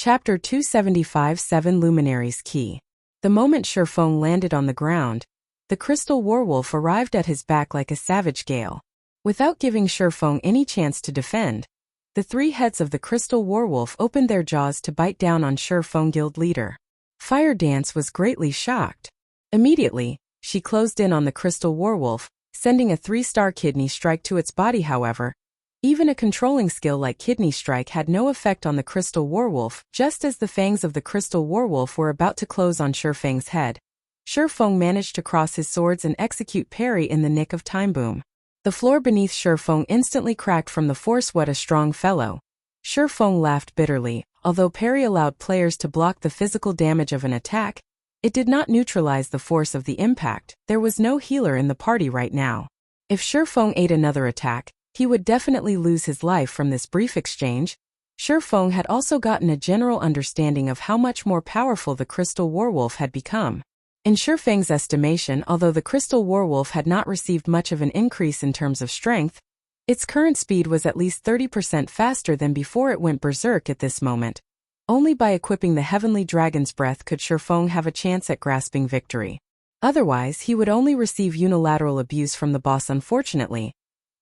Chapter 275 7 Luminaries Key. The moment Feng landed on the ground, the crystal werewolf arrived at his back like a savage gale. Without giving Feng any chance to defend, the three heads of the crystal werewolf opened their jaws to bite down on Feng guild leader. Fire Dance was greatly shocked. Immediately, she closed in on the crystal werewolf, sending a 3-star kidney strike to its body. However, even a controlling skill like Kidney Strike had no effect on the crystal werewolf. Just as the fangs of the crystal werewolf were about to close on Feng's head, Feng managed to cross his swords and execute parry in the nick of time. Boom. The floor beneath Feng instantly cracked from the force. What a strong fellow. Feng laughed bitterly. Although parry allowed players to block the physical damage of an attack, it did not neutralize the force of the impact. There was no healer in the party right now. If Feng ate another attack, he would definitely lose his life from this brief exchange. Feng had also gotten a general understanding of how much more powerful the crystal werewolf had become. In Feng's estimation, although the crystal werewolf had not received much of an increase in terms of strength, its current speed was at least 30% faster than before it went berserk at this moment. Only by equipping the Heavenly Dragon's Breath could Feng have a chance at grasping victory. Otherwise, he would only receive unilateral abuse from the boss. Unfortunately,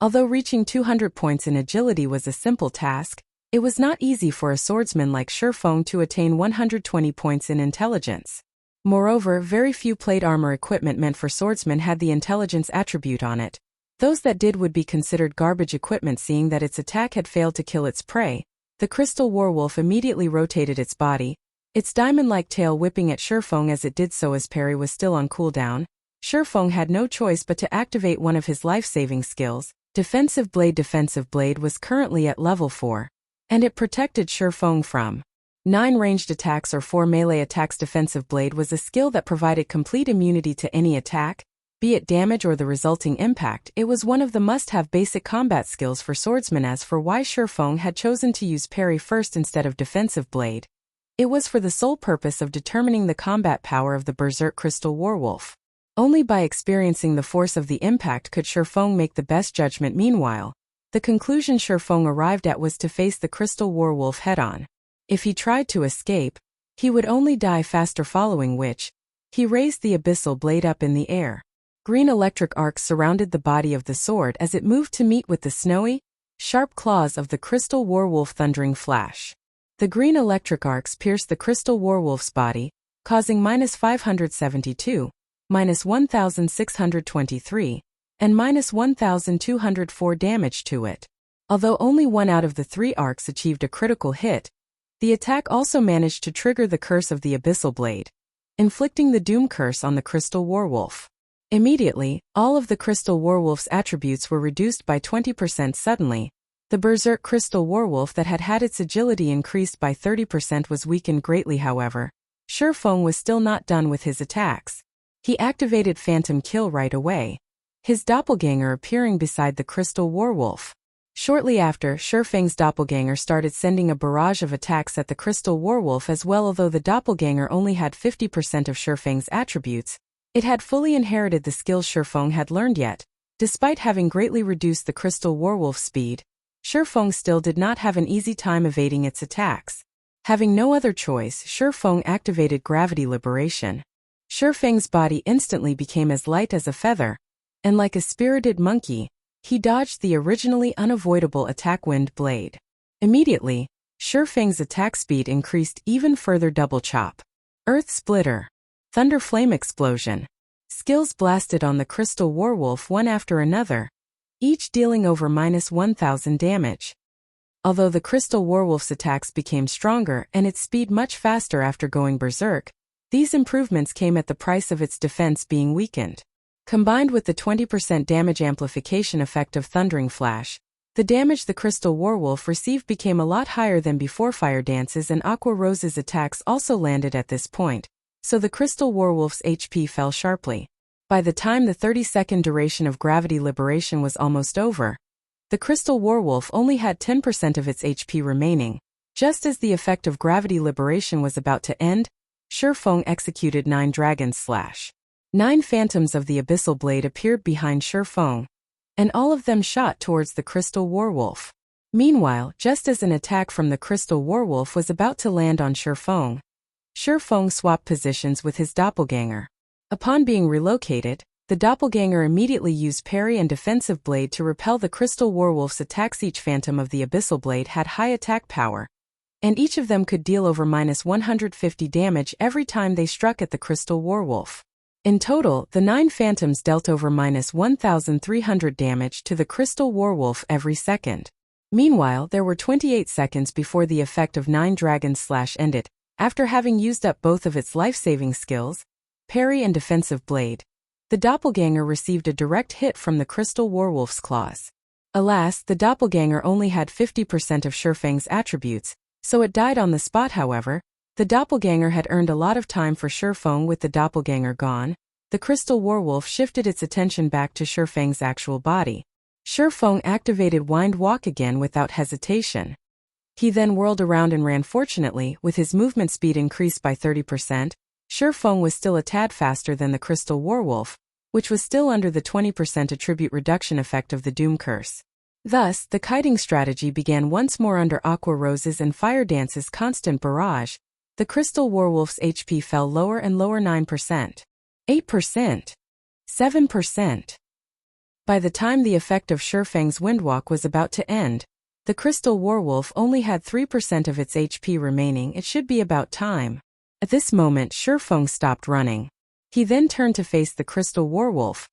although reaching 200 points in agility was a simple task, it was not easy for a swordsman like Feng to attain 120 points in intelligence. Moreover, very few plate armor equipment meant for swordsmen had the intelligence attribute on it. Those that did would be considered garbage equipment. Seeing that its attack had failed to kill its prey, the crystal werewolf immediately rotated its body, its diamond-like tail whipping at Feng as it did so. As parry was still on cooldown, Feng had no choice but to activate one of his life-saving skills. Defensive Blade. Defensive Blade was currently at level 4, and it protected Feng from 9 ranged attacks or 4 melee attacks. Defensive Blade was a skill that provided complete immunity to any attack, be it damage or the resulting impact. It was one of the must-have basic combat skills for swordsmen. As for why Feng had chosen to use parry first instead of Defensive Blade, it was for the sole purpose of determining the combat power of the berserk crystal werewolf. Only by experiencing the force of the impact could Feng make the best judgment. Meanwhile, the conclusion Feng arrived at was to face the crystal werewolf head-on. If he tried to escape, he would only die faster, following which, he raised the abyssal blade up in the air. Green electric arcs surrounded the body of the sword as it moved to meet with the snowy, sharp claws of the crystal werewolf. Thundering flash. The green electric arcs pierced the crystal werewolf's body, causing -572, -1623, and -1204 damage to it. Although only one out of the 3 arcs achieved a critical hit, the attack also managed to trigger the curse of the abyssal blade, inflicting the doom curse on the crystal werewolf. Immediately, all of the crystal werewolf's attributes were reduced by 20%. Suddenly, the berserk crystal werewolf that had had its agility increased by 30% was weakened greatly. However, Feng was still not done with his attacks. He activated Phantom Kill right away, his doppelganger appearing beside the crystal werewolf. Shortly after, Feng's doppelganger started sending a barrage of attacks at the crystal werewolf as well. Although the doppelganger only had 50% of Feng's attributes, it had fully inherited the skills Feng had learned. Yet, despite having greatly reduced the crystal werewolf's speed, Feng still did not have an easy time evading its attacks. Having no other choice, Feng activated Gravity Liberation. Feng's body instantly became as light as a feather, and like a spirited monkey, he dodged the originally unavoidable attack Wind Blade. Immediately, Feng's attack speed increased even further. Double Chop, Earth Splitter, Thunder Flame Explosion. Skills blasted on the crystal werewolf one after another, each dealing over -1000 damage. Although the crystal werewolf's attacks became stronger and its speed much faster after going berserk, these improvements came at the price of its defense being weakened. Combined with the 20% damage amplification effect of Thundering Flash, the damage the crystal werewolf received became a lot higher than before. Fire Dance's and Aqua Rose's attacks also landed at this point, so the crystal werewolf's HP fell sharply. By the time the 30-second duration of Gravity Liberation was almost over, the crystal werewolf only had 10% of its HP remaining. Just as the effect of Gravity Liberation was about to end, Feng executed 9 Dragon's Slash. 9 phantoms of the abyssal blade appeared behind Feng, and all of them shot towards the crystal werewolf. Meanwhile, just as an attack from the Crystal Werewolf was about to land on Feng swapped positions with his doppelganger. Upon being relocated, the doppelganger immediately used parry and defensive blade to repel the Crystal Werewolf's attacks. Each phantom of the Abyssal Blade had high attack power, and each of them could deal over -150 damage every time they struck at the Crystal Werewolf. In total, the 9 phantoms dealt over -1,300 damage to the Crystal Werewolf every second. Meanwhile, there were 28 seconds before the effect of 9 Dragons Slash ended. After having used up both of its life-saving skills, parry and defensive blade, the doppelganger received a direct hit from the Crystal Werewolf's claws. Alas, the doppelganger only had 50% of Feng's attributes, so it died on the spot. However, the doppelganger had earned a lot of time for Feng. With the doppelganger gone, the Crystal Werewolf shifted its attention back to Feng's actual body. Feng activated Wind Walk again without hesitation. He then whirled around and ran. Fortunately, with his movement speed increased by 30%, Feng was still a tad faster than the Crystal Werewolf, which was still under the 20% attribute reduction effect of the Doom Curse. Thus, the kiting strategy began once more under Aqua Rose's and Fire Dance's constant barrage. The Crystal Werewolf's HP fell lower and lower. 9%. 8%. 7%. By the time the effect of Feng's Windwalk was about to end, the Crystal Werewolf only had 3% of its HP remaining. It should be about time. At this moment, Feng stopped running. He then turned to face the Crystal Werewolf,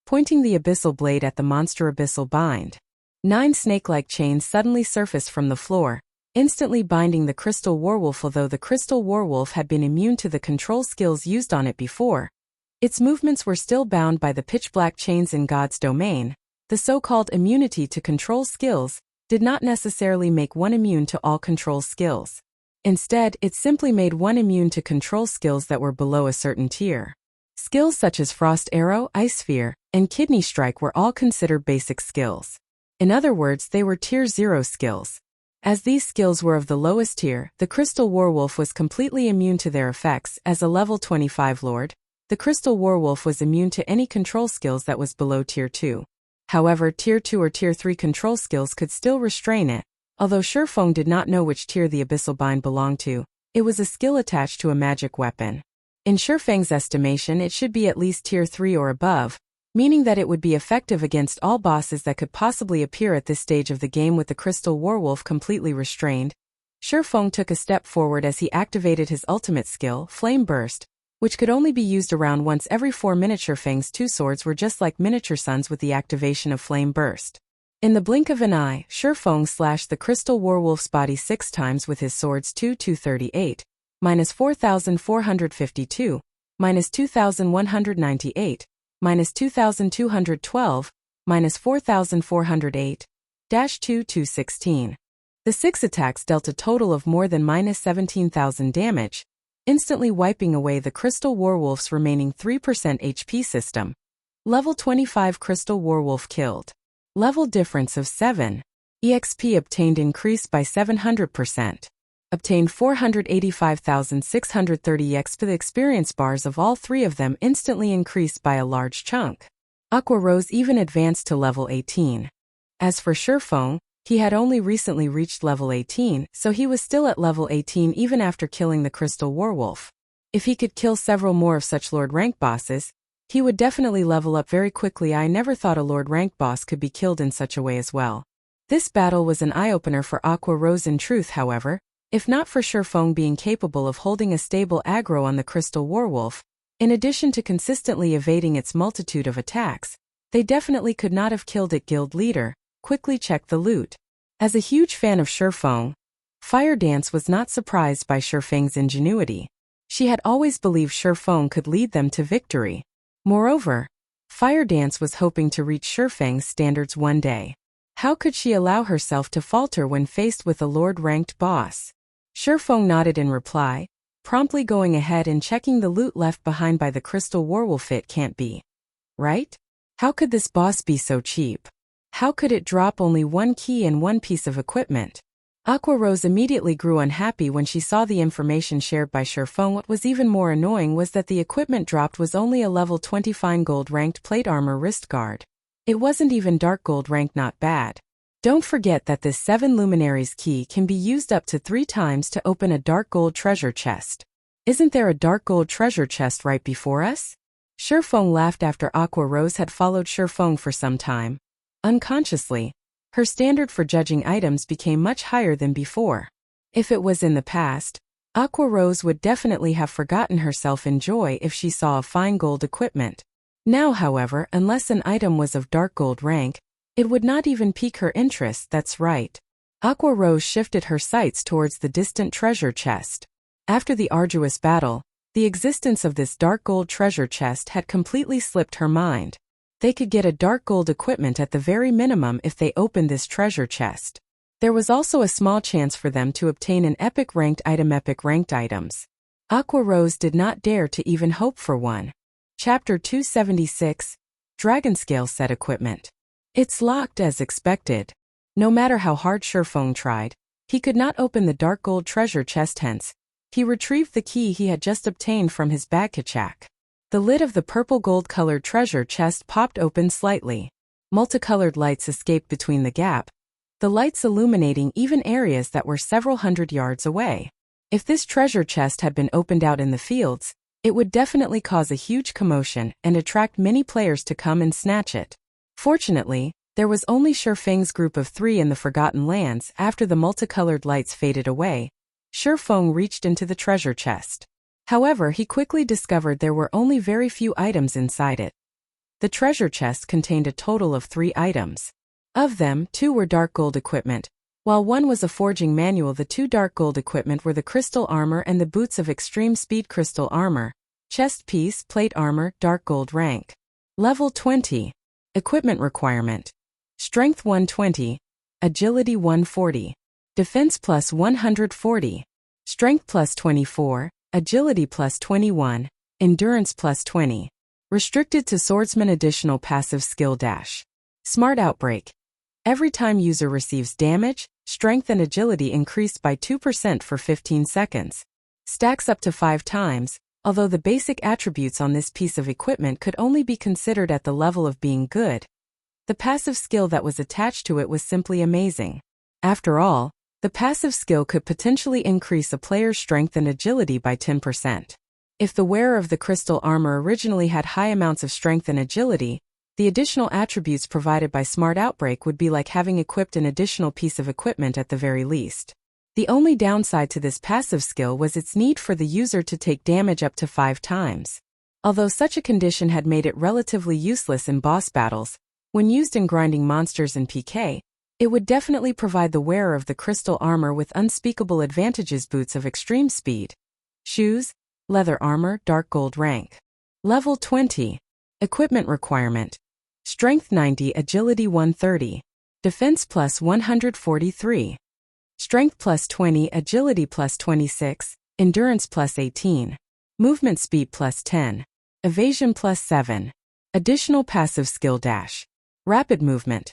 pointing the Abyssal Blade at the monster. Abyssal Bind. 9 snake-like chains suddenly surfaced from the floor, instantly binding the Crystal Werewolf. Although the Crystal Werewolf had been immune to the control skills used on it before, its movements were still bound by the pitch-black chains in God's domain. The so-called immunity to control skills did not necessarily make one immune to all control skills. Instead, it simply made one immune to control skills that were below a certain tier. Skills such as Frost Arrow, Ice Sphere, and Kidney Strike were all considered basic skills. In other words, they were Tier 0 skills. As these skills were of the lowest tier, the Crystal Werewolf was completely immune to their effects. As a level 25 Lord, the Crystal Werewolf was immune to any control skills that was below Tier 2. However, Tier 2 or Tier 3 control skills could still restrain it. Although Feng did not know which tier the Abyssal Bind belonged to, it was a skill attached to a magic weapon. In Feng's estimation, it should be at least Tier 3 or above, meaning that it would be effective against all bosses that could possibly appear at this stage of the game. With the Crystal Werewolf completely restrained, Feng took a step forward as he activated his ultimate skill, Flame Burst, which could only be used around once every 4 minutes. Feng's 2 swords were just like miniature suns with the activation of Flame Burst. In the blink of an eye, Feng slashed the Crystal Werewolf's body 6 times with his swords. 2,238, -4,452, -2,198, -2,212, -4,408, -2,216. The 6 attacks dealt a total of more than -17,000 damage, instantly wiping away the Crystal Werewolf's remaining 3% HP system. Level 25 Crystal Werewolf killed. Level difference of 7. EXP obtained increased by 700%. Obtained 485,630 EXP. The experience bars of all 3 of them instantly increased by a large chunk. Aqua Rose even advanced to level 18. As for Feng, he had only recently reached level 18, so he was still at level 18 even after killing the Crystal Werewolf. If he could kill several more of such Lord rank bosses, he would definitely level up very quickly. I never thought a Lord rank boss could be killed in such a way as well. This battle was an eye-opener for Aqua Rose in truth. However, if not for Feng being capable of holding a stable aggro on the Crystal Werewolf, in addition to consistently evading its multitude of attacks, they definitely could not have killed it. Guild leader, quickly check the loot. As a huge fan of Feng, Fire Dance was not surprised by Feng's ingenuity. She had always believed Feng could lead them to victory. Moreover, Fire Dance was hoping to reach Feng's standards one day. How could she allow herself to falter when faced with a Lord-ranked boss? Feng nodded in reply, promptly going ahead and checking the loot left behind by the Crystal Werewolf. It can't be right? How could this boss be so cheap? How could it drop only 1 key and 1 piece of equipment? Aqua Rose immediately grew unhappy when she saw the information shared by Feng. What was even more annoying was that the equipment dropped was only a level 20 fine gold ranked plate armor wrist guard. It wasn't even dark gold ranked. Not bad. Don't forget that this 7 Luminaries key can be used up to 3 times to open a dark gold treasure chest. Isn't there a dark gold treasure chest right before us? Feng laughed after Aqua Rose had followed Feng for some time. Unconsciously, her standard for judging items became much higher than before. If it was in the past, Aqua Rose would definitely have forgotten herself in joy if she saw a fine gold equipment. Now, however, unless an item was of dark gold rank, it would not even pique her interest. That's right. Aqua Rose shifted her sights towards the distant treasure chest. After the arduous battle, the existence of this dark gold treasure chest had completely slipped her mind. They could get a dark gold equipment at the very minimum if they opened this treasure chest. There was also a small chance for them to obtain an epic ranked item. Epic ranked items. Aqua Rose did not dare to even hope for one. Chapter 276, Dragonscale Set Equipment. It's locked as expected. No matter how hard Feng tried, he could not open the dark gold treasure chest. Hence, he retrieved the key he had just obtained from his bagkachak. The lid of the purple gold-colored treasure chest popped open slightly. Multicolored lights escaped between the gap, the lights illuminating even areas that were several hundred yards away. If this treasure chest had been opened out in the fields, it would definitely cause a huge commotion and attract many players to come and snatch it. Fortunately, there was only Feng's group of 3 in the Forgotten Lands. After the multicolored lights faded away, Feng reached into the treasure chest. However, he quickly discovered there were only very few items inside it. The treasure chest contained a total of 3 items. Of them, 2 were dark gold equipment, while 1 was a forging manual. The 2 dark gold equipment were the crystal armor and the boots of extreme speed. Crystal armor, chest piece, plate armor, dark gold rank. Level 20. Equipment requirement. Strength 120, Agility 140, Defense plus 140, Strength plus 24, Agility plus 21, Endurance plus 20. Restricted to Swordsman. Additional passive skill dash. Smart Outbreak. Every time user receives damage, strength and agility increased by 2% for 15 seconds. Stacks up to 5 times, although the basic attributes on this piece of equipment could only be considered at the level of being good. The passive skill that was attached to it was simply amazing. After all, the passive skill could potentially increase a player's strength and agility by 10%. If the wearer of the crystal armor originally had high amounts of strength and agility, the additional attributes provided by Smart Outbreak would be like having equipped an additional piece of equipment at the very least. The only downside to this passive skill was its need for the user to take damage up to 5 times. Although such a condition had made it relatively useless in boss battles, when used in grinding monsters in PK, it would definitely provide the wearer of the crystal armor with unspeakable advantages. Boots of extreme speed. Shoes, leather armor, dark gold rank. Level 20. Equipment requirement. Strength 90, Agility 130. Defense plus 143. Strength plus 20, Agility plus 26, Endurance plus 18. Movement speed plus 10. Evasion plus 7. Additional passive skill dash. Rapid movement.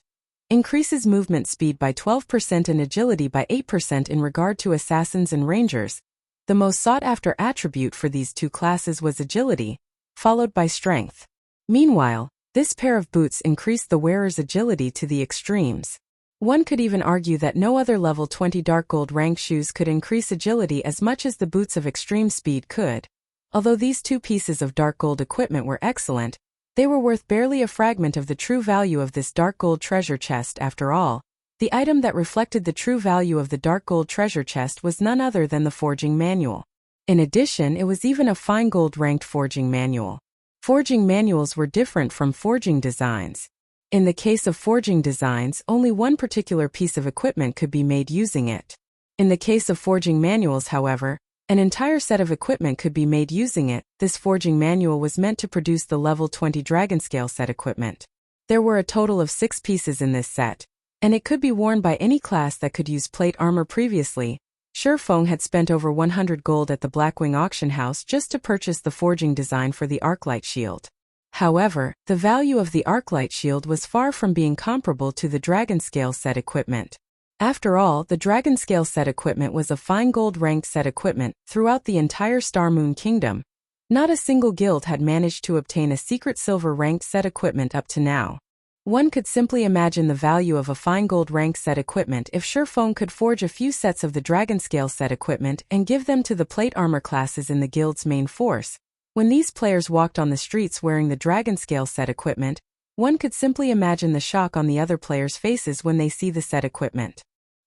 Increases movement speed by 12% and agility by 8% in regard to assassins and rangers. The most sought-after attribute for these 2 classes was agility, followed by strength. Meanwhile, this pair of boots increased the wearer's agility to the extremes. One could even argue that no other level 20 dark gold rank shoes could increase agility as much as the boots of extreme speed could. Although these 2 pieces of dark gold equipment were excellent, they were worth barely a fragment of the true value of this dark gold treasure chest. After all, the item that reflected the true value of the dark gold treasure chest was none other than the forging manual. In addition, it was even a fine gold ranked forging manual. Forging manuals were different from forging designs. In the case of forging designs, only one particular piece of equipment could be made using it. In the case of forging manuals, however, an entire set of equipment could be made using it. This forging manual was meant to produce the level 20 Dragonscale set equipment. There were a total of 6 pieces in this set, and it could be worn by any class that could use plate armor. Previously, Feng had spent over 100 gold at the Blackwing auction house just to purchase the forging design for the Arclight shield. However, the value of the Arclight shield was far from being comparable to the Dragonscale set equipment. After all, the Dragonscale set equipment was a fine gold-ranked set equipment throughout the entire Star Moon Kingdom. Not a single guild had managed to obtain a secret silver-ranked set equipment up to now. One could simply imagine the value of a fine gold rank set equipment if Feng could forge a few sets of the Dragonscale set equipment and give them to the plate armor classes in the guild's main force. When these players walked on the streets wearing the Dragonscale set equipment, one could simply imagine the shock on the other players' faces when they see the set equipment.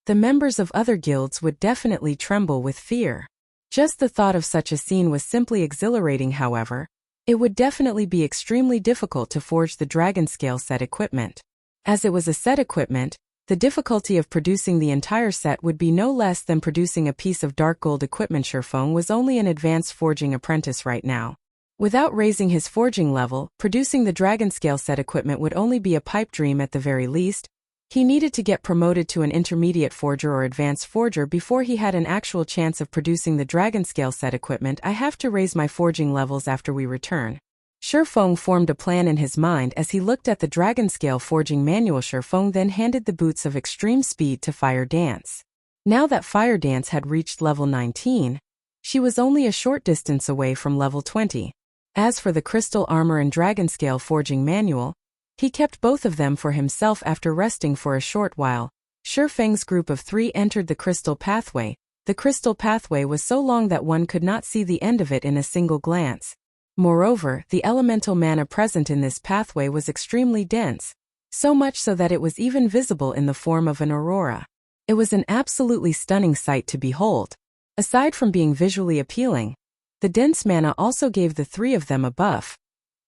The members of other guilds would definitely tremble with fear. Just the thought of such a scene was simply exhilarating. However, it would definitely be extremely difficult to forge the Dragonscale set equipment. As it was a set equipment, the difficulty of producing the entire set would be no less than producing a piece of dark gold equipment. Feng was only an advanced forging apprentice right now. Without raising his forging level, producing the Dragonscale set equipment would only be a pipe dream at the very least. He needed to get promoted to an intermediate forger or advanced forger before he had an actual chance of producing the Dragonscale set equipment. I have to raise my forging levels after we return. Feng formed a plan in his mind as he looked at the Dragonscale forging manual. Feng then handed the boots of extreme speed to Fire Dance. Now that Fire Dance had reached level 19, she was only a short distance away from level 20. As for the crystal armor and Dragonscale forging manual, he kept both of them for himself. After resting for a short while, Feng's group of 3 entered the crystal pathway. The crystal pathway was so long that one could not see the end of it in a single glance. Moreover, the elemental mana present in this pathway was extremely dense, so much so that it was even visible in the form of an aurora. It was an absolutely stunning sight to behold. Aside from being visually appealing, the dense mana also gave the 3 of them a buff,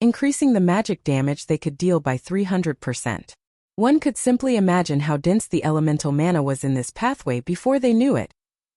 increasing the magic damage they could deal by 300%. One could simply imagine how dense the elemental mana was in this pathway before they knew it.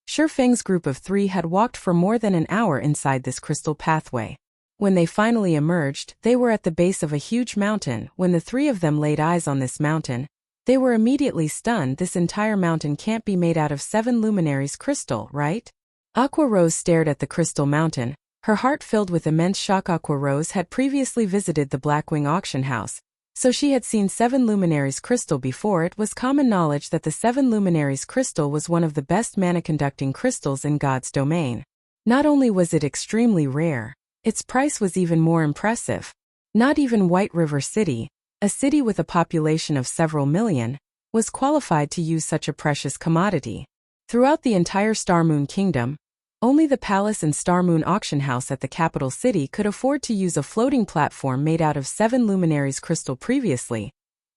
Feng's group of 3 had walked for more than an hour inside this crystal pathway. When they finally emerged, they were at the base of a huge mountain. When the 3 of them laid eyes on this mountain, they were immediately stunned. This entire mountain can't be made out of 7 Luminaries crystal, right? Aqua Rose stared at the crystal mountain, her heart filled with immense shock. Aqua Rose had previously visited the Blackwing auction house, so she had seen 7 Luminaries crystal before. It was common knowledge that the 7 Luminaries crystal was one of the best mana-conducting crystals in God's domain. Not only was it extremely rare, its price was even more impressive. Not even White River City, a city with a population of several million, was qualified to use such a precious commodity. Throughout the entire Starmoon Kingdom, only the Palace and Starmoon auction house at the capital city could afford to use a floating platform made out of 7 Luminaries crystal. Previously,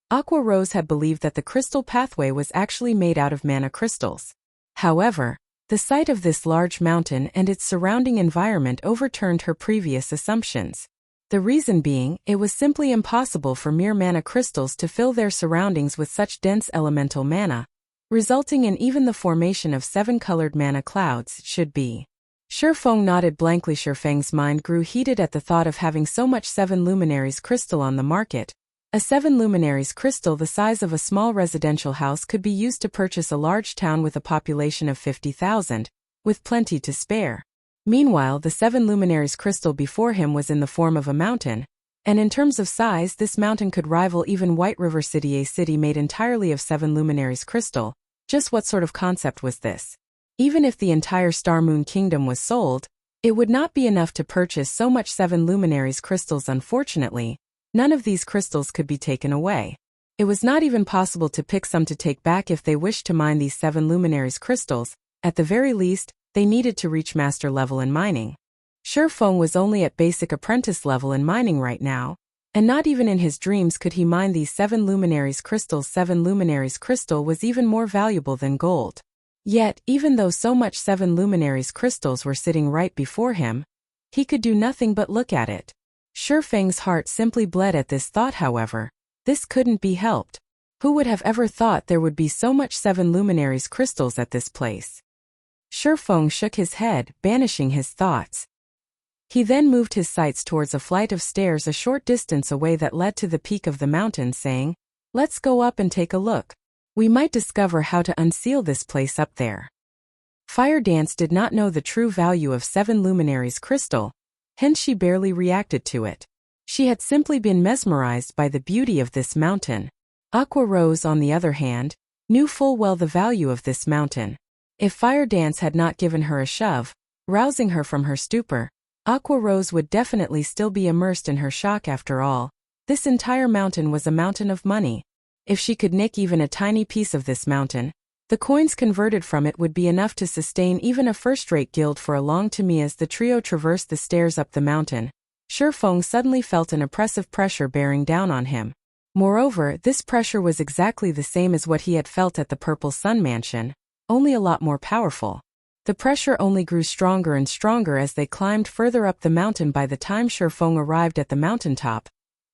Aqua Rose had believed that the crystal pathway was actually made out of mana crystals. However, the sight of this large mountain and its surrounding environment overturned her previous assumptions. The reason being, it was simply impossible for mere mana crystals to fill their surroundings with such dense elemental mana, resulting in even the formation of 7 colored mana clouds. Should be. Feng nodded blankly. Feng's mind grew heated at the thought of having so much 7 Luminaries crystal on the market. A 7 Luminaries crystal the size of a small residential house could be used to purchase a large town with a population of 50,000, with plenty to spare. Meanwhile, the 7 Luminaries crystal before him was in the form of a mountain, and in terms of size this mountain could rival even White River City, a city made entirely of 7 Luminaries crystal. Just what sort of concept was this? Even if the entire Starmoon Kingdom was sold, it would not be enough to purchase so much 7 Luminaries crystals. Unfortunately, none of these crystals could be taken away. It was not even possible to pick some to take back if they wished to mine these 7 Luminaries crystals. At the very least, they needed to reach master level in mining. Feng was only at basic apprentice level in mining right now, and not even in his dreams could he mine these 7 Luminaries crystals. 7 Luminaries crystal was even more valuable than gold. Yet, even though so much 7 Luminaries crystals were sitting right before him, he could do nothing but look at it. Feng's heart simply bled at this thought. However, this couldn't be helped. Who would have ever thought there would be so much 7 Luminaries crystals at this place? Feng shook his head, banishing his thoughts. He then moved his sights towards a flight of stairs a short distance away that led to the peak of the mountain, saying, "Let's go up and take a look. We might discover how to unseal this place up there." Fire Dance did not know the true value of 7 Luminaries crystal, hence she barely reacted to it. She had simply been mesmerized by the beauty of this mountain. Aqua Rose, on the other hand, knew full well the value of this mountain. If Fire Dance had not given her a shove, rousing her from her stupor, Aqua Rose would definitely still be immersed in her shock. After all, This entire mountain was a mountain of money. If she could nick even a tiny piece of this mountain, the coins converted from it would be enough to sustain even a first-rate guild for a long time. As the trio traversed the stairs up the mountain, Feng suddenly felt an oppressive pressure bearing down on him. Moreover, this pressure was exactly the same as what he had felt at the Purple Sun Mansion, only a lot more powerful. The pressure only grew stronger and stronger as they climbed further up the mountain. By the time Feng arrived at the mountaintop,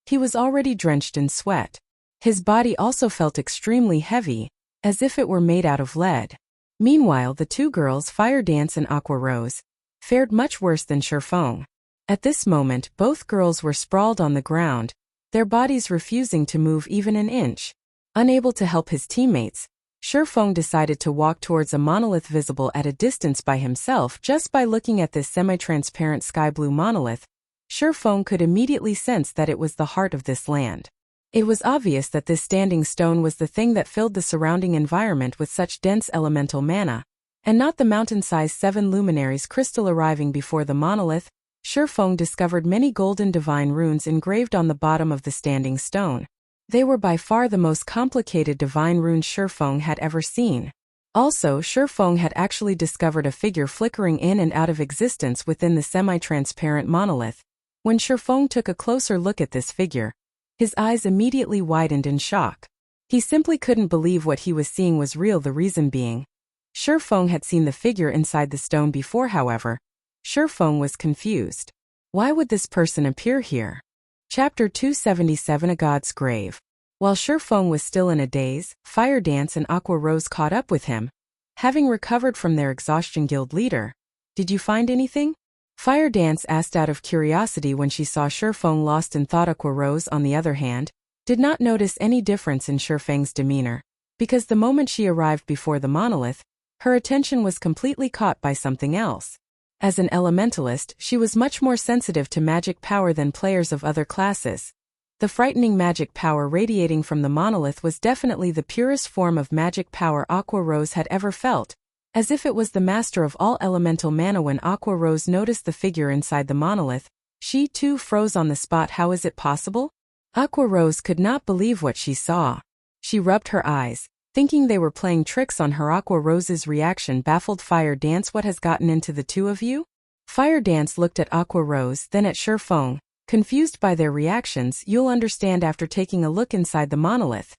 he was already drenched in sweat. His body also felt extremely heavy, as if it were made out of lead. Meanwhile, the two girls, Fire Dance and Aqua Rose, fared much worse than Feng. At this moment, both girls were sprawled on the ground, their bodies refusing to move even an inch. Unable to help his teammates, Feng decided to walk towards a monolith visible at a distance by himself. Just by looking at this semi-transparent sky-blue monolith, Feng could immediately sense that it was the heart of this land. It was obvious that this standing stone was the thing that filled the surrounding environment with such dense elemental mana, and not the mountain-sized 7 luminaries crystal. Arriving before the monolith, Feng discovered many golden divine runes engraved on the bottom of the standing stone. They were by far the most complicated divine runes Feng had ever seen. Also, Feng had actually discovered a figure flickering in and out of existence within the semi-transparent monolith. When Feng took a closer look at this figure, his eyes immediately widened in shock. He simply couldn't believe what he was seeing was real. The reason being, Feng had seen the figure inside the stone before. However, Feng was confused. Why would this person appear here? Chapter 277, A God's Grave. While Feng was still in a daze, Fire Dance and Aqua Rose caught up with him, having recovered from their exhaustion. Guild leader, did you find anything? Fire Dance asked out of curiosity when she saw Feng lost in thought. Aqua Rose, on the other hand, did not notice any difference in Feng's demeanor, because the moment she arrived before the monolith, her attention was completely caught by something else. As an elementalist, she was much more sensitive to magic power than players of other classes. The frightening magic power radiating from the monolith was definitely the purest form of magic power Aqua Rose had ever felt, as if it was the master of all elemental mana. When Aqua Rose noticed the figure inside the monolith, she too froze on the spot. How is it possible? Aqua Rose could not believe what she saw. She rubbed her eyes, thinking they were playing tricks on her. Aqua Rose's reaction baffled Fire Dance. What has gotten into the two of you? Fire Dance looked at Aqua Rose, then at Feng, confused by their reactions. You'll understand after taking a look inside the monolith,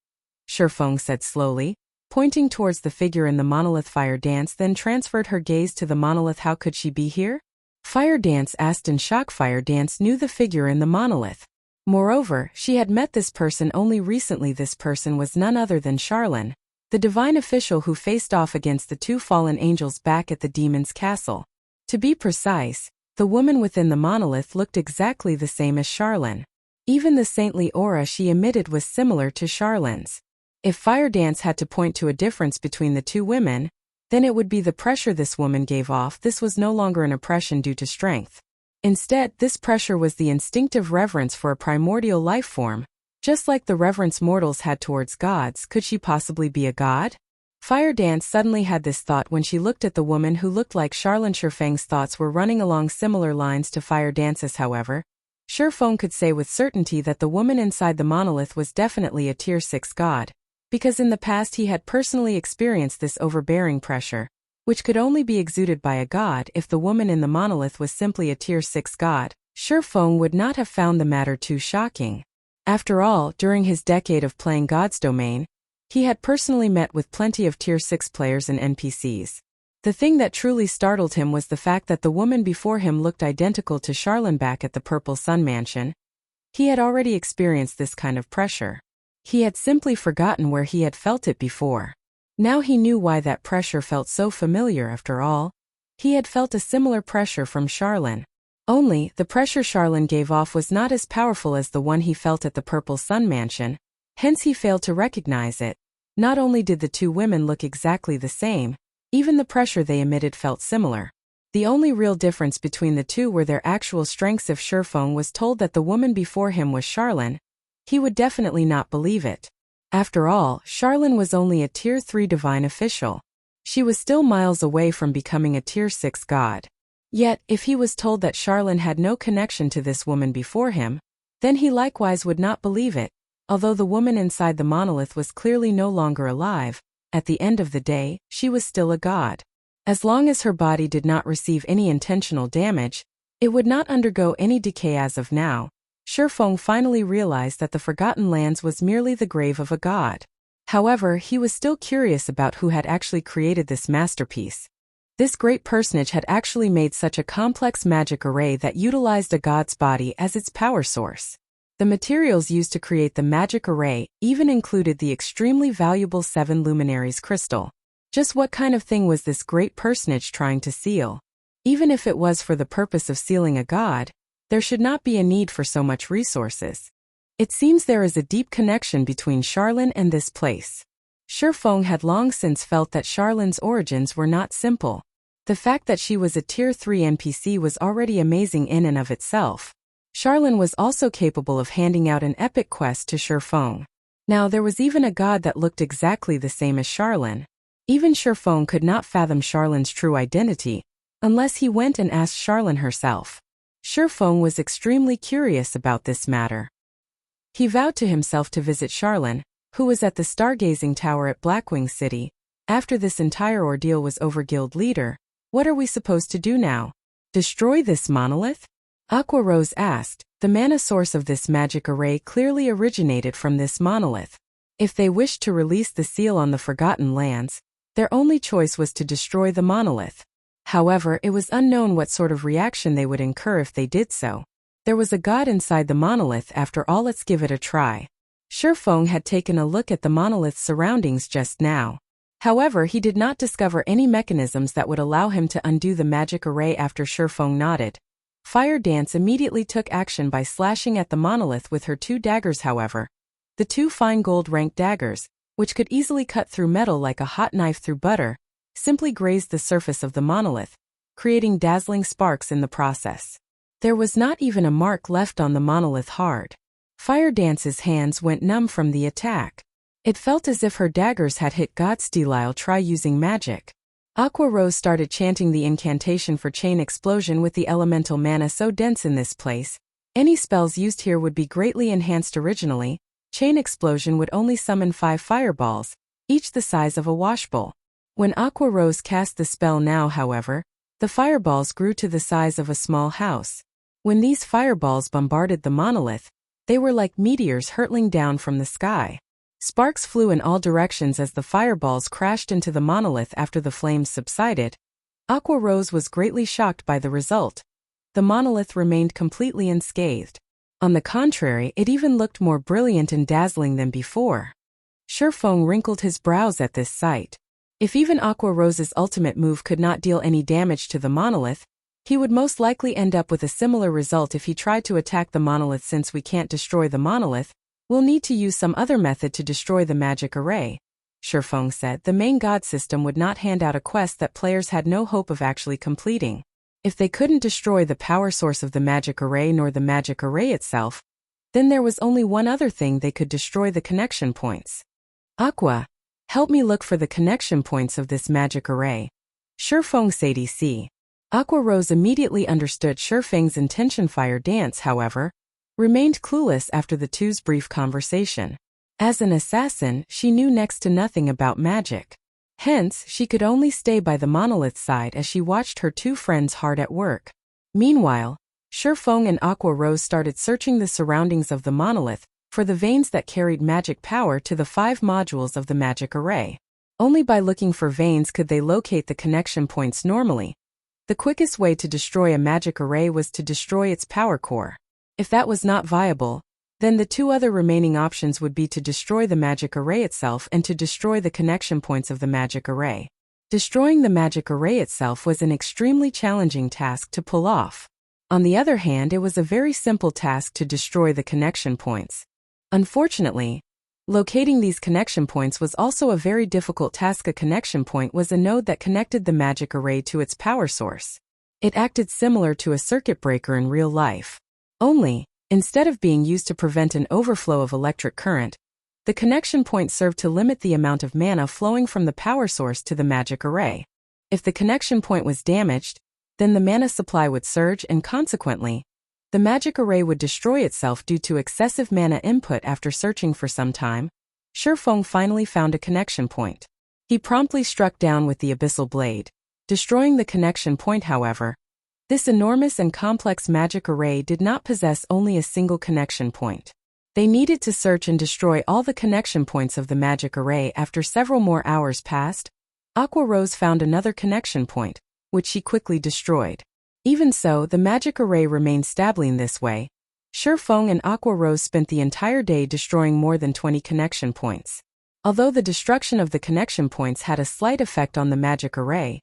Feng said slowly, pointing towards the figure in the monolith. Fire Dance then transferred her gaze to the monolith. How could she be here? Fire Dance asked in shock. Fire Dance knew the figure in the monolith. Moreover, she had met this person only recently. This person was none other than Charlene, the divine official who faced off against the two fallen angels back at the demon's castle. To be precise, the woman within the monolith looked exactly the same as Charlene. Even the saintly aura she emitted was similar to Charlene's. If Fire Dance had to point to a difference between the two women, then it would be the pressure this woman gave off. This was no longer an oppression due to strength. Instead, this pressure was the instinctive reverence for a primordial life form, just like the reverence mortals had towards gods. Could she possibly be a god? Fire Dance suddenly had this thought when she looked at the woman who looked like Charlene. Feng's thoughts were running along similar lines to Fire Dance's. However, Feng could say with certainty that the woman inside the monolith was definitely a Tier 6 god, because in the past he had personally experienced this overbearing pressure, which could only be exuded by a god. If the woman in the monolith was simply a Tier 6 god, Feng would not have found the matter too shocking. After all, during his decade of playing God's Domain, he had personally met with plenty of Tier 6 players and NPCs. The thing that truly startled him was the fact that the woman before him looked identical to Charlene back at the Purple Sun Mansion. He had already experienced this kind of pressure. He had simply forgotten where he had felt it before. Now he knew why that pressure felt so familiar. After all, he had felt a similar pressure from Charlene. Only, the pressure Charlene gave off was not as powerful as the one he felt at the Purple Sun Mansion, hence he failed to recognize it. Not only did the two women look exactly the same, even the pressure they emitted felt similar. The only real difference between the two were their actual strengths. If Feng was told that the woman before him was Charlene, he would definitely not believe it. After all, Charlene was only a Tier 3 divine official. She was still miles away from becoming a Tier 6 god. Yet, if he was told that Charlene had no connection to this woman before him, Then he likewise would not believe it. Although the woman inside the monolith was clearly no longer alive, at the end of the day, she was still a god. As long as her body did not receive any intentional damage, it would not undergo any decay as of now. Feng finally realized that the Forgotten Lands was merely the grave of a god. However, he was still curious about who had actually created this masterpiece. This great personage had actually made such a complex magic array that utilized a god's body as its power source. The materials used to create the magic array even included the extremely valuable 7 Luminaries crystal. Just what kind of thing was this great personage trying to seal? Even if it was for the purpose of sealing a god, there should not be a need for so much resources. It seems there is a deep connection between Charlene and this place. Feng had long since felt that Charlene's origins were not simple. The fact that she was a Tier 3 NPC was already amazing in and of itself. Charlene was also capable of handing out an epic quest to Feng. Now there was even a god that looked exactly the same as Charlene. Even Feng could not fathom Charlene's true identity, unless he went and asked Charlene herself. Feng was extremely curious about this matter. He vowed to himself to visit Charlene, who was at the stargazing tower at Blackwing City. After this entire ordeal was over, guild leader, what are we supposed to do now? Destroy this monolith? Aqua Rose asked. The mana source of this magic array clearly originated from this monolith. If they wished to release the seal on the Forgotten Lands, their only choice was to destroy the monolith. However, it was unknown what sort of reaction they would incur if they did so. There was a god inside the monolith after all. Let's give it a try. Feng had taken a look at the monolith's surroundings just now. However, he did not discover any mechanisms that would allow him to undo the magic array. After Feng nodded, Fire Dance immediately took action by slashing at the monolith with her 2 daggers. However, the 2 fine gold-ranked daggers, which could easily cut through metal like a hot knife through butter, simply grazed the surface of the monolith, creating dazzling sparks in the process. There was not even a mark left on the monolith. Hard. Fire Dance's hands went numb from the attack. It felt as if her daggers had hit God-style. Try using magic. Aqua Rose started chanting the incantation for chain explosion with the elemental mana so dense in this place. Any spells used here would be greatly enhanced. Originally, chain explosion would only summon 5 fireballs, each the size of a washbowl. When Aqua Rose cast the spell now, however, the fireballs grew to the size of a small house. When these fireballs bombarded the monolith, they were like meteors hurtling down from the sky. Sparks flew in all directions as the fireballs crashed into the monolith. After the flames subsided, Aqua Rose was greatly shocked by the result. The monolith remained completely unscathed. On the contrary, it even looked more brilliant and dazzling than before. Feng wrinkled his brows at this sight. If even Aqua Rose's ultimate move could not deal any damage to the monolith, he would most likely end up with a similar result if he tried to attack the monolith. Since we can't destroy the monolith, we'll need to use some other method to destroy the magic array. Feng said the main god system would not hand out a quest that players had no hope of actually completing. If they couldn't destroy the power source of the magic array nor the magic array itself, then there was only one other thing they could destroy: the connection points. Aqua, help me look for the connection points of this magic array. Feng said. DC. Aqua Rose immediately understood Feng's intention. Fire Dance, however, remained clueless after the two's brief conversation. As an assassin, she knew next to nothing about magic. Hence, she could only stay by the monolith's side as she watched her 2 friends hard at work. Meanwhile, Feng and Aqua Rose started searching the surroundings of the monolith for the veins that carried magic power to the 5 modules of the magic array. Only by looking for veins could they locate the connection points. Normally, the quickest way to destroy a magic array was to destroy its power core. If that was not viable, then the 2 other remaining options would be to destroy the magic array itself and to destroy the connection points of the magic array. Destroying the magic array itself was an extremely challenging task to pull off. On the other hand, it was a very simple task to destroy the connection points. Unfortunately, locating these connection points was also a very difficult task. A connection point was a node that connected the magic array to its power source. It acted similar to a circuit breaker in real life. Only, instead of being used to prevent an overflow of electric current, the connection point served to limit the amount of mana flowing from the power source to the magic array. If the connection point was damaged, then the mana supply would surge and consequently, the magic array would destroy itself due to excessive mana input. After searching for some time, Feng finally found a connection point. He promptly struck down with the abyssal blade, destroying the connection point. However, this enormous and complex magic array did not possess only a single connection point. They needed to search and destroy all the connection points of the magic array. After several more hours passed, Aqua Rose found another connection point, which she quickly destroyed. Even so, the magic array remained stable. In this way, Feng and Aqua Rose spent the entire day destroying more than 20 connection points. Although the destruction of the connection points had a slight effect on the magic array,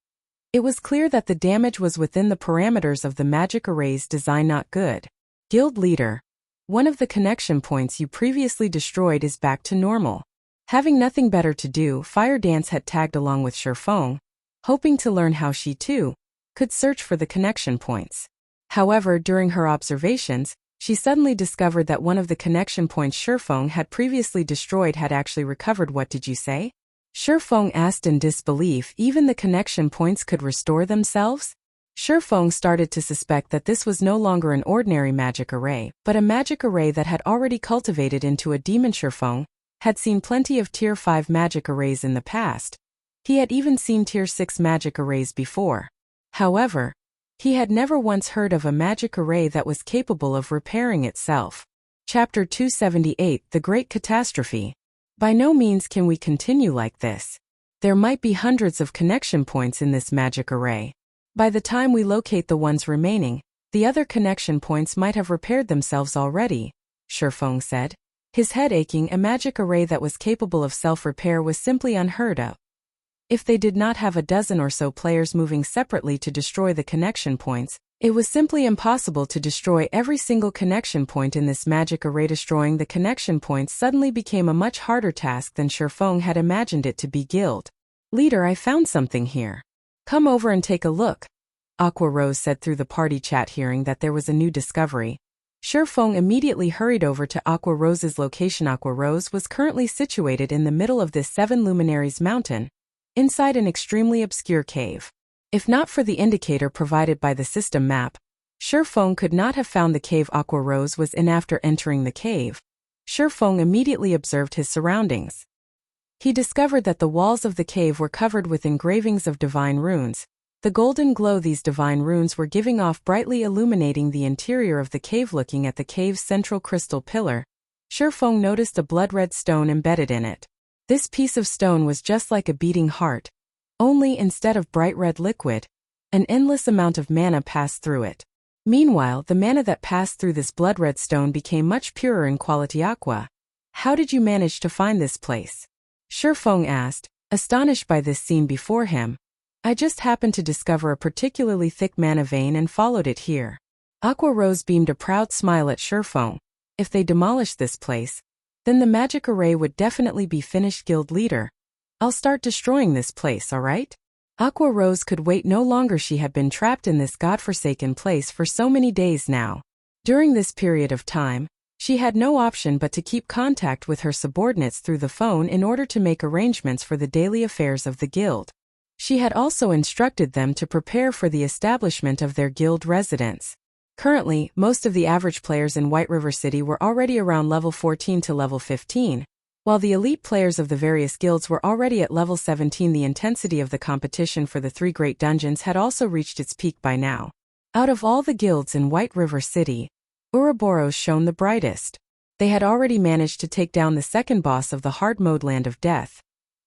it was clear that the damage was within the parameters of the magic array's design. Not good. Guild Leader, one of the connection points you previously destroyed is back to normal. Having nothing better to do, Fire Dance had tagged along with Feng, hoping to learn how she too could search for the connection points. However, during her observations, she suddenly discovered that one of the connection points Feng had previously destroyed had actually recovered. What did you say? Feng asked in disbelief. Even the connection points could restore themselves? Feng started to suspect that this was no longer an ordinary magic array, but a magic array that had already cultivated into a demon. Feng had seen plenty of Tier 5 magic arrays in the past. He had even seen Tier 6 magic arrays before. However, he had never once heard of a magic array that was capable of repairing itself. Chapter 278, The Great Catastrophe. By no means can we continue like this. There might be hundreds of connection points in this magic array. By the time we locate the ones remaining, the other connection points might have repaired themselves already, Feng said. His head aching. A magic array that was capable of self-repair was simply unheard of. If they did not have a dozen or so players moving separately to destroy the connection points, it was simply impossible to destroy every single connection point in this magic array. Destroying the connection points suddenly became a much harder task than Feng had imagined it to be. Guild Leader, I found something here. Come over and take a look, Aqua Rose said through the party chat. Hearing that there was a new discovery, Feng immediately hurried over to Aqua Rose's location. Aqua Rose was currently situated in the middle of this 7 Luminaries mountain, inside an extremely obscure cave. If not for the indicator provided by the system map, Feng could not have found the cave Aqua Rose was in. After entering the cave, Feng immediately observed his surroundings. He discovered that the walls of the cave were covered with engravings of divine runes. The golden glow these divine runes were giving off brightly illuminating the interior of the cave. Looking at the cave's central crystal pillar, Feng noticed a blood-red stone embedded in it. This piece of stone was just like a beating heart, only instead of bright red liquid, an endless amount of mana passed through it. Meanwhile, the mana that passed through this blood-red stone became much purer in quality. Aqua, how did you manage to find this place? Feng asked, astonished by this scene before him. I just happened to discover a particularly thick mana vein and followed it here. Aqua Rose beamed a proud smile at Feng. If they demolished this place, then the magic array would definitely be finished. Guild Leader, I'll start destroying this place, alright? Aqua Rose could wait no longer. She had been trapped in this godforsaken place for so many days now. During this period of time, she had no option but to keep contact with her subordinates through the phone in order to make arrangements for the daily affairs of the guild. She had also instructed them to prepare for the establishment of their guild residence. Currently, most of the average players in White River City were already around level 14 to level 15, while the elite players of the various guilds were already at level 17. The intensity of the competition for the 3 great dungeons had also reached its peak by now. Out of all the guilds in White River City, Ouroboros shone the brightest. They had already managed to take down the second boss of the hard mode Land of Death,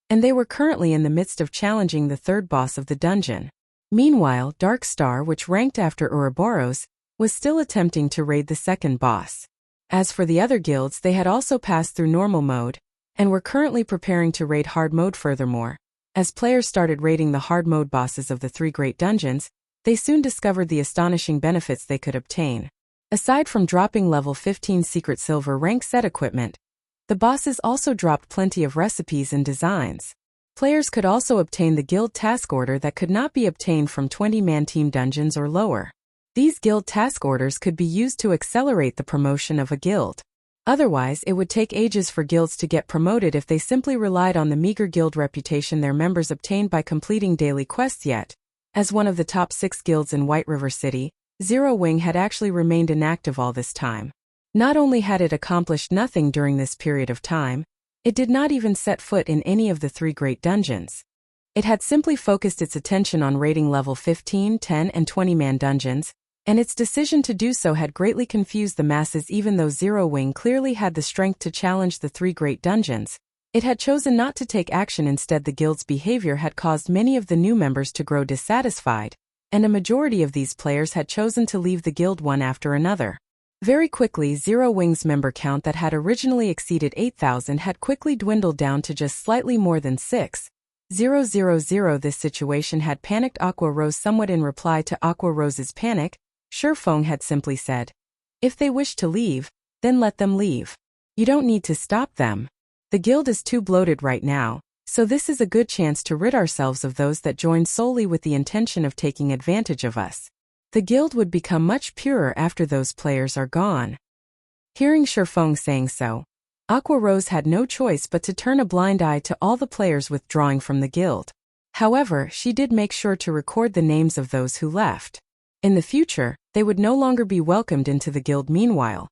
and they were currently in the midst of challenging the third boss of the dungeon. Meanwhile, Dark Star, which ranked after Ouroboros, was still attempting to raid the second boss. As for the other guilds, they had also passed through normal mode, and were currently preparing to raid hard mode. Furthermore, as players started raiding the hard mode bosses of the 3 great dungeons, they soon discovered the astonishing benefits they could obtain. Aside from dropping level 15 secret silver rank set equipment, the bosses also dropped plenty of recipes and designs. Players could also obtain the guild task order that could not be obtained from 20-man team dungeons or lower. These guild task orders could be used to accelerate the promotion of a guild. Otherwise, it would take ages for guilds to get promoted if they simply relied on the meager guild reputation their members obtained by completing daily quests. Yet, as one of the top 6 guilds in White River City, Zero Wing had actually remained inactive all this time. Not only had it accomplished nothing during this period of time, it did not even set foot in any of the 3 great dungeons. It had simply focused its attention on raiding level 15, 10, and 20-man dungeons, and its decision to do so had greatly confused the masses. Even though Zero Wing clearly had the strength to challenge the 3 great dungeons, it had chosen not to take action. Instead, the guild's behavior had caused many of the new members to grow dissatisfied, and a majority of these players had chosen to leave the guild one after another. Very quickly, Zero Wing's member count that had originally exceeded 8,000 had quickly dwindled down to just slightly more than 6,000. This situation had panicked Aqua Rose somewhat. In reply to Aqua Rose's panic, Feng had simply said, "If they wish to leave, then let them leave. You don't need to stop them. The guild is too bloated right now, so this is a good chance to rid ourselves of those that joined solely with the intention of taking advantage of us. The guild would become much purer after those players are gone." Hearing Feng saying so, Aqua Rose had no choice but to turn a blind eye to all the players withdrawing from the guild. However, she did make sure to record the names of those who left. In the future, they would no longer be welcomed into the guild. Meanwhile,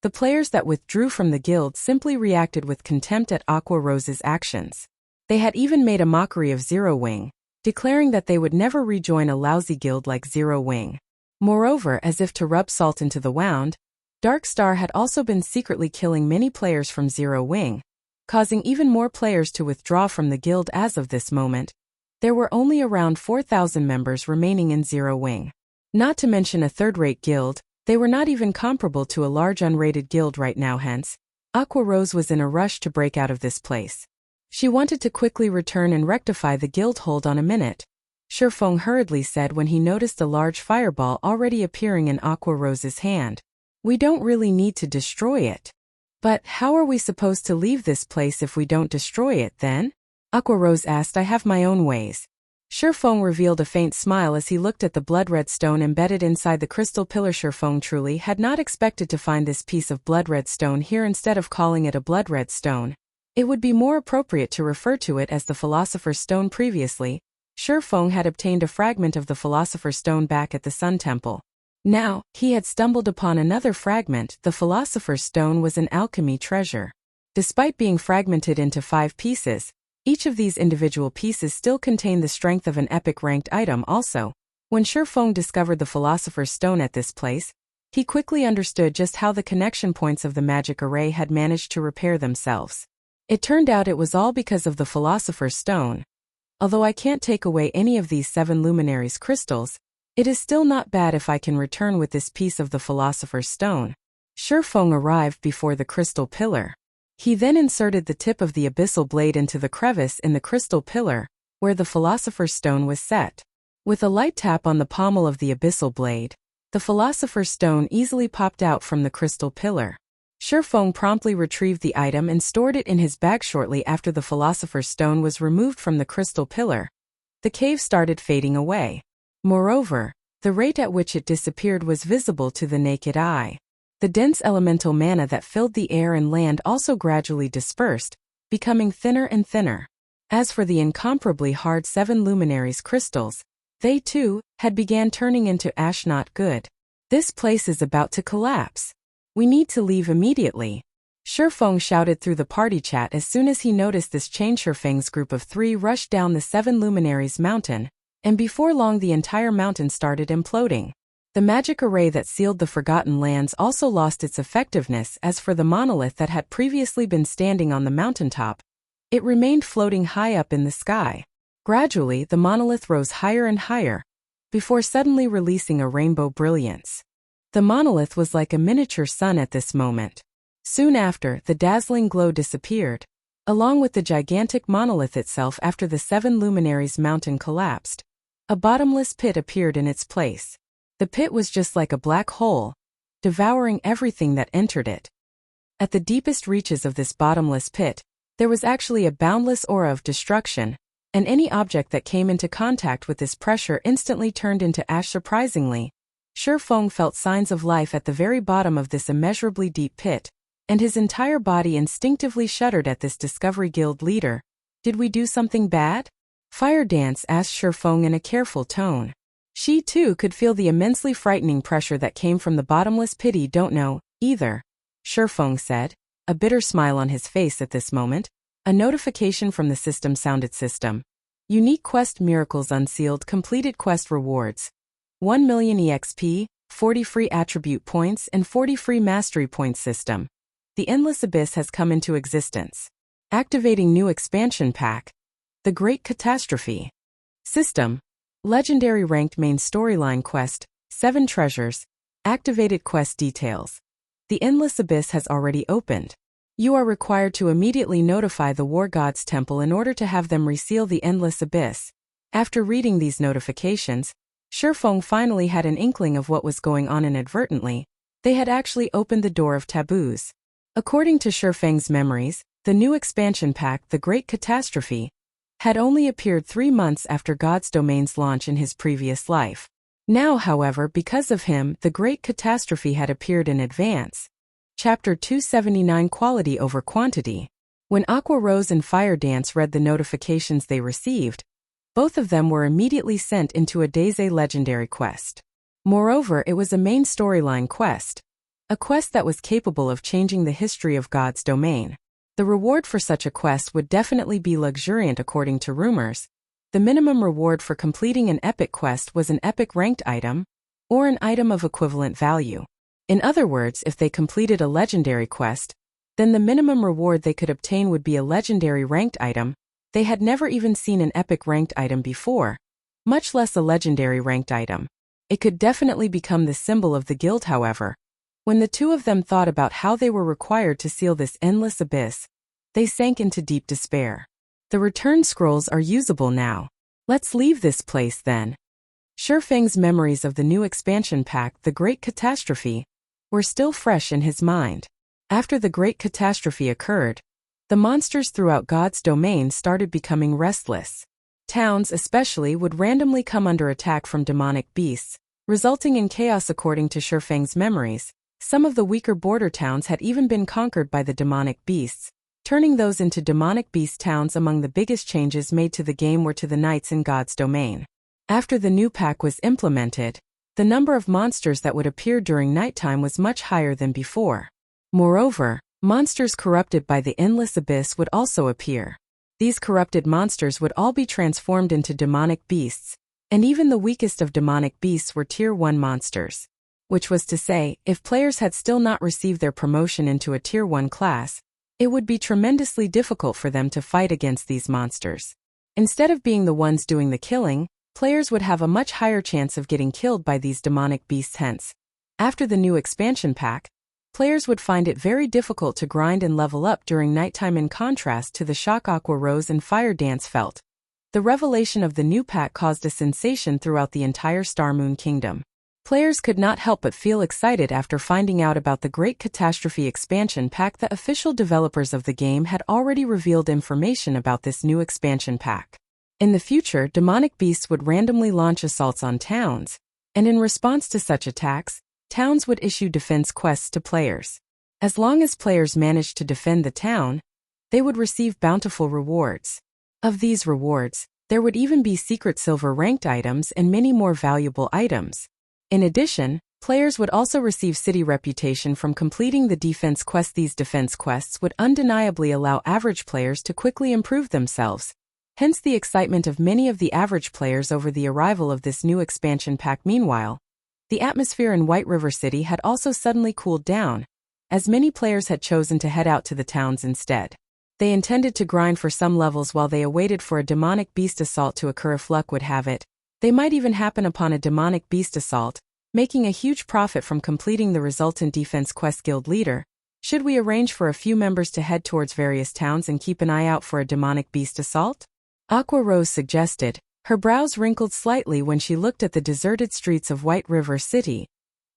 the players that withdrew from the guild simply reacted with contempt at Aqua Rose's actions. They had even made a mockery of Zero Wing, declaring that they would never rejoin a lousy guild like Zero Wing. Moreover, as if to rub salt into the wound, Dark Star had also been secretly killing many players from Zero Wing, causing even more players to withdraw from the guild. As of this moment, there were only around 4,000 members remaining in Zero Wing. Not to mention a third-rate guild, they were not even comparable to a large unrated guild right now. Hence, Aqua Rose was in a rush to break out of this place. She wanted to quickly return and rectify the guild. "Hold on a minute," Feng hurriedly said when he noticed a large fireball already appearing in Aqua Rose's hand. "We don't really need to destroy it." "But how are we supposed to leave this place if we don't destroy it then?" Aqua Rose asked. "I have my own ways." Feng revealed a faint smile as he looked at the blood-red stone embedded inside the crystal pillar. Feng truly had not expected to find this piece of blood-red stone here. Instead of calling it a blood-red stone, it would be more appropriate to refer to it as the Philosopher's Stone. Previously, Feng had obtained a fragment of the Philosopher's Stone back at the Sun Temple. Now, he had stumbled upon another fragment. The Philosopher's Stone was an alchemy treasure. Despite being fragmented into 5 pieces, each of these individual pieces still contained the strength of an epic ranked item. Also, when Feng discovered the Philosopher's Stone at this place, he quickly understood just how the connection points of the magic array had managed to repair themselves. It turned out it was all because of the Philosopher's Stone. Although I can't take away any of these 7 Luminaries crystals, it is still not bad if I can return with this piece of the Philosopher's Stone. Feng arrived before the crystal pillar. He then inserted the tip of the abyssal blade into the crevice in the crystal pillar, where the Philosopher's Stone was set. With a light tap on the pommel of the abyssal blade, the Philosopher's Stone easily popped out from the crystal pillar. Feng promptly retrieved the item and stored it in his bag. Shortly after the Philosopher's Stone was removed from the crystal pillar, the cave started fading away. Moreover, the rate at which it disappeared was visible to the naked eye. The dense elemental mana that filled the air and land also gradually dispersed, becoming thinner and thinner. As for the incomparably hard 7 Luminaries crystals, they too had began turning into ash. Not good. This place is about to collapse. We need to leave immediately. Feng shouted through the party chat as soon as he noticed this change. Feng's group of 3 rushed down the 7 Luminaries mountain, and before long the entire mountain started imploding. The magic array that sealed the Forgotten Lands also lost its effectiveness. As for the monolith that had previously been standing on the mountaintop, it remained floating high up in the sky. Gradually, the monolith rose higher and higher, before suddenly releasing a rainbow brilliance. The monolith was like a miniature sun at this moment. Soon after, the dazzling glow disappeared, along with the gigantic monolith itself. After the 7 Luminaries mountain collapsed, a bottomless pit appeared in its place. The pit was just like a black hole, devouring everything that entered it. At the deepest reaches of this bottomless pit, there was actually a boundless aura of destruction, and any object that came into contact with this pressure instantly turned into ash. Surprisingly, Feng felt signs of life at the very bottom of this immeasurably deep pit, and his entire body instinctively shuddered at this discovery. Guild leader, did we do something bad? Fire Dance asked Feng in a careful tone. She, too, could feel the immensely frightening pressure that came from the bottomless pit. Don't know, either, Feng said, a bitter smile on his face at this moment. A notification from the system sounded. System. Unique quest miracles unsealed completed quest rewards. 1 million EXP, 40 free attribute points and 40 free mastery points. System. The Endless Abyss has come into existence. Activating new expansion pack. The Great Catastrophe. System. Legendary ranked main storyline quest, 7 treasures. Activated quest details. The Endless Abyss has already opened. You are required to immediately notify the War God's Temple in order to have them reseal the Endless Abyss. After reading these notifications, Feng finally had an inkling of what was going on. Inadvertently, they had actually opened the door of taboos. According to Feng's memories, the new expansion pack, The Great Catastrophe, had only appeared 3 months after God's Domain's launch in his previous life. Now, however, because of him, The Great Catastrophe had appeared in advance. Chapter 279 Quality over Quantity. When Aqua Rose and Fire Dance read the notifications they received, both of them were immediately sent into a Daisy legendary quest. Moreover, it was a main storyline quest. A quest that was capable of changing the history of God's domain. The reward for such a quest would definitely be luxuriant according to rumors. The minimum reward for completing an epic quest was an epic ranked item, or an item of equivalent value. In other words, if they completed a legendary quest, then the minimum reward they could obtain would be a legendary ranked item. They had never even seen an epic ranked item before, much less a legendary ranked item. It could definitely become the symbol of the guild. However, when the two of them thought about how they were required to seal this endless abyss, they sank into deep despair. The return scrolls are usable now. Let's leave this place then. Feng's memories of the new expansion pack, The Great Catastrophe, were still fresh in his mind. After the Great Catastrophe occurred, the monsters throughout God's domain started becoming restless. Towns especially would randomly come under attack from demonic beasts, resulting in chaos. According to Feng's memories, some of the weaker border towns had even been conquered by the demonic beasts, turning those into demonic beast towns. Among the biggest changes made to the game were to the knights in God's domain. After the new pack was implemented, the number of monsters that would appear during nighttime was much higher than before. Moreover, monsters corrupted by the Endless Abyss would also appear. These corrupted monsters would all be transformed into demonic beasts, and even the weakest of demonic beasts were Tier 1 monsters. Which was to say, if players had still not received their promotion into a Tier 1 class, it would be tremendously difficult for them to fight against these monsters. Instead of being the ones doing the killing, players would have a much higher chance of getting killed by these demonic beasts. Hence, after the new expansion pack, players would find it very difficult to grind and level up during nighttime. In contrast to the shock Aqua Rose and Fire Dance felt, the revelation of the new pack caused a sensation throughout the entire Star Moon Kingdom. Players could not help but feel excited after finding out about the Great Catastrophe expansion pack. The official developers of the game had already revealed information about this new expansion pack. In the future, demonic beasts would randomly launch assaults on towns, and in response to such attacks, towns would issue defense quests to players. As long as players managed to defend the town, they would receive bountiful rewards. Of these rewards, there would even be secret silver ranked items and many more valuable items. In addition, players would also receive city reputation from completing the defense quest. These defense quests would undeniably allow average players to quickly improve themselves. Hence the excitement of many of the average players over the arrival of this new expansion pack. Meanwhile, the atmosphere in White River City had also suddenly cooled down, as many players had chosen to head out to the towns instead. They intended to grind for some levels while they awaited for a demonic beast assault to occur. If luck would have it, they might even happen upon a demonic beast assault, making a huge profit from completing the resultant defense quest. Guild leader, should we arrange for a few members to head towards various towns and keep an eye out for a demonic beast assault? Aqua Rose suggested, her brows wrinkled slightly when she looked at the deserted streets of White River City.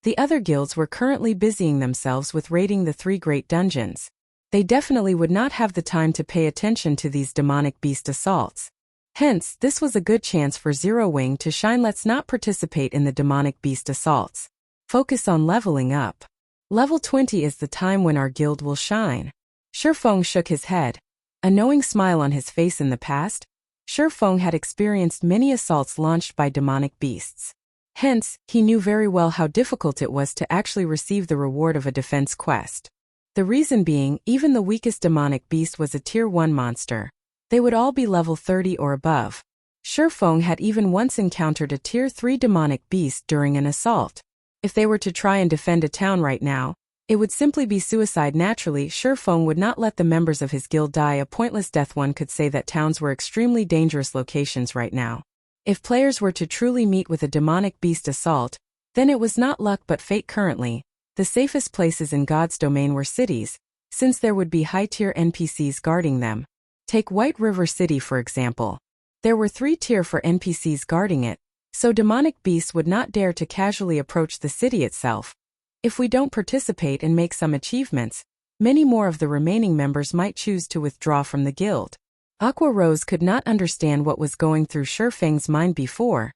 The other guilds were currently busying themselves with raiding the 3 great dungeons. They definitely would not have the time to pay attention to these demonic beast assaults. Hence, this was a good chance for Zero Wing to shine. Let's not participate in the demonic beast assaults. Focus on leveling up. Level 20 is the time when our guild will shine. Feng shook his head, a knowing smile on his face. In the past, Feng had experienced many assaults launched by demonic beasts. Hence, he knew very well how difficult it was to actually receive the reward of a defense quest. The reason being, even the weakest demonic beast was a Tier 1 monster. They would all be level 30 or above. Feng had even once encountered a Tier 3 demonic beast during an assault. If they were to try and defend a town right now, it would simply be suicide. Naturally, Feng would not let the members of his guild die a pointless death. One could say that towns were extremely dangerous locations right now. If players were to truly meet with a demonic beast assault, then it was not luck but fate. Currently, the safest places in God's domain were cities, since there would be high-tier NPCs guarding them. Take White River City for example. There were 3 tier 4 NPCs guarding it, so demonic beasts would not dare to casually approach the city itself. If we don't participate and make some achievements, many more of the remaining members might choose to withdraw from the guild. Aqua Rose could not understand what was going through Feng's mind before.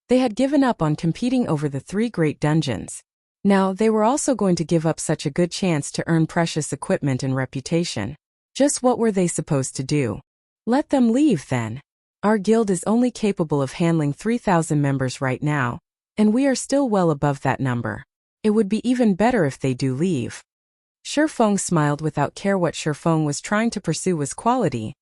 They had given up on competing over the 3 great dungeons. Now they were also going to give up such a good chance to earn precious equipment and reputation. Just what were they supposed to do? Let them leave then. Our guild is only capable of handling 3,000 members right now, and we are still well above that number. It would be even better if they do leave. Feng smiled without care. What Feng was trying to pursue was quality,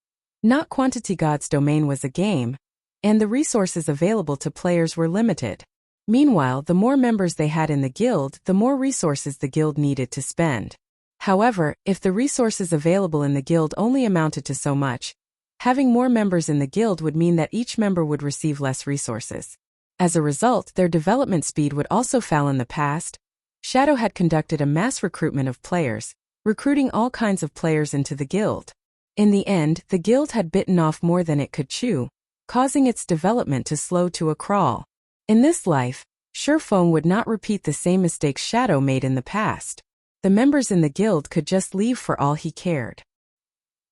not quantity. God's domain was a game, and the resources available to players were limited. Meanwhile, the more members they had in the guild, the more resources the guild needed to spend. However, if the resources available in the guild only amounted to so much, having more members in the guild would mean that each member would receive less resources. As a result, their development speed would also fall. In the past, Shadow had conducted a mass recruitment of players, recruiting all kinds of players into the guild. In the end, the guild had bitten off more than it could chew, causing its development to slow to a crawl. In this life, Feng would not repeat the same mistakes Shadow made in the past. The members in the guild could just leave for all he cared.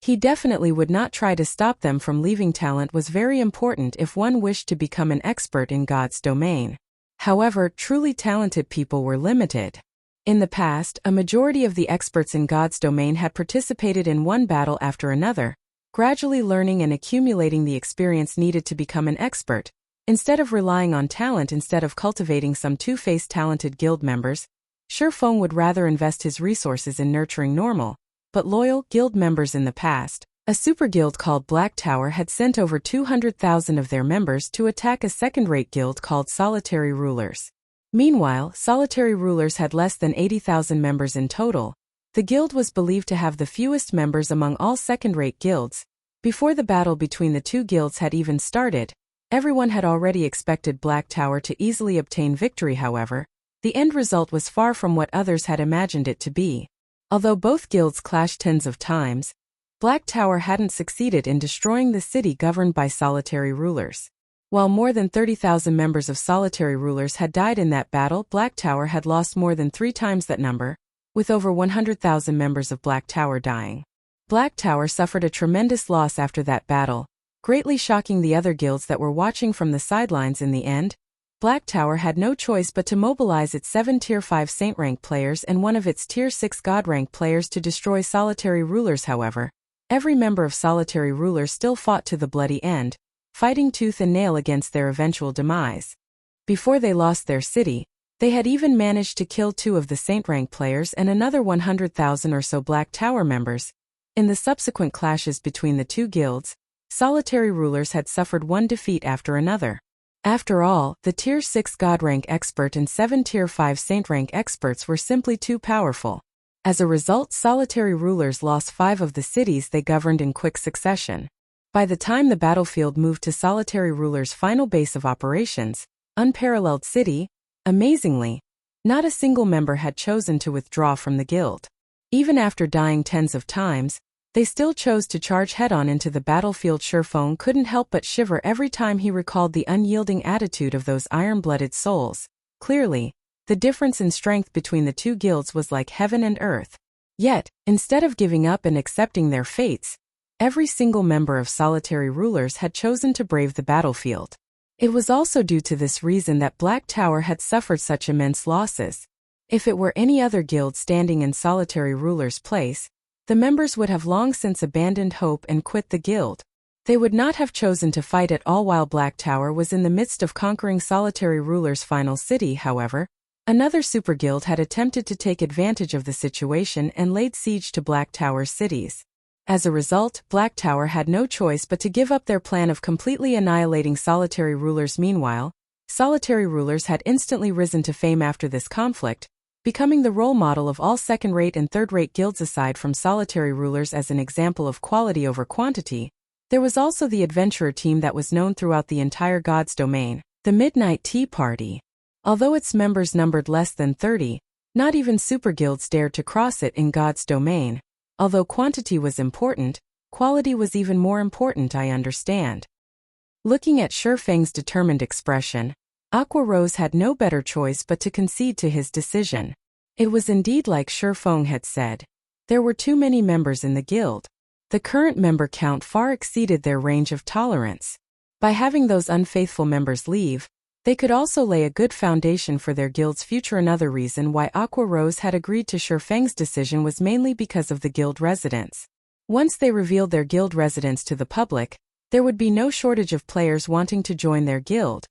He definitely would not try to stop them from leaving. Talent was very important if one wished to become an expert in God's domain. However, truly talented people were limited. In the past, a majority of the experts in God's domain had participated in one battle after another, gradually learning and accumulating the experience needed to become an expert. Instead of relying on talent, instead of cultivating some two-faced talented guild members, Feng would rather invest his resources in nurturing normal, but loyal guild members. In the past, a super guild called Black Tower had sent over 200,000 of their members to attack a second-rate guild called Solitary Rulers. Meanwhile, Solitary Rulers had less than 80,000 members in total. The guild was believed to have the fewest members among all second-rate guilds. Before the battle between the two guilds had even started, everyone had already expected Black Tower to easily obtain victory. However, the end result was far from what others had imagined it to be. Although both guilds clashed tens of times, Black Tower hadn't succeeded in destroying the city governed by Solitary Rulers. While more than 30,000 members of Solitary Rulers had died in that battle, Black Tower had lost more than 3 times that number, with over 100,000 members of Black Tower dying. Black Tower suffered a tremendous loss after that battle, greatly shocking the other guilds that were watching from the sidelines. In the end, Black Tower had no choice but to mobilize its 7 Tier 5 Saint rank players and one of its Tier 6 God rank players to destroy Solitary Rulers. However, every member of Solitary Rulers still fought to the bloody end, fighting tooth and nail against their eventual demise. Before they lost their city, they had even managed to kill 2 of the Saint rank players and another 100,000 or so Black Tower members. In the subsequent clashes between the two guilds, Solitary Rulers had suffered one defeat after another. After all, the Tier 6 God rank expert and 7 Tier 5 Saint rank experts were simply too powerful. As a result, Solitary Rulers lost 5 of the cities they governed in quick succession. By the time the battlefield moved to Solitary Rulers' final base of operations, Unparalleled City, amazingly, not a single member had chosen to withdraw from the guild. Even after dying tens of times, they still chose to charge head-on into the battlefield. Feng couldn't help but shiver every time he recalled the unyielding attitude of those iron-blooded souls. Clearly, the difference in strength between the two guilds was like heaven and earth. Yet, instead of giving up and accepting their fates, every single member of Solitary Rulers had chosen to brave the battlefield. It was also due to this reason that Black Tower had suffered such immense losses. If it were any other guild standing in Solitary Rulers' place, the members would have long since abandoned hope and quit the guild. They would not have chosen to fight at all while Black Tower was in the midst of conquering Solitary Ruler's final city. However, another super guild had attempted to take advantage of the situation and laid siege to Black Tower's cities. As a result, Black Tower had no choice but to give up their plan of completely annihilating Solitary Rulers. Meanwhile, Solitary Rulers had instantly risen to fame after this conflict, becoming the role model of all second-rate and third-rate guilds. Aside from Solitary Rulers as an example of quality over quantity, there was also the adventurer team that was known throughout the entire God's domain, the Midnight Tea Party. Although its members numbered less than 30, not even super guilds dared to cross it in God's domain. Although quantity was important, quality was even more important, I understand. Looking at Feng's determined expression, Aqua Rose had no better choice but to concede to his decision. It was indeed like Feng had said. There were too many members in the guild. The current member count far exceeded their range of tolerance. By having those unfaithful members leave, they could also lay a good foundation for their guild's future. Another reason why Aqua Rose had agreed to Feng's decision was mainly because of the guild residents. Once they revealed their guild residents to the public, there would be no shortage of players wanting to join their guild.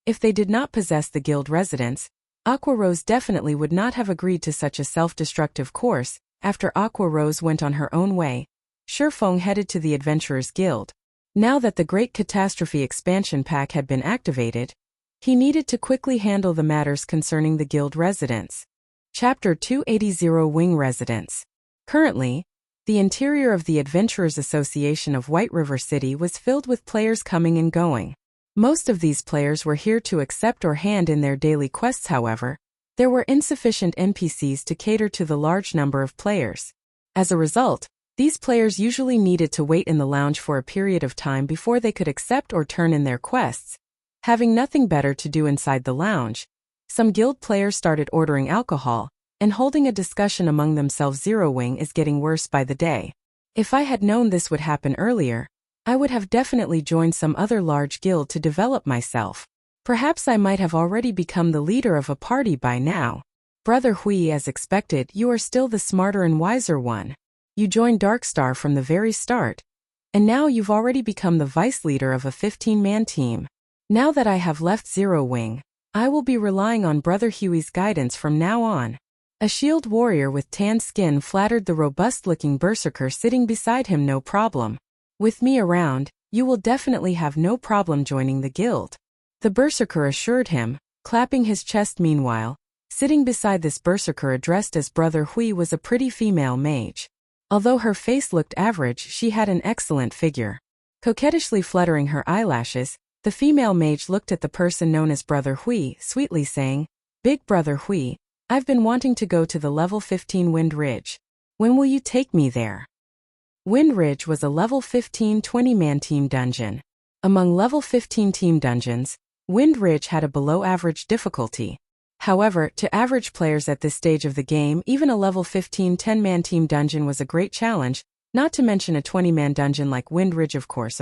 If they did not possess the guild residents, Aqua Rose definitely would not have agreed to such a self-destructive course. After Aqua Rose went on her own way, Feng headed to the Adventurers Guild. Now that the Great Catastrophe expansion pack had been activated, he needed to quickly handle the matters concerning the guild residents. Chapter 280 Wing Residents. Currently, the interior of the Adventurers Association of White River City was filled with players coming and going. Most of these players were here to accept or hand in their daily quests. However, there were insufficient NPCs to cater to the large number of players. As a result, these players usually needed to wait in the lounge for a period of time before they could accept or turn in their quests. Having nothing better to do inside the lounge, some guild players started ordering alcohol and holding a discussion among themselves. Zero Wing is getting worse by the day. If I had known this would happen earlier, I would have definitely joined some other large guild to develop myself. Perhaps I might have already become the leader of a party by now. Brother Hui, as expected, you are still the smarter and wiser one. You joined Darkstar from the very start, and now you've already become the vice leader of a 15-man team. Now that I have left Zero Wing, I will be relying on Brother Huey's guidance from now on. A shield warrior with tan skin flattered the robust-looking berserker sitting beside him. No problem. With me around, you will definitely have no problem joining the guild, the berserker assured him, clapping his chest. Meanwhile, sitting beside this berserker addressed as Brother Hui was a pretty female mage. Although her face looked average, she had an excellent figure. Coquettishly fluttering her eyelashes, the female mage looked at the person known as Brother Hui, sweetly saying, "Big Brother Hui, I've been wanting to go to the level 15 Wind Ridge. When will you take me there?" Wind Ridge was a level 15 20-man team dungeon. Among level 15 team dungeons, Wind Ridge had a below-average difficulty. However, to average players at this stage of the game, even a level 15 10-man team dungeon was a great challenge, not to mention a 20-man dungeon like Wind Ridge. Of course.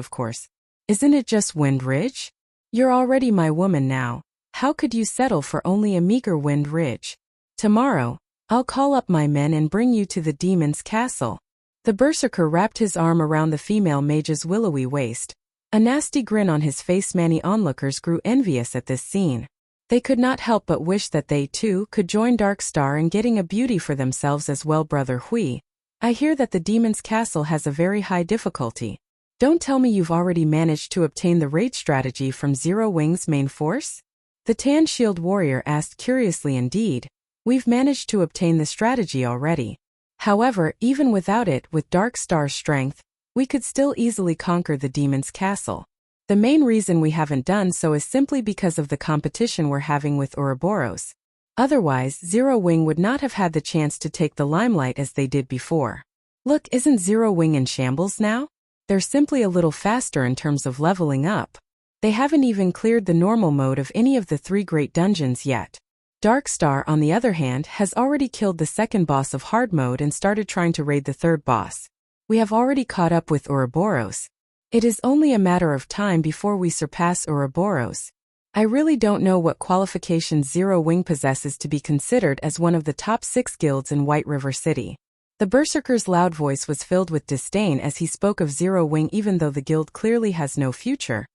Isn't it just Wind Ridge? You're already my woman now. How could you settle for only a meager Wind Ridge? Tomorrow, I'll call up my men and bring you to the demon's castle. The berserker wrapped his arm around the female mage's willowy waist. A nasty grin on his face. Many onlookers grew envious at this scene. They could not help but wish that they too could join Darkstar in getting a beauty for themselves as well. Brother Hui, I hear that the demon's castle has a very high difficulty. Don't tell me you've already managed to obtain the raid strategy from Zero Wing's main force? The tan shield warrior asked curiously. Indeed, we've managed to obtain the strategy already. However, even without it, with Darkstar's strength, we could still easily conquer the demon's castle. The main reason we haven't done so is simply because of the competition we're having with Ouroboros. Otherwise, Zero Wing would not have had the chance to take the limelight as they did before. Look, isn't Zero Wing in shambles now? They're simply a little faster in terms of leveling up. They haven't even cleared the normal mode of any of the 3 great dungeons yet. Darkstar, on the other hand, has already killed the second boss of hard mode and started trying to raid the third boss. We have already caught up with Ouroboros. It is only a matter of time before we surpass Ouroboros. I really don't know what qualifications Zero Wing possesses to be considered as one of the top 6 guilds in White River City. The berserker's loud voice was filled with disdain as he spoke of Zero Wing. Even though the guild clearly has no future,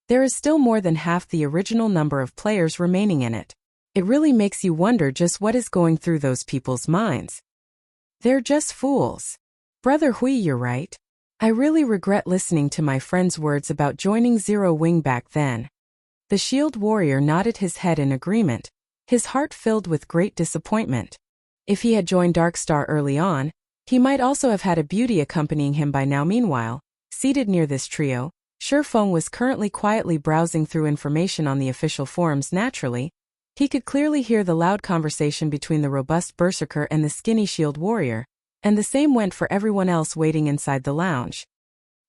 there is still more than half the original number of players remaining in it. It really makes you wonder just what is going through those people's minds. They're just fools. Brother Hui, you're right. I really regret listening to my friend's words about joining Zero Wing back then. The shield warrior nodded his head in agreement, his heart filled with great disappointment. If he had joined Darkstar early on, he might also have had a beauty accompanying him by now. Meanwhile, seated near this trio, Feng was currently quietly browsing through information on the official forums. Naturally, he could clearly hear the loud conversation between the robust berserker and the skinny shield warrior, and the same went for everyone else waiting inside the lounge.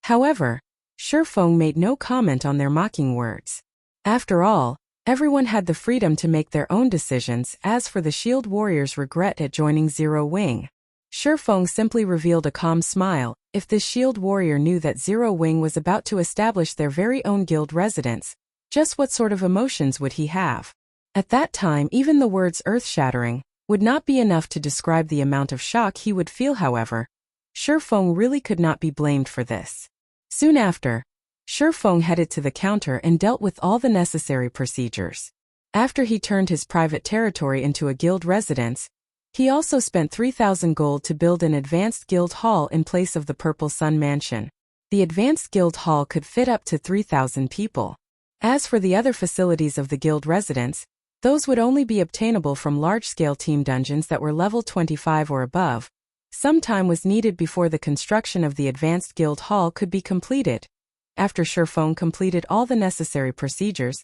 However, Feng made no comment on their mocking words. After all, everyone had the freedom to make their own decisions. As for the shield warrior's regret at joining Zero Wing, Feng simply revealed a calm smile. If this shield warrior knew that Zero Wing was about to establish their very own guild residence, just what sort of emotions would he have? At that time, even the words earth-shattering would not be enough to describe the amount of shock he would feel. However, Feng really could not be blamed for this. Soon after, Feng headed to the counter and dealt with all the necessary procedures. After he turned his private territory into a guild residence, he also spent 3,000 gold to build an advanced guild hall in place of the Purple Sun Mansion. The advanced guild hall could fit up to 3,000 people. As for the other facilities of the guild residence, those would only be obtainable from large-scale team dungeons that were level 25 or above. Some time was needed before the construction of the advanced guild hall could be completed. After Feng completed all the necessary procedures,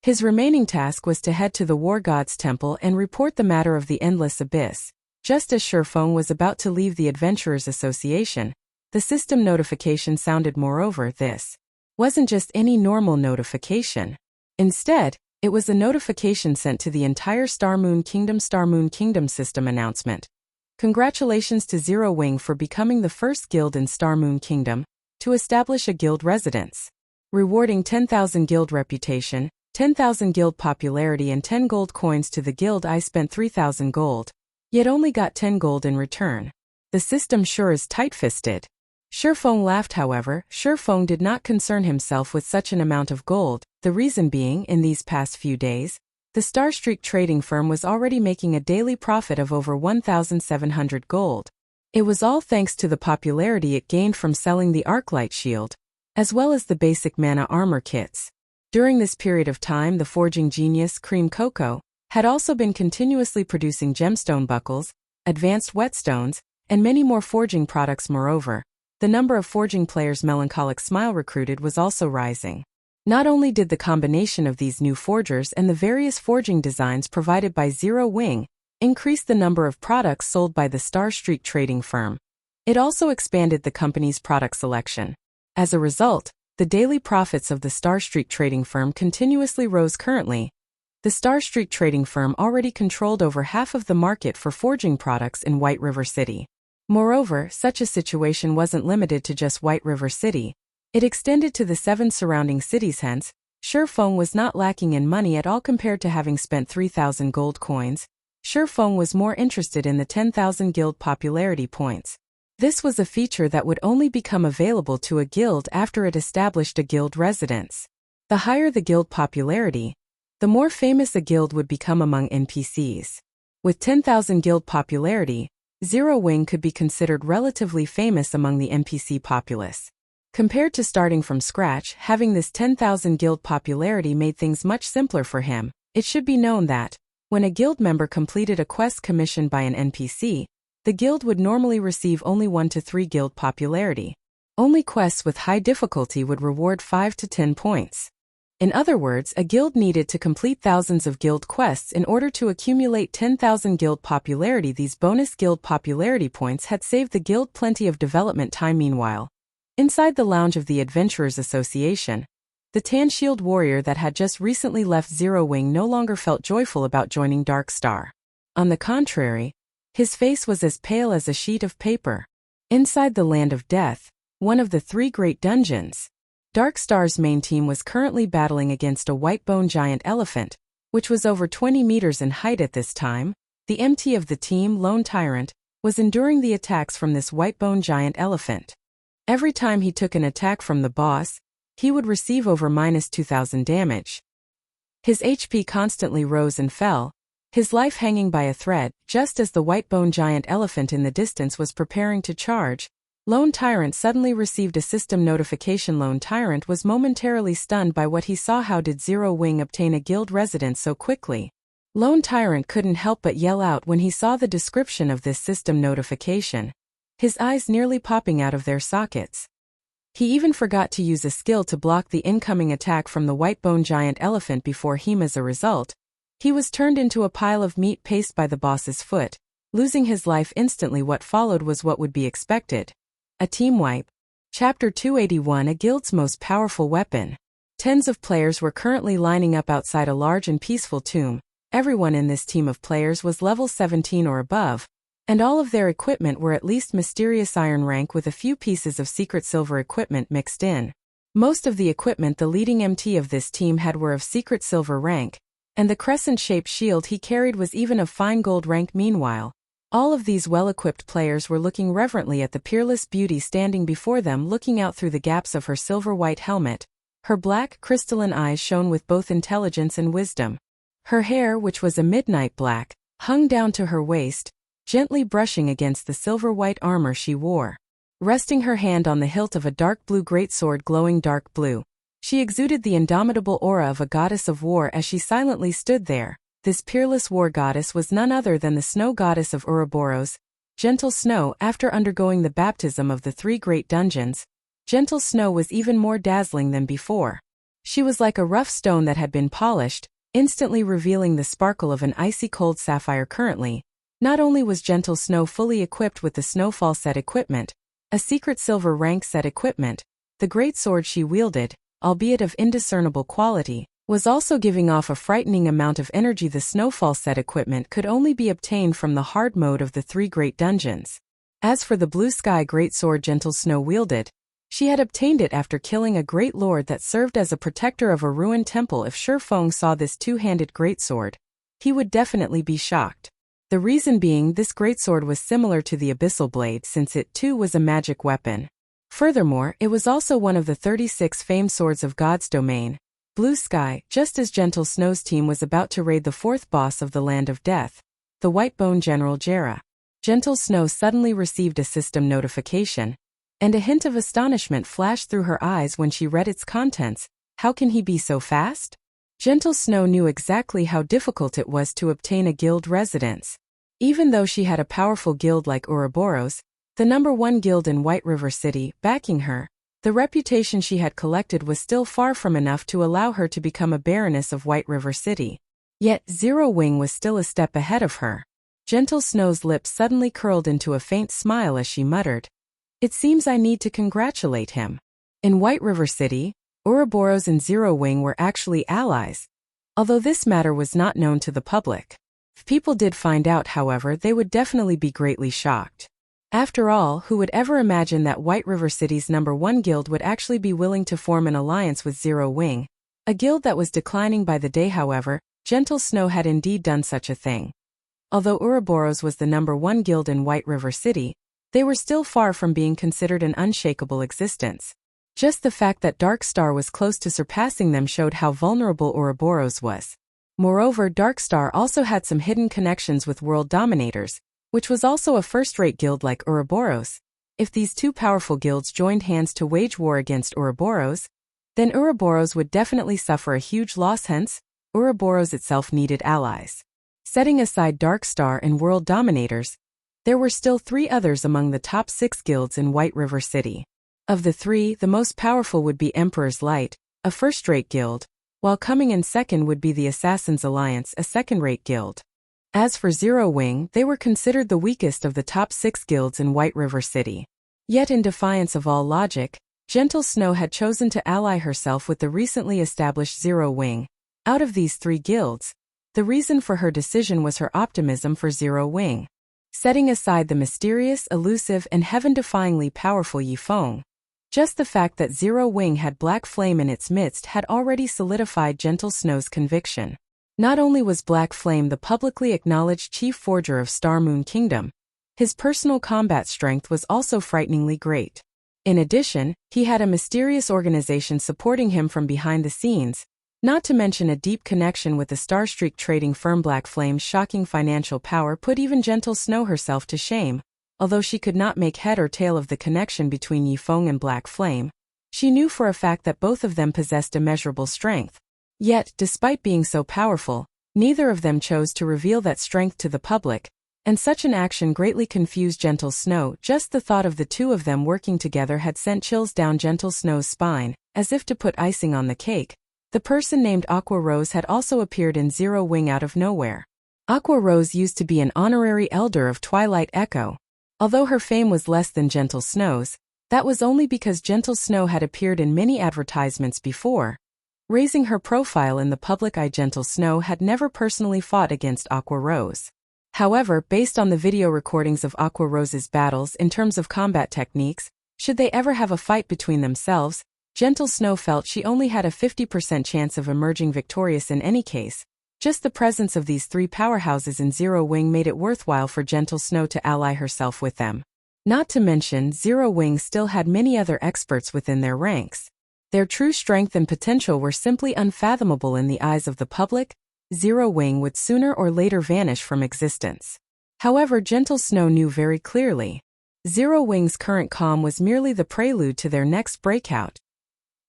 his remaining task was to head to the War God's Temple and report the matter of the Endless Abyss. Just as Feng was about to leave the Adventurers Association, the system notification sounded. Moreover, this wasn't just any normal notification. Instead, it was a notification sent to the entire Star Moon Kingdom system announcement. Congratulations to Zero Wing for becoming the first guild in Star Moon Kingdom to establish a guild residence. Rewarding 10,000 guild reputation, 10,000 guild popularity and 10 gold coins to the guild. I spent 3,000 gold, yet only got 10 gold in return. The system sure is tight-fisted. Feng laughed. However, Feng did not concern himself with such an amount of gold, the reason being, in these past few days, the Starstreak trading firm was already making a daily profit of over 1,700 gold. It was all thanks to the popularity it gained from selling the Arclight shield, as well as the basic mana armor kits. During this period of time, the forging genius Cream Cocoa had also been continuously producing gemstone buckles, advanced whetstones, and many more forging products. Moreover, the number of forging players Melancholic Smile recruited was also rising. Not only did the combination of these new forgers and the various forging designs provided by Zero Wing increase the number of products sold by the Starstreak trading firm, it also expanded the company's product selection. As a result, the daily profits of the Starstreak trading firm continuously rose. Currently, the Starstreak trading firm already controlled over half of the market for forging products in White River City. Moreover, such a situation wasn't limited to just White River City. It extended to the 7 surrounding cities. Hence, Feng was not lacking in money at all. Compared to having spent 3,000 gold coins, Feng was more interested in the 10,000 guild popularity points. This was a feature that would only become available to a guild after it established a guild residence. The higher the guild popularity, the more famous a guild would become among NPCs. With 10,000 guild popularity, Zero Wing could be considered relatively famous among the NPC populace. Compared to starting from scratch, having this 10,000 guild popularity made things much simpler for him. It should be known that, when a guild member completed a quest commissioned by an NPC, the guild would normally receive only 1 to 3 guild popularity. Only quests with high difficulty would reward 5 to 10 points. In other words, a guild needed to complete thousands of guild quests in order to accumulate 10,000 guild popularity. These bonus guild popularity points had saved the guild plenty of development time. Meanwhile, inside the lounge of the Adventurers Association, the tan shield warrior that had just recently left Zero Wing no longer felt joyful about joining Darkstar. On the contrary, his face was as pale as a sheet of paper. Inside the Land of Death, one of the 3 great dungeons, Darkstar's main team was currently battling against a white-bone giant elephant, which was over 20 meters in height at this time. The MT of the team, Lone Tyrant, was enduring the attacks from this white-bone giant elephant. Every time he took an attack from the boss, he would receive over -2,000 damage. His HP constantly rose and fell, his life hanging by a thread. Just as the white-bone giant elephant in the distance was preparing to charge, Lone Tyrant suddenly received a system notification. Lone Tyrant was momentarily stunned by what he saw. How did Zero Wing obtain a guild residence so quickly? Lone Tyrant couldn't help but yell out when he saw the description of this system notification, his eyes nearly popping out of their sockets. He even forgot to use a skill to block the incoming attack from the white-bone giant elephant before him. As a result, he was turned into a pile of meat paste by the boss's foot, losing his life instantly. What followed was what would be expected. A team wipe. Chapter 281. A guild's most powerful weapon. Tens of players were currently lining up outside a large and peaceful tomb. Everyone in this team of players was level 17 or above, and all of their equipment were at least mysterious iron rank with a few pieces of secret silver equipment mixed in. Most of the equipment the leading MT of this team had were of secret silver rank, and the crescent-shaped shield he carried was even of fine gold rank. Meanwhile, all of these well-equipped players were looking reverently at the peerless beauty standing before them. Looking out through the gaps of her silver-white helmet, her black, crystalline eyes shone with both intelligence and wisdom. Her hair, which was a midnight black, hung down to her waist, gently brushing against the silver-white armor she wore. Resting her hand on the hilt of a dark blue greatsword glowing dark blue, she exuded the indomitable aura of a goddess of war as she silently stood there. This peerless war goddess was none other than the snow goddess of Ouroboros, Gentle Snow. After undergoing the baptism of the 3 great dungeons, Gentle Snow was even more dazzling than before. She was like a rough stone that had been polished, instantly revealing the sparkle of an icy cold sapphire. Currently, not only was Gentle Snow fully equipped with the Snowfall set equipment, a secret silver rank set equipment, the great sword she wielded, albeit of indiscernible quality, was also giving off a frightening amount of energy. The Snowfall set equipment could only be obtained from the hard mode of the 3 great dungeons. As for the blue sky greatsword Gentle Snow wielded, she had obtained it after killing a great lord that served as a protector of a ruined temple. If Feng saw this two-handed greatsword, he would definitely be shocked. The reason being, this greatsword was similar to the Abyssal Blade since it too was a magic weapon. Furthermore, it was also one of the 36 famed swords of God's domain, Blue Sky. Just as Gentle Snow's team was about to raid the 4th boss of the Land of Death, the Whitebone General Jera, Gentle Snow suddenly received a system notification, and a hint of astonishment flashed through her eyes when she read its contents. How can he be so fast? Gentle Snow knew exactly how difficult it was to obtain a guild residence. Even though she had a powerful guild like Ouroboros, the #1 guild in White River City, backing her, the reputation she had collected was still far from enough to allow her to become a Baroness of White River City. Yet Zero Wing was still a step ahead of her. Gentle Snow's lips suddenly curled into a faint smile as she muttered, "It seems I need to congratulate him." In White River City, Ouroboros and Zero Wing were actually allies, although this matter was not known to the public. If people did find out, however, they would definitely be greatly shocked. After all, who would ever imagine that White River City's #1 guild would actually be willing to form an alliance with Zero Wing? A guild that was declining by the day. However, Gentle Snow had indeed done such a thing. Although Ouroboros was the #1 guild in White River City, they were still far from being considered an unshakable existence. Just the fact that Dark Star was close to surpassing them showed how vulnerable Ouroboros was. Moreover, Dark Star also had some hidden connections with world dominators, which was also a first-rate guild like Ouroboros. If these two powerful guilds joined hands to wage war against Ouroboros, then Ouroboros would definitely suffer a huge loss. Hence, Ouroboros itself needed allies. Setting aside Dark Star and world dominators, there were still 3 others among the top 6 guilds in White River City. Of the 3, the most powerful would be Emperor's Light, a first-rate guild, while coming in second would be the Assassin's Alliance, a second-rate guild. As for Zero Wing, they were considered the weakest of the top 6 guilds in White River City. Yet in defiance of all logic, Gentle Snow had chosen to ally herself with the recently established Zero Wing. Out of these 3 guilds, the reason for her decision was her optimism for Zero Wing. Setting aside the mysterious, elusive, and heaven-defyingly powerful Feng, just the fact that Zero Wing had Black Flame in its midst had already solidified Gentle Snow's conviction. Not only was Black Flame the publicly acknowledged chief forger of Star Moon Kingdom, His personal combat strength was also frighteningly great. In addition, he had a mysterious organization supporting him from behind the scenes, not to mention a deep connection with the Starstreak trading firm. Black Flame's shocking financial power put even Gentle Snow herself to shame. Although she could not make head or tail of the connection between Yifeng and Black Flame, she knew for a fact that both of them possessed immeasurable strength. Yet, despite being so powerful, neither of them chose to reveal that strength to the public, and such an action greatly confused Gentle Snow. Just the thought of the two of them working together had sent chills down Gentle Snow's spine. As if to put icing on the cake, the person named Aqua Rose had also appeared in Zero Wing out of nowhere. Aqua Rose used to be an honorary elder of Twilight Echo. Although her fame was less than Gentle Snow's, that was only because Gentle Snow had appeared in many advertisements before, raising her profile in the public eye. Gentle Snow had never personally fought against Aqua Rose. However, based on the video recordings of Aqua Rose's battles in terms of combat techniques, should they ever have a fight between themselves, Gentle Snow felt she only had a 50% chance of emerging victorious in any case. Just the presence of these three powerhouses in Zero Wing made it worthwhile for Gentle Snow to ally herself with them. Not to mention, Zero Wing still had many other experts within their ranks. Their true strength and potential were simply unfathomable in the eyes of the public. Zero Wing would sooner or later vanish from existence. However, Gentle Snow knew very clearly, Zero Wing's current calm was merely the prelude to their next breakout.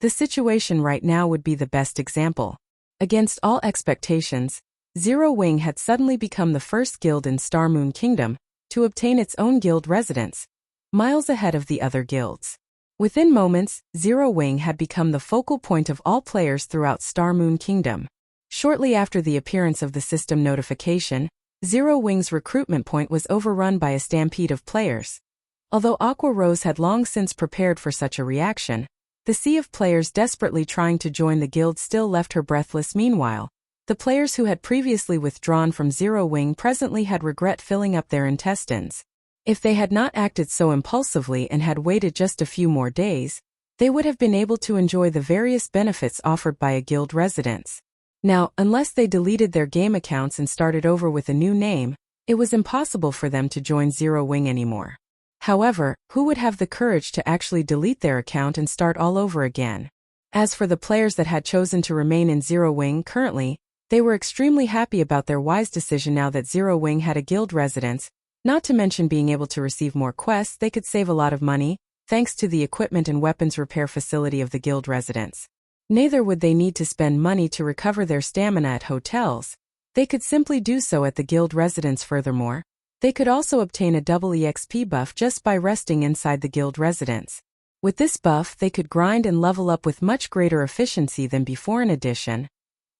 The situation right now would be the best example. Against all expectations, Zero Wing had suddenly become the first guild in Star Moon Kingdom to obtain its own guild residence, miles ahead of the other guilds. Within moments, Zero Wing had become the focal point of all players throughout Star Moon Kingdom. Shortly after the appearance of the system notification, Zero Wing's recruitment point was overrun by a stampede of players. Although Aqua Rose had long since prepared for such a reaction, the sea of players desperately trying to join the guild still left her breathless. Meanwhile, the players who had previously withdrawn from Zero Wing presently had regret filling up their intestines. If they had not acted so impulsively and had waited just a few more days, they would have been able to enjoy the various benefits offered by a guild residence. Now, unless they deleted their game accounts and started over with a new name, it was impossible for them to join Zero Wing anymore. However, who would have the courage to actually delete their account and start all over again? As for the players that had chosen to remain in Zero Wing currently, they were extremely happy about their wise decision now that Zero Wing had a guild residence, not to mention being able to receive more quests. They could save a lot of money, thanks to the equipment and weapons repair facility of the guild residence. Neither would they need to spend money to recover their stamina at hotels. They could simply do so at the guild residence. Furthermore, they could also obtain a double EXP buff just by resting inside the guild residence. With this buff, they could grind and level up with much greater efficiency than before. In addition,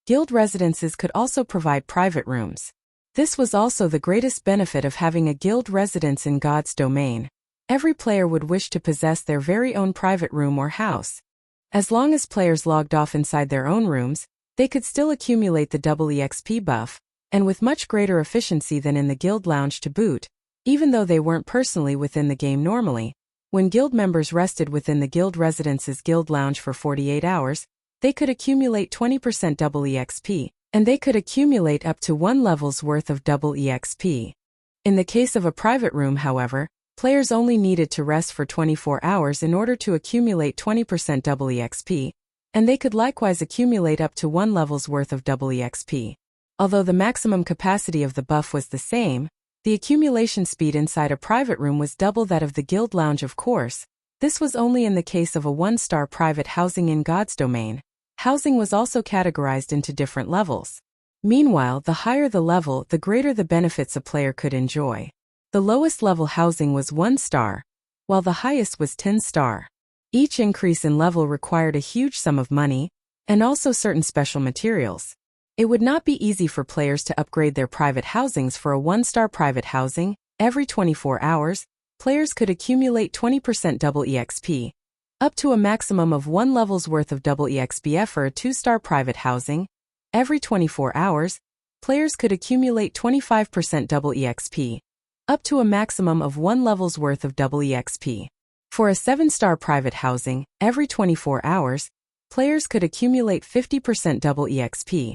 guild residences could also provide private rooms. This was also the greatest benefit of having a guild residence in God's domain. Every player would wish to possess their very own private room or house. As long as players logged off inside their own rooms, they could still accumulate the double EXP buff, and with much greater efficiency than in the guild lounge to boot, even though they weren't personally within the game normally. When guild members rested within the guild residence's guild lounge for 48 hours, they could accumulate 20% double EXP, and they could accumulate up to 1 level's worth of double EXP. In the case of a private room, however, players only needed to rest for 24 hours in order to accumulate 20% double EXP, and they could likewise accumulate up to 1 level's worth of double EXP. Although the maximum capacity of the buff was the same, the accumulation speed inside a private room was double that of the guild lounge. Of course, this was only in the case of a 1-star private housing in God's domain. Housing was also categorized into different levels. Meanwhile, the higher the level, the greater the benefits a player could enjoy. The lowest level housing was 1 star, while the highest was 10 star. Each increase in level required a huge sum of money, and also certain special materials. It would not be easy for players to upgrade their private housings. For a 1-star private housing, every 24 hours, players could accumulate 20% double EXP, up to a maximum of 1 level's worth of double EXP. For a 2-star private housing, every 24 hours, players could accumulate 25% double EXP, up to a maximum of 1 level's worth of double EXP. For a 7-star private housing, every 24 hours, players could accumulate 50% double EXP,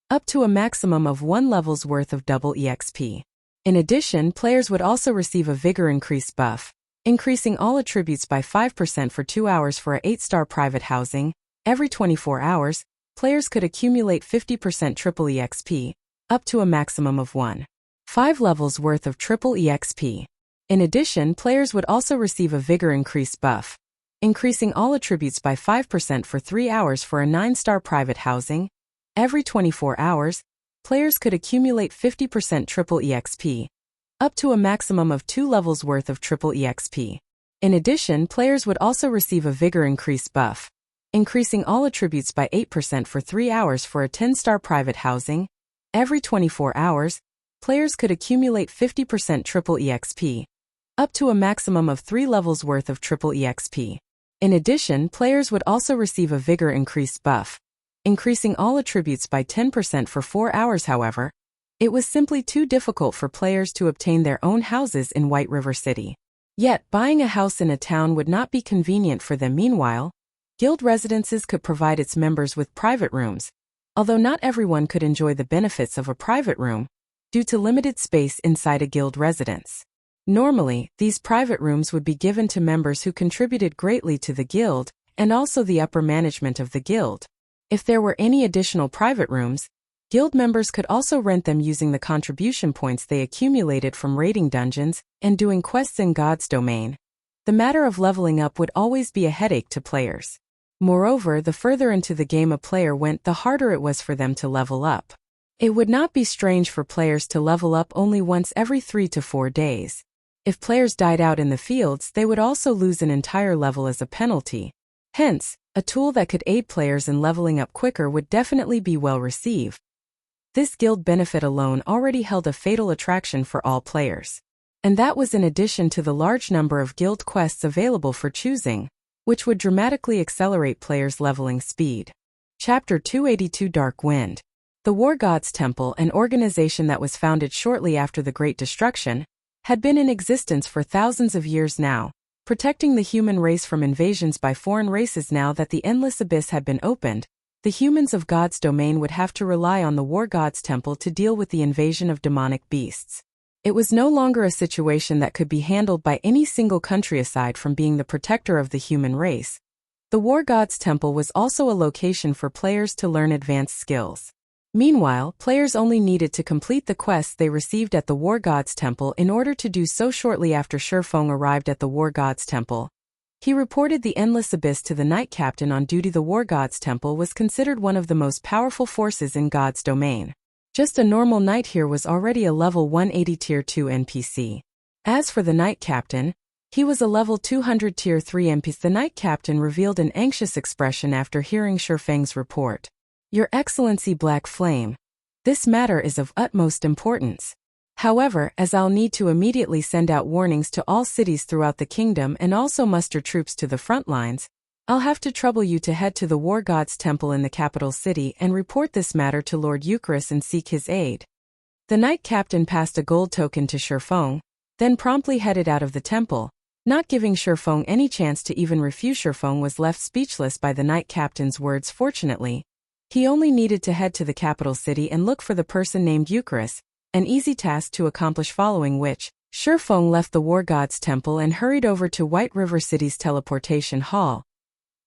up to a maximum of 1 level's worth of double EXP. In addition, players would also receive a Vigor Increase buff, increasing all attributes by 5% for 2 hours for a 8-star private housing. Every 24 hours, players could accumulate 50% triple EXP, up to a maximum of 1.5 levels worth of triple EXP. In addition, players would also receive a Vigor Increase buff, increasing all attributes by 5% for 3 hours for a 9-star private housing. Every 24 hours, players could accumulate 50% triple EXP, up to a maximum of 2 levels worth of triple EXP. In addition, players would also receive a Vigor Increase buff, increasing all attributes by 8% for 3 hours for a 10-star private housing. Every 24 hours, players could accumulate 50% triple EXP, up to a maximum of 3 levels worth of triple EXP. In addition, players would also receive a Vigor Increase buff, increasing all attributes by 10% for 4 hours. However, it was simply too difficult for players to obtain their own houses in White River City. Yet, buying a house in a town would not be convenient for them. Meanwhile, guild residences could provide its members with private rooms, although not everyone could enjoy the benefits of a private room, due to limited space inside a guild residence. Normally, these private rooms would be given to members who contributed greatly to the guild, and also the upper management of the guild. If there were any additional private rooms, guild members could also rent them using the contribution points they accumulated from raiding dungeons and doing quests in God's domain. The matter of leveling up would always be a headache to players. Moreover, the further into the game a player went, the harder it was for them to level up. It would not be strange for players to level up only once every 3 to 4 days. If players died out in the fields, they would also lose an entire level as a penalty. Hence, a tool that could aid players in leveling up quicker would definitely be well received. This guild benefit alone already held a fatal attraction for all players. And that was in addition to the large number of guild quests available for choosing, which would dramatically accelerate players' leveling speed. Chapter 282 Dark Wind. The War Gods Temple, an organization that was founded shortly after the Great Destruction, had been in existence for thousands of years now, protecting the human race from invasions by foreign races. Now that the Endless Abyss had been opened, the humans of God's domain would have to rely on the War Gods Temple to deal with the invasion of demonic beasts. It was no longer a situation that could be handled by any single country aside from being the protector of the human race. The War Gods Temple was also a location for players to learn advanced skills. Meanwhile, players only needed to complete the quests they received at the War Gods Temple in order to do so. Shortly after Feng arrived at the War Gods Temple, he reported the Endless Abyss to the Knight Captain on duty. The War Gods Temple was considered one of the most powerful forces in God's domain. Just a normal knight here was already a level 180 Tier 2 NPC. As for the Knight Captain, he was a level 200 Tier 3 NPC. The Knight Captain revealed an anxious expression after hearing Feng's report. Your Excellency Black Flame, this matter is of utmost importance. However, as I'll need to immediately send out warnings to all cities throughout the kingdom and also muster troops to the front lines, I'll have to trouble you to head to the War Gods Temple in the capital city and report this matter to Lord Eucharis and seek his aid. The Knight Captain passed a gold token to Feng, then promptly headed out of the temple, not giving Feng any chance to even refuse. Feng was left speechless by the Knight Captain's words. Fortunately, he only needed to head to the capital city and look for the person named Eucharis, an easy task to accomplish, following which, Feng left the War Gods Temple and hurried over to White River City's teleportation hall.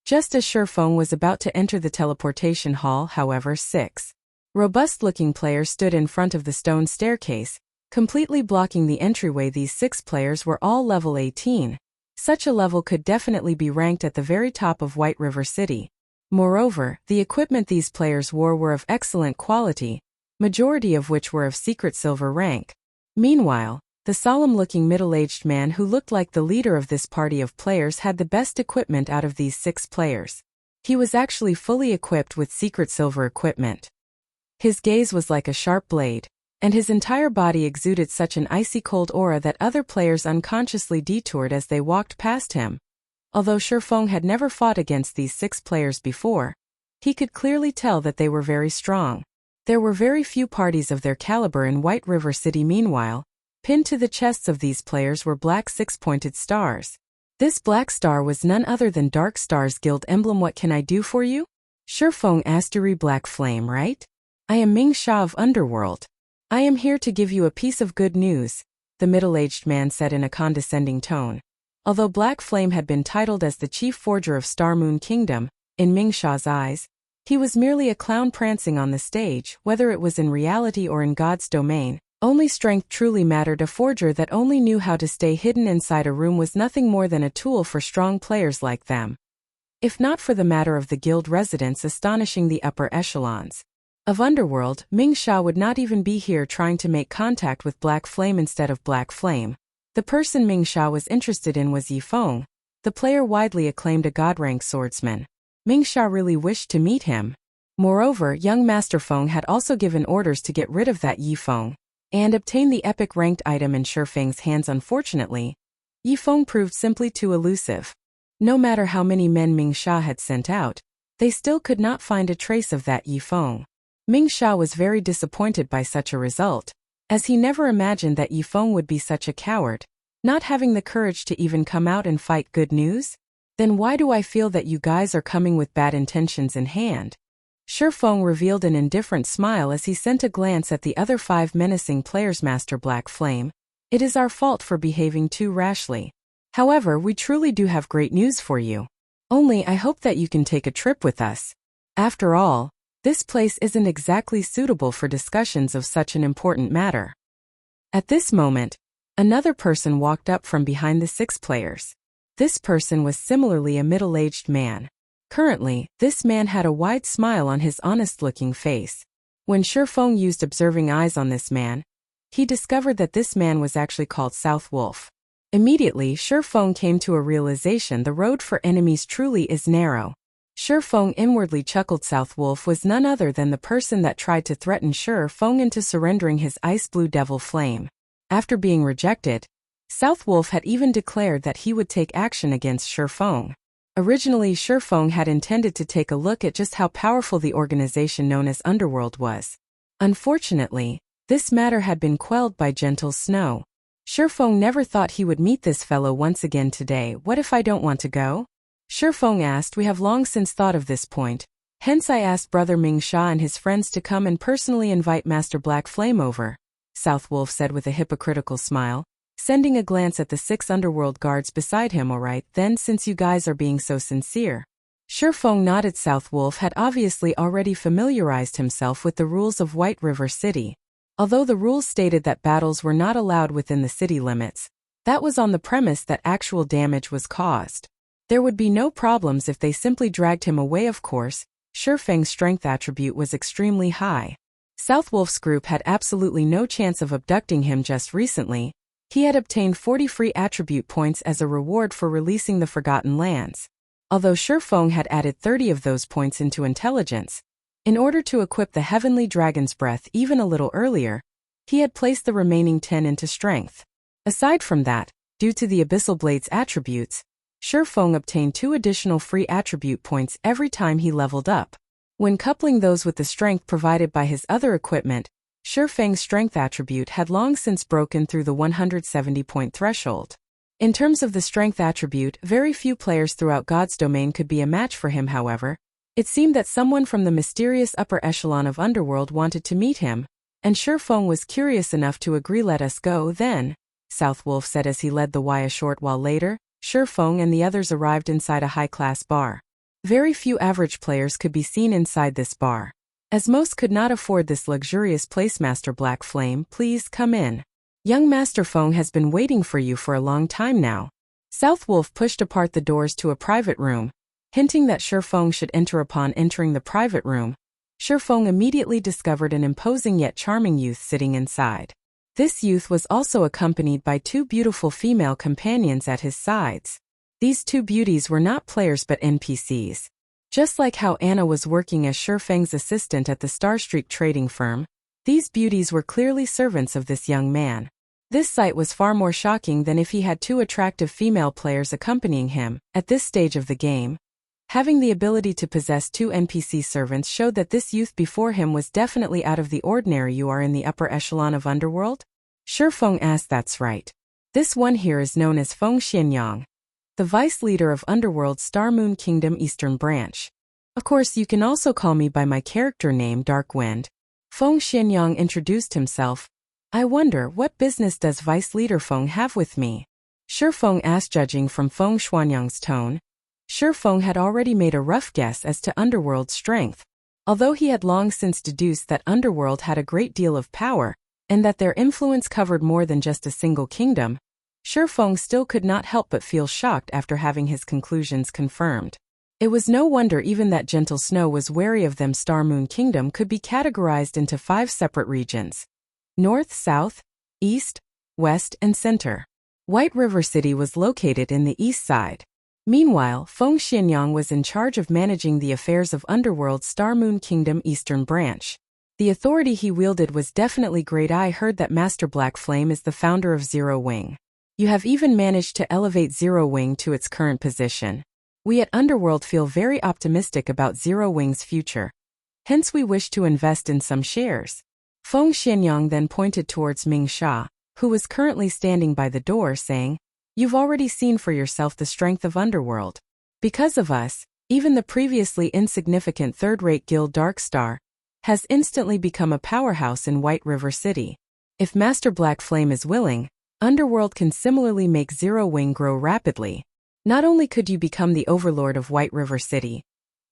Just as Feng was about to enter the teleportation hall, however, 6 robust-looking players stood in front of the stone staircase, completely blocking the entryway. These 6 players were all level 18. Such a level could definitely be ranked at the very top of White River City. Moreover, the equipment these players wore were of excellent quality, majority of which were of secret silver rank. Meanwhile, the solemn-looking middle-aged man who looked like the leader of this party of players had the best equipment out of these 6 players. He was actually fully equipped with secret silver equipment. His gaze was like a sharp blade, and his entire body exuded such an icy cold aura that other players unconsciously detoured as they walked past him. Although Feng had never fought against these 6 players before, he could clearly tell that they were very strong. There were very few parties of their caliber in White River City. Meanwhile, pinned to the chests of these players were black 6-pointed stars. This black star was none other than Dark Star's guild emblem. What can I do for you? Feng asked. Black Flame, right? I am Ming Sha of Underworld. I am here to give you a piece of good news, the middle-aged man said in a condescending tone. Although Black Flame had been titled as the chief forger of Star Moon Kingdom, in Ming Sha's eyes, he was merely a clown prancing on the stage, whether it was in reality or in God's domain. Only strength truly mattered. A forger that only knew how to stay hidden inside a room was nothing more than a tool for strong players like them. If not for the matter of the guild residents astonishing the upper echelons of Underworld, Ming Sha would not even be here trying to make contact with Black Flame instead of Black Flame. The person Ming Sha was interested in was Yi Feng, the player widely acclaimed a god-rank swordsman. Ming Sha really wished to meet him. Moreover, young Master Feng had also given orders to get rid of that Yi Feng and obtain the epic ranked item in Feng's hands. Unfortunately, Yi Feng proved simply too elusive. No matter how many men Ming Sha had sent out, they still could not find a trace of that Yi Feng. Ming Sha was very disappointed by such a result, as he never imagined that Yi Feng would be such a coward, not having the courage to even come out and fight. Good news? Then why do I feel that you guys are coming with bad intentions in hand? Feng revealed an indifferent smile as he sent a glance at the other 5 menacing players. Master Black Flame, it is our fault for behaving too rashly. However, we truly do have great news for you. Only I hope that you can take a trip with us. After all, this place isn't exactly suitable for discussions of such an important matter. At this moment, another person walked up from behind the 6 players. This person was similarly a middle-aged man. Currently, this man had a wide smile on his honest-looking face. When Feng used observing eyes on this man, he discovered that this man was actually called South Wolf. Immediately, Feng came to a realization: the road for enemies truly is narrow. Feng inwardly chuckled. South Wolf was none other than the person that tried to threaten Feng into surrendering his ice blue devil flame. After being rejected, South Wolf had even declared that he would take action against Feng. Originally, Feng had intended to take a look at just how powerful the organization known as Underworld was. Unfortunately, this matter had been quelled by gentle snow. Feng never thought he would meet this fellow once again today. What if I don't want to go? Feng asked. We have long since thought of this point. Hence I asked Brother Ming Sha and his friends to come and personally invite Master Black Flame over, South Wolf said with a hypocritical smile, sending a glance at the 6 underworld guards beside him. Alright then, since you guys are being so sincere. Feng nodded. South Wolf had obviously already familiarized himself with the rules of White River City. Although the rules stated that battles were not allowed within the city limits, that was on the premise that actual damage was caused. There would be no problems if they simply dragged him away. Of course, Feng's strength attribute was extremely high. South Wolf's group had absolutely no chance of abducting him. Just recently, he had obtained 40 free attribute points as a reward for releasing the Forgotten Lands. Although Feng had added 30 of those points into intelligence, in order to equip the Heavenly Dragon's Breath even a little earlier, he had placed the remaining 10 into strength. Aside from that, due to the Abyssal Blade's attributes, Feng obtained 2 additional free attribute points every time he leveled up. When coupling those with the strength provided by his other equipment, Feng's strength attribute had long since broken through the 170-point threshold. In terms of the strength attribute, very few players throughout God's domain could be a match for him. However, it seemed that someone from the mysterious upper echelon of Underworld wanted to meet him, and Feng was curious enough to agree. Let us go then, South Wolf said as he led the way. A short while later, Feng and the others arrived inside a high-class bar. Very few average players could be seen inside this bar, as most could not afford this luxurious place. Master Black Flame, please come in. Young Master Feng has been waiting for you for a long time now. South Wolf pushed apart the doors to a private room, hinting that Feng should enter. Upon entering the private room, Feng immediately discovered an imposing yet charming youth sitting inside. This youth was also accompanied by 2 beautiful female companions at his sides. These 2 beauties were not players but NPCs. Just like how Anna was working as Feng's assistant at the Starstreak trading firm, these beauties were clearly servants of this young man. This sight was far more shocking than if he had 2 attractive female players accompanying him. At this stage of the game, having the ability to possess 2 NPC servants showed that this youth before him was definitely out of the ordinary. You are in the upper echelon of Underworld? Feng asked. That's right. This one here is known as Feng Xianyang, the vice leader of Underworld's Star Moon Kingdom Eastern Branch. Of course, you can also call me by my character name Dark Wind. Feng Xianyang introduced himself. I wonder, what business does Vice Leader Feng have with me? Shi Feng asked, judging from Feng Xuanyang's tone. Shi Feng had already made a rough guess as to Underworld's strength. Although he had long since deduced that Underworld had a great deal of power, and that their influence covered more than just a single kingdom, Shi Feng still could not help but feel shocked after having his conclusions confirmed. It was no wonder even that Gentle Snow was wary of them. Star Moon Kingdom could be categorized into 5 separate regions: North, South, East, West, and Center. White River City was located in the east side. Meanwhile, Feng Xianyang was in charge of managing the affairs of Underworld's Star Moon Kingdom Eastern Branch. The authority he wielded was definitely great. I heard that Master Black Flame is the founder of Zero Wing. You have even managed to elevate Zero Wing to its current position. We at Underworld feel very optimistic about Zero Wing's future. Hence we wish to invest in some shares. Feng Xianyang then pointed towards Ming Sha, who was currently standing by the door, saying, You've already seen for yourself the strength of Underworld. Because of us, even the previously insignificant third-rate guild Dark Star has instantly become a powerhouse in White River City. If Master Black Flame is willing, Underworld can similarly make Zero Wing grow rapidly. Not only could you become the overlord of White River City,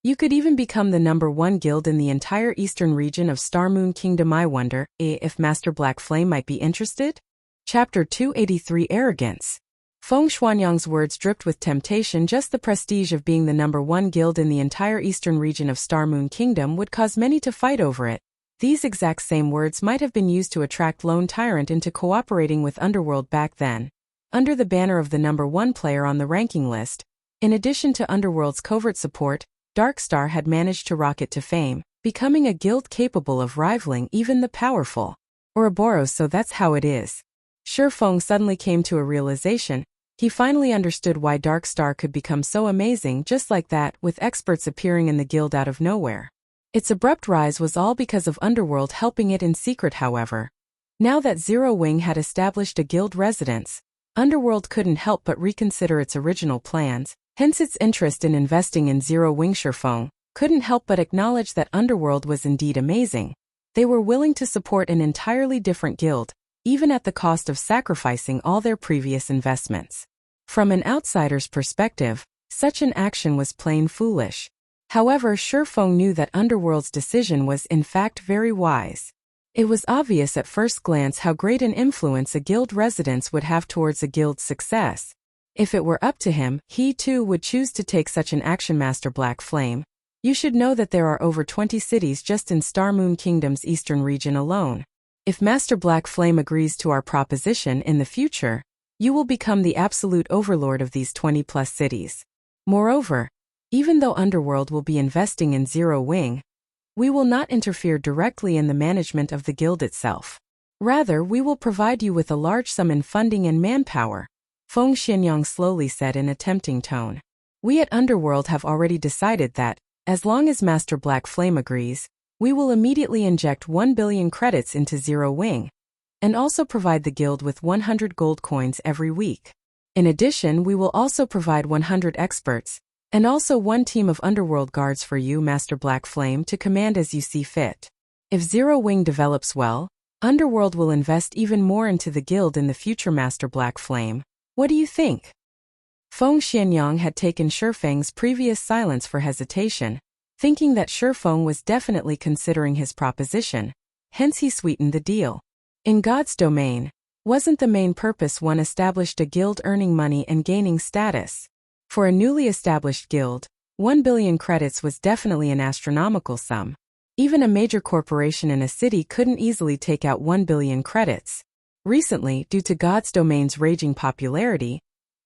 you could even become the #1 guild in the entire eastern region of Star Moon Kingdom. I wonder if Master Black Flame might be interested? Chapter 283 Arrogance. Feng Xuanyang's words dripped with temptation. Just the prestige of being the #1 guild in the entire eastern region of Star Moon Kingdom would cause many to fight over it. These exact same words might have been used to attract Lone Tyrant into cooperating with Underworld back then. Under the banner of the #1 player on the ranking list, in addition to Underworld's covert support, Dark Star had managed to rocket to fame, becoming a guild capable of rivaling even the powerful Ouroboros. So that's how it is. Shi Feng suddenly came to a realization. He finally understood why Dark Star could become so amazing just like that, with experts appearing in the guild out of nowhere. Its abrupt rise was all because of Underworld helping it in secret. However, now that Zero Wing had established a guild residence, Underworld couldn't help but reconsider its original plans, hence its interest in investing in Zero Wing. Shi Feng couldn't help but acknowledge that Underworld was indeed amazing. They were willing to support an entirely different guild, even at the cost of sacrificing all their previous investments. From an outsider's perspective, such an action was plain foolish. However, Shi Feng knew that Underworld's decision was in fact very wise. It was obvious at first glance how great an influence a guild residence would have towards a guild's success. If it were up to him, he too would choose to take such an action. Master Black Flame, you should know that there are over 20 cities just in Star Moon Kingdom's eastern region alone. If Master Black Flame agrees to our proposition in the future, you will become the absolute overlord of these 20+ cities. Moreover, even though Underworld will be investing in Zero Wing, we will not interfere directly in the management of the guild itself. Rather, we will provide you with a large sum in funding and manpower, Feng Xianyang slowly said in a tempting tone. We at Underworld have already decided that, as long as Master Black Flame agrees, we will immediately inject 1 billion credits into Zero Wing, and also provide the guild with 100 gold coins every week. In addition, we will also provide 100 experts, and also 1 team of Underworld guards for you, Master Black Flame, to command as you see fit. If Zero Wing develops well, Underworld will invest even more into the guild in the future. Master Black Flame, what do you think? Feng Xianyang had taken Shi Feng's previous silence for hesitation, thinking that Shi Feng was definitely considering his proposition, hence he sweetened the deal. In God's domain, wasn't the main purpose one established a guild earning money and gaining status? For a newly established guild, 1 billion credits was definitely an astronomical sum. Even a major corporation in a city couldn't easily take out 1 billion credits. Recently, due to God's domain's raging popularity,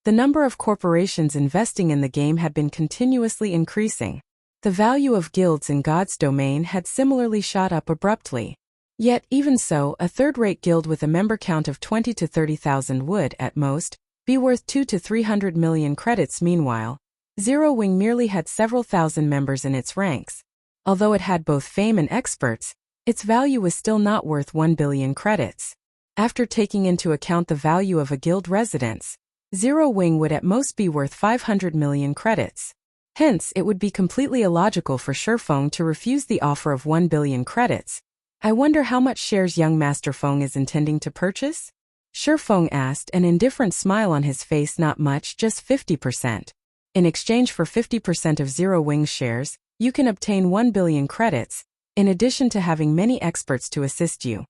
the number of corporations investing in the game had been continuously increasing. The value of guilds in God's domain had similarly shot up abruptly. Yet, even so, a third-rate guild with a member count of 20 to 30,000 would, at most, be worth 200 to 300 million credits. Meanwhile, Zero Wing merely had several thousand members in its ranks. Although it had both fame and experts, its value was still not worth 1 billion credits. After taking into account the value of a guild residence, Zero Wing would at most be worth 500 million credits. Hence, it would be completely illogical for Shi Feng to refuse the offer of 1 billion credits, I wonder how much shares young Master Feng is intending to purchase? Feng asked, an indifferent smile on his face. Not much, just 50%. In exchange for 50% of Zero Wings shares, you can obtain 1 billion credits, in addition to having many experts to assist you.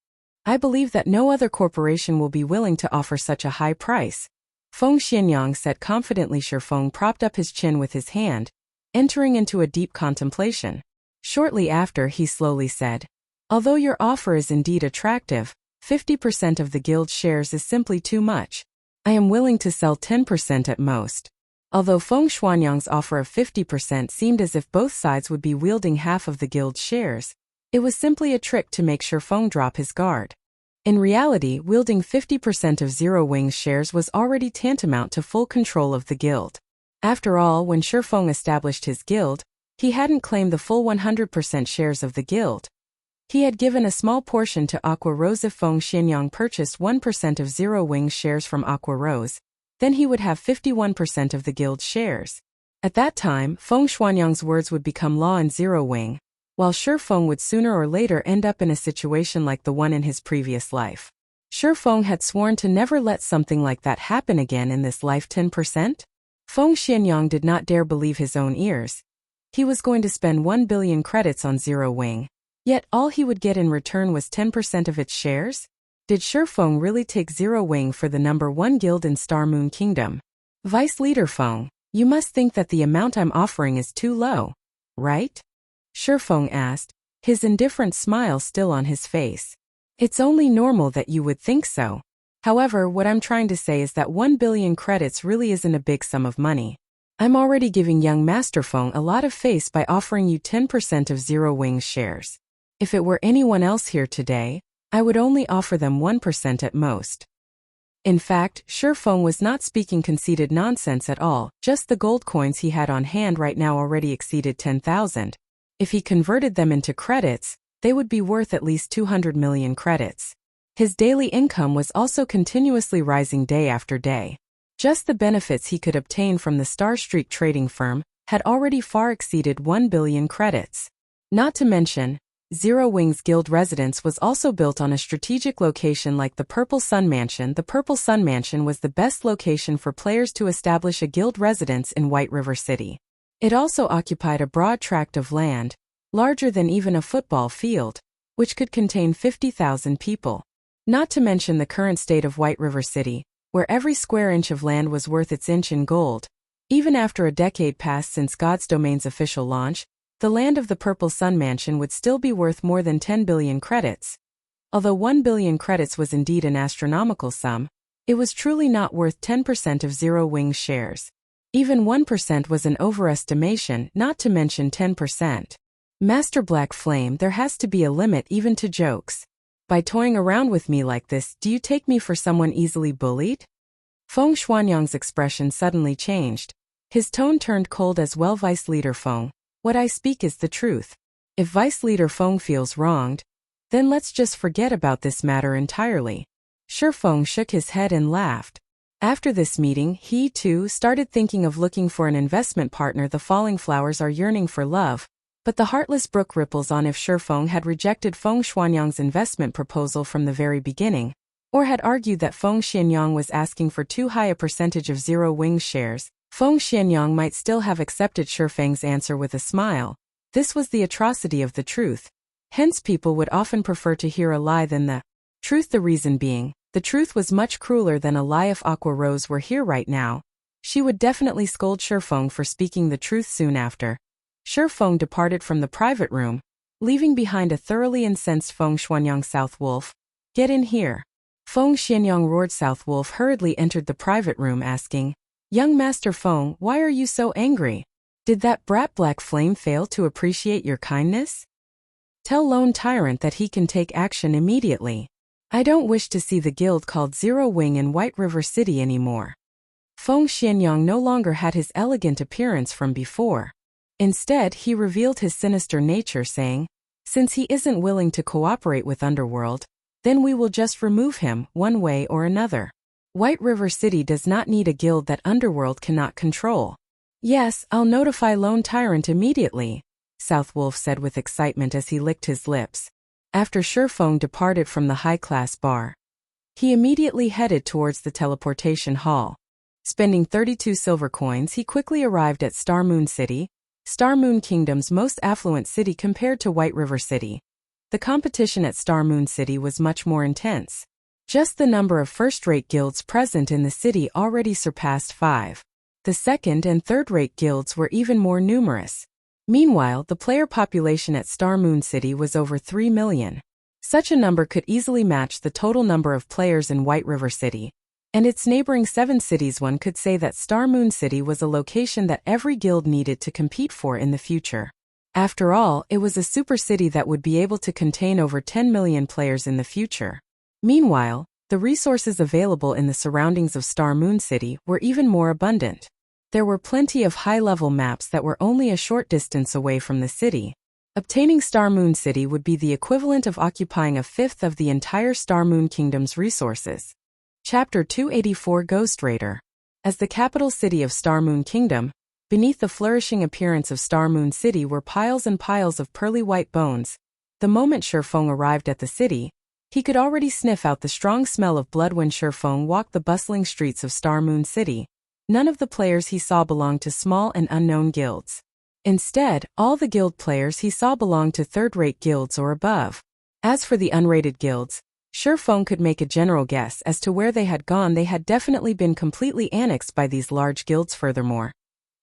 I believe that no other corporation will be willing to offer such a high price. Feng Xianyang said confidently. Feng propped up his chin with his hand, entering into a deep contemplation. Shortly after, he slowly said, although your offer is indeed attractive, 50% of the guild shares is simply too much. I am willing to sell 10% at most. Although Feng Xuanyang's offer of 50% seemed as if both sides would be wielding half of the guild's shares, it was simply a trick to make Feng drop his guard. In reality, wielding 50% of Zero Wings shares was already tantamount to full control of the guild. After all, when Feng established his guild, he hadn't claimed the full 100% shares of the guild. He had given a small portion to Aqua Rose. If Feng Xianyang purchased 1% of Zero Wings shares from Aqua Rose, then he would have 51% of the guild's shares. At that time, Feng Xuanyang's words would become law in Zero Wing, while Feng would sooner or later end up in a situation like the one in his previous life. Feng had sworn to never let something like that happen again in this life. 10%? Feng Xianyang did not dare believe his own ears. He was going to spend 1 billion credits on Zero Wing, yet all he would get in return was 10% of its shares? Did Feng really take Zero Wing for the #1 guild in Star Moon Kingdom? Vice Leader Feng, you must think that the amount I'm offering is too low, right? Feng asked, his indifferent smile still on his face. It's only normal that you would think so. However, what I'm trying to say is that 1 billion credits really isn't a big sum of money. I'm already giving young Master Feng a lot of face by offering you 10% of Zero Wings shares. If it were anyone else here today, I would only offer them 1% at most. In fact, Feng was not speaking conceited nonsense at all, just the gold coins he had on hand right now already exceeded 10,000. If he converted them into credits, they would be worth at least 200 million credits. His daily income was also continuously rising day after day. Just the benefits he could obtain from the Star Street trading firm had already far exceeded 1 billion credits. Not to mention, Zero Wings Guild residence was also built on a strategic location like the Purple Sun Mansion. The Purple Sun Mansion was the best location for players to establish a guild residence in White River City. It also occupied a broad tract of land, larger than even a football field, which could contain 50,000 people. Not to mention the current state of White River City, where every square inch of land was worth its inch in gold. Even after a decade passed since God's Domain's official launch, the land of the Purple Sun Mansion would still be worth more than 10 billion credits. Although 1 billion credits was indeed an astronomical sum, it was truly not worth 10% of Zero Wings shares. Even 1% was an overestimation, not to mention 10%. Master Black Flame, there has to be a limit even to jokes. By toying around with me like this, do you take me for someone easily bullied? Feng Xuanyang's expression suddenly changed. His tone turned cold as well. Vice Leader Feng, what I speak is the truth. If Vice Leader Feng feels wronged, then let's just forget about this matter entirely. Feng shook his head and laughed. After this meeting, he too started thinking of looking for an investment partner. The falling flowers are yearning for love, but the heartless brook ripples on. If Feng had rejected Feng Xuanyang's investment proposal from the very beginning, or had argued that Feng Xianyang was asking for too high a percentage of Zero Wings shares, Feng Xianyang might still have accepted Feng's answer with a smile. This was the atrocity of the truth. Hence people would often prefer to hear a lie than the truth. The reason being, the truth was much crueler than a lie. If Aqua Rose were here right now, she would definitely scold Feng for speaking the truth. Soon after, Feng departed from the private room, leaving behind a thoroughly incensed Feng Xuanyang. South Wolf, get in here. Feng Xianyang roared. South Wolf hurriedly entered the private room asking, young Master Feng, why are you so angry? Did that brat Black Flame fail to appreciate your kindness? Tell Lone Tyrant that he can take action immediately. I don't wish to see the guild called Zero Wing in White River City anymore. Feng Xianyang no longer had his elegant appearance from before. Instead, he revealed his sinister nature, saying, since he isn't willing to cooperate with Underworld, then we will just remove him, one way or another. White River City does not need a guild that Underworld cannot control. Yes, I'll notify Lone Tyrant immediately, South Wolf said with excitement as he licked his lips. After Feng departed from the high-class bar, he immediately headed towards the teleportation hall. Spending 32 silver coins, he quickly arrived at Star Moon City, Star Moon Kingdom's most affluent city compared to White River City. The competition at Star Moon City was much more intense. Just the number of first-rate guilds present in the city already surpassed 5. The second- and third-rate guilds were even more numerous. Meanwhile, the player population at Star Moon City was over 3 million. Such a number could easily match the total number of players in White River City and its neighboring 7 cities. One could say that Star Moon City was a location that every guild needed to compete for in the future. After all, it was a super city that would be able to contain over 10 million players in the future. Meanwhile, the resources available in the surroundings of Star Moon City were even more abundant. There were plenty of high-level maps that were only a short distance away from the city. Obtaining Star Moon City would be the equivalent of occupying a fifth of the entire Star Moon Kingdom's resources. Chapter 284 Ghost Raider. As the capital city of Star Moon Kingdom, beneath the flourishing appearance of Star Moon City were piles and piles of pearly white bones. The moment Feng arrived at the city, he could already sniff out the strong smell of blood when Feng walked the bustling streets of Star Moon City. None of the players he saw belonged to small and unknown guilds. Instead, all the guild players he saw belonged to third-rate guilds or above. As for the unrated guilds, Feng could make a general guess as to where they had gone. They had definitely been completely annexed by these large guilds. Furthermore,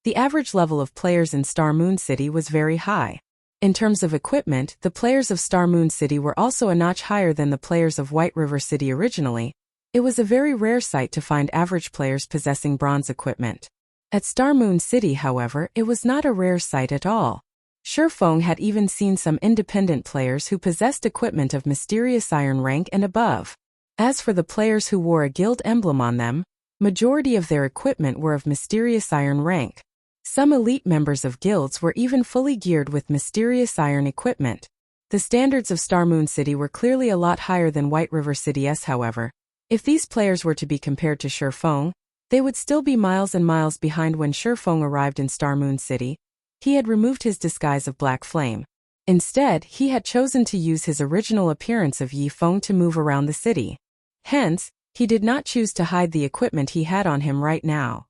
the average level of players in Star Moon City was very high. In terms of equipment, the players of Star Moon City were also a notch higher than the players of White River City originally. It was a very rare sight to find average players possessing bronze equipment. At Star Moon City, however, it was not a rare sight at all. Feng had even seen some independent players who possessed equipment of mysterious iron rank and above. As for the players who wore a guild emblem on them, majority of their equipment were of mysterious iron rank. Some elite members of guilds were even fully geared with mysterious iron equipment. The standards of Star Moon City were clearly a lot higher than White River City's, however. If these players were to be compared to Feng, they would still be miles and miles behind. When Feng arrived in Star Moon City, he had removed his disguise of Black Flame. Instead, he had chosen to use his original appearance of Yi Feng to move around the city. Hence, he did not choose to hide the equipment he had on him right now.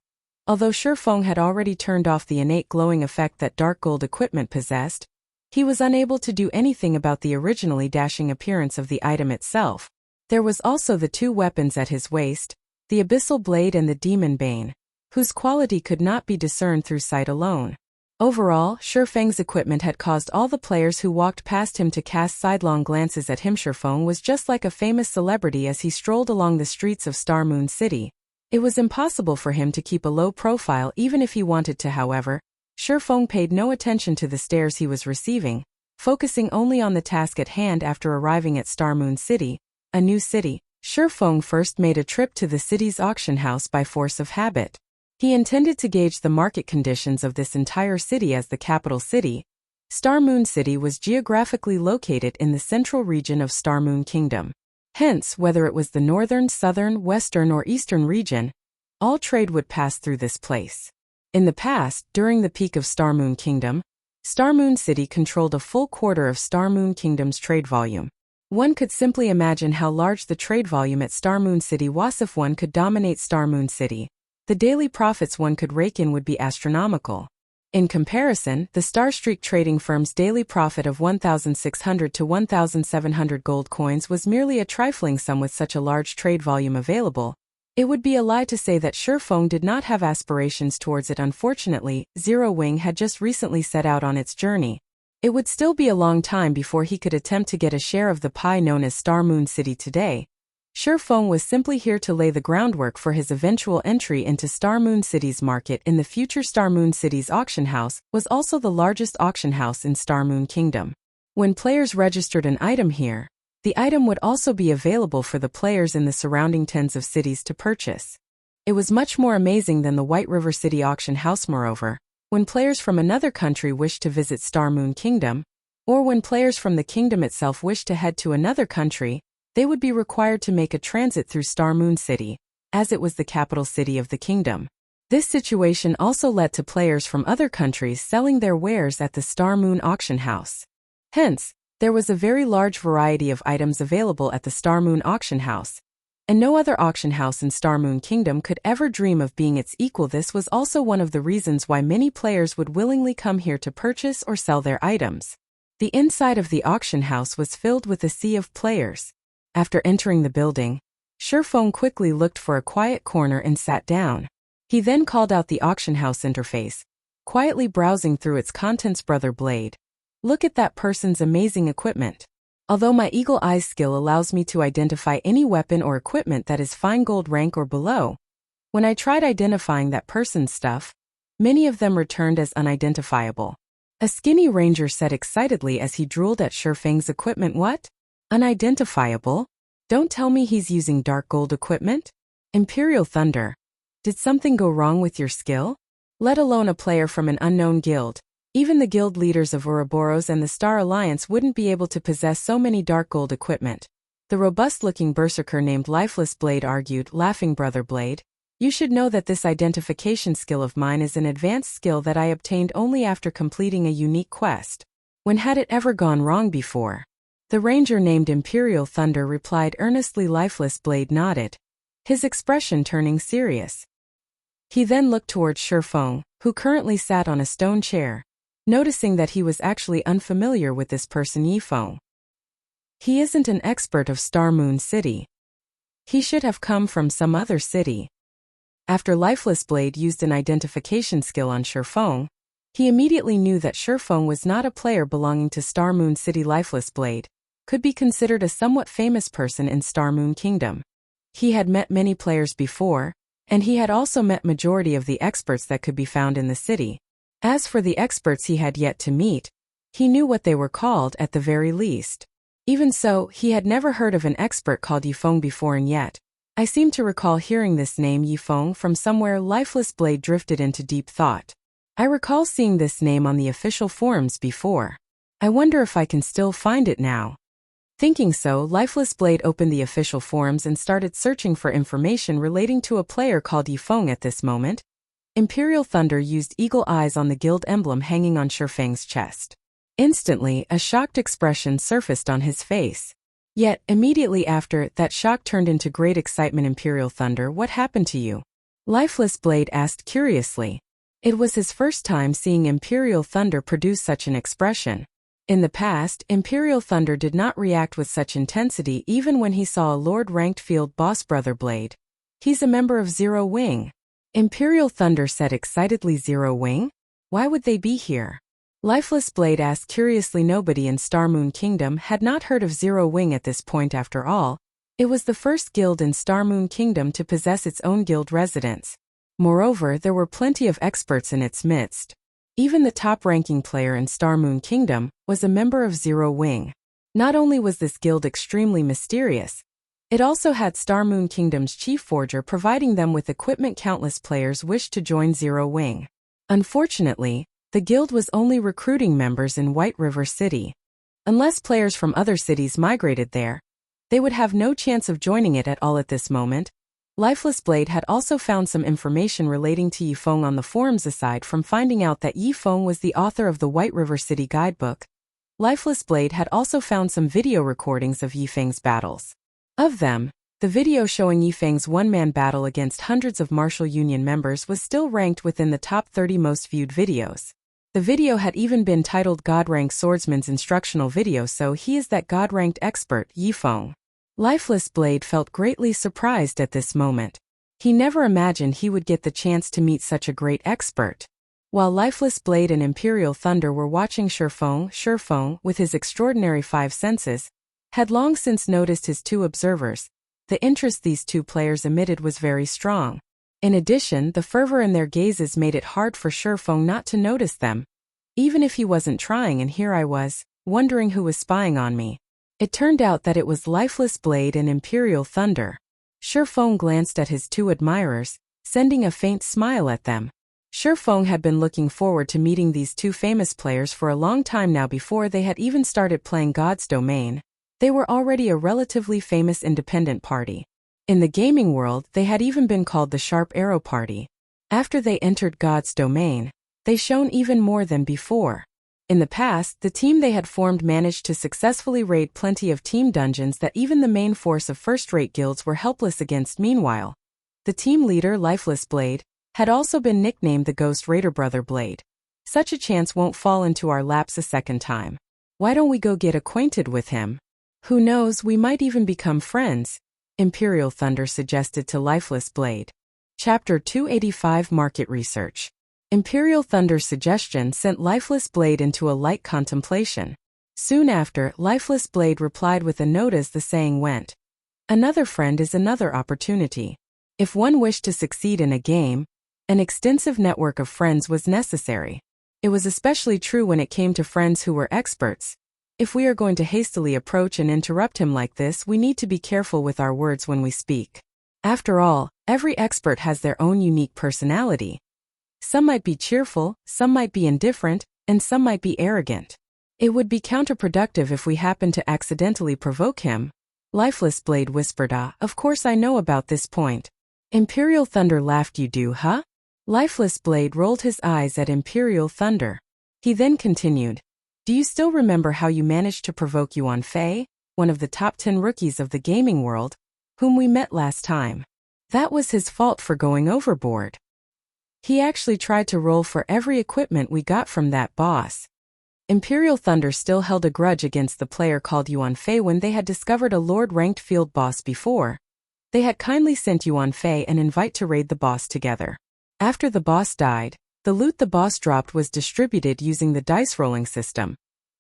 Although Feng had already turned off the innate glowing effect that dark gold equipment possessed, he was unable to do anything about the originally dashing appearance of the item itself. There was also the 2 weapons at his waist, the Abyssal Blade and the Demon Bane, whose quality could not be discerned through sight alone. Overall, Feng's equipment had caused all the players who walked past him to cast sidelong glances at him. Feng was just like a famous celebrity as he strolled along the streets of Star Moon City. It was impossible for him to keep a low profile even if he wanted to. However, Feng paid no attention to the stares he was receiving, focusing only on the task at hand. After arriving at Star Moon City, a new city, Feng first made a trip to the city's auction house by force of habit. He intended to gauge the market conditions of this entire city. As the capital city, Star Moon City was geographically located in the central region of Star Moon Kingdom. Hence, whether it was the northern, southern, western or eastern region, all trade would pass through this place. In the past, during the peak of Star Moon Kingdom, Star Moon City controlled a full quarter of Star Moon Kingdom's trade volume. One could simply imagine how large the trade volume at Star Moon City was. If one could dominate Star Moon City, the daily profits one could rake in would be astronomical. In comparison, the Star Streak trading firm's daily profit of 1,600 to 1,700 gold coins was merely a trifling sum. With such a large trade volume available, it would be a lie to say that Feng did not have aspirations towards it. Unfortunately, Zero Wing had just recently set out on its journey. It would still be a long time before he could attempt to get a share of the pie known as Star Moon City today. Feng was simply here to lay the groundwork for his eventual entry into Star Moon City's market in the future. Star Moon City's auction house was also the largest auction house in Star Moon Kingdom. When players registered an item here, the item would also be available for the players in the surrounding tens of cities to purchase. It was much more amazing than the White River City auction house. Moreover, when players from another country wished to visit Star Moon Kingdom, or when players from the kingdom itself wished to head to another country, they would be required to make a transit through Star Moon City, as it was the capital city of the kingdom. This situation also led to players from other countries selling their wares at the Star Moon auction house. Hence, There was a very large variety of items available at the Star Moon auction house, and no other auction house in Star Moon Kingdom could ever dream of being its equal. This was also one of the reasons why many players would willingly come here to purchase or sell their items. The inside of the auction house was filled with a sea of players. After entering the building, Feng quickly looked for a quiet corner and sat down. He then called out the auction house interface, quietly browsing through its contents. Brother Blade, look at that person's amazing equipment. Although my eagle eye skill allows me to identify any weapon or equipment that is fine gold rank or below, when I tried identifying that person's stuff, many of them returned as unidentifiable. A skinny ranger said excitedly as he drooled at Feng's equipment. What? Unidentifiable? Don't tell me he's using dark gold equipment? Imperial Thunder. Did something go wrong with your skill? Let alone a player from an unknown guild. Even the guild leaders of Ouroboros and the Star Alliance wouldn't be able to possess so many dark gold equipment. The robust-looking berserker named Lifeless Blade argued, laughing. Brother Blade, you should know that this identification skill of mine is an advanced skill that I obtained only after completing a unique quest. When had it ever gone wrong before? The ranger named Imperial Thunder replied earnestly. Lifeless Blade nodded, his expression turning serious. He then looked towards Feng, who currently sat on a stone chair, noticing that he was actually unfamiliar with this person. Feng. He isn't an expert of Star Moon City. He should have come from some other city. After Lifeless Blade used an identification skill on Feng, he immediately knew that Feng was not a player belonging to Star Moon City. Lifeless Blade could be considered a somewhat famous person in Star Moon Kingdom. He had met many players before, and he had also met majority of the experts that could be found in the city. As for the experts he had yet to meet, he knew what they were called at the very least. Even so, he had never heard of an expert called Feng before, and yet, I seem to recall hearing this name Feng from somewhere. Lifeless Blade drifted into deep thought. I recall seeing this name on the official forums before. I wonder if I can still find it now. Thinking so, Lifeless Blade opened the official forums and started searching for information relating to a player called Feng. At this moment, Imperial Thunder used eagle eyes on the guild emblem hanging on Feng's chest. Instantly, a shocked expression surfaced on his face. Yet, immediately after, that shock turned into great excitement. Imperial Thunder, what happened to you? Lifeless Blade asked curiously. It was his first time seeing Imperial Thunder produce such an expression. In the past, Imperial Thunder did not react with such intensity even when he saw a Lord-ranked field boss. Brother Blade, he's a member of Zero Wing. Imperial Thunder said excitedly. Zero Wing? Why would they be here? Lifeless Blade asked curiously. Nobody in Star Moon Kingdom had not heard of Zero Wing at this point. After all, it was the first guild in Star Moon Kingdom to possess its own guild residence. Moreover, there were plenty of experts in its midst. Even the top-ranking player in Star Moon Kingdom was a member of Zero Wing. Not only was this guild extremely mysterious, it also had Star Moon Kingdom's chief forger providing them with equipment. Countless players wished to join Zero Wing. Unfortunately, the guild was only recruiting members in White River City. Unless players from other cities migrated there, they would have no chance of joining it at all. At this moment, Lifeless Blade had also found some information relating to Feng on the forums. Aside from finding out that Feng was the author of the White River City Guidebook, Lifeless Blade had also found some video recordings of Feng's battles. Of them, the video showing Feng's one-man battle against hundreds of Martial Union members was still ranked within the top 30 most viewed videos. The video had even been titled God-Rank Swordsman's Instructional Video, so he is that God-ranked expert, Feng. Lifeless Blade felt greatly surprised at this moment. He never imagined he would get the chance to meet such a great expert. While Lifeless Blade and Imperial Thunder were watching Feng, with his extraordinary 5 senses, had long since noticed his 2 observers. The interest these 2 players emitted was very strong. In addition, the fervor in their gazes made it hard for Feng not to notice them, even if he wasn't trying. And here I was, wondering who was spying on me. It turned out that it was Lifeless Blade and Imperial Thunder. Feng glanced at his 2 admirers, sending a faint smile at them. Feng had been looking forward to meeting these 2 famous players for a long time now. Before they had even started playing God's Domain, they were already a relatively famous independent party. In the gaming world, they had even been called the Sharp Arrow Party. After they entered God's Domain, they shone even more than before. In the past, the team they had formed managed to successfully raid plenty of team dungeons that even the main force of first-rate guilds were helpless against. Meanwhile, the team leader, Lifeless Blade, had also been nicknamed the Ghost Raider Brother Blade. Such a chance won't fall into our laps a second time. Why don't we go get acquainted with him? Who knows, we might even become friends, Imperial Thunder suggested to Lifeless Blade. Chapter 285 Market Research. Imperial Thunder's suggestion sent Lifeless Blade into a light contemplation. Soon after, Lifeless Blade replied with a note as the saying went. Another friend is another opportunity. If one wished to succeed in a game, an extensive network of friends was necessary. It was especially true when it came to friends who were experts. If we are going to hastily approach and interrupt him like this, we need to be careful with our words when we speak. After all, every expert has their own unique personality. Some might be cheerful, some might be indifferent, and some might be arrogant. It would be counterproductive if we happened to accidentally provoke him. Lifeless Blade whispered, of course I know about this point. Imperial Thunder laughed. You do, huh? Lifeless Blade rolled his eyes at Imperial Thunder. He then continued. Do you still remember how you managed to provoke Yuan Fei, one of the top 10 rookies of the gaming world, whom we met last time? That was his fault for going overboard. He actually tried to roll for every equipment we got from that boss. Imperial Thunder still held a grudge against the player called Yuan Fei. When they had discovered a Lord-ranked field boss before, they had kindly sent Yuan Fei an invite to raid the boss together. After the boss died, the loot the boss dropped was distributed using the dice rolling system.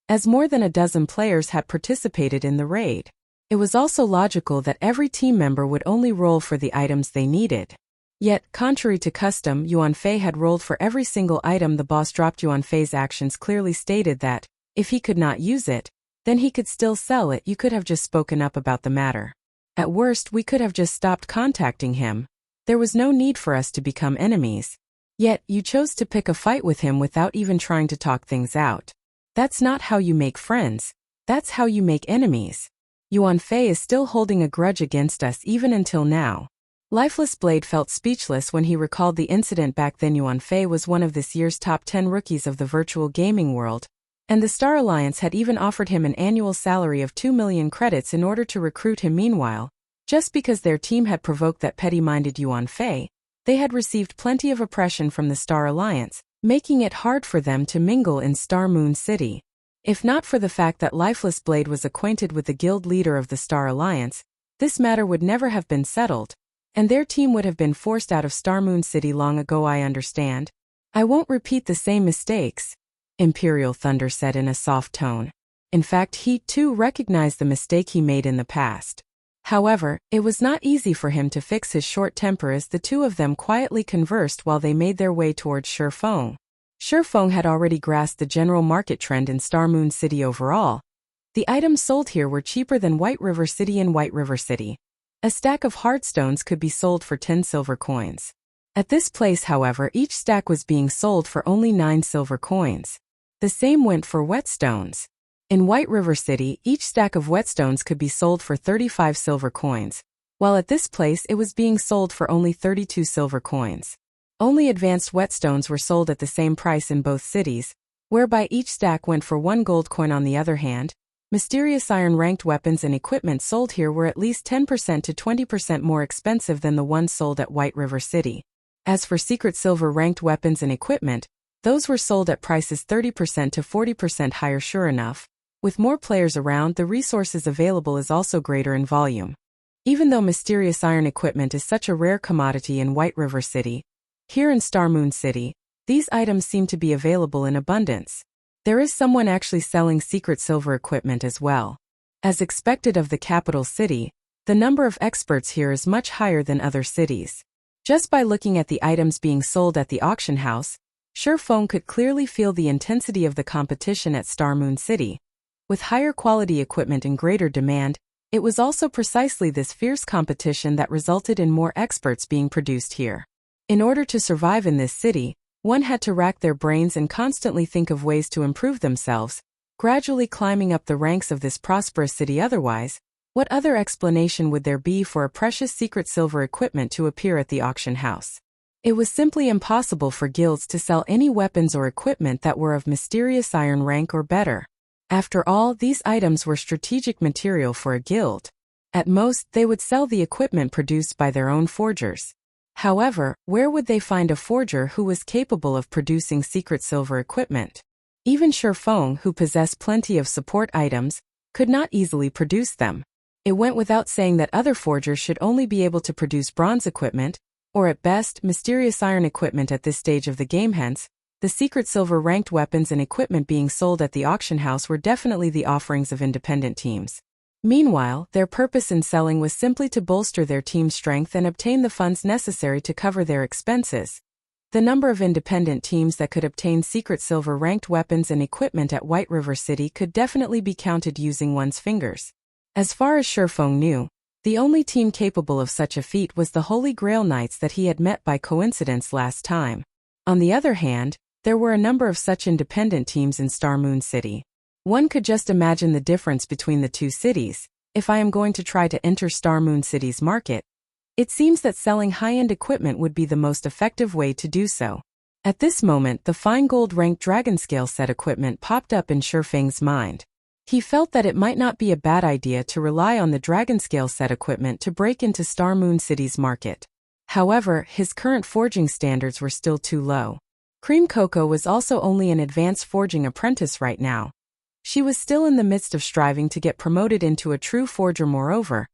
As more than a dozen players had participated in the raid, it was also logical that every team member would only roll for the items they needed. Yet, contrary to custom, Yuan Fei had rolled for every single item the boss dropped. Yuan Fei's actions clearly stated that, if he could not use it, then he could still sell it. You could have just spoken up about the matter. At worst, we could have just stopped contacting him. There was no need for us to become enemies. Yet, you chose to pick a fight with him without even trying to talk things out. That's not how you make friends. That's how you make enemies. Yuan Fei is still holding a grudge against us even until now. Lifeless Blade felt speechless when he recalled the incident back then. Yuan Fei was one of this year's top 10 rookies of the virtual gaming world, and the Star Alliance had even offered him an annual salary of 2 million credits in order to recruit him. Meanwhile, just because their team had provoked that petty-minded Yuan Fei, they had received plenty of oppression from the Star Alliance, making it hard for them to mingle in Star Moon City. If not for the fact that Lifeless Blade was acquainted with the guild leader of the Star Alliance, this matter would never have been settled, and their team would have been forced out of Star Moon City long ago. I understand. I won't repeat the same mistakes, Imperial Thunder said in a soft tone. In fact, he too recognized the mistake he made in the past. However, it was not easy for him to fix his short temper as the two of them quietly conversed while they made their way towards Feng. Feng had already grasped the general market trend in Star Moon City overall. The items sold here were cheaper than White River City. In White River City, a stack of hardstones could be sold for 10 silver coins. At this place, however, each stack was being sold for only 9 silver coins. The same went for whetstones. In White River City, each stack of whetstones could be sold for 35 silver coins, while at this place it was being sold for only 32 silver coins. Only advanced whetstones were sold at the same price in both cities, whereby each stack went for 1 gold coin. On the other hand, mysterious iron-ranked weapons and equipment sold here were at least 10% to 20% more expensive than the ones sold at White River City. As for secret silver-ranked weapons and equipment, those were sold at prices 30% to 40% higher. Sure enough, with more players around, the resources available is also greater in volume. Even though mysterious iron equipment is such a rare commodity in White River City, here in Star Moon City, these items seem to be available in abundance. There is someone actually selling secret silver equipment as well. As expected of the capital city, the number of experts here is much higher than other cities. Just by looking at the items being sold at the auction house, Feng could clearly feel the intensity of the competition at Star Moon City. With higher quality equipment in greater demand, it was also precisely this fierce competition that resulted in more experts being produced here. In order to survive in this city, one had to rack their brains and constantly think of ways to improve themselves, gradually climbing up the ranks of this prosperous city. Otherwise, what other explanation would there be for a precious secret silver equipment to appear at the auction house? It was simply impossible for guilds to sell any weapons or equipment that were of mysterious iron rank or better. After all, these items were strategic material for a guild. At most, they would sell the equipment produced by their own forgers. However, where would they find a forger who was capable of producing secret silver equipment? Even Feng, who possessed plenty of support items, could not easily produce them. It went without saying that other forgers should only be able to produce bronze equipment, or at best, mysterious iron equipment at this stage of the game. Hence, the secret silver ranked weapons and equipment being sold at the auction house were definitely the offerings of independent teams. Meanwhile, their purpose in selling was simply to bolster their team's strength and obtain the funds necessary to cover their expenses. The number of independent teams that could obtain secret silver ranked weapons and equipment at White River City could definitely be counted using one's fingers. As far as Feng knew, the only team capable of such a feat was the Holy Grail Knights that he had met by coincidence last time. On the other hand, there were a number of such independent teams in Star Moon City. One could just imagine the difference between the two cities. If I am going to try to enter Star Moon City's market, it seems that selling high-end equipment would be the most effective way to do so. At this moment, the fine gold-ranked Dragonscale set equipment popped up in Feng's mind. He felt that it might not be a bad idea to rely on the Dragonscale set equipment to break into Star Moon City's market. However, his current forging standards were still too low. Cream Coco was also only an advanced forging apprentice right now. She was still in the midst of striving to get promoted into a true forger. Moreover,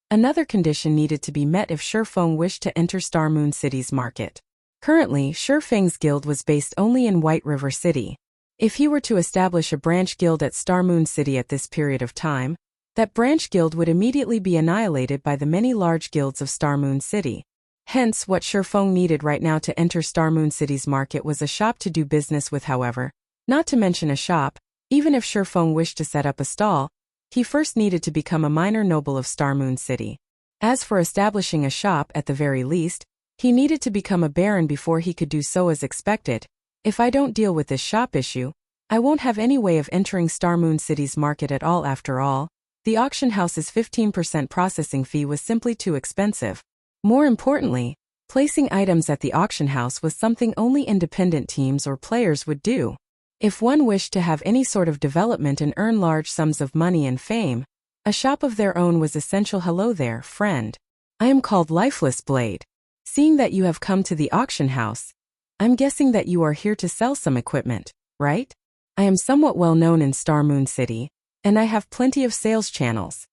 another condition needed to be met if Feng wished to enter Star Moon City's market. Currently, Feng's guild was based only in White River City. If he were to establish a branch guild at Star Moon City at this period of time, that branch guild would immediately be annihilated by the many large guilds of Star Moon City. Hence, what Feng needed right now to enter Star Moon City's market was a shop to do business with. However, not to mention a shop, even if Feng wished to set up a stall, he first needed to become a minor noble of Star Moon City. As for establishing a shop, at the very least, he needed to become a baron before he could do so as expected. If I don't deal with this shop issue, I won't have any way of entering Star Moon City's market at all. After all, the auction house's 15% processing fee was simply too expensive. More importantly, placing items at the auction house was something only independent teams or players would do. If one wished to have any sort of development and earn large sums of money and fame, a shop of their own was essential. Hello there, friend. I am called Lifeless Blade. Seeing that you have come to the auction house, I'm guessing that you are here to sell some equipment, right? I am somewhat well known in Star Moon City, and I have plenty of sales channels.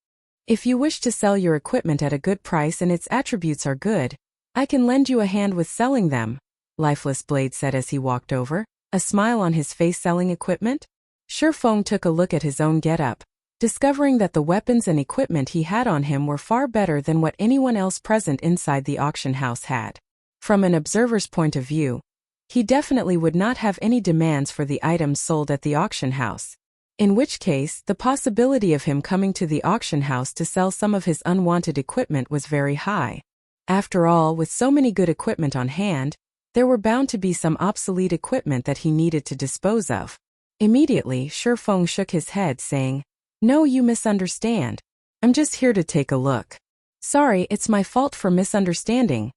If you wish to sell your equipment at a good price and its attributes are good, I can lend you a hand with selling them, Lifeless Blade said as he walked over, a smile on his face. Selling equipment? Feng took a look at his own getup, discovering that the weapons and equipment he had on him were far better than what anyone else present inside the auction house had. From an observer's point of view, he definitely would not have any demands for the items sold at the auction house. In which case, the possibility of him coming to the auction house to sell some of his unwanted equipment was very high. After all, with so many good equipment on hand, there were bound to be some obsolete equipment that he needed to dispose of. Immediately, Feng shook his head, saying, "No, you misunderstand. I'm just here to take a look." "Sorry, it's my fault for misunderstanding,"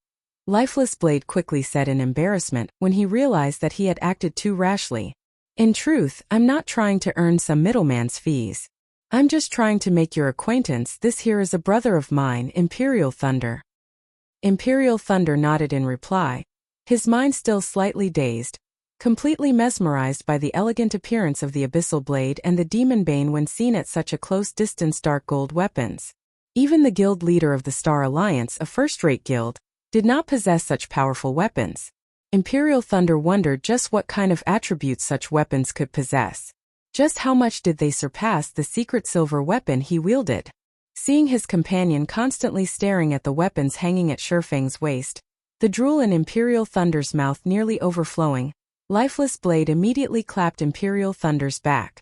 Lifeless Blade quickly said in embarrassment when he realized that he had acted too rashly. "In truth, I'm not trying to earn some middleman's fees. I'm just trying to make your acquaintance. This here is a brother of mine, Imperial Thunder." Imperial Thunder nodded in reply, his mind still slightly dazed, completely mesmerized by the elegant appearance of the Abyssal Blade and the Demon Bane when seen at such a close distance. Dark gold weapons. Even the guild leader of the Star Alliance, a first-rate guild, did not possess such powerful weapons. Imperial Thunder wondered just what kind of attributes such weapons could possess. Just how much did they surpass the secret silver weapon he wielded? Seeing his companion constantly staring at the weapons hanging at Feng's waist, the drool in Imperial Thunder's mouth nearly overflowing, Lifeless Blade immediately clapped Imperial Thunder's back.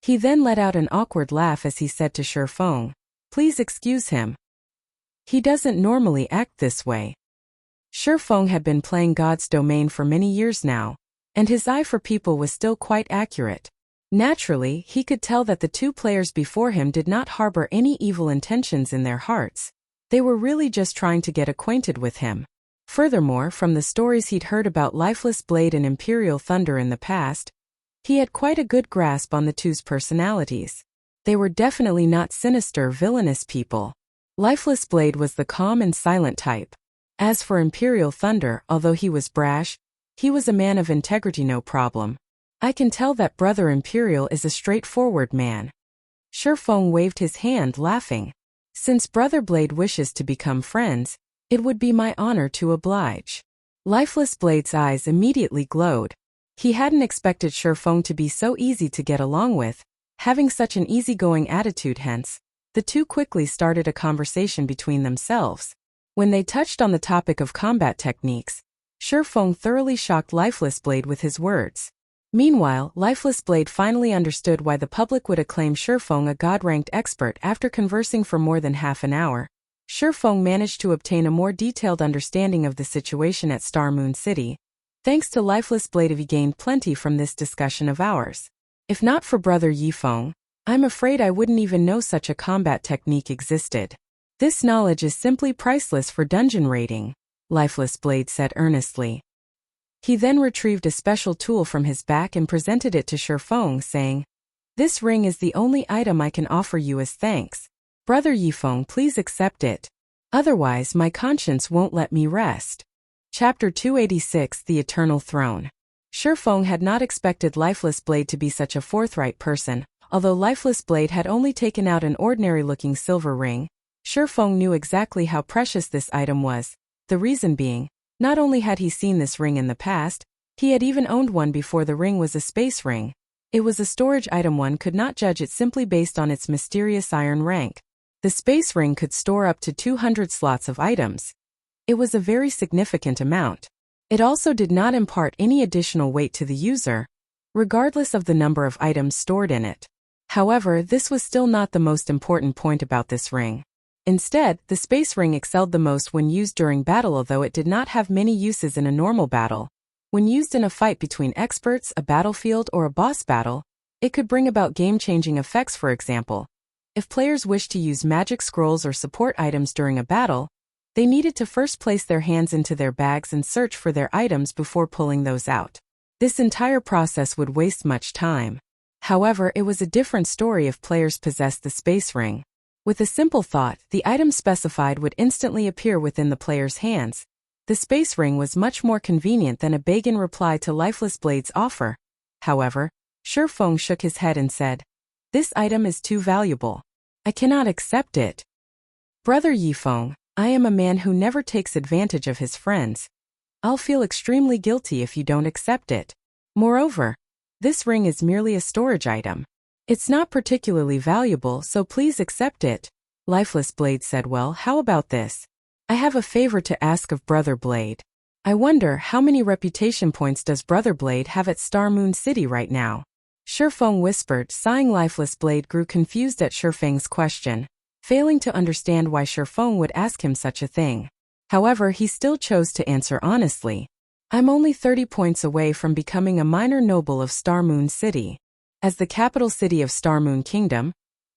He then let out an awkward laugh as he said to Feng, "Please excuse him. He doesn't normally act this way." Feng had been playing God's Domain for many years now, and his eye for people was still quite accurate. Naturally, he could tell that the two players before him did not harbor any evil intentions in their hearts. They were really just trying to get acquainted with him. Furthermore, from the stories he'd heard about Lifeless Blade and Imperial Thunder in the past, he had quite a good grasp on the two's personalities. They were definitely not sinister, villainous people. Lifeless Blade was the calm and silent type. As for Imperial Thunder, although he was brash, he was a man of integrity, no problem. I can tell that Brother Imperial is a straightforward man. Feng waved his hand, laughing. Since Brother Blade wishes to become friends, it would be my honor to oblige. Lifeless Blade's eyes immediately glowed. He hadn't expected Feng to be so easy to get along with, having such an easygoing attitude. Hence, the two quickly started a conversation between themselves. When they touched on the topic of combat techniques, Feng thoroughly shocked Lifeless Blade with his words. Meanwhile, Lifeless Blade finally understood why the public would acclaim Feng a god-ranked expert. After conversing for more than half an hour, Feng managed to obtain a more detailed understanding of the situation at Star Moon City. Thanks to Lifeless Blade, he gained plenty from this discussion of ours. If not for Brother Feng, I'm afraid I wouldn't even know such a combat technique existed. This knowledge is simply priceless for dungeon raiding, Lifeless Blade said earnestly. He then retrieved a special tool from his back and presented it to Feng, saying, "This ring is the only item I can offer you as thanks. Brother Feng, please accept it. Otherwise my conscience won't let me rest." Chapter 286, The Eternal Throne. Feng had not expected Lifeless Blade to be such a forthright person. Although Lifeless Blade had only taken out an ordinary-looking silver ring, Feng knew exactly how precious this item was. The reason being, not only had he seen this ring in the past, he had even owned one before the ring was a space ring. It was a storage item. One could not judge it simply based on its mysterious iron rank. The space ring could store up to 200 slots of items. It was a very significant amount. It also did not impart any additional weight to the user, regardless of the number of items stored in it. However, this was still not the most important point about this ring. Instead, the space ring excelled the most when used during battle. Although it did not have many uses in a normal battle, when used in a fight between experts, a battlefield, or a boss battle, it could bring about game-changing effects. For example, if players wished to use magic scrolls or support items during a battle, they needed to first place their hands into their bags and search for their items before pulling those out. This entire process would waste much time. However, it was a different story if players possessed the space ring. With a simple thought, the item specified would instantly appear within the player's hands. The space ring was much more convenient than a bag. In reply to Lifeless Blade's offer, however, Feng shook his head and said, "This item is too valuable. I cannot accept it. Brother Feng, I am a man who never takes advantage of his friends. I'll feel extremely guilty if you don't accept it. Moreover, this ring is merely a storage item. It's not particularly valuable, so please accept it." Lifeless Blade said, "Well, how about this? I have a favor to ask of Brother Blade. I wonder how many reputation points does Brother Blade have at Star Moon City right now?" Feng whispered, sighing. Lifeless Blade grew confused at Feng's question, failing to understand why Feng would ask him such a thing. However, he still chose to answer honestly. "I'm only 30 points away from becoming a minor noble of Star Moon City. As the capital city of Star Moon Kingdom,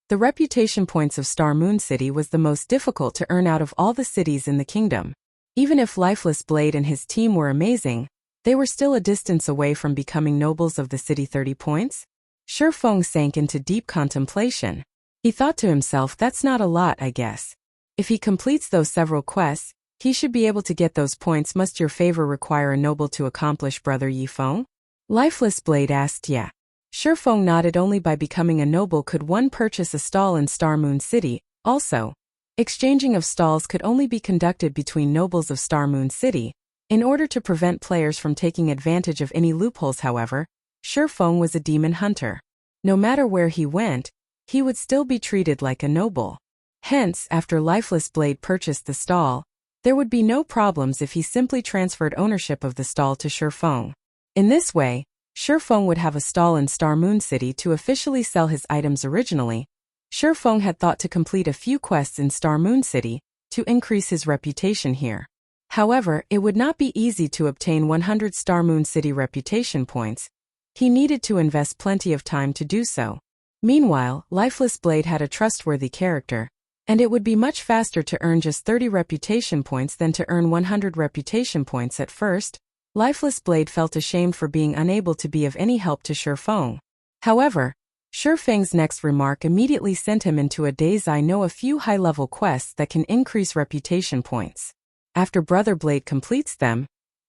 the reputation points of Star Moon City was the most difficult to earn out of all the cities in the kingdom. Even if Lifeless Blade and his team were amazing, they were still a distance away from becoming nobles of the city. 30 points? Feng sank into deep contemplation. He thought to himself, that's not a lot, I guess. If he completes those several quests, he should be able to get those points. Must your favor require a noble to accomplish, Brother Feng? Lifeless Blade asked. Yeah. Feng nodded. Only by becoming a noble could one purchase a stall in Star Moon City. Also, exchanging of stalls could only be conducted between nobles of Star Moon City. In order to prevent players from taking advantage of any loopholes, however, Feng was a demon hunter. No matter where he went, he would still be treated like a noble. Hence, after Lifeless Blade purchased the stall, there would be no problems if he simply transferred ownership of the stall to Feng. In this way, Feng would have a stall in Star Moon City to officially sell his items. Originally, Feng had thought to complete a few quests in Star Moon City to increase his reputation here. However, it would not be easy to obtain 100 Star Moon City reputation points. He needed to invest plenty of time to do so. Meanwhile, Lifeless Blade had a trustworthy character. And it would be much faster to earn just 30 reputation points than to earn 100 reputation points at first. Lifeless Blade felt ashamed for being unable to be of any help to Feng. However, Feng's next remark immediately sent him into a daze. I know a few high-level quests that can increase reputation points. After Brother Blade completes them,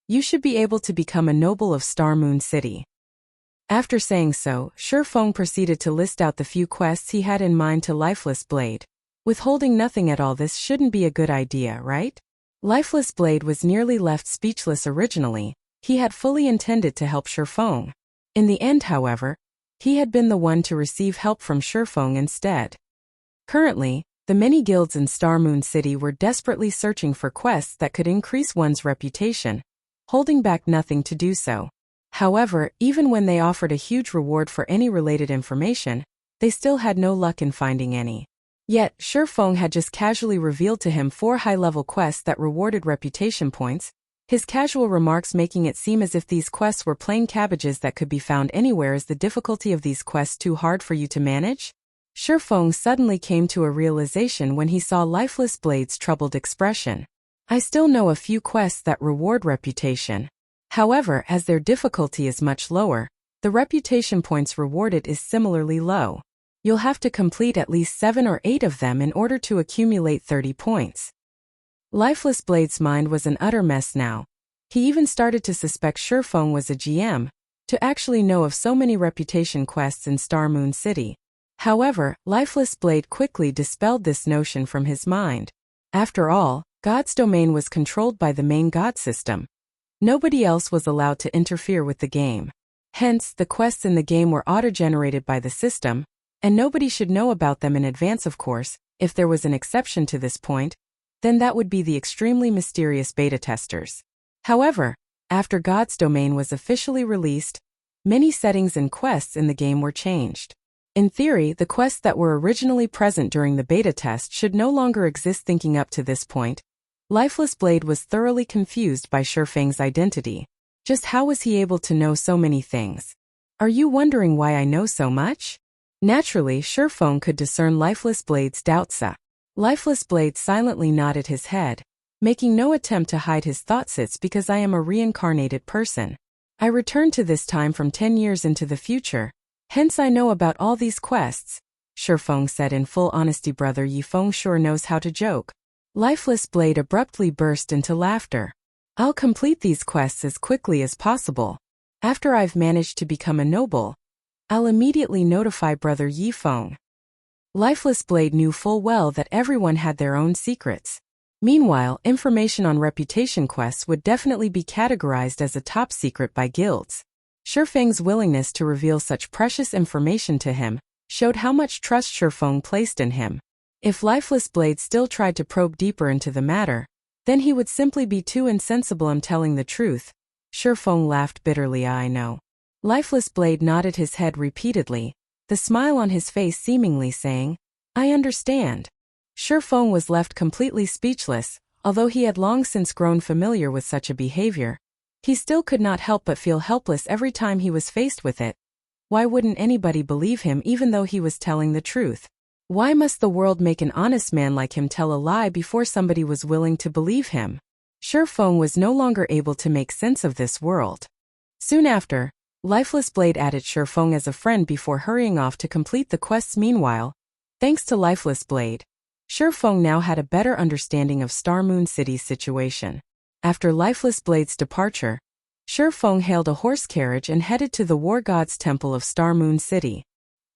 you should be able to become a noble of Star Moon City. After saying so, Feng proceeded to list out the few quests he had in mind to Lifeless Blade. Withholding nothing at all, this shouldn't be a good idea, right? Lifeless Blade was nearly left speechless originally. He had fully intended to help Feng. In the end, however, he had been the one to receive help from Feng instead. Currently, the many guilds in Star Moon City were desperately searching for quests that could increase one's reputation, holding back nothing to do so. However, even when they offered a huge reward for any related information, they still had no luck in finding any. Yet, Feng had just casually revealed to him 4 high-level quests that rewarded reputation points, his casual remarks making it seem as if these quests were plain cabbages that could be found anywhere. Is the difficulty of these quests too hard for you to manage? Feng suddenly came to a realization when he saw Lifeless Blade's troubled expression. I still know a few quests that reward reputation. However, as their difficulty is much lower, the reputation points rewarded is similarly low. You'll have to complete at least 7 or 8 of them in order to accumulate 30 points. Lifeless Blade's mind was an utter mess now. He even started to suspect Feng was a GM, to actually know of so many reputation quests in Star Moon City. However, Lifeless Blade quickly dispelled this notion from his mind. After all, God's domain was controlled by the main God system. Nobody else was allowed to interfere with the game. Hence, the quests in the game were auto-generated by the system, and nobody should know about them in advance. Of course, if there was an exception to this point, then that would be the extremely mysterious beta testers. However, after God's domain was officially released, many settings and quests in the game were changed. In theory, the quests that were originally present during the beta test should no longer exist. Thinking up to this point, Lifeless Blade was thoroughly confused by Feng's identity. Just how was he able to know so many things? Are you wondering why I know so much? Naturally, Feng could discern Lifeless Blade's doubts. Lifeless Blade silently nodded his head, making no attempt to hide his thoughts. It's because I am a reincarnated person. I returned to this time from 10 years into the future, hence I know about all these quests, Feng said in full honesty. Brother Feng sure knows how to joke. Lifeless Blade abruptly burst into laughter. I'll complete these quests as quickly as possible. After I've managed to become a noble, I'll immediately notify Brother Feng. Lifeless Blade knew full well that everyone had their own secrets. Meanwhile, information on reputation quests would definitely be categorized as a top secret by guilds. Feng's willingness to reveal such precious information to him showed how much trust Feng placed in him. If Lifeless Blade still tried to probe deeper into the matter, then he would simply be too insensible. I'm telling the truth. Feng laughed bitterly. I know. Lifeless Blade nodded his head repeatedly, the smile on his face seemingly saying, I understand. Feng was left completely speechless. Although he had long since grown familiar with such a behavior, he still could not help but feel helpless every time he was faced with it. Why wouldn't anybody believe him even though he was telling the truth? Why must the world make an honest man like him tell a lie before somebody was willing to believe him? Feng was no longer able to make sense of this world. Soon after, Lifeless Blade added Feng as a friend before hurrying off to complete the quests. Meanwhile, thanks to Lifeless Blade, Feng now had a better understanding of Star Moon City's situation. After Lifeless Blade's departure, Feng hailed a horse carriage and headed to the War God's Temple of Star Moon City.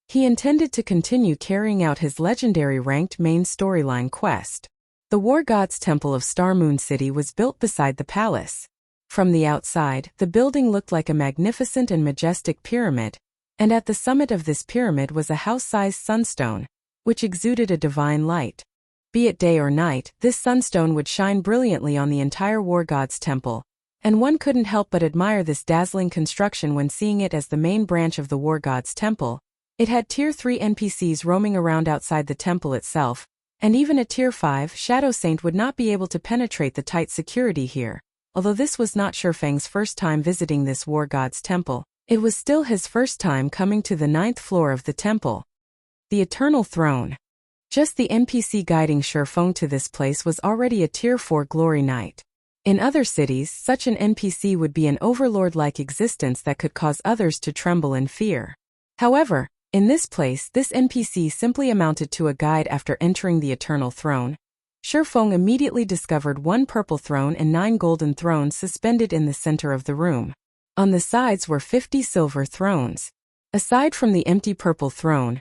He intended to continue carrying out his legendary ranked main storyline quest. The War God's Temple of Star Moon City was built beside the palace. From the outside, the building looked like a magnificent and majestic pyramid, and at the summit of this pyramid was a house-sized sunstone, which exuded a divine light. Be it day or night, this sunstone would shine brilliantly on the entire War God's Temple, and one couldn't help but admire this dazzling construction when seeing it as the main branch of the War God's Temple. It had Tier 3 NPCs roaming around outside the temple itself, and even a Tier 5 Shadow Saint would not be able to penetrate the tight security here. Although this was not Feng's first time visiting this War God's Temple, it was still his first time coming to the 9th floor of the temple. The Eternal Throne. Just the NPC guiding Feng to this place was already a Tier 4 glory knight. In other cities, such an NPC would be an overlord-like existence that could cause others to tremble in fear. However, in this place, this NPC simply amounted to a guide. After entering the Eternal Throne, Feng immediately discovered 1 purple throne and 9 golden thrones suspended in the center of the room. On the sides were 50 silver thrones. Aside from the empty purple throne,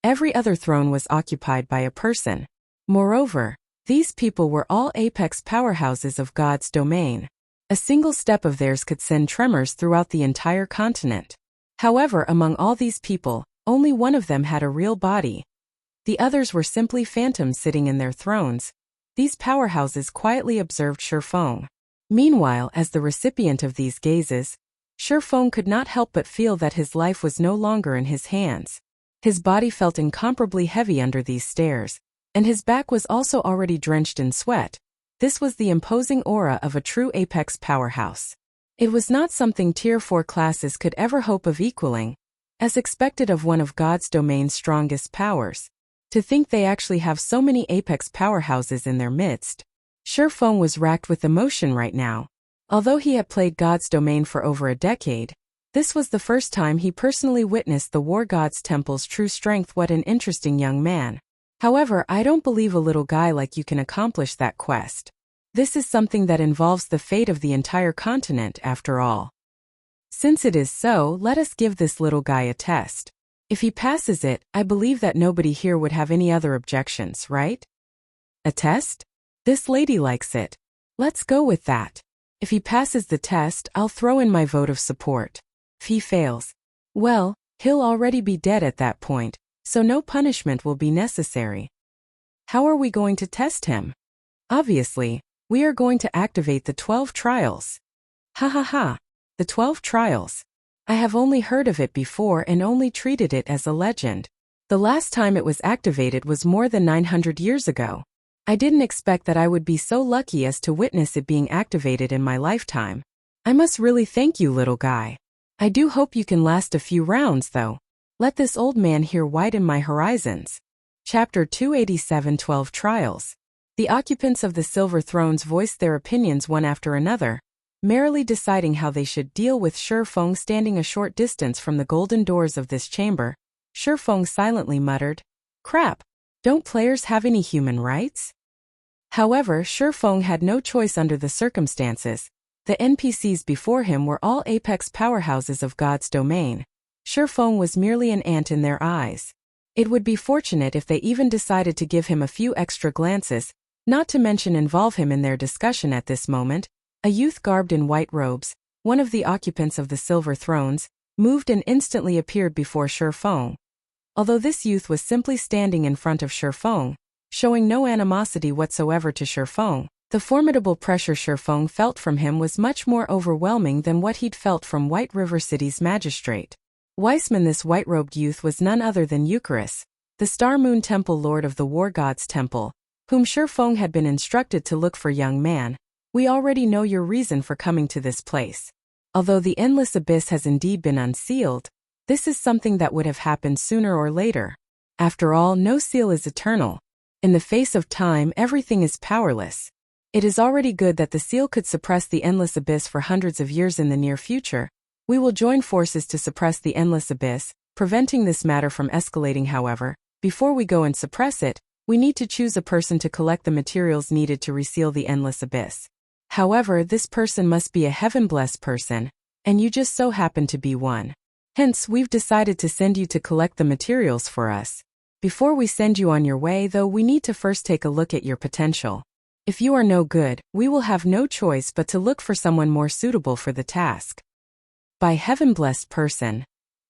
every other throne was occupied by a person. Moreover, these people were all apex powerhouses of God's domain. A single step of theirs could send tremors throughout the entire continent. However, among all these people, only one of them had a real body. The others were simply phantoms sitting in their thrones. These powerhouses quietly observed Feng. Meanwhile, as the recipient of these gazes, Feng could not help but feel that his life was no longer in his hands. His body felt incomparably heavy under these stares, and his back was also already drenched in sweat. This was the imposing aura of a true apex powerhouse. It was not something Tier 4 classes could ever hope of equaling, as expected of one of God's domain's strongest powers. To think they actually have so many apex powerhouses in their midst. Feng was racked with emotion right now. Although he had played God's domain for over a decade, this was the first time he personally witnessed the War God's temple's true strength. What an interesting young man. However, I don't believe a little guy like you can accomplish that quest. This is something that involves the fate of the entire continent after all. Since it is so, let us give this little guy a test. If he passes it, I believe that nobody here would have any other objections, right? A test? This lady likes it. Let's go with that. If he passes the test, I'll throw in my vote of support. If he fails, well, he'll already be dead at that point, so no punishment will be necessary. How are we going to test him? Obviously, we are going to activate the 12 trials. Ha ha ha. The 12 trials. I have only heard of it before and only treated it as a legend. The last time it was activated was more than 900 years ago. I didn't expect that I would be so lucky as to witness it being activated in my lifetime. I must really thank you, little guy. I do hope you can last a few rounds, though. Let this old man here widen my horizons. Chapter 287 12 Trials. The occupants of the Silver Thrones voiced their opinions one after another, merrily deciding how they should deal with Feng. Standing a short distance from the golden doors of this chamber, Feng silently muttered, "Crap, don't players have any human rights?" However, Feng had no choice under the circumstances. The NPCs before him were all apex powerhouses of God's domain. Feng was merely an ant in their eyes. It would be fortunate if they even decided to give him a few extra glances, not to mention involve him in their discussion at this moment. A youth garbed in white robes, one of the occupants of the Silver Thrones, moved and instantly appeared before Feng. Although this youth was simply standing in front of Feng, showing no animosity whatsoever to Feng, the formidable pressure Feng felt from him was much more overwhelming than what he'd felt from White River City's magistrate. Weissman. This white-robed youth was none other than Eucharis, the Star Moon Temple Lord of the War God's Temple, whom Feng had been instructed to look for. Young man, we already know your reason for coming to this place. Although the endless abyss has indeed been unsealed, this is something that would have happened sooner or later. After all, no seal is eternal. In the face of time, everything is powerless. It is already good that the seal could suppress the endless abyss for hundreds of years in the near future. We will join forces to suppress the endless abyss, preventing this matter from escalating. However, before we go and suppress it, we need to choose a person to collect the materials needed to reseal the endless abyss. However, this person must be a heaven-blessed person, and you just so happen to be one. Hence, we've decided to send you to collect the materials for us. Before we send you on your way, though, we need to first take a look at your potential. If you are no good, we will have no choice but to look for someone more suitable for the task. By heaven-blessed person,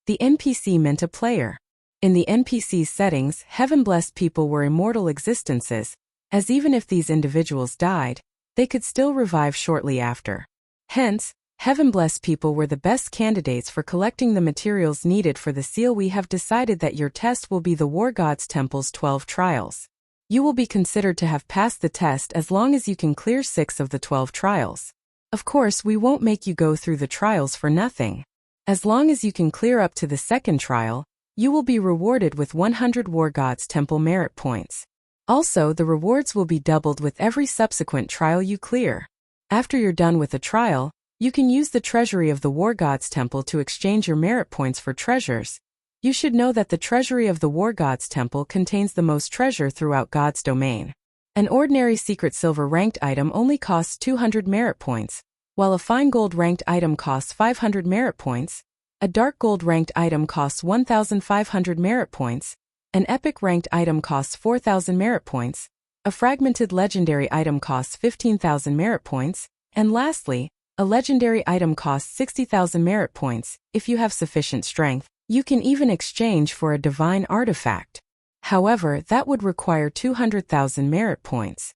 the NPC meant a player. In the NPC's settings, heaven-blessed people were immortal existences, as even if these individuals died, they could still revive shortly after. Hence, heaven-blessed people were the best candidates for collecting the materials needed for the seal. We have decided that your test will be the War God's Temple's 12 trials. You will be considered to have passed the test as long as you can clear 6 of the 12 trials. Of course, we won't make you go through the trials for nothing. As long as you can clear up to the second trial, You will be rewarded with 100 War Gods Temple merit points. Also, the rewards will be doubled with every subsequent trial you clear. After you're done with a trial, you can use the treasury of the War Gods Temple to exchange your merit points for treasures. You should know that the treasury of the War Gods Temple contains the most treasure throughout God's domain. An ordinary secret silver ranked item only costs 200 merit points, while a fine gold ranked item costs 500 merit points. A dark gold ranked item costs 1,500 merit points. An epic ranked item costs 4,000 merit points. A fragmented legendary item costs 15,000 merit points. And lastly, a legendary item costs 60,000 merit points. If you have sufficient strength, you can even exchange for a divine artifact. However, that would require 200,000 merit points.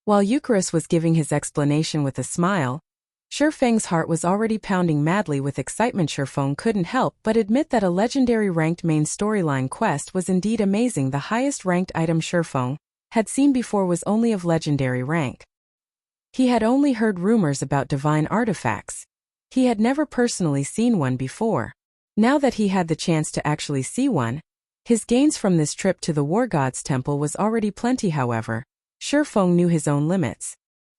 While Eucharis was giving his explanation with a smile, Feng's heart was already pounding madly with excitement. Feng couldn't help but admit that a legendary ranked main storyline quest was indeed amazing. The highest ranked item Feng had seen before was only of legendary rank. He had only heard rumors about divine artifacts. He had never personally seen one before. Now that he had the chance to actually see one, his gains from this trip to the War Gods Temple was already plenty. However, Feng knew his own limits.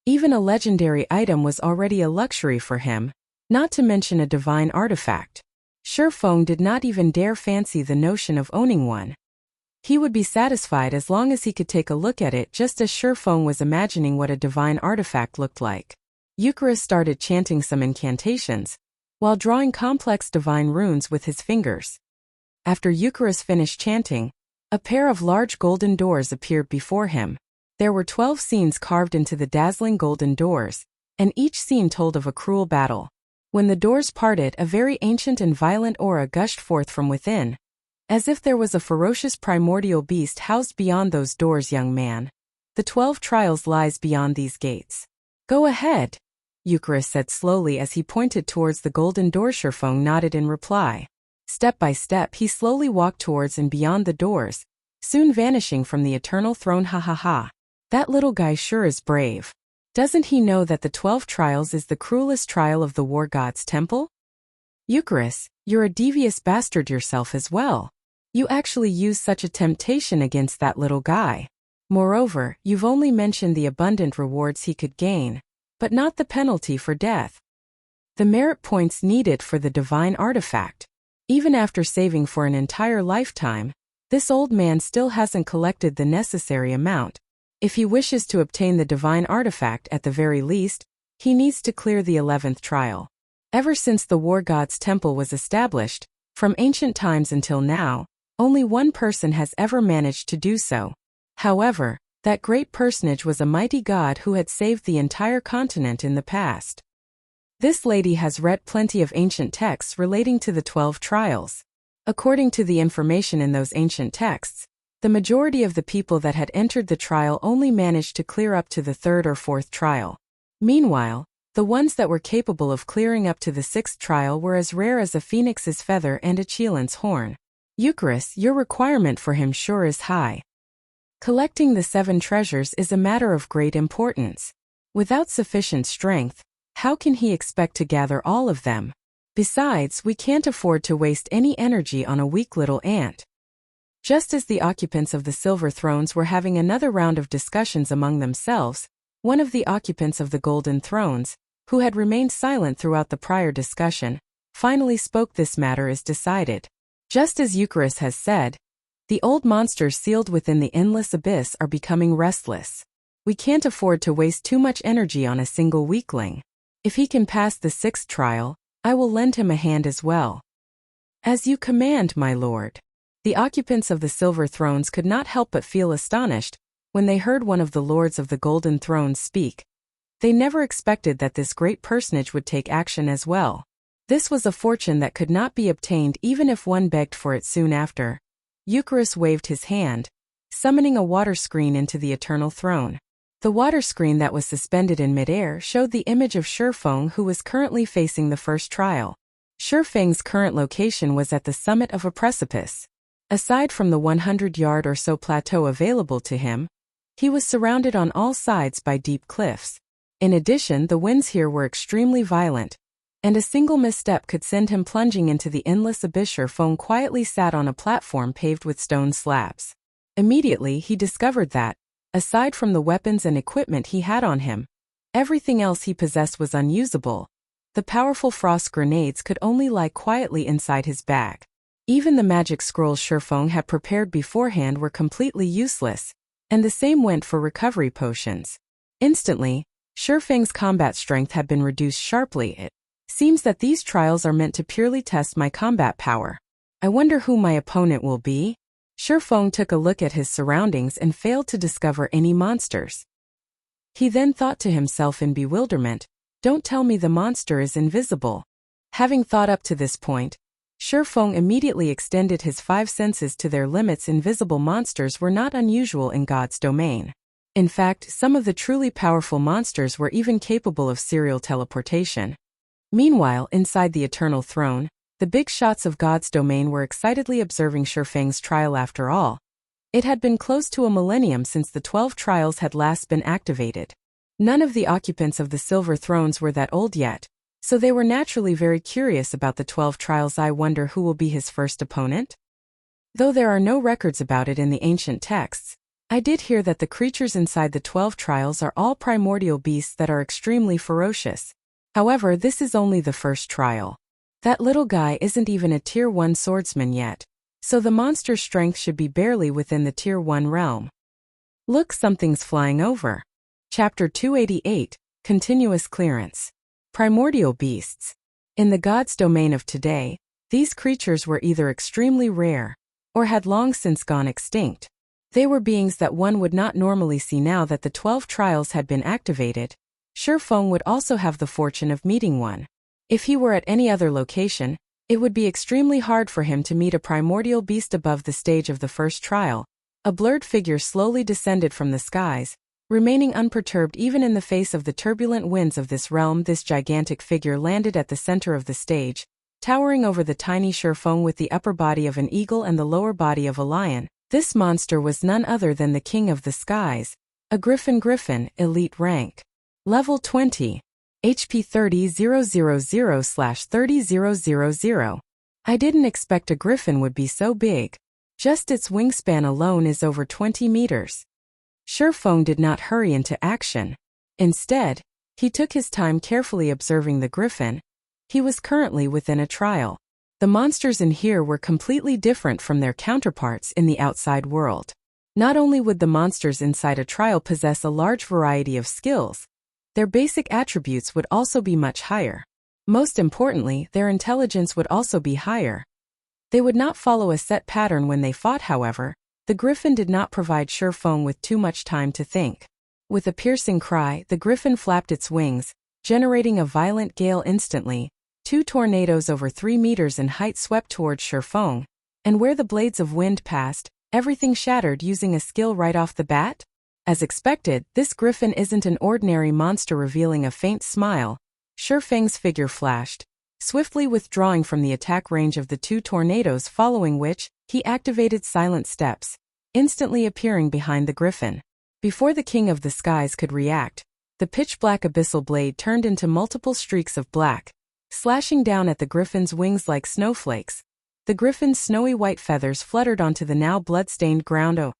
Even a legendary item was already a luxury for him, not to mention a divine artifact. Feng did not even dare fancy the notion of owning one. He would be satisfied as long as he could take a look at it, just as Feng was imagining what a divine artifact looked like. Eucharis started chanting some incantations, while drawing complex divine runes with his fingers. After Eucharis finished chanting, a pair of large golden doors appeared before him. There were 12 scenes carved into the dazzling golden doors, and each scene told of a cruel battle. When the doors parted, a very ancient and violent aura gushed forth from within, as if there was a ferocious primordial beast housed beyond those doors. Young man, the 12 trials lies beyond these gates. Go ahead, Eucharis said slowly as he pointed towards the golden door. Feng nodded in reply. Step by step he slowly walked towards and beyond the doors, soon vanishing from the eternal throne. Ha ha ha. That little guy sure is brave. Doesn't he know that the 12 trials is the cruelest trial of the War Gods Temple? Eucharis, you're a devious bastard yourself as well. You actually used such a temptation against that little guy. Moreover, you've only mentioned the abundant rewards he could gain, but not the penalty for death. The merit points needed for the divine artifact. Even after saving for an entire lifetime, this old man still hasn't collected the necessary amount. If he wishes to obtain the divine artifact at the very least, he needs to clear the 11th trial. Ever since the War Gods Temple was established, from ancient times until now, only one person has ever managed to do so. However, that great personage was a mighty god who had saved the entire continent in the past. This lady has read plenty of ancient texts relating to the 12 trials. According to the information in those ancient texts, the majority of the people that had entered the trial only managed to clear up to the 3rd or 4th trial. Meanwhile, the ones that were capable of clearing up to the 6th trial were as rare as a phoenix's feather and a chelan's horn. Eucharis, your requirement for him sure is high. Collecting the 7 treasures is a matter of great importance. Without sufficient strength, how can he expect to gather all of them? Besides, we can't afford to waste any energy on a weak little ant. Just as the occupants of the silver thrones were having another round of discussions among themselves, one of the occupants of the golden thrones, who had remained silent throughout the prior discussion, finally spoke. This matter is decided. Just as Eucharis has said, the old monsters sealed within the endless abyss are becoming restless. We can't afford to waste too much energy on a single weakling. If he can pass the 6th trial, I will lend him a hand as well. As you command, my lord. The occupants of the silver thrones could not help but feel astonished when they heard one of the lords of the golden thrones speak. They never expected that this great personage would take action as well. This was a fortune that could not be obtained even if one begged for it soon after. Eucharis waved his hand, summoning a water screen into the eternal throne. The water screen that was suspended in midair showed the image of Feng, who was currently facing the 1st trial. Feng's current location was at the summit of a precipice. Aside from the 100-yard or so plateau available to him, he was surrounded on all sides by deep cliffs. In addition, the winds here were extremely violent, and a single misstep could send him plunging into the endless abyss. Feng quietly sat on a platform paved with stone slabs. Immediately he discovered that, aside from the weapons and equipment he had on him, everything else he possessed was unusable. The powerful frost grenades could only lie quietly inside his bag. Even the magic scrolls Feng had prepared beforehand were completely useless, and the same went for recovery potions. Instantly, Feng's combat strength had been reduced sharply. It seems that these trials are meant to purely test my combat power. I wonder who my opponent will be? Feng took a look at his surroundings and failed to discover any monsters. He then thought to himself in bewilderment, "Don't tell me the monster is invisible." Having thought up to this point, Feng immediately extended his 5 senses to their limits. Invisible monsters were not unusual in God's domain. In fact, some of the truly powerful monsters were even capable of serial teleportation. Meanwhile, inside the Eternal Throne, the big shots of God's domain were excitedly observing Feng's trial. After all, it had been close to a millennium since the 12 trials had last been activated. None of the occupants of the Silver Thrones were that old yet, so they were naturally very curious about the 12 trials. I wonder who will be his first opponent? Though there are no records about it in the ancient texts, I did hear that the creatures inside the 12 trials are all primordial beasts that are extremely ferocious. However, this is only the first trial. That little guy isn't even a Tier 1 swordsman yet, so the monster's strength should be barely within the Tier 1 realm. Look, something's flying over. Chapter 288, Continuous Clearance. Primordial Beasts. In the God's domain of today, these creatures were either extremely rare, or had long since gone extinct. They were beings that one would not normally see now that the 12 trials had been activated. Feng would also have the fortune of meeting one. If he were at any other location, it would be extremely hard for him to meet a primordial beast. Above the stage of the first trial, a blurred figure slowly descended from the skies, remaining unperturbed even in the face of the turbulent winds of this realm. This gigantic figure landed at the center of the stage, towering over the tiny Feng with the upper body of an eagle and the lower body of a lion. This monster was none other than the King of the Skies, a Griffin, elite rank. Level 20. HP 30,000/30,000. I didn't expect a griffin would be so big. Just its wingspan alone is over 20 meters. Feng did not hurry into action. Instead, he took his time carefully observing the griffin. He was currently within a trial. The monsters in here were completely different from their counterparts in the outside world. Not only would the monsters inside a trial possess a large variety of skills, their basic attributes would also be much higher. Most importantly, their intelligence would also be higher. They would not follow a set pattern when they fought. However, the griffin did not provide Feng with too much time to think. With a piercing cry, the griffin flapped its wings, generating a violent gale. Instantly, 2 tornadoes over 3 meters in height swept towards Feng, and where the blades of wind passed, everything shattered. Using a skill right off the bat? As expected, this griffin isn't an ordinary monster. Revealing a faint smile, Feng's figure flashed, swiftly withdrawing from the attack range of the 2 tornadoes, following which, he activated Silent Steps, instantly appearing behind the griffin. Before the King of the Skies could react, the pitch-black abyssal blade turned into multiple streaks of black, slashing down at the griffin's wings like snowflakes. The griffin's snowy white feathers fluttered onto the now blood-stained ground. Oh!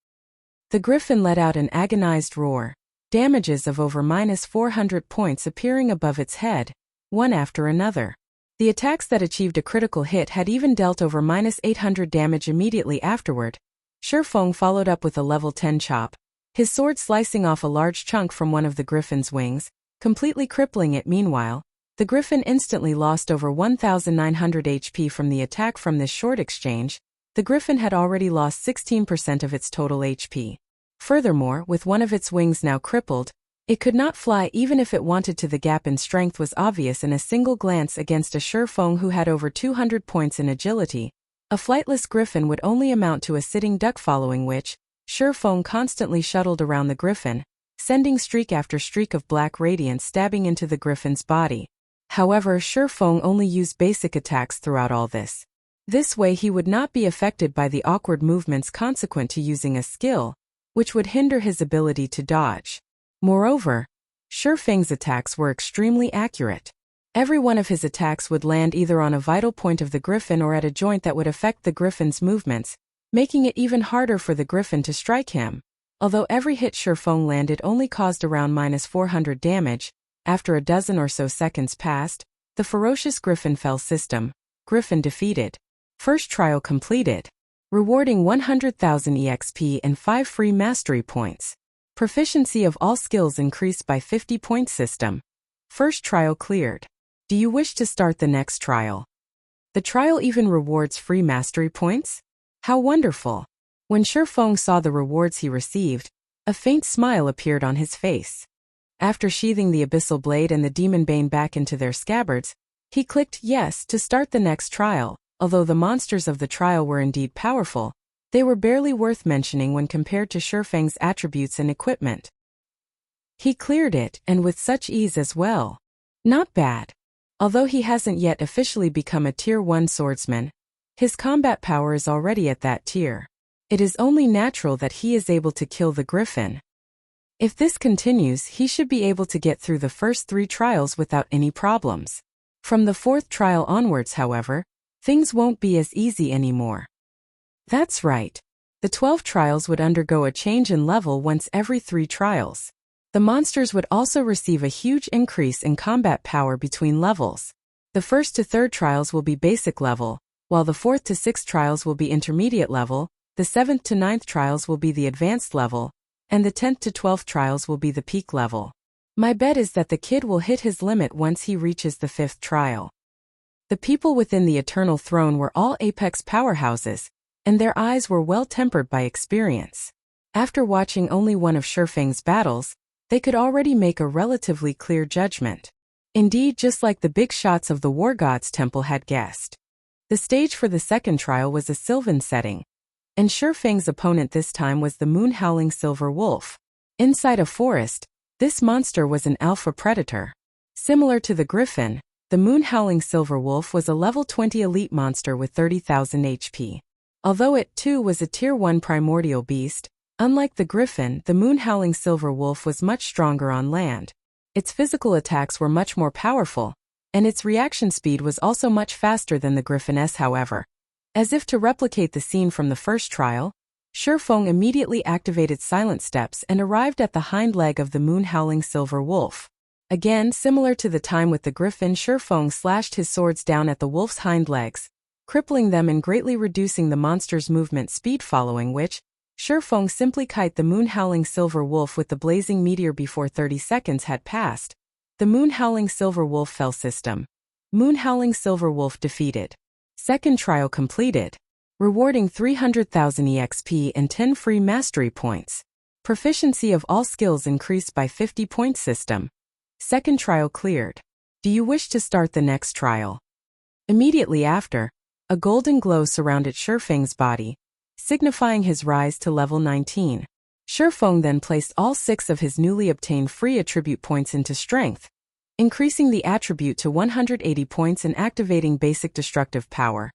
The griffin let out an agonized roar, damages of over -400 points appearing above its head, one after another. The attacks that achieved a critical hit had even dealt over -800 damage immediately afterward. Feng followed up with a level 10 chop, his sword slicing off a large chunk from one of the griffin's wings, completely crippling it. Meanwhile, the griffin instantly lost over 1,900 HP from the attack. From this short exchange, the griffin had already lost 16% of its total HP. Furthermore, with one of its wings now crippled, it could not fly even if it wanted to. The gap in strength was obvious in a single glance against a Feng who had over 200 points in agility. A flightless griffin would only amount to a sitting duck, following which, Feng constantly shuttled around the griffin, sending streak after streak of black radiance stabbing into the griffin's body. However, Feng only used basic attacks throughout all this. This way he would not be affected by the awkward movements consequent to using a skill, which would hinder his ability to dodge. Moreover, Feng's attacks were extremely accurate. Every one of his attacks would land either on a vital point of the griffin or at a joint that would affect the griffin's movements, making it even harder for the griffin to strike him. Although every hit Feng landed only caused around -400 damage, after a dozen or so seconds passed, the Ferocious Griffin fell system. Griffin defeated. First trial completed. Rewarding 100,000 EXP and 5 free mastery points. Proficiency of all skills increased by 50 point system. First trial cleared. Do you wish to start the next trial? The trial even rewards free mastery points? How wonderful! When Feng saw the rewards he received, a faint smile appeared on his face. After sheathing the Abyssal Blade and the Demon Bane back into their scabbards, he clicked yes to start the next trial. Although the monsters of the trial were indeed powerful, they were barely worth mentioning when compared to Feng's attributes and equipment. He cleared it, and with such ease as well. Not bad. Although he hasn't yet officially become a Tier 1 swordsman, his combat power is already at that tier. It is only natural that he is able to kill the griffin. If this continues, he should be able to get through the first 3 trials without any problems. From the 4th trial onwards, however, things won't be as easy anymore. That's right. The 12 trials would undergo a change in level once every 3 trials. The monsters would also receive a huge increase in combat power between levels. The 1st to 3rd trials will be basic level, while the 4th to 6th trials will be intermediate level, the 7th to 9th trials will be the advanced level, and the 10th to 12th trials will be the peak level. My bet is that the kid will hit his limit once he reaches the 5th trial. The people within the Eternal Throne were all apex powerhouses, and their eyes were well tempered by experience. After watching only one of Feng's battles, they could already make a relatively clear judgment. Indeed, just like the big shots of the War God's Temple had guessed. The stage for the 2nd trial was a Sylvan setting, and Feng's opponent this time was the moon-howling silver wolf. Inside a forest, this monster was an alpha predator. Similar to the griffin, the moon-howling silver wolf was a level 20 elite monster with 30,000 HP. Although it, too, was a Tier 1 primordial beast, unlike the griffin, the moon-howling silver wolf was much stronger on land. Its physical attacks were much more powerful, and its reaction speed was also much faster than the griffin's, however. As if to replicate the scene from the first trial, Feng immediately activated Silent Steps and arrived at the hind leg of the moon-howling silver wolf. Again, similar to the time with the griffin, Feng slashed his swords down at the wolf's hind legs, crippling them and greatly reducing the monster's movement speed, following which, Feng simply kite the moon-howling silver wolf with the blazing meteor before 30 seconds had passed. The moon-howling silver wolf fell system. Moon-howling silver wolf defeated. 2nd trial completed. Rewarding 300,000 EXP and 10 free mastery points. Proficiency of all skills increased by 50 point system. 2nd trial cleared. Do you wish to start the next trial? Immediately after, a golden glow surrounded Feng's body, signifying his rise to level 19. Feng then placed all 6 of his newly obtained free attribute points into strength, increasing the attribute to 180 points and activating basic destructive power,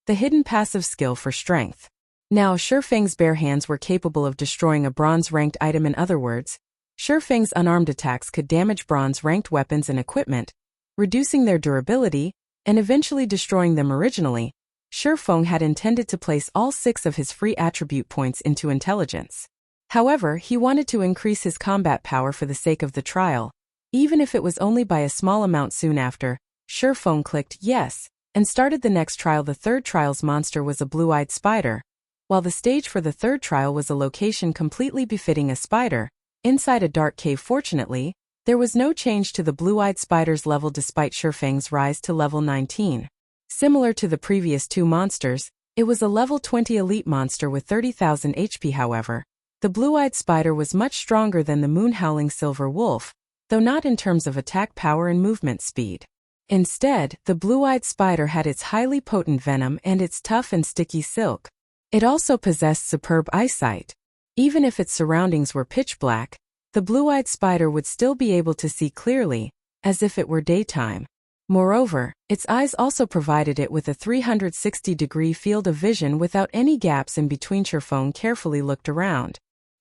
the hidden passive skill for strength. Now Feng's bare hands were capable of destroying a bronze-ranked item. In other words, Feng's unarmed attacks could damage bronze-ranked weapons and equipment, reducing their durability, and eventually destroying them. Originally, Feng had intended to place all 6 of his free attribute points into intelligence. However, he wanted to increase his combat power for the sake of the trial, even if it was only by a small amount. Soon after, Feng clicked yes, and started the next trial. The 3rd trial's monster was a blue-eyed spider, while the stage for the 3rd trial was a location completely befitting a spider, inside a dark cave. Fortunately, there was no change to the blue-eyed spider's level despite Feng's rise to level 19. Similar to the previous 2 monsters, it was a level 20 elite monster with 30,000 HP. However, the blue-eyed spider was much stronger than the moon-howling silver wolf, though not in terms of attack power and movement speed. Instead, the blue-eyed spider had its highly potent venom and its tough and sticky silk. It also possessed superb eyesight. Even if its surroundings were pitch black, the blue-eyed spider would still be able to see clearly, as if it were daytime. Moreover, its eyes also provided it with a 360-degree field of vision without any gaps in between. Feng carefully looked around.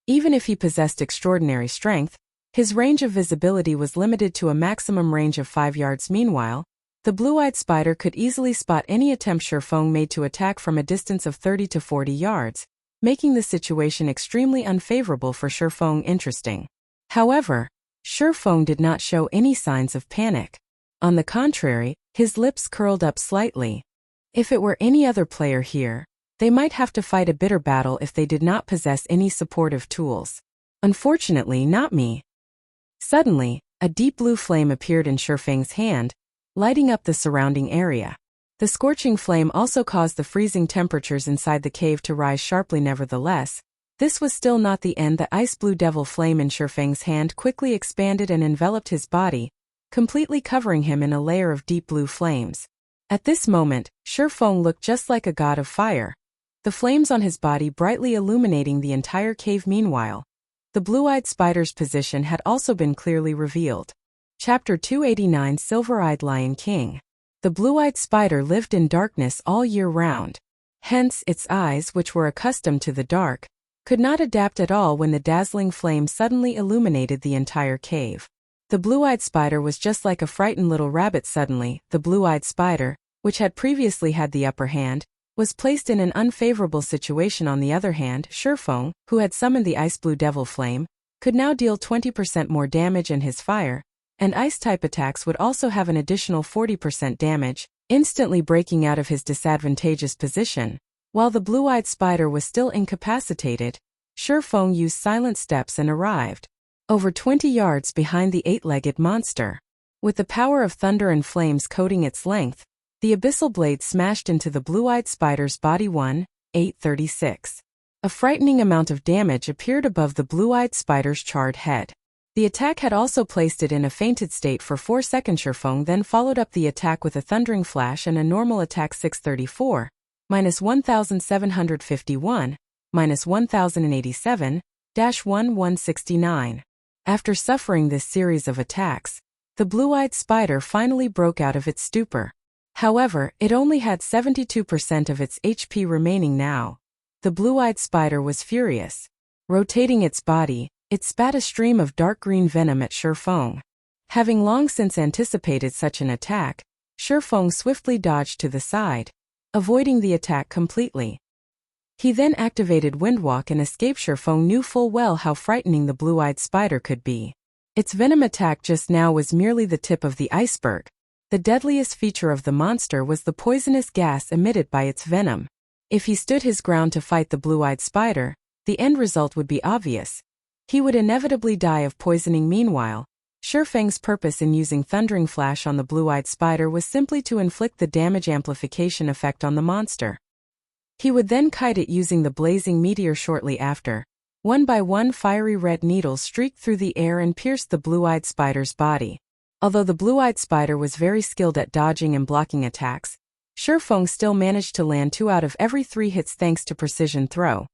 Even if he possessed extraordinary strength, His range of visibility was limited to a maximum range of 5 yards. Meanwhile, the blue-eyed spider could easily spot any attempt Feng made to attack from a distance of 30 to 40 yards, making the situation extremely unfavorable for Feng. Interesting. However, Feng did not show any signs of panic. On the contrary, his lips curled up slightly. If it were any other player here, they might have to fight a bitter battle if they did not possess any supportive tools. Unfortunately, not me. Suddenly, a deep blue flame appeared in Feng's hand, lighting up the surrounding area. The scorching flame also caused the freezing temperatures inside the cave to rise sharply. Nevertheless, this was still not the end. The ice blue devil flame in Feng's hand quickly expanded and enveloped his body, completely covering him in a layer of deep blue flames. At this moment, Feng looked just like a god of fire, the flames on his body brightly illuminating the entire cave. Meanwhile, the blue-eyed spider's position had also been clearly revealed. Chapter 289 Silver-Eyed Lion King. The blue-eyed spider lived in darkness all year round. Hence, its eyes, which were accustomed to the dark, could not adapt at all when the dazzling flame suddenly illuminated the entire cave. The blue-eyed spider was just like a frightened little rabbit. Suddenly, the blue-eyed spider, which had previously had the upper hand, was placed in an unfavorable situation. On the other hand, Feng, who had summoned the ice blue devil flame, could now deal 20% more damage, and his fire and ice-type attacks would also have an additional 40% damage, instantly breaking out of his disadvantageous position. While the blue-eyed spider was still incapacitated, Feng used silent steps and arrived over 20 yards behind the 8-legged monster. With the power of thunder and flames coating its length, the abyssal blade smashed into the blue-eyed spider's body. 836. A frightening amount of damage appeared above the blue-eyed spider's charred head. The attack had also placed it in a fainted state for 4 seconds. Feng then followed up the attack with a thundering flash and a normal attack. 634, -1751, -1087, -1169. After suffering this series of attacks, the blue-eyed spider finally broke out of its stupor. However, it only had 72% of its HP remaining now. The blue-eyed spider was furious. Rotating its body, it spat a stream of dark green venom at Feng. Having long since anticipated such an attack, Feng swiftly dodged to the side, avoiding the attack completely. He then activated Windwalk and escaped. Feng knew full well how frightening the blue-eyed spider could be. Its venom attack just now was merely the tip of the iceberg. The deadliest feature of the monster was the poisonous gas emitted by its venom. If he stood his ground to fight the blue-eyed spider, the end result would be obvious. He would inevitably die of poisoning. Meanwhile, Feng's purpose in using Thundering Flash on the blue-eyed spider was simply to inflict the damage amplification effect on the monster. He would then kite it using the blazing meteor. Shortly after, one by one fiery red needles streaked through the air and pierced the blue-eyed spider's body. Although the blue-eyed spider was very skilled at dodging and blocking attacks, Feng still managed to land 2 out of every 3 hits thanks to precision throw,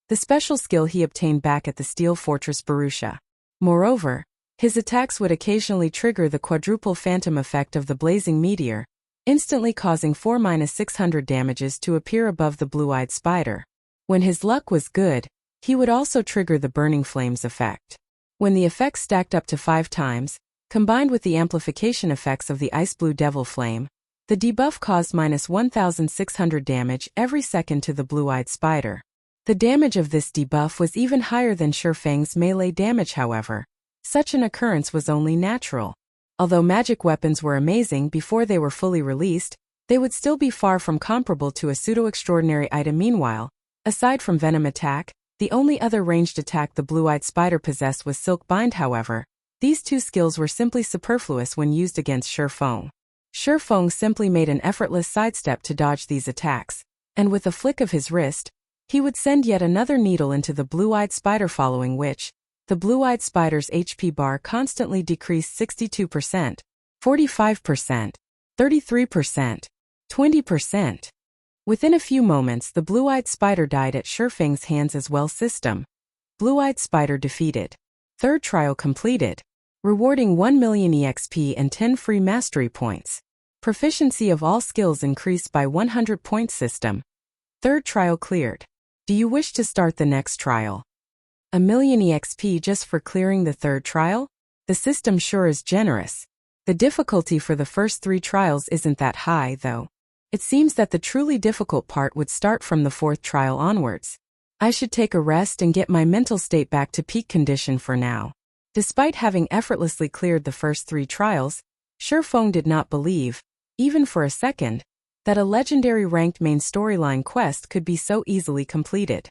the special skill he obtained back at the Steel Fortress Barusha. Moreover, his attacks would occasionally trigger the quadruple phantom effect of the blazing meteor, instantly causing 4-600 damages to appear above the blue-eyed spider. When his luck was good, he would also trigger the burning flames effect. When the effects stacked up to 5 times, combined with the amplification effects of the ice blue devil flame, the debuff caused -1600 damage every second to the blue-eyed spider. The damage of this debuff was even higher than Feng's melee damage. However, such an occurrence was only natural. Although magic weapons were amazing before they were fully released, they would still be far from comparable to a pseudo-extraordinary item. Meanwhile, aside from venom attack, the only other ranged attack the blue-eyed spider possessed was Silk Bind. However, these 2 skills were simply superfluous when used against Feng. Feng simply made an effortless sidestep to dodge these attacks, and with a flick of his wrist, he would send yet another needle into the blue-eyed spider, following which, the blue-eyed spider's HP bar constantly decreased 62%, 45%, 33%, 20%. Within a few moments, the blue-eyed spider died at Feng's hands as well. System. Blue-eyed spider defeated. 3rd trial completed. Rewarding 1 million EXP and 10 free mastery points. Proficiency of all skills increased by 100 points. System. 3rd trial cleared. Do you wish to start the next trial? A million EXP just for clearing the third trial? The system sure is generous. The difficulty for the first 3 trials isn't that high, though. It seems that the truly difficult part would start from the 4th trial onwards. I should take a rest and get my mental state back to peak condition for now. Despite having effortlessly cleared the first 3 trials, Feng did not believe, even for a second, that a legendary ranked main storyline quest could be so easily completed.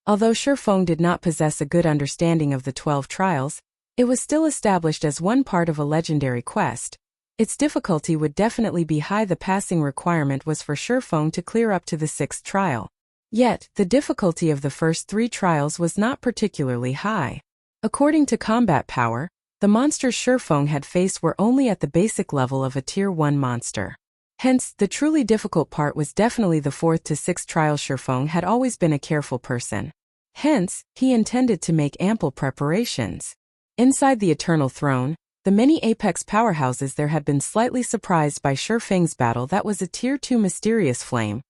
Although Feng did not possess a good understanding of the 12 trials, it was still established as one part of a legendary quest. Its difficulty would definitely be high. The passing requirement was for Feng to clear up to the 6th trial. Yet, the difficulty of the first 3 trials was not particularly high. According to combat power, the monsters Feng had faced were only at the basic level of a Tier 1 monster. Hence, the truly difficult part was definitely the 4th to 6th trial. Feng had always been a careful person. Hence, he intended to make ample preparations. Inside the Eternal Throne, the many Apex powerhouses there had been slightly surprised by Feng's battle. That was a Tier 2 mysterious flame,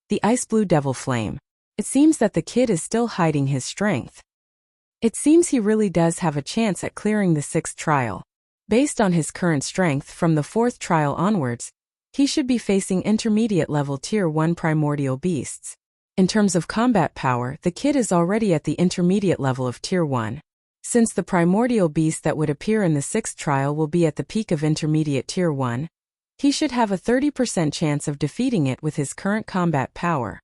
the Ice Blue Devil Flame. It seems that the kid is still hiding his strength. It seems he really does have a chance at clearing the 6th trial. Based on his current strength from the 4th trial onwards, he should be facing intermediate level Tier 1 primordial beasts. In terms of combat power, the kid is already at the intermediate level of Tier 1. Since the primordial beast that would appear in the 6th trial will be at the peak of intermediate Tier 1, he should have a 30% chance of defeating it with his current combat power.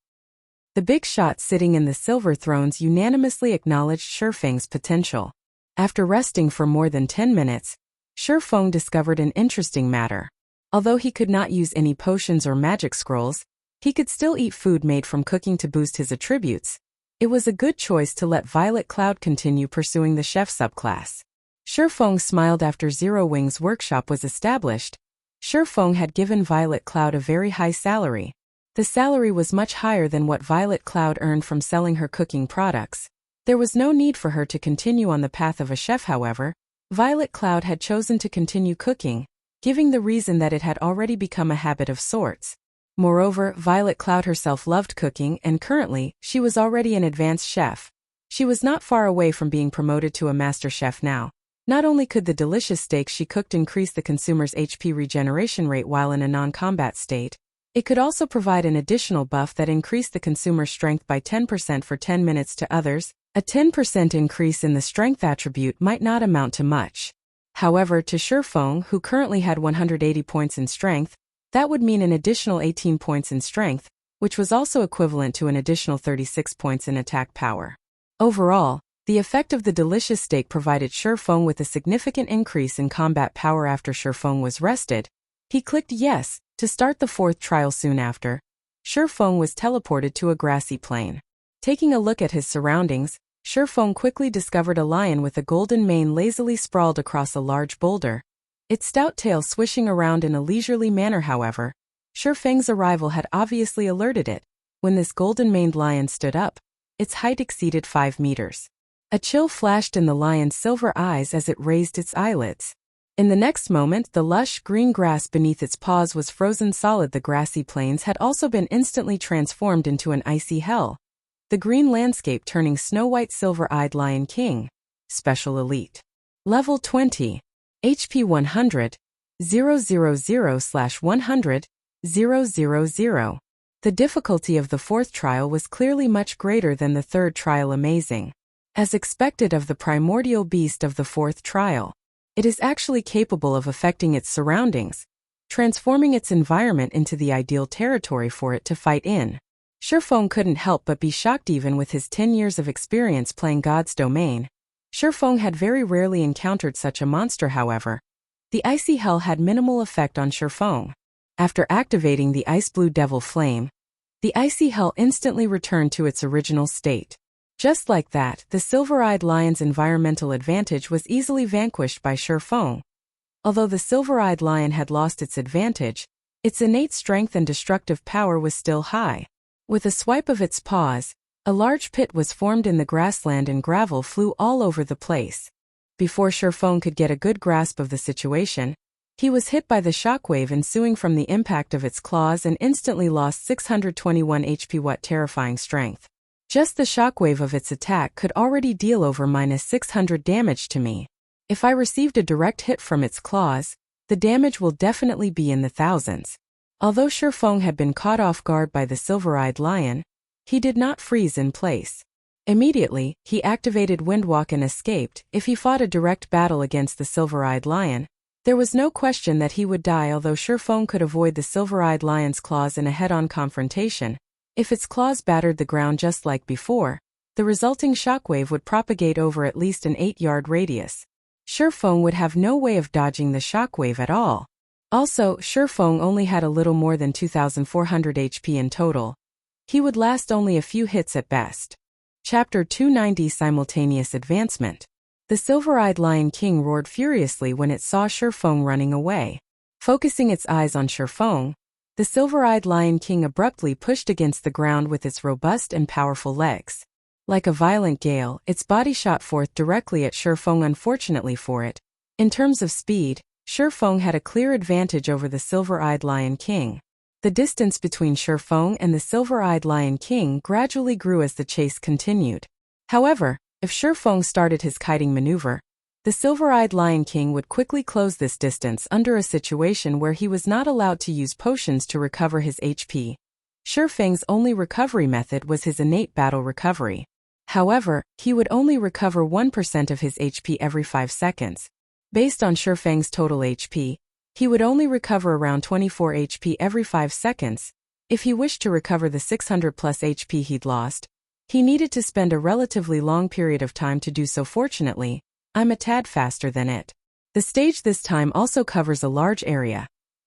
The big shots sitting in the Silver Thrones unanimously acknowledged Feng's potential. After resting for more than 10 minutes, Feng discovered an interesting matter. Although he could not use any potions or magic scrolls, he could still eat food made from cooking to boost his attributes. It was a good choice to let Violet Cloud continue pursuing the chef subclass. Feng smiled after Zero Wing's workshop was established. Feng had given Violet Cloud a very high salary. The salary was much higher than what Violet Cloud earned from selling her cooking products. There was no need for her to continue on the path of a chef. However, Violet Cloud had chosen to continue cooking, giving the reason that it had already become a habit of sorts. Moreover, Violet Cloud herself loved cooking, and currently, she was already an advanced chef. She was not far away from being promoted to a master chef now. Not only could the delicious steaks she cooked increase the consumer's HP regeneration rate while in a non-combat state, it could also provide an additional buff that increased the consumer's strength by 10% for 10 minutes to others. A 10% increase in the strength attribute might not amount to much. However, to Feng, who currently had 180 points in strength, that would mean an additional 18 points in strength, which was also equivalent to an additional 36 points in attack power. Overall, the effect of the delicious steak provided Feng with a significant increase in combat power. After Feng was rested, he clicked yes to start the 4th trial. Soon after, Feng was teleported to a grassy plain. Taking a look at his surroundings, Feng quickly discovered a lion with a golden mane lazily sprawled across a large boulder, its stout tail swishing around in a leisurely manner. However, Feng's arrival had obviously alerted it. When this golden-maned lion stood up, its height exceeded 5 meters. A chill flashed in the lion's silver eyes as it raised its eyelids. In the next moment, the lush green grass beneath its paws was frozen solid. The grassy plains had also been instantly transformed into an icy hell, the green landscape turning snow-white silver-eyed Lion King. Special Elite. Level 20. HP 100, 000/100, 000. The difficulty of the 4th trial was clearly much greater than the 3rd trial. Amazing. As expected of the primordial beast of the 4th trial, it is actually capable of affecting its surroundings, transforming its environment into the ideal territory for it to fight in. Feng couldn't help but be shocked. Even with his 10 years of experience playing God's Domain, Feng had very rarely encountered such a monster. However, the icy hell had minimal effect on Feng. After activating the Ice Blue Devil Flame, the icy hell instantly returned to its original state. Just like that, the silver-eyed lion's environmental advantage was easily vanquished by Feng. Although the silver-eyed lion had lost its advantage, its innate strength and destructive power was still high. With a swipe of its paws, a large pit was formed in the grassland and gravel flew all over the place. Before Feng could get a good grasp of the situation, he was hit by the shockwave ensuing from the impact of its claws and instantly lost 621 HP. What terrifying strength. Just the shockwave of its attack could already deal over -600 damage to me. If I received a direct hit from its claws, the damage will definitely be in the thousands. Although Feng had been caught off guard by the silver-eyed lion, he did not freeze in place. Immediately, he activated Windwalk and escaped. If he fought a direct battle against the silver-eyed lion, there was no question that he would die. Although Feng could avoid the silver-eyed lion's claws in a head-on confrontation, if its claws battered the ground just like before, the resulting shockwave would propagate over at least an 8-yard radius. Feng would have no way of dodging the shockwave at all. Also, Feng only had a little more than 2,400 HP in total. He would last only a few hits at best. Chapter 290 Simultaneous Advancement. The silver-eyed Lion King roared furiously when it saw Feng running away. Focusing its eyes on Feng, the silver-eyed Lion King abruptly pushed against the ground with its robust and powerful legs. Like a violent gale, its body shot forth directly at Feng. Unfortunately for it, in terms of speed, Feng had a clear advantage over the silver-eyed Lion King. The distance between Feng and the silver-eyed Lion King gradually grew as the chase continued. However, if Feng started his kiting maneuver, the silver-eyed Lion King would quickly close this distance under a situation where he was not allowed to use potions to recover his HP. Feng's only recovery method was his innate battle recovery. However, he would only recover 1% of his HP every 5 seconds. Based on Feng's total HP, he would only recover around 24 HP every 5 seconds. If he wished to recover the 600 plus HP he'd lost, he needed to spend a relatively long period of time to do so. Fortunately, I'm a tad faster than it. The stage this time also covers a large area,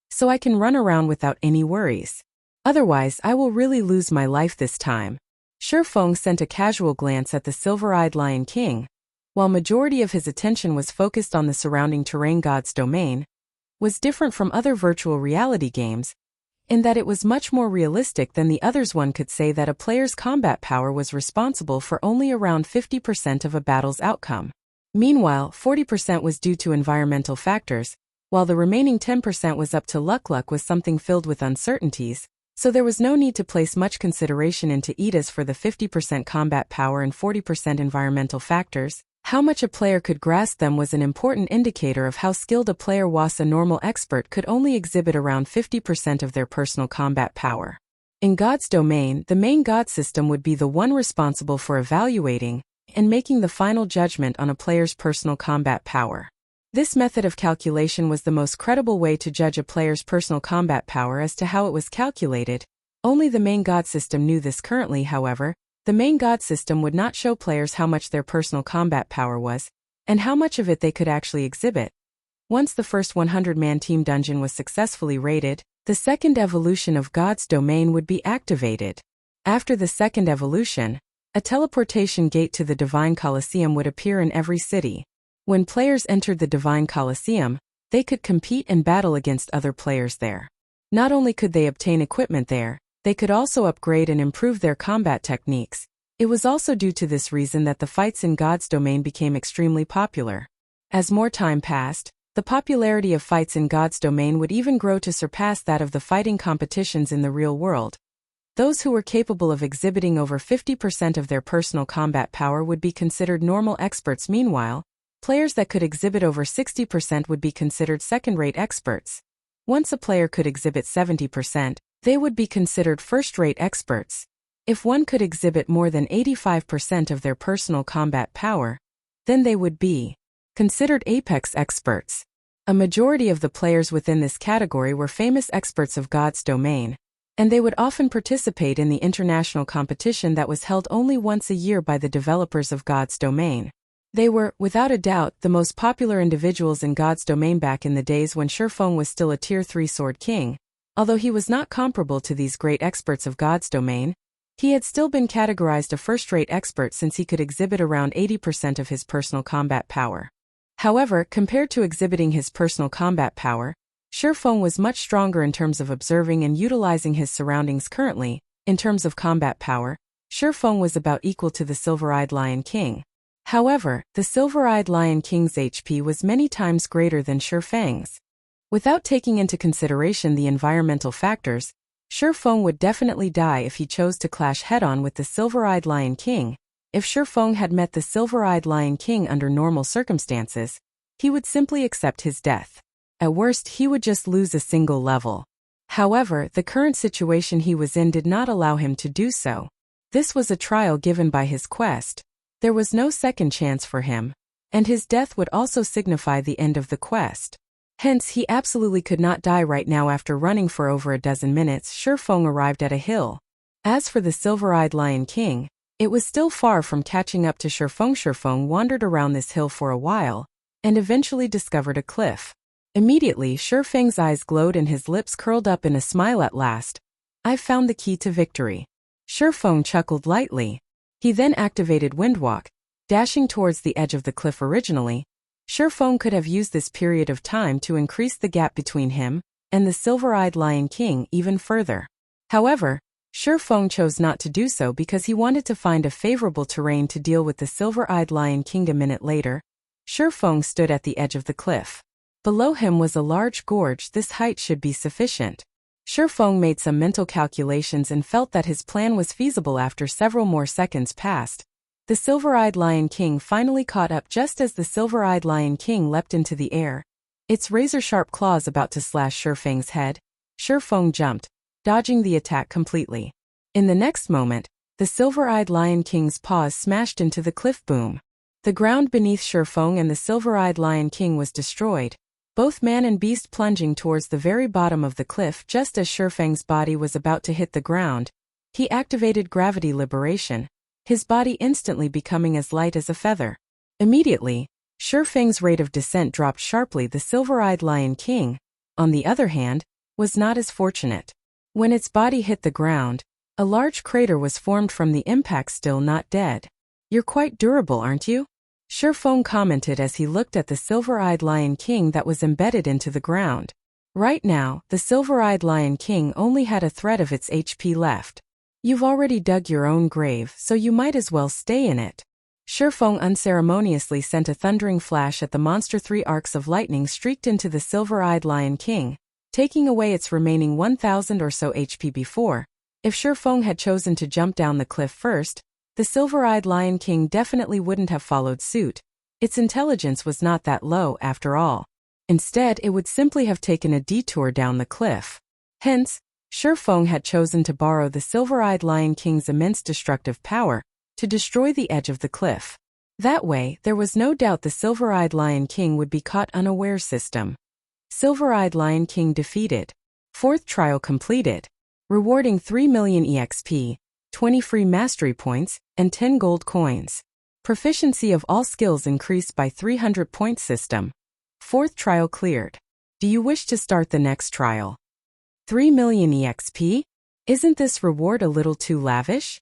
so I can run around without any worries. Otherwise, I will really lose my life this time. Feng sent a casual glance at the silver-eyed Lion King, while majority of his attention was focused on the surrounding terrain. God's Domain was different from other virtual reality games, in that it was much more realistic than the others. One could say that a player's combat power was responsible for only around 50% of a battle's outcome. Meanwhile, 40% was due to environmental factors, while the remaining 10% was up to luck. Luck was something filled with uncertainties, so there was no need to place much consideration into ETAs for the 50% combat power and 40% environmental factors. How much a player could grasp them was an important indicator of how skilled a player was. A normal expert could only exhibit around 50% of their personal combat power. In God's Domain, the main God system would be the one responsible for evaluating and making the final judgment on a player's personal combat power. This method of calculation was the most credible way to judge a player's personal combat power. As to how it was calculated, only the main God system knew this. Currently, however, the main God system would not show players how much their personal combat power was, and how much of it they could actually exhibit. Once the first 100-man team dungeon was successfully raided, the second evolution of God's Domain would be activated. After the second evolution, a teleportation gate to the Divine Colosseum would appear in every city. When players entered the Divine Colosseum, they could compete and battle against other players there. Not only could they obtain equipment there, they could also upgrade and improve their combat techniques. It was also due to this reason that the fights in God's Domain became extremely popular. As more time passed, the popularity of fights in God's Domain would even grow to surpass that of the fighting competitions in the real world. Those who were capable of exhibiting over 50% of their personal combat power would be considered normal experts. Meanwhile, players that could exhibit over 60% would be considered second-rate experts. Once a player could exhibit 70%, they would be considered first-rate experts. If one could exhibit more than 85% of their personal combat power, then they would be considered apex experts. A majority of the players within this category were famous experts of God's Domain, and they would often participate in the international competition that was held only once a year by the developers of God's Domain. They were, without a doubt, the most popular individuals in God's Domain back in the days when Feng was still a Tier 3 Sword King. Although he was not comparable to these great experts of God's Domain, he had still been categorized a first-rate expert since he could exhibit around 80% of his personal combat power. However, compared to exhibiting his personal combat power, Feng was much stronger in terms of observing and utilizing his surroundings. Currently, in terms of combat power, Feng was about equal to the Silver-Eyed Lion King. However, the Silver-Eyed Lion King's HP was many times greater than Feng's. Without taking into consideration the environmental factors, Feng would definitely die if he chose to clash head-on with the Silver-Eyed Lion King. If Feng had met the Silver-Eyed Lion King under normal circumstances, he would simply accept his death. At worst, he would just lose a single level. However, the current situation he was in did not allow him to do so. This was a trial given by his quest. There was no second chance for him, and his death would also signify the end of the quest. Hence, he absolutely could not die right now. After running for over a dozen minutes, Feng arrived at a hill. As for the Silver-Eyed Lion King, it was still far from catching up to Feng. Feng wandered around this hill for a while, and eventually discovered a cliff. Immediately, Feng's eyes glowed and his lips curled up in a smile. At last, I've found the key to victory. Feng chuckled lightly. He then activated Windwalk, dashing towards the edge of the cliff. Originally, Feng could have used this period of time to increase the gap between him and the Silver-Eyed Lion King even further. However, Feng chose not to do so because he wanted to find a favorable terrain to deal with the Silver-Eyed Lion King. A minute later, Feng stood at the edge of the cliff. Below him was a large gorge. This height should be sufficient. Feng made some mental calculations and felt that his plan was feasible. After several more seconds passed, the Silver-Eyed Lion King finally caught up. Just as the Silver-Eyed Lion King leapt into the air, its razor-sharp claws about to slash Feng's head, Feng jumped, dodging the attack completely. In the next moment, the Silver-Eyed Lion King's paws smashed into the cliff. Boom! The ground beneath Feng and the Silver-Eyed Lion King was destroyed, both man and beast plunging towards the very bottom of the cliff. Just as Feng's body was about to hit the ground, he activated gravity liberation, his body instantly becoming as light as a feather. Immediately, Feng's rate of descent dropped sharply. The Silver-Eyed Lion King, on the other hand, was not as fortunate. When its body hit the ground, a large crater was formed from the impact. Still not dead. You're quite durable, aren't you? Feng commented as he looked at the Silver-Eyed Lion King that was embedded into the ground. Right now, the Silver-Eyed Lion King only had a thread of its HP left. You've already dug your own grave, so you might as well stay in it. Feng unceremoniously sent a thundering flash at the monster. 3 arcs of lightning streaked into the Silver-Eyed Lion King, taking away its remaining 1,000 or so HP. Before, if Feng had chosen to jump down the cliff first, the Silver-Eyed Lion King definitely wouldn't have followed suit. Its intelligence was not that low after all. Instead, it would simply have taken a detour down the cliff. Hence, Feng had chosen to borrow the Silver-Eyed Lion King's immense destructive power to destroy the edge of the cliff. That way, there was no doubt the Silver-Eyed Lion King would be caught unawares. System. Silver-Eyed Lion King defeated. 4th trial completed. Rewarding 3 million EXP, 20 free mastery points, and 10 gold coins. Proficiency of all skills increased by 300 points. System. 4th trial cleared. Do you wish to start the next trial? 3 million EXP? Isn't this reward a little too lavish?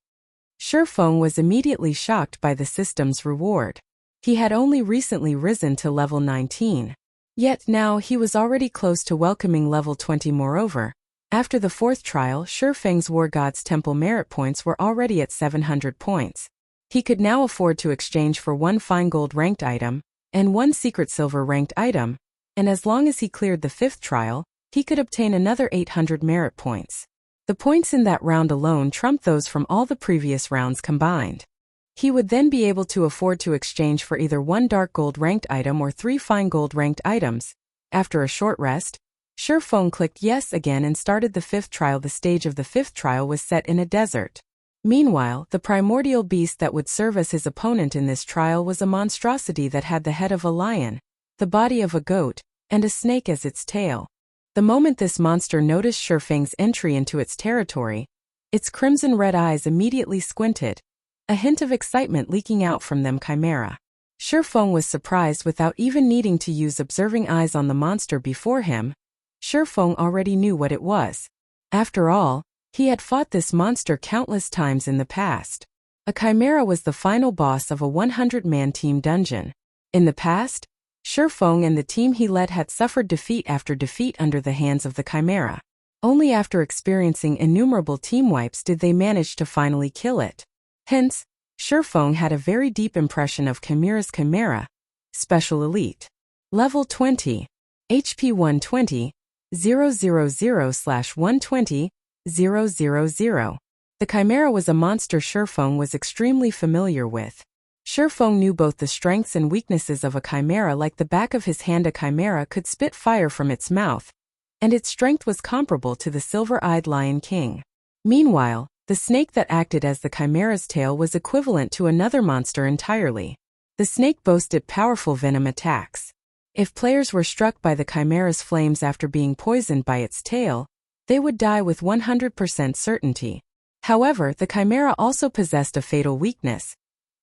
Feng was immediately shocked by the system's reward. He had only recently risen to level 19. Yet now he was already close to welcoming level 20. Moreover, after the 4th trial, Feng's War God's Temple merit points were already at 700 points. He could now afford to exchange for 1 fine gold ranked item and 1 secret silver ranked item, and as long as he cleared the 5th trial, he could obtain another 800 merit points. The points in that round alone trumped those from all the previous rounds combined. He would then be able to afford to exchange for either 1 dark gold ranked item or 3 fine gold ranked items. After a short rest, Feng clicked yes again and started the 5th trial. The stage of the 5th trial was set in a desert. Meanwhile, the primordial beast that would serve as his opponent in this trial was a monstrosity that had the head of a lion, the body of a goat, and a snake as its tail. The moment this monster noticed Feng's entry into its territory, its crimson-red eyes immediately squinted, a hint of excitement leaking out from them. Chimera. Feng was surprised without even needing to use observing eyes on the monster before him. Feng already knew what it was. After all, he had fought this monster countless times in the past. A chimera was the final boss of a 100-man team dungeon. In the past, Feng and the team he led had suffered defeat after defeat under the hands of the chimera. Only after experiencing innumerable team wipes did they manage to finally kill it. Hence, Feng had a very deep impression of Chimera's chimera. Special Elite. Level 20. HP 120, 000/120, 000. The Chimera was a monster Feng was extremely familiar with. Feng knew both the strengths and weaknesses of a chimera like the back of his hand. A chimera could spit fire from its mouth, and its strength was comparable to the silver-eyed Lion King. Meanwhile, the snake that acted as the chimera's tail was equivalent to another monster entirely. The snake boasted powerful venom attacks. If players were struck by the chimera's flames after being poisoned by its tail, they would die with 100% certainty. However, the chimera also possessed a fatal weakness.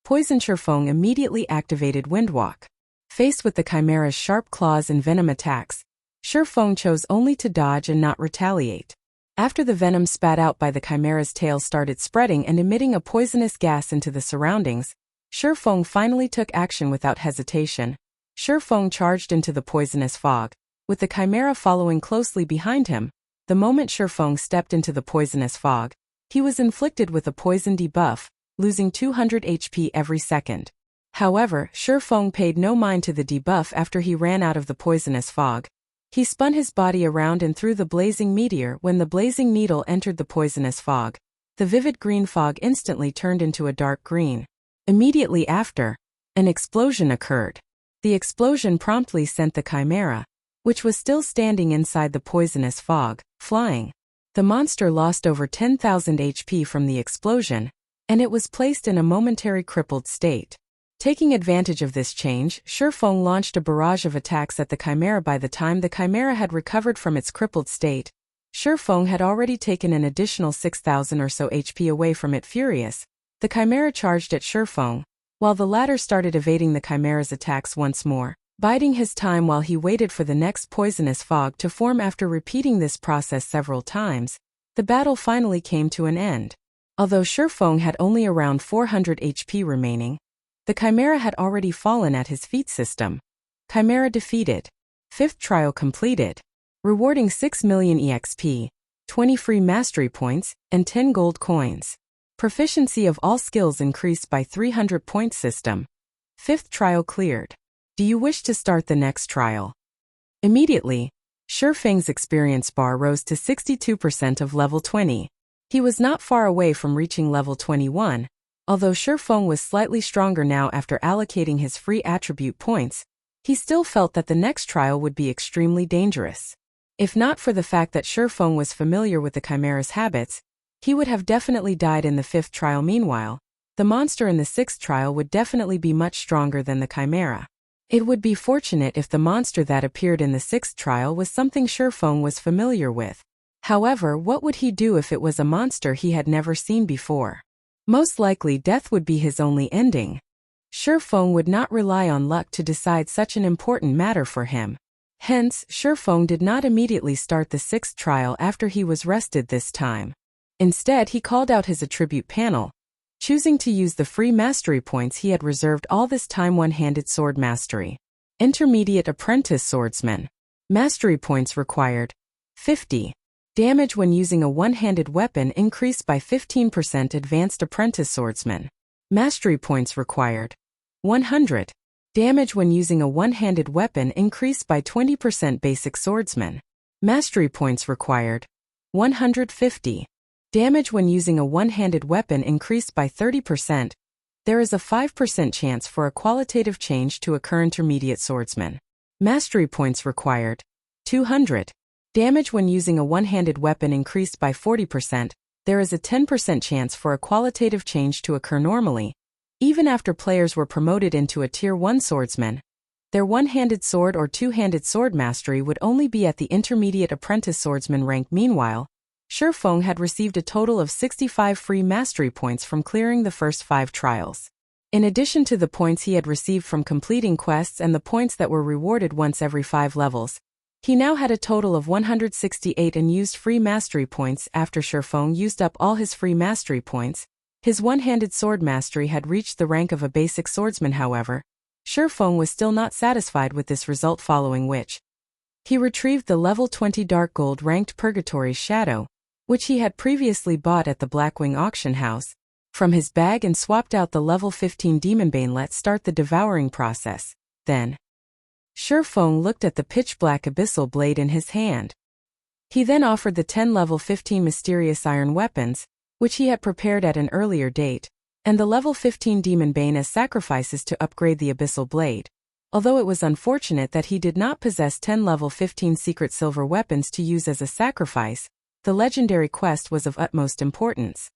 Poison Feng immediately activated Windwalk. Faced with the chimera's sharp claws and venom attacks, Feng chose only to dodge and not retaliate. After the venom spat out by the chimera's tail started spreading and emitting a poisonous gas into the surroundings, Feng finally took action without hesitation. Feng charged into the poisonous fog, with the chimera following closely behind him. The moment Feng stepped into the poisonous fog, he was inflicted with a poison debuff, losing 200 HP every second. However, Feng paid no mind to the debuff after he ran out of the poisonous fog. He spun his body around and threw the blazing meteor. When the blazing needle entered the poisonous fog, the vivid green fog instantly turned into a dark green. Immediately after, an explosion occurred. The explosion promptly sent the chimera, which was still standing inside the poisonous fog, flying. The monster lost over 10,000 HP from the explosion, and it was placed in a momentary crippled state. Taking advantage of this change, Feng launched a barrage of attacks at the chimera. By the time the chimera had recovered from its crippled state, Feng had already taken an additional 6,000 or so HP away from it. Furious, the chimera charged at Feng, while the latter started evading the chimera's attacks once more, biding his time while he waited for the next poisonous fog to form. After repeating this process several times, the battle finally came to an end. Although Feng had only around 400 HP remaining, the chimera had already fallen at his feet. System. Chimera defeated. 5th trial completed. Rewarding 6 million EXP, 20 free mastery points, and 10 gold coins. Proficiency of all skills increased by 300 points. System. 5th trial cleared. Do you wish to start the next trial? Immediately, Feng's experience bar rose to 62% of level 20. He was not far away from reaching level 21, although Feng was slightly stronger now after allocating his free attribute points. He still felt that the next trial would be extremely dangerous. If not for the fact that Feng was familiar with the chimera's habits, he would have definitely died in the 5th trial. Meanwhile, the monster in the 6th trial would definitely be much stronger than the chimera. It would be fortunate if the monster that appeared in the 6th trial was something Feng was familiar with. However, what would he do if it was a monster he had never seen before? Most likely death would be his only ending. Feng would not rely on luck to decide such an important matter for him. Hence, Feng did not immediately start the 6th trial after he was rested this time. Instead, he called out his attribute panel, choosing to use the free mastery points he had reserved all this time. One-handed sword mastery. Intermediate apprentice swordsman. Mastery points required. 50. Damage when using a one-handed weapon increased by 15%. Advanced apprentice swordsman. Mastery points required. 100. Damage when using a one-handed weapon increased by 20%. Basic swordsman. Mastery points required. 150. Damage when using a one-handed weapon increased by 30%. There is a 5% chance for a qualitative change to occur. Intermediate swordsman. Mastery points required. 200. Damage when using a one-handed weapon increased by 40%. There is a 10% chance for a qualitative change to occur. Normally, even after players were promoted into a Tier 1 swordsman, their one-handed sword or two-handed sword mastery would only be at the intermediate apprentice swordsman rank. Meanwhile, Feng had received a total of 65 free mastery points from clearing the first 5 trials. In addition to the points he had received from completing quests and the points that were rewarded once every 5 levels, he now had a total of 168 unused free mastery points. After Feng used up all his free mastery points, his one-handed sword mastery had reached the rank of a basic swordsman. However, Feng was still not satisfied with this result, following which he retrieved the level 20 dark gold ranked Purgatory's Shadow, which he had previously bought at the Blackwing auction house, from his bag and swapped out the level 15 Demonbane. Let's start the devouring process, then. Feng looked at the pitch-black abyssal blade in his hand. He then offered the 10 level 15 mysterious iron weapons, which he had prepared at an earlier date, and the level 15 Demon Bane as sacrifices to upgrade the Abyssal Blade. Although it was unfortunate that he did not possess 10 level 15 secret silver weapons to use as a sacrifice, the legendary quest was of utmost importance.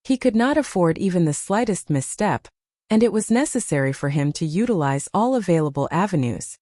He could not afford even the slightest misstep, and it was necessary for him to utilize all available avenues.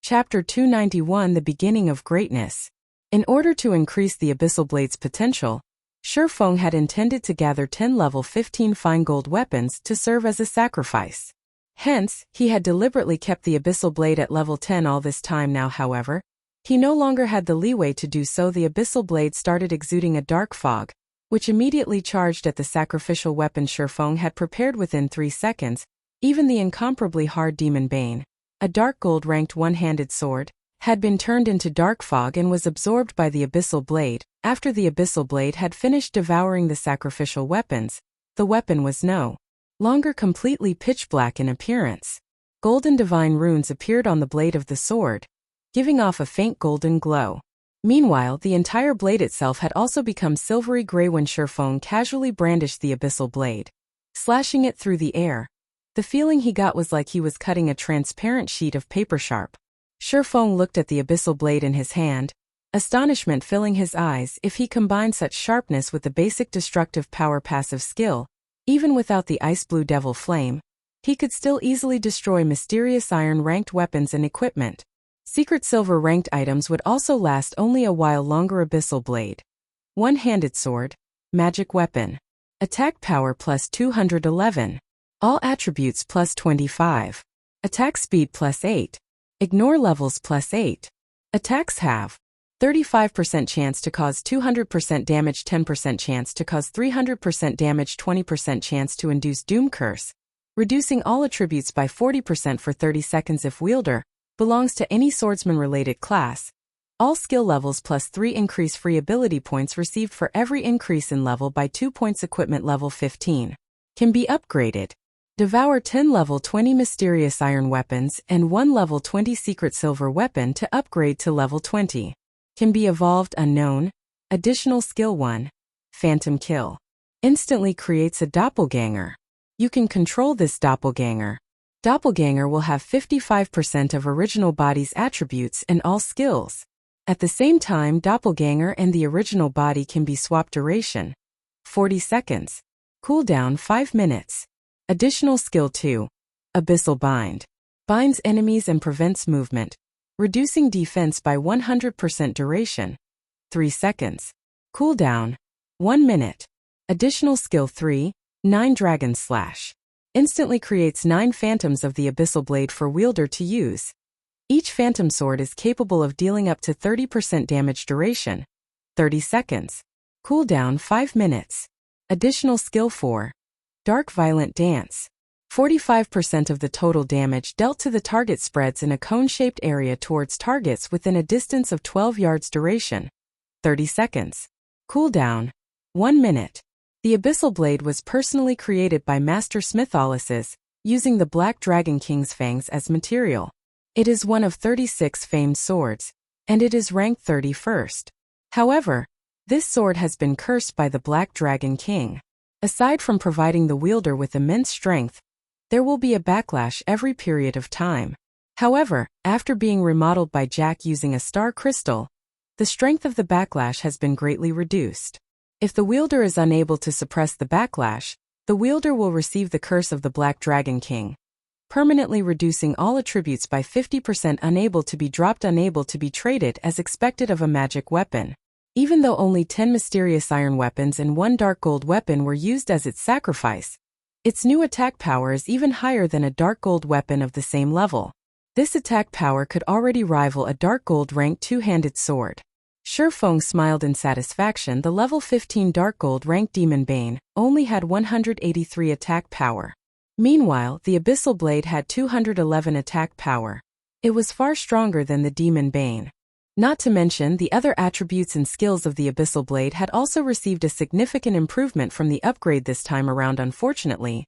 Chapter 291 The Beginning of Greatness. In order to increase the Abyssal Blade's potential, Feng had intended to gather 10 level 15 fine gold weapons to serve as a sacrifice. Hence, he had deliberately kept the Abyssal Blade at level 10 all this time now. However, he no longer had the leeway to do so. The Abyssal Blade started exuding a dark fog, which immediately charged at the sacrificial weapon Feng had prepared within 3 seconds. Even the incomparably hard Demon Bane, a dark gold-ranked one-handed sword, had been turned into dark fog and was absorbed by the Abyssal Blade. After the Abyssal Blade had finished devouring the sacrificial weapons, the weapon was no longer completely pitch black in appearance. Golden divine runes appeared on the blade of the sword, giving off a faint golden glow. Meanwhile, the entire blade itself had also become silvery gray when Feng casually brandished the Abyssal Blade, slashing it through the air. The feeling he got was like he was cutting a transparent sheet of paper sharp. Feng looked at the Abyssal Blade in his hand, astonishment filling his eyes. If he combined such sharpness with the basic destructive power passive skill, even without the ice blue devil flame, he could still easily destroy mysterious iron ranked weapons and equipment. Secret silver ranked items would also last only a while longer. Abyssal Blade. One-handed sword. Magic weapon. Attack power plus 211. All attributes plus 25. Attack speed plus 8. Ignore levels plus 8. Attacks have 35% chance to cause 200% damage, 10% chance to cause 300% damage, 20% chance to induce Doom Curse, reducing all attributes by 40% for 30 seconds if Wielder belongs to any swordsman-related class. All skill levels plus 3 increase free ability points received for every increase in level by 2 points. Equipment level 15. Can be upgraded. Devour 10 level 20 mysterious iron weapons and 1 level 20 secret silver weapon to upgrade to level 20. Can be evolved. Unknown. Additional skill 1. Phantom Kill. Instantly creates a doppelganger. You can control this doppelganger. Doppelganger will have 55% of original body's attributes and all skills. At the same time, doppelganger and the original body can be swapped. Duration 40 seconds. Cooldown 5 minutes. Additional skill 2. Abyssal Bind. Binds enemies and prevents movement, reducing defense by 100%. Duration 3 seconds. Cooldown 1 minute. Additional skill 3. 9 Dragon Slash. Instantly creates 9 phantoms of the Abyssal Blade for Wielder to use. Each phantom sword is capable of dealing up to 30% damage. Duration 30 seconds. Cooldown 5 minutes. Additional skill 4. Dark Violent Dance. 45% of the total damage dealt to the target spreads in a cone-shaped area towards targets within a distance of 12 yards. Duration 30 seconds. Cooldown 1 minute. The Abyssal Blade was personally created by Master Smitholisis, using the Black Dragon King's fangs as material. It is one of 36 famed swords, and it is ranked 31st. However, this sword has been cursed by the Black Dragon King. Aside from providing the wielder with immense strength, there will be a backlash every period of time. However, after being remodeled by Jack using a star crystal, the strength of the backlash has been greatly reduced. If the wielder is unable to suppress the backlash, the wielder will receive the curse of the Black Dragon King, permanently reducing all attributes by 50%. Unable to be dropped, unable to be traded as expected of a magic weapon. Even though only 10 mysterious iron weapons and 1 dark gold weapon were used as its sacrifice, its new attack power is even higher than a dark gold weapon of the same level. This attack power could already rival a dark gold ranked two-handed sword. Feng smiled in satisfaction. The level 15 dark gold ranked Demon Bane only had 183 attack power. Meanwhile, the Abyssal Blade had 211 attack power. It was far stronger than the Demon Bane. Not to mention, the other attributes and skills of the Abyssal Blade had also received a significant improvement from the upgrade this time around. Unfortunately,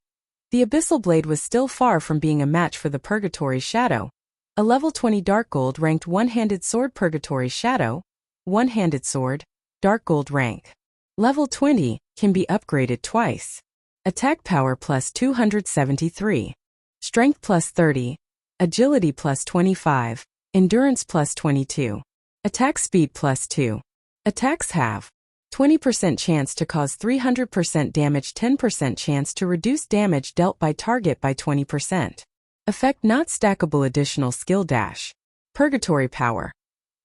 the Abyssal Blade was still far from being a match for the Purgatory Shadow, a level 20 dark gold ranked one-handed sword. Purgatory Shadow. one-handed sword, dark gold rank. Level 20, can be upgraded twice. Attack power plus 273. Strength plus 30. Agility plus 25. Endurance plus 22. Attack speed plus 2. Attacks have 20% chance to cause 300% damage, 10% chance to reduce damage dealt by target by 20%. Effect not stackable, additional skill dash. Purgatory power.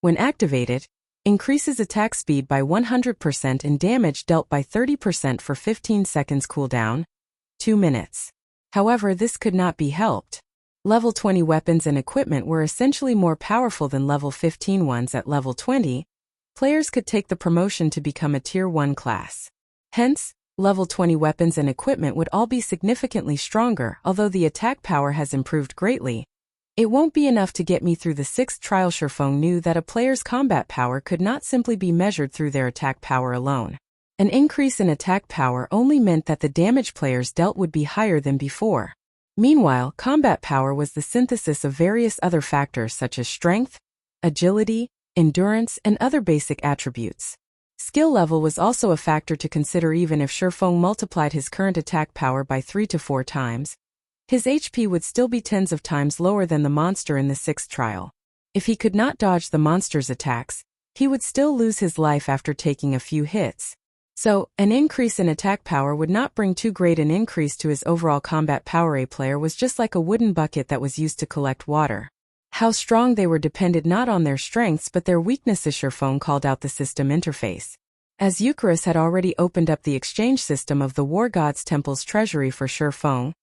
When activated, increases attack speed by 100% and damage dealt by 30% for 15 seconds, cooldown 2 minutes. However, this could not be helped. Level 20 weapons and equipment were essentially more powerful than level 15 ones. At level 20, players could take the promotion to become a Tier 1 class. Hence, level 20 weapons and equipment would all be significantly stronger. Although the attack power has improved greatly, it won't be enough to get me through the 6th trial. Feng knew that a player's combat power could not simply be measured through their attack power alone. An increase in attack power only meant that the damage players dealt would be higher than before. Meanwhile, combat power was the synthesis of various other factors such as strength, agility, endurance, and other basic attributes. Skill level was also a factor to consider. Even if Feng multiplied his current attack power by 3 to 4 times, his HP would still be tens of times lower than the monster in the 6th trial. If he could not dodge the monster's attacks, he would still lose his life after taking a few hits. So, an increase in attack power would not bring too great an increase to his overall combat power. A player was just like a wooden bucket that was used to collect water. How strong they were depended not on their strengths but their weaknesses. Feng called out the system interface. As Eucharis had already opened up the exchange system of the War God's Temple's treasury for Feng,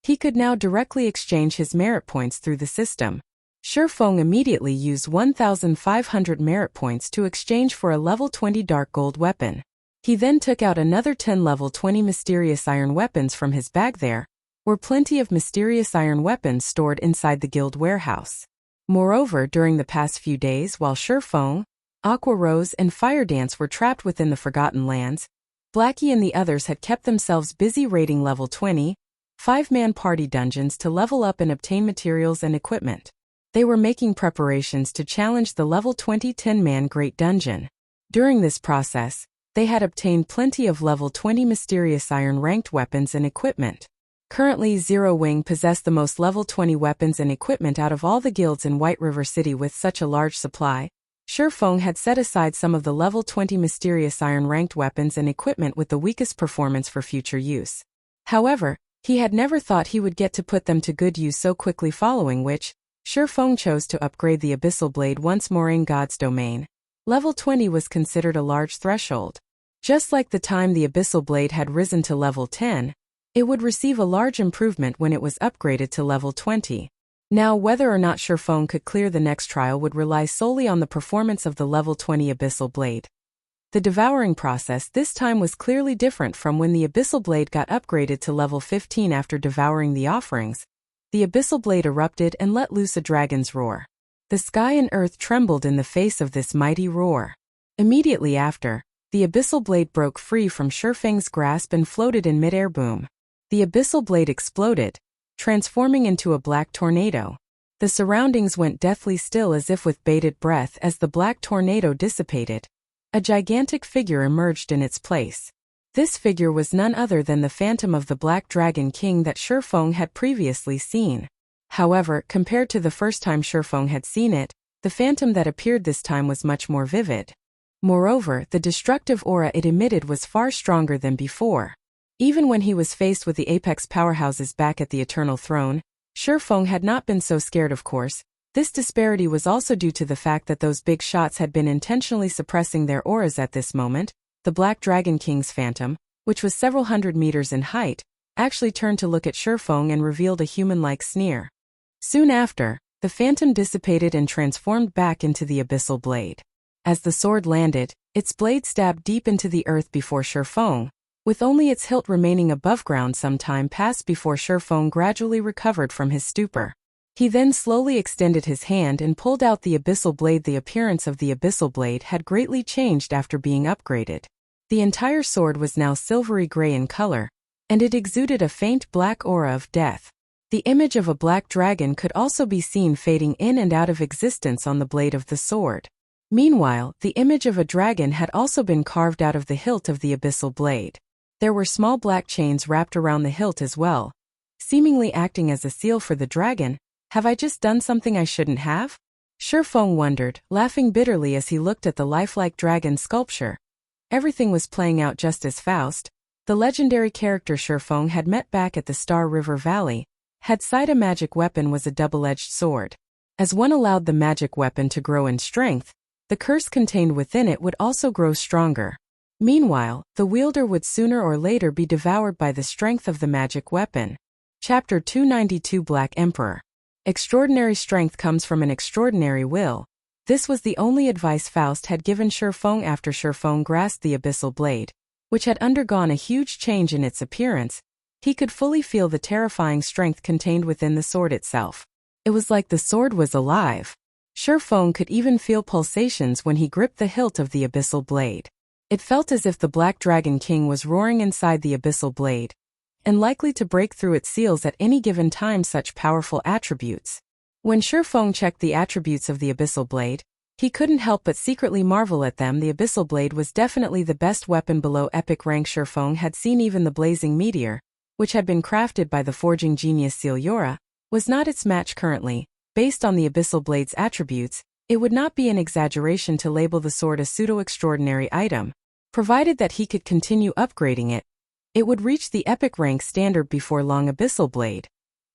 he could now directly exchange his merit points through the system. Feng immediately used 1,500 merit points to exchange for a level 20 dark gold weapon. He then took out another 10 level 20 mysterious iron weapons from his bag. There were plenty of mysterious iron weapons stored inside the guild warehouse. Moreover, during the past few days while Feng, Aqua Rose and Fire Dance were trapped within the Forgotten Lands, Blackie and the others had kept themselves busy raiding level 20, 5-man party dungeons to level up and obtain materials and equipment. They were making preparations to challenge the level 20 10-man Great Dungeon. During this process, they had obtained plenty of level 20 mysterious iron ranked weapons and equipment. Currently, Zero Wing possessed the most level 20 weapons and equipment out of all the guilds in White River City. With such a large supply, Feng had set aside some of the level 20 mysterious iron ranked weapons and equipment with the weakest performance for future use. However, he had never thought he would get to put them to good use so quickly, following which, Feng chose to upgrade the Abyssal Blade once more in God's domain. Level 20 was considered a large threshold. Just like the time the Abyssal Blade had risen to level 10, it would receive a large improvement when it was upgraded to level 20. Now, whether or not Feng could clear the next trial would rely solely on the performance of the level 20 Abyssal Blade. The devouring process this time was clearly different from when the Abyssal Blade got upgraded to level 15. After devouring the offerings, the Abyssal Blade erupted and let loose a dragon's roar. The sky and earth trembled in the face of this mighty roar. Immediately after, the Abyssal Blade broke free from Feng's grasp and floated in midair. Boom. The Abyssal Blade exploded, transforming into a black tornado. The surroundings went deathly still as if with bated breath. As the black tornado dissipated, a gigantic figure emerged in its place. This figure was none other than the phantom of the Black Dragon King that Feng had previously seen. However, compared to the first time Feng had seen it, the phantom that appeared this time was much more vivid. Moreover, the destructive aura it emitted was far stronger than before. Even when he was faced with the apex powerhouses back at the Eternal Throne, Feng had not been so scared. Of course, this disparity was also due to the fact that those big shots had been intentionally suppressing their auras at this moment. The Black Dragon King's phantom, which was several hundred meters in height, actually turned to look at Feng and revealed a human-like sneer. Soon after, the phantom dissipated and transformed back into the Abyssal Blade. As the sword landed, its blade stabbed deep into the earth before Feng, with only its hilt remaining above ground. Some time passed before Feng gradually recovered from his stupor. He then slowly extended his hand and pulled out the Abyssal Blade. The appearance of the Abyssal Blade had greatly changed after being upgraded. The entire sword was now silvery gray in color, and it exuded a faint black aura of death. The image of a black dragon could also be seen fading in and out of existence on the blade of the sword. Meanwhile, the image of a dragon had also been carved out of the hilt of the abyssal blade. There were small black chains wrapped around the hilt as well, seemingly acting as a seal for the dragon. Have I just done something I shouldn't have? Feng wondered, laughing bitterly as he looked at the lifelike dragon sculpture. Everything was playing out just as Faust, the legendary character Feng had met back at the Star River Valley, had said a magic weapon was a double-edged sword. As one allowed the magic weapon to grow in strength, the curse contained within it would also grow stronger. Meanwhile, the wielder would sooner or later be devoured by the strength of the magic weapon. Chapter 292 Black Emperor. Extraordinary strength comes from an extraordinary will. This was the only advice Faust had given Feng after Feng grasped the abyssal blade, which had undergone a huge change in its appearance. He could fully feel the terrifying strength contained within the sword itself. It was like the sword was alive. Feng could even feel pulsations when he gripped the hilt of the abyssal blade. It felt as if the Black Dragon King was roaring inside the abyssal blade, and likely to break through its seals at any given time. Such powerful attributes. When Feng checked the attributes of the abyssal blade, he couldn't help but secretly marvel at them. The abyssal blade was definitely the best weapon below epic rank Feng had seen. Even the blazing meteor, which had been crafted by the forging genius Sealiora, was not its match currently. Based on the abyssal blade's attributes, it would not be an exaggeration to label the sword a pseudo-extraordinary item. Provided that he could continue upgrading it, it would reach the epic rank standard before long. Abyssal blade.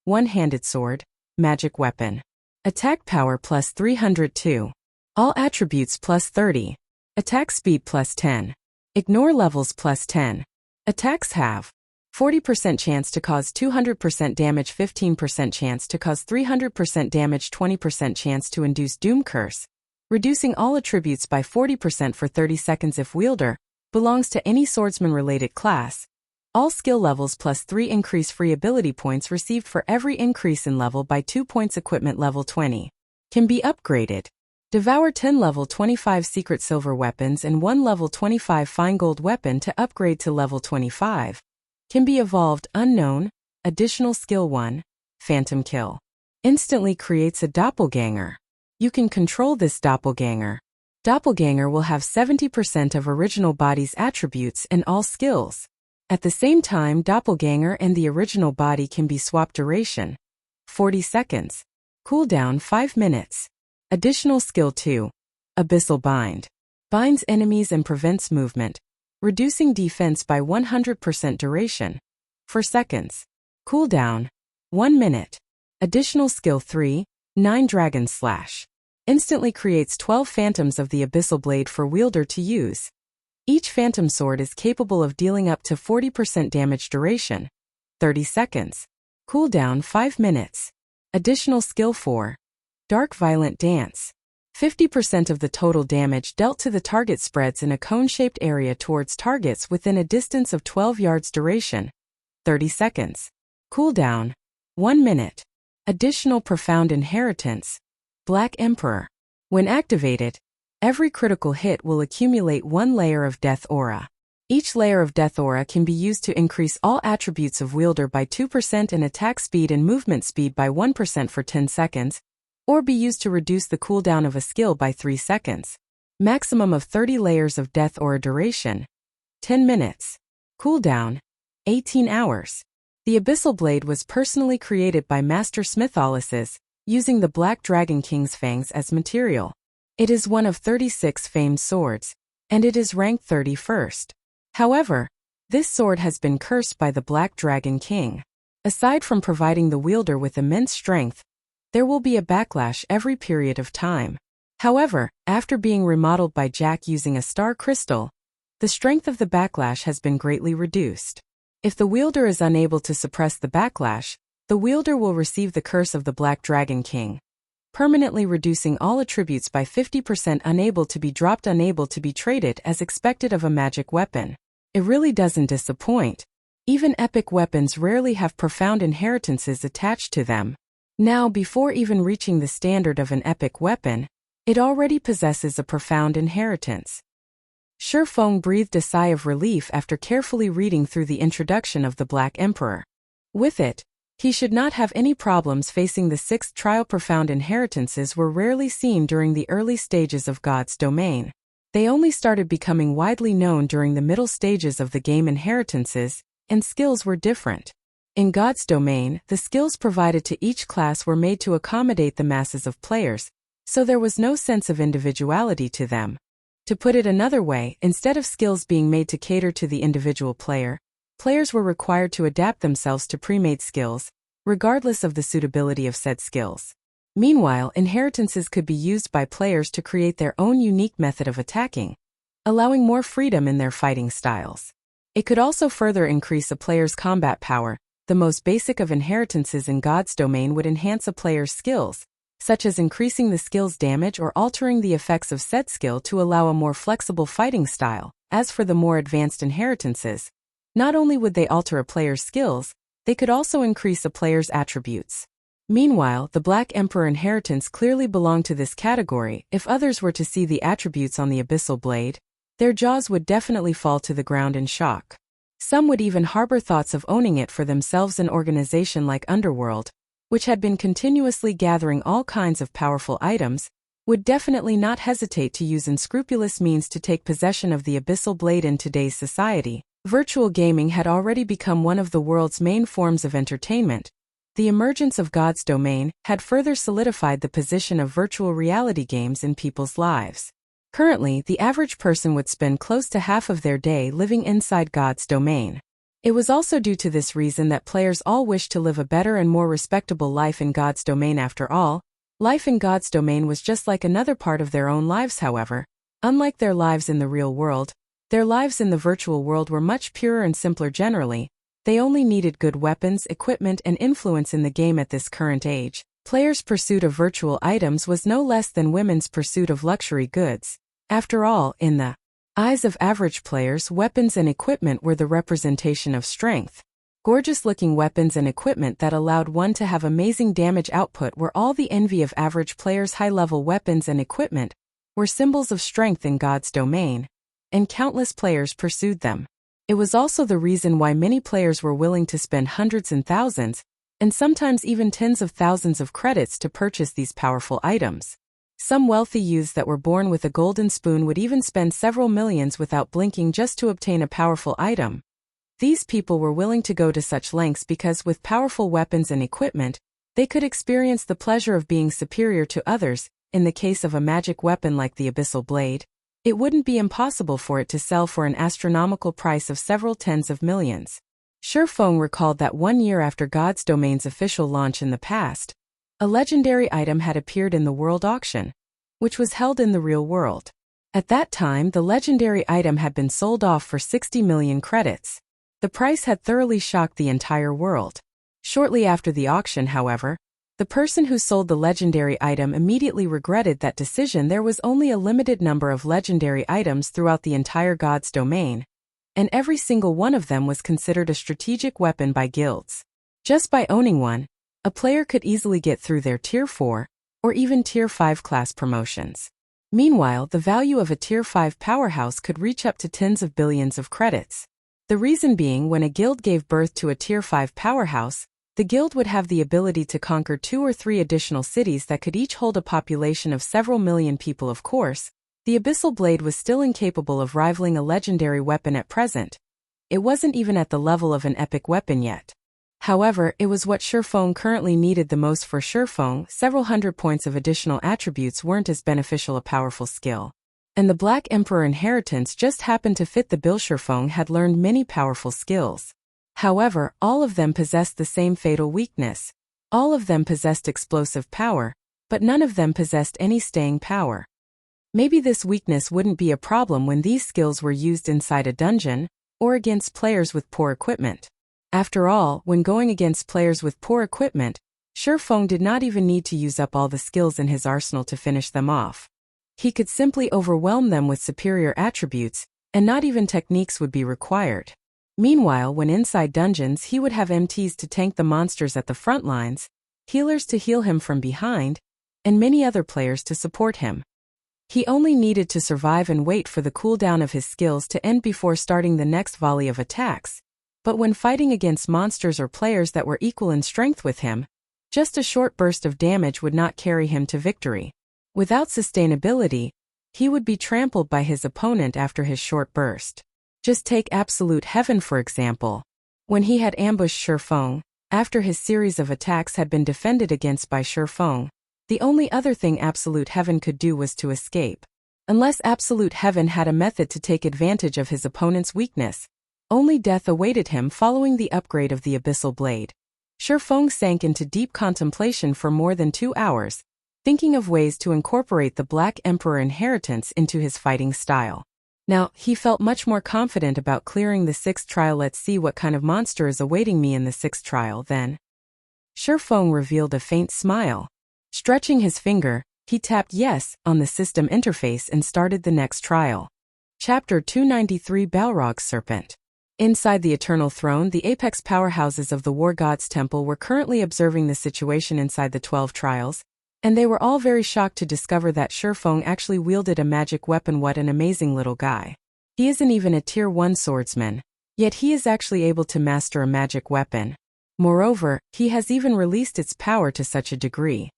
One-handed sword, magic weapon. Attack power plus 302. All attributes plus 30. Attack speed plus 10. Ignore levels plus 10. Attacks have 40% chance to cause 200% damage, 15% chance to cause 300% damage, 20% chance to induce doom curse, reducing all attributes by 40% for 30 seconds if wielder belongs to any swordsman-related class. All skill levels plus 3 increase free ability points received for every increase in level by 2 points. Equipment level 20. Can be upgraded. Devour 10 level 25 secret silver weapons and 1 level 25 fine gold weapon to upgrade to level 25. Can be evolved. Unknown. Additional skill 1. Phantom kill. Instantly creates a doppelganger. You can control this doppelganger. Doppelganger will have 70% of original body's attributes and all skills. At the same time, doppelganger and the original body can be swapped. Duration 40 seconds. Cooldown 5 minutes. Additional skill 2. Abyssal bind. Binds enemies and prevents movement, reducing defense by 100%. Duration 4 seconds. Cooldown 1 minute. Additional skill 3. 9 Dragon Slash. Instantly creates 12 phantoms of the abyssal blade for wielder to use. Each phantom sword is capable of dealing up to 40% damage. Duration 30 seconds. Cooldown 5 minutes. Additional skill 4. Dark Violent Dance. 50% of the total damage dealt to the target spreads in a cone-shaped area towards targets within a distance of 12 yards. Duration 30 seconds. Cooldown 1 minute. Additional Profound Inheritance. Black Emperor. When activated, every critical hit will accumulate 1 layer of Death Aura. Each layer of Death Aura can be used to increase all attributes of wielder by 2% and attack speed and movement speed by 1% for 10 seconds, or be used to reduce the cooldown of a skill by 3 seconds. Maximum of 30 layers of Death Aura. Duration 10 minutes. Cooldown 18 hours. The Abyssal Blade was personally created by Master Smitholises, using the Black Dragon King's fangs as material. It is one of 36 famed swords, and it is ranked 31st. However, this sword has been cursed by the Black Dragon King. Aside from providing the wielder with immense strength, there will be a backlash every period of time. However, after being remodeled by Jack using a star crystal, the strength of the backlash has been greatly reduced. If the wielder is unable to suppress the backlash, the wielder will receive the curse of the Black Dragon King, permanently reducing all attributes by 50%. Unable to be dropped, unable to be traded as expected of a magic weapon. It really doesn't disappoint. Even epic weapons rarely have profound inheritances attached to them. Now, before even reaching the standard of an epic weapon, it already possesses a profound inheritance. Feng breathed a sigh of relief after carefully reading through the introduction of the Black Emperor. With it He should not have any problems facing the sixth trial. Profound inheritances were rarely seen during the early stages of God's domain. They only started becoming widely known during the middle stages of the game. Inheritances and skills were different. In God's domain, the skills provided to each class were made to accommodate the masses of players, so there was no sense of individuality to them. To put it another way, instead of skills being made to cater to the individual player, players were required to adapt themselves to pre-made skills, regardless of the suitability of said skills. Meanwhile, inheritances could be used by players to create their own unique method of attacking, allowing more freedom in their fighting styles. It could also further increase a player's combat power. The most basic of inheritances in God's domain would enhance a player's skills, such as increasing the skill's damage or altering the effects of said skill to allow a more flexible fighting style. As for the more advanced inheritances, not only would they alter a player's skills, they could also increase a player's attributes. Meanwhile, the Black Emperor inheritance clearly belonged to this category. If others were to see the attributes on the Abyssal Blade, their jaws would definitely fall to the ground in shock. Some would even harbor thoughts of owning it for themselves. An organization like Underworld, which had been continuously gathering all kinds of powerful items, would definitely not hesitate to use unscrupulous means to take possession of the Abyssal Blade. In today's society, virtual gaming had already become one of the world's main forms of entertainment. The emergence of God's domain had further solidified the position of virtual reality games in people's lives. Currently, the average person would spend close to half of their day living inside God's domain. It was also due to this reason that players all wished to live a better and more respectable life in God's domain. After all, life in God's domain was just like another part of their own lives. However, unlike their lives in the real world, their lives in the virtual world were much purer and simpler. Generally, they only needed good weapons, equipment, and influence in the game. At this current age, players' pursuit of virtual items was no less than women's pursuit of luxury goods. After all, in the eyes of average players, weapons and equipment were the representation of strength. Gorgeous-looking weapons and equipment that allowed one to have amazing damage output were all the envy of average players. High-level weapons and equipment were symbols of strength in God's domain, and countless players pursued them. It was also the reason why many players were willing to spend hundreds and thousands, and sometimes even tens of thousands of credits to purchase these powerful items. Some wealthy youths that were born with a golden spoon would even spend several millions without blinking just to obtain a powerful item. These people were willing to go to such lengths because with powerful weapons and equipment, they could experience the pleasure of being superior to others. In the case of a magic weapon like the Abyssal Blade, it wouldn't be impossible for it to sell for an astronomical price of several tens of millions. Feng recalled that 1 year after God's domain's official launch in the past, a legendary item had appeared in the world auction, which was held in the real world. At that time, the legendary item had been sold off for 60 million credits. The price had thoroughly shocked the entire world. Shortly after the auction, however, the person who sold the legendary item immediately regretted that decision. There was only a limited number of legendary items throughout the entire God's domain, and every single one of them was considered a strategic weapon by guilds. Just by owning one, a player could easily get through their Tier 4 or even Tier 5 class promotions. Meanwhile, the value of a Tier 5 powerhouse could reach up to tens of billions of credits. The reason being, when a guild gave birth to a Tier 5 powerhouse, the guild would have the ability to conquer 2 or 3 additional cities that could each hold a population of several million people. Of course, the Abyssal Blade was still incapable of rivaling a legendary weapon at present. It wasn't even at the level of an epic weapon yet. However, it was what Feng currently needed the most. For Feng, several hundred points of additional attributes weren't as beneficial a powerful skill. And the Black Emperor inheritance just happened to fit the bill. Feng had learned many powerful skills. However, all of them possessed the same fatal weakness. All of them possessed explosive power, but none of them possessed any staying power. Maybe this weakness wouldn't be a problem when these skills were used inside a dungeon, or against players with poor equipment. After all, when going against players with poor equipment, Feng did not even need to use up all the skills in his arsenal to finish them off. He could simply overwhelm them with superior attributes, and not even techniques would be required. Meanwhile, when inside dungeons, he would have MTs to tank the monsters at the front lines, healers to heal him from behind, and many other players to support him. He only needed to survive and wait for the cooldown of his skills to end before starting the next volley of attacks. But when fighting against monsters or players that were equal in strength with him, just a short burst of damage would not carry him to victory. Without sustainability, he would be trampled by his opponent after his short burst. Just take Absolute Heaven for example. When he had ambushed Feng, after his series of attacks had been defended against by Feng, the only other thing Absolute Heaven could do was to escape. Unless Absolute Heaven had a method to take advantage of his opponent's weakness, only death awaited him following the upgrade of the Abyssal Blade. Feng sank into deep contemplation for more than 2 hours, thinking of ways to incorporate the Black Emperor inheritance into his fighting style. Now, he felt much more confident about clearing the 6th trial. Let's see what kind of monster is awaiting me in the 6th trial then. Feng revealed a faint smile. Stretching his finger, he tapped yes on the system interface and started the next trial. Chapter 293 Balrog's Serpent. Inside the Eternal Throne, the apex powerhouses of the War God's Temple were currently observing the situation inside the 12 trials, and they were all very shocked to discover that Feng actually wielded a magic weapon. What an amazing little guy. He isn't even a tier 1 swordsman, yet he is actually able to master a magic weapon. Moreover, he has even released its power to such a degree.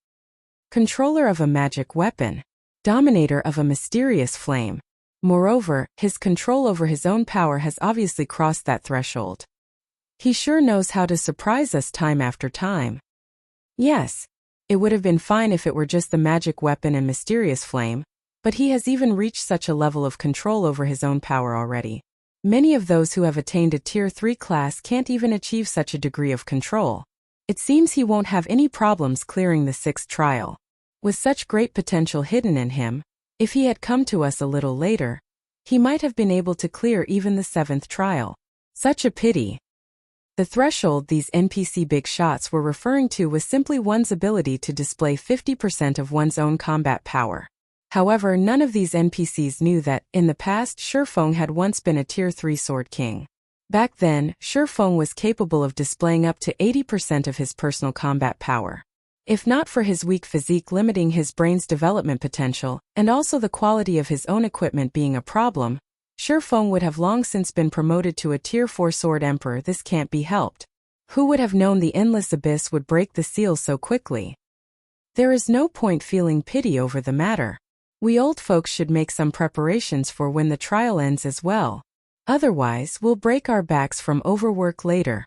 Controller of a magic weapon. Dominator of a mysterious flame. Moreover, his control over his own power has obviously crossed that threshold. He sure knows how to surprise us time after time. Yes. It would have been fine if it were just the magic weapon and mysterious flame, but he has even reached such a level of control over his own power already. Many of those who have attained a tier 3 class can't even achieve such a degree of control. It seems he won't have any problems clearing the 6th trial. With such great potential hidden in him, if he had come to us a little later, he might have been able to clear even the 7th trial. Such a pity. The threshold these NPC big shots were referring to was simply one's ability to display 50% of one's own combat power. However, none of these NPCs knew that, in the past, Feng had once been a tier 3 sword king. Back then, Feng was capable of displaying up to 80% of his personal combat power. If not for his weak physique limiting his brain's development potential, and also the quality of his own equipment being a problem, Feng would have long since been promoted to a tier 4 sword emperor. This can't be helped. Who would have known the endless abyss would break the seal so quickly? There is no point feeling pity over the matter. We old folks should make some preparations for when the trial ends as well. Otherwise, we'll break our backs from overwork later.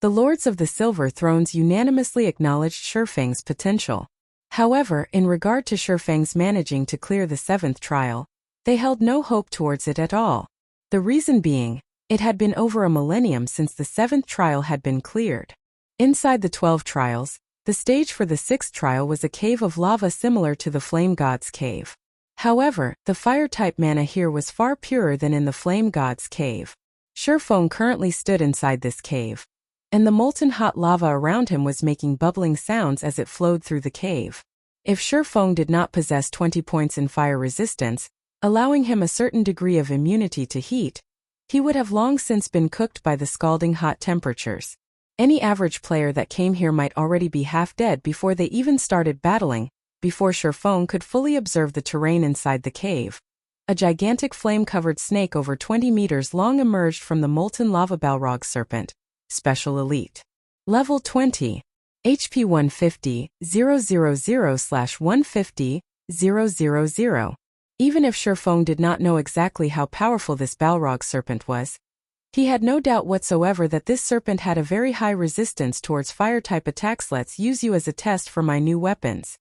The Lords of the Silver Thrones unanimously acknowledged Feng's potential. However, in regard to Feng's managing to clear the 7th trial, they held no hope towards it at all. The reason being, it had been over a millennium since the 7th trial had been cleared. Inside the 12 trials, the stage for the 6th trial was a cave of lava similar to the Flame God's cave. However, the fire-type mana here was far purer than in the Flame God's cave. Feng currently stood inside this cave, and the molten hot lava around him was making bubbling sounds as it flowed through the cave. If Feng did not possess 20 points in fire resistance, allowing him a certain degree of immunity to heat, he would have long since been cooked by the scalding hot temperatures. Any average player that came here might already be half dead before they even started battling, before Feng could fully observe the terrain inside the cave. A gigantic flame-covered snake over 20 meters long emerged from the molten lava. Balrog Serpent. Special Elite. Level 20. HP 150, 000/150, 000. Even if Feng did not know exactly how powerful this Balrog Serpent was, he had no doubt whatsoever that this serpent had a very high resistance towards fire-type attacks. Let's use you as a test for my new weapons.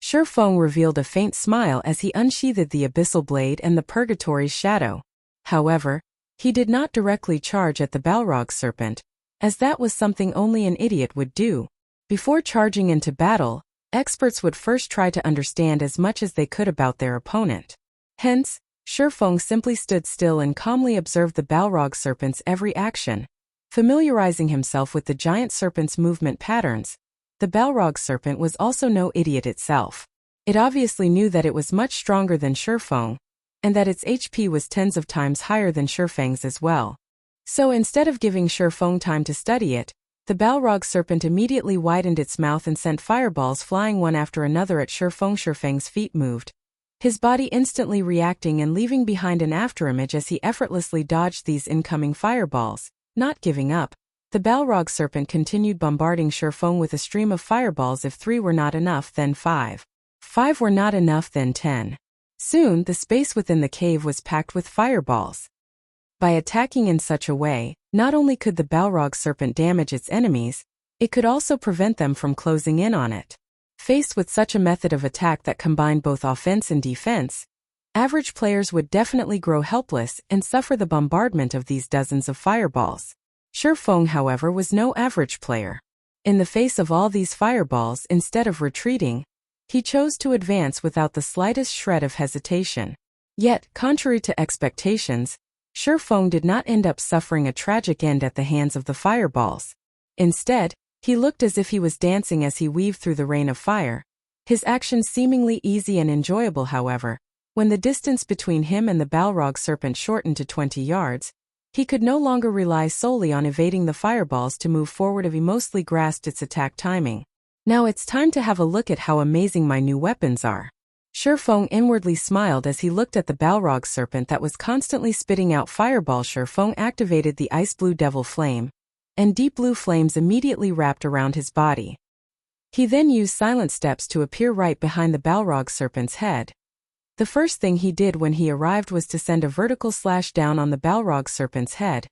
Feng revealed a faint smile as he unsheathed the Abyssal Blade and the Purgatory's Shadow. However, he did not directly charge at the Balrog Serpent, as that was something only an idiot would do. Before charging into battle, experts would first try to understand as much as they could about their opponent. Hence, Feng simply stood still and calmly observed the Balrog Serpent's every action, familiarizing himself with the giant serpent's movement patterns. The Balrog Serpent was also no idiot itself. It obviously knew that it was much stronger than Feng, and that its HP was tens of times higher than Feng's as well. So instead of giving Feng time to study it, the Balrog Serpent immediately widened its mouth and sent fireballs flying one after another at Feng. Feng's feet moved, his body instantly reacting and leaving behind an afterimage as he effortlessly dodged these incoming fireballs, not giving up, the Balrog Serpent continued bombarding Feng with a stream of fireballs. If 3 were not enough, then 5. 5 were not enough, then 10. Soon, the space within the cave was packed with fireballs. By attacking in such a way, not only could the Balrog Serpent damage its enemies, it could also prevent them from closing in on it. Faced with such a method of attack that combined both offense and defense, average players would definitely grow helpless and suffer the bombardment of these dozens of fireballs. Feng, however, was no average player. In the face of all these fireballs, instead of retreating, he chose to advance without the slightest shred of hesitation. Yet, contrary to expectations, Feng did not end up suffering a tragic end at the hands of the fireballs. Instead, he looked as if he was dancing as he weaved through the rain of fire, his actions seemingly easy and enjoyable. However, when the distance between him and the Balrog Serpent shortened to 20 yards, he could no longer rely solely on evading the fireballs to move forward. He mostly grasped its attack timing. Now it's time to have a look at how amazing my new weapons are. Feng inwardly smiled as he looked at the Balrog Serpent that was constantly spitting out fireballs. Feng activated the ice blue devil flame, and deep blue flames immediately wrapped around his body. He then used silent steps to appear right behind the Balrog Serpent's head. The first thing he did when he arrived was to send a vertical slash down on the Balrog Serpent's head,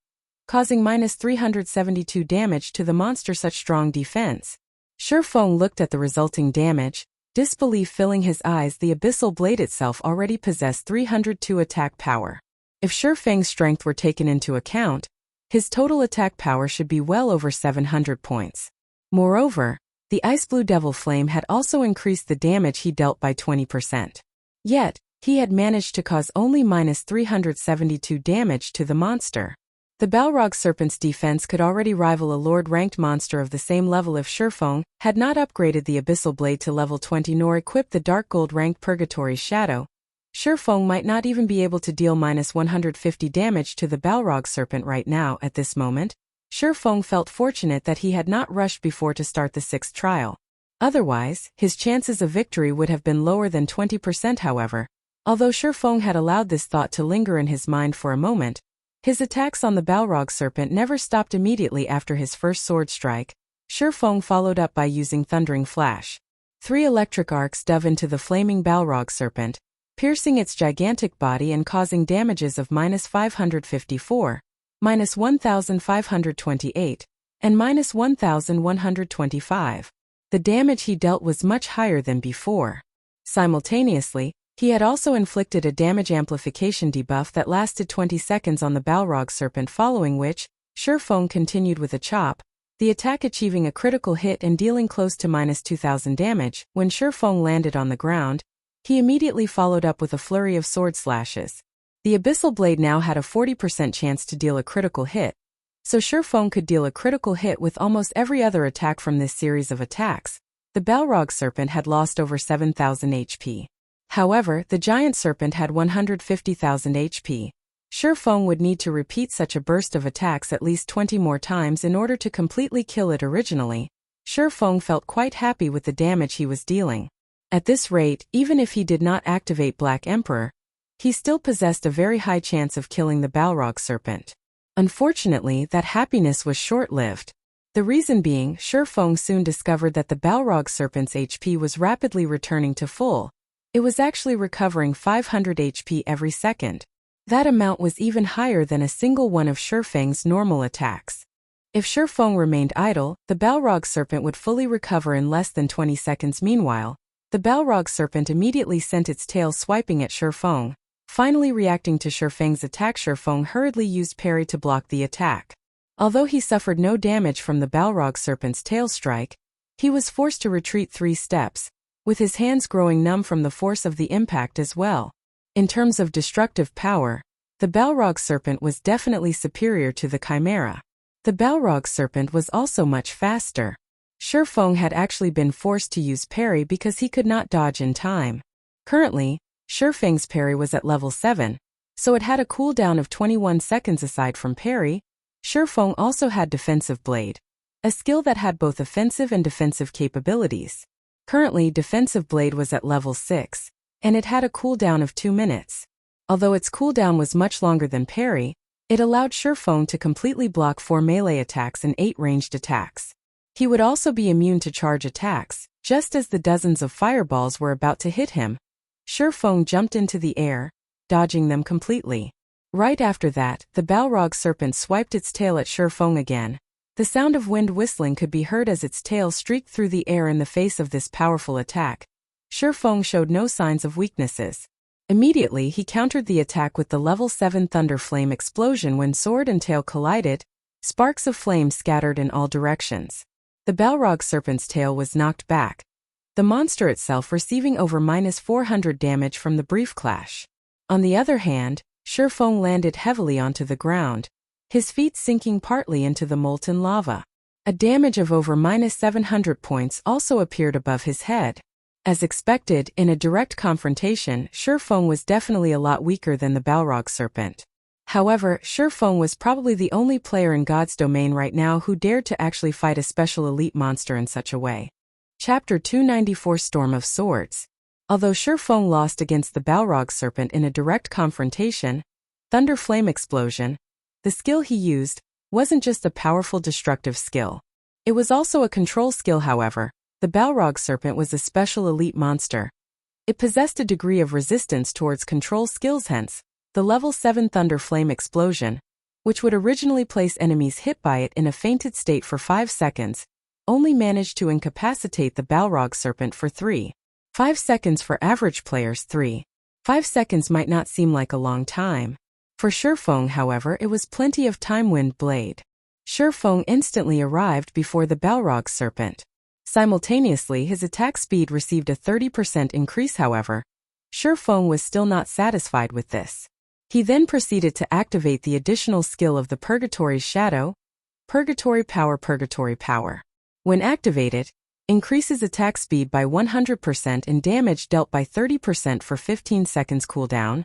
causing -372 damage to the monster. Such strong defense. Feng looked at the resulting damage, disbelief filling his eyes. The abyssal blade itself already possessed 302 attack power. If Feng's strength were taken into account, his total attack power should be well over 700 points. Moreover, the ice blue devil flame had also increased the damage he dealt by 20%. Yet, he had managed to cause only -372 damage to the monster. The Balrog Serpent's defense could already rival a Lord-ranked monster of the same level if Feng had not upgraded the Abyssal Blade to level 20 nor equipped the Dark Gold-ranked Purgatory's Shadow. Feng might not even be able to deal -150 damage to the Balrog Serpent right now. At this moment, Feng felt fortunate that he had not rushed before to start the 6th trial. Otherwise, his chances of victory would have been lower than 20%. However, although Feng had allowed this thought to linger in his mind for a moment, his attacks on the Balrog Serpent never stopped. Immediately after his first sword strike, Feng followed up by using Thundering Flash. 3 electric arcs dove into the flaming Balrog Serpent, piercing its gigantic body and causing damages of -554, -1,528, and -1,125. The damage he dealt was much higher than before. Simultaneously, he had also inflicted a damage amplification debuff that lasted 20 seconds on the Balrog Serpent, following which, Feng continued with a chop, the attack achieving a critical hit and dealing close to -2,000 damage. When Feng landed on the ground, he immediately followed up with a flurry of sword slashes. The Abyssal Blade now had a 40% chance to deal a critical hit, so Feng could deal a critical hit with almost every other attack from this series of attacks. The Balrog Serpent had lost over 7,000 HP. However, the Giant Serpent had 150,000 HP. Feng would need to repeat such a burst of attacks at least 20 more times in order to completely kill it. Originally, Feng felt quite happy with the damage he was dealing. At this rate, even if he did not activate Black Emperor, he still possessed a very high chance of killing the Balrog Serpent. Unfortunately, that happiness was short-lived. The reason being, Feng soon discovered that the Balrog Serpent's HP was rapidly returning to full. It was actually recovering 500 HP every second. That amount was even higher than a single one of Feng's normal attacks. If Feng remained idle, the Balrog Serpent would fully recover in less than 20 seconds. Meanwhile, the Balrog Serpent immediately sent its tail swiping at Feng. Finally reacting to Feng's attack, Feng hurriedly used parry to block the attack. Although he suffered no damage from the Balrog Serpent's tail strike, he was forced to retreat 3 steps, with his hands growing numb from the force of the impact as well. In terms of destructive power, the Balrog Serpent was definitely superior to the Chimera. The Balrog Serpent was also much faster. Feng had actually been forced to use parry because he could not dodge in time. Currently, Feng's parry was at level 7, so it had a cooldown of 21 seconds. Aside from parry, Feng also had Defensive Blade, a skill that had both offensive and defensive capabilities. Currently, Defensive Blade was at level 6, and it had a cooldown of 2 minutes. Although its cooldown was much longer than parry, It allowed Feng to completely block 4 melee attacks and 8 ranged attacks. He would also be immune to charge attacks. Just as the dozens of fireballs were about to hit him, Feng jumped into the air, dodging them completely. Right after that, the Balrog serpent swiped its tail at Feng again. The sound of wind whistling could be heard as its tail streaked through the air in the face of this powerful attack. Feng showed no signs of weaknesses. Immediately he countered the attack with the level 7 Thunder Flame explosion. When sword and tail collided, sparks of flame scattered in all directions. The Balrog serpent's tail was knocked back, the monster itself receiving over -400 damage from the brief clash. On the other hand, Feng landed heavily onto the ground, his feet sinking partly into the molten lava. A damage of over -700 points also appeared above his head. As expected, in a direct confrontation, Feng was definitely a lot weaker than the Balrog serpent. However, Feng was probably the only player in God's domain right now who dared to actually fight a special elite monster in such a way. Chapter 294 Storm of Swords. Although Feng lost against the Balrog serpent in a direct confrontation, Thunder Flame Explosion, the skill he used, wasn't just a powerful destructive skill. It was also a control skill. However, the Balrog serpent was a special elite monster. It possessed a degree of resistance towards control skills, hence, the level 7 Thunder Flame Explosion, which would originally place enemies hit by it in a fainted state for 5 seconds, only managed to incapacitate the Balrog serpent for 5 seconds. For average players, 5 seconds might not seem like a long time. For Feng, however, it was plenty of time. Wind Blade. Feng instantly arrived before the Balrog serpent. Simultaneously, his attack speed received a 30% increase. However, Feng was still not satisfied with this. He then proceeded to activate the additional skill of the Purgatory's Shadow, Purgatory Power. When activated, increases attack speed by 100% and damage dealt by 30% for 15 seconds cooldown,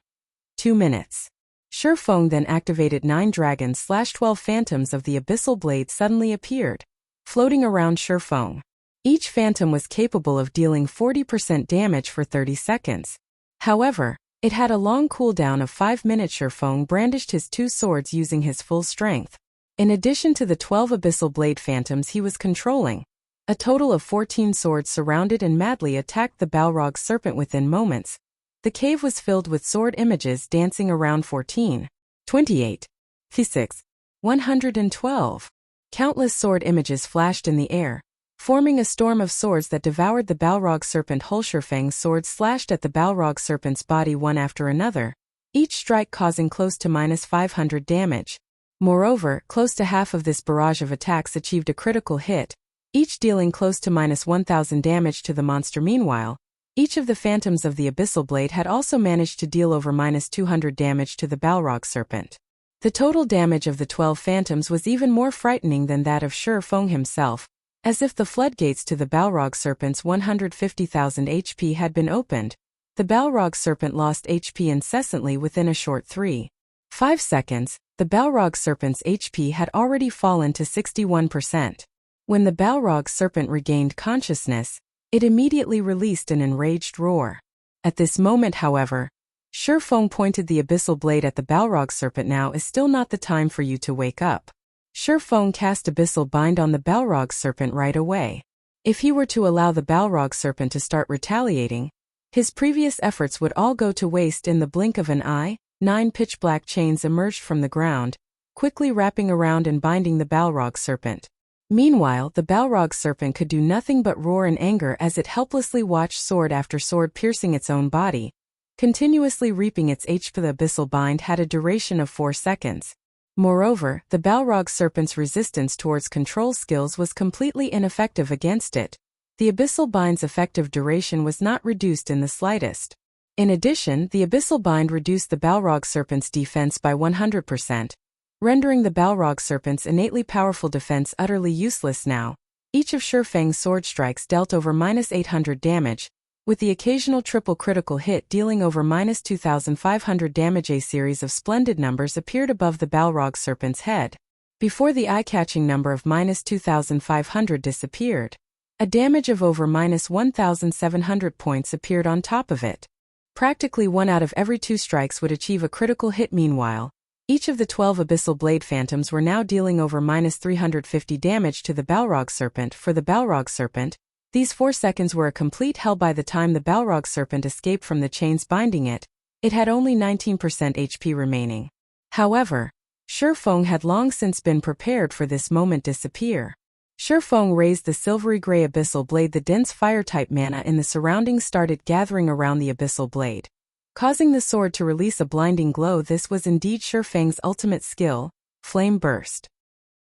2 minutes. Feng then activated 9 dragons/12 phantoms of the Abyssal Blade suddenly appeared, floating around Feng. Each phantom was capable of dealing 40% damage for 30 seconds. However, it had a long cooldown of 5 minutes. Feng brandished his 2 swords using his full strength. In addition to the 12 Abyssal Blade phantoms he was controlling, a total of 14 swords surrounded and madly attacked the Balrog serpent within moments. The cave was filled with sword images dancing around. 14, 28, 56, 112. Countless sword images flashed in the air, forming a storm of swords that devoured the Balrog serpent whole. Feng's swords slashed at the Balrog serpent's body one after another, each strike causing close to -500 damage. Moreover, close to half of this barrage of attacks achieved a critical hit, each dealing close to -1000 damage to the monster. Meanwhile, each of the phantoms of the Abyssal Blade had also managed to deal over -200 damage to the Balrog serpent. The total damage of the 12 phantoms was even more frightening than that of Feng himself, as if the floodgates to the Balrog serpent's 150,000 HP had been opened. The Balrog serpent lost HP incessantly within a short 5 seconds. The Balrog serpent's HP had already fallen to 61%. When the Balrog serpent regained consciousness, it immediately released an enraged roar. At this moment, however, Feng pointed the Abyssal Blade at the Balrog serpent. Now is still not the time for you to wake up. Feng cast Abyssal Bind on the Balrog serpent right away. If he were to allow the Balrog serpent to start retaliating, his previous efforts would all go to waste. In the blink of an eye, 9 pitch-black chains emerged from the ground, quickly wrapping around and binding the Balrog serpent. Meanwhile, the Balrog serpent could do nothing but roar in anger as it helplessly watched sword after sword piercing its own body, continuously reaping its HP. The Abyssal Bind had a duration of 4 seconds. Moreover, the Balrog serpent's resistance towards control skills was completely ineffective against it. The Abyssal Bind's effective duration was not reduced in the slightest. In addition, the Abyssal Bind reduced the Balrog serpent's defense by 100%, rendering the Balrog serpent's innately powerful defense utterly useless now. Each of Feng's sword strikes dealt over -800 damage, with the occasional triple critical hit dealing over -2500 damage. A series of splendid numbers appeared above the Balrog serpent's head, before the eye-catching number of -2500 disappeared. A damage of over -1700 points appeared on top of it. Practically 1 out of every 2 strikes would achieve a critical hit. Meanwhile, Each of the 12 Abyssal Blade Phantoms were now dealing over -350 damage to the Balrog Serpent. For the Balrog Serpent, these 4 seconds were a complete hell. By the time the Balrog Serpent escaped from the chains binding it, it had only 19% HP remaining. However, Feng had long since been prepared for this moment disappear. Feng raised the silvery gray Abyssal Blade. The dense fire-type mana in the surroundings started gathering around the Abyssal Blade, causing the sword to release a blinding glow. This was indeed Feng's ultimate skill, Flame Burst.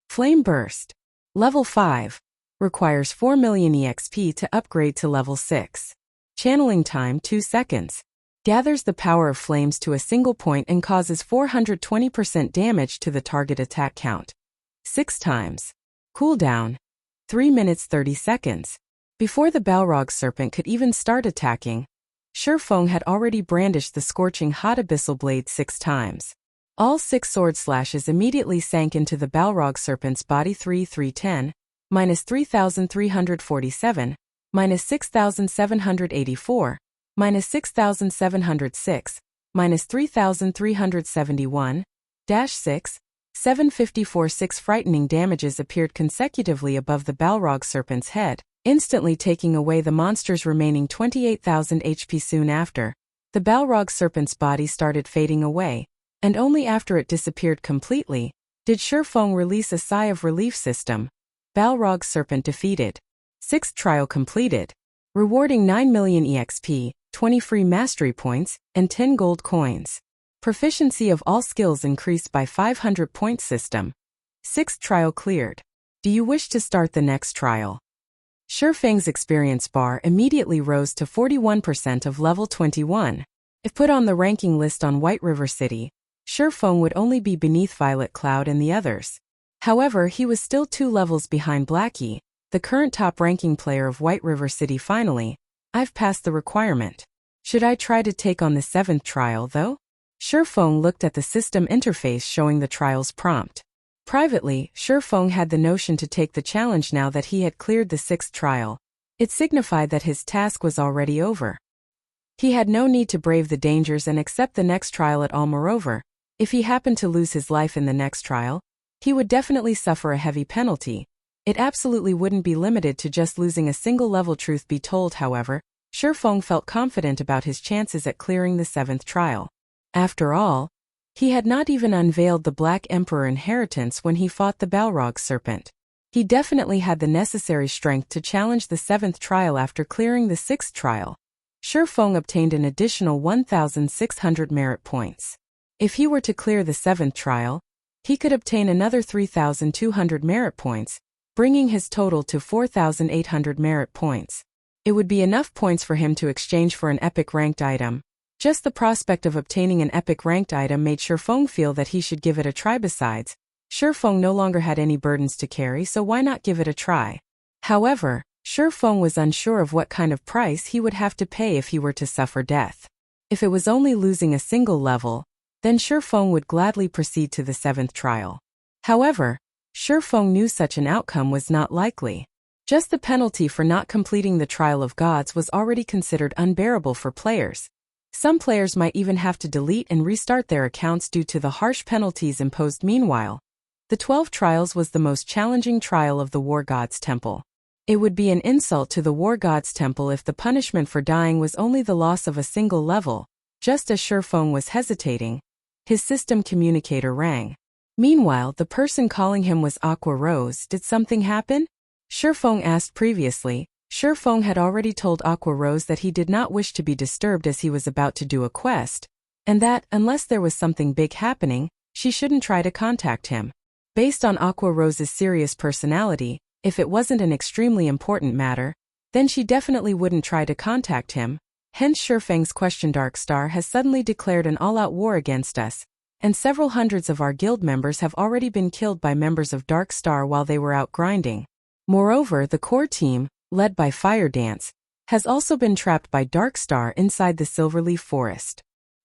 Flame Burst, level 5, requires 4 million EXP to upgrade to level 6. Channeling time 2 seconds. Gathers the power of flames to a single point and causes 420% damage to the target attack count. 6 times. Cooldown, 3 minutes 30 seconds. Before the Balrog Serpent could even start attacking, Feng had already brandished the scorching hot Abyssal Blade 6 times. All 6 sword slashes immediately sank into the Balrog Serpent's body. 3,310, -3,347, -6,784, -6,706, -3,371, -6, 754. 6 frightening damages appeared consecutively above the Balrog Serpent's head, instantly taking away the monster's remaining 28,000 HP. Soon after, the Balrog Serpent's body started fading away, and only after it disappeared completely did Feng release a sigh of relief. System: Balrog Serpent defeated. 6th trial completed. Rewarding 9 million EXP, 20 free mastery points, and 10 gold coins. Proficiency of all skills increased by 500 points. System: 6th trial cleared. Do you wish to start the next trial? Feng's experience bar immediately rose to 41% of level 21. If put on the ranking list on White River City, Feng would only be beneath Violet Cloud and the others. However, he was still 2 levels behind Blackie, the current top-ranking player of White River City. Finally, I've passed the requirement. Should I try to take on the 7th trial though? Feng looked at the system interface showing the trial's prompt. Privately, Feng had the notion to take the challenge now that he had cleared the 6th trial. It signified that his task was already over. He had no need to brave the dangers and accept the next trial at all. Moreover, if he happened to lose his life in the next trial, he would definitely suffer a heavy penalty. It absolutely wouldn't be limited to just losing a single level. Truth be told, however, Feng felt confident about his chances at clearing the 7th trial. After all, he had not even unveiled the Black Emperor inheritance when he fought the Balrog Serpent. He definitely had the necessary strength to challenge the 7th trial. After clearing the 6th trial, Feng obtained an additional 1,600 merit points. If he were to clear the 7th trial, he could obtain another 3,200 merit points, bringing his total to 4,800 merit points. It would be enough points for him to exchange for an epic ranked item. Just the prospect of obtaining an epic ranked item made Feng feel that he should give it a try. Besides, Feng no longer had any burdens to carry, so why not give it a try? However, Feng was unsure of what kind of price he would have to pay if he were to suffer death. If it was only losing a single level, then Feng would gladly proceed to the 7th trial. However, Feng knew such an outcome was not likely. Just the penalty for not completing the Trial of Gods was already considered unbearable for players. Some players might even have to delete and restart their accounts due to the harsh penalties imposed. Meanwhile, the 12 trials was the most challenging trial of the War God's Temple. It would be an insult to the War God's Temple if the punishment for dying was only the loss of a single level. Just as Feng was hesitating, his system communicator rang. Meanwhile, the person calling him was Aqua Rose. Did something happen? Feng asked previously. Feng had already told Aqua Rose that he did not wish to be disturbed as he was about to do a quest, and that, unless there was something big happening, she shouldn't try to contact him. Based on Aqua Rose's serious personality, if it wasn't an extremely important matter, then she definitely wouldn't try to contact him. Hence Feng's question: Dark Star has suddenly declared an all-out war against us, and several hundreds of our guild members have already been killed by members of Dark Star while they were out grinding. Moreover, the core team, led by Fire Dance, has also been trapped by Dark Star inside the Silverleaf Forest.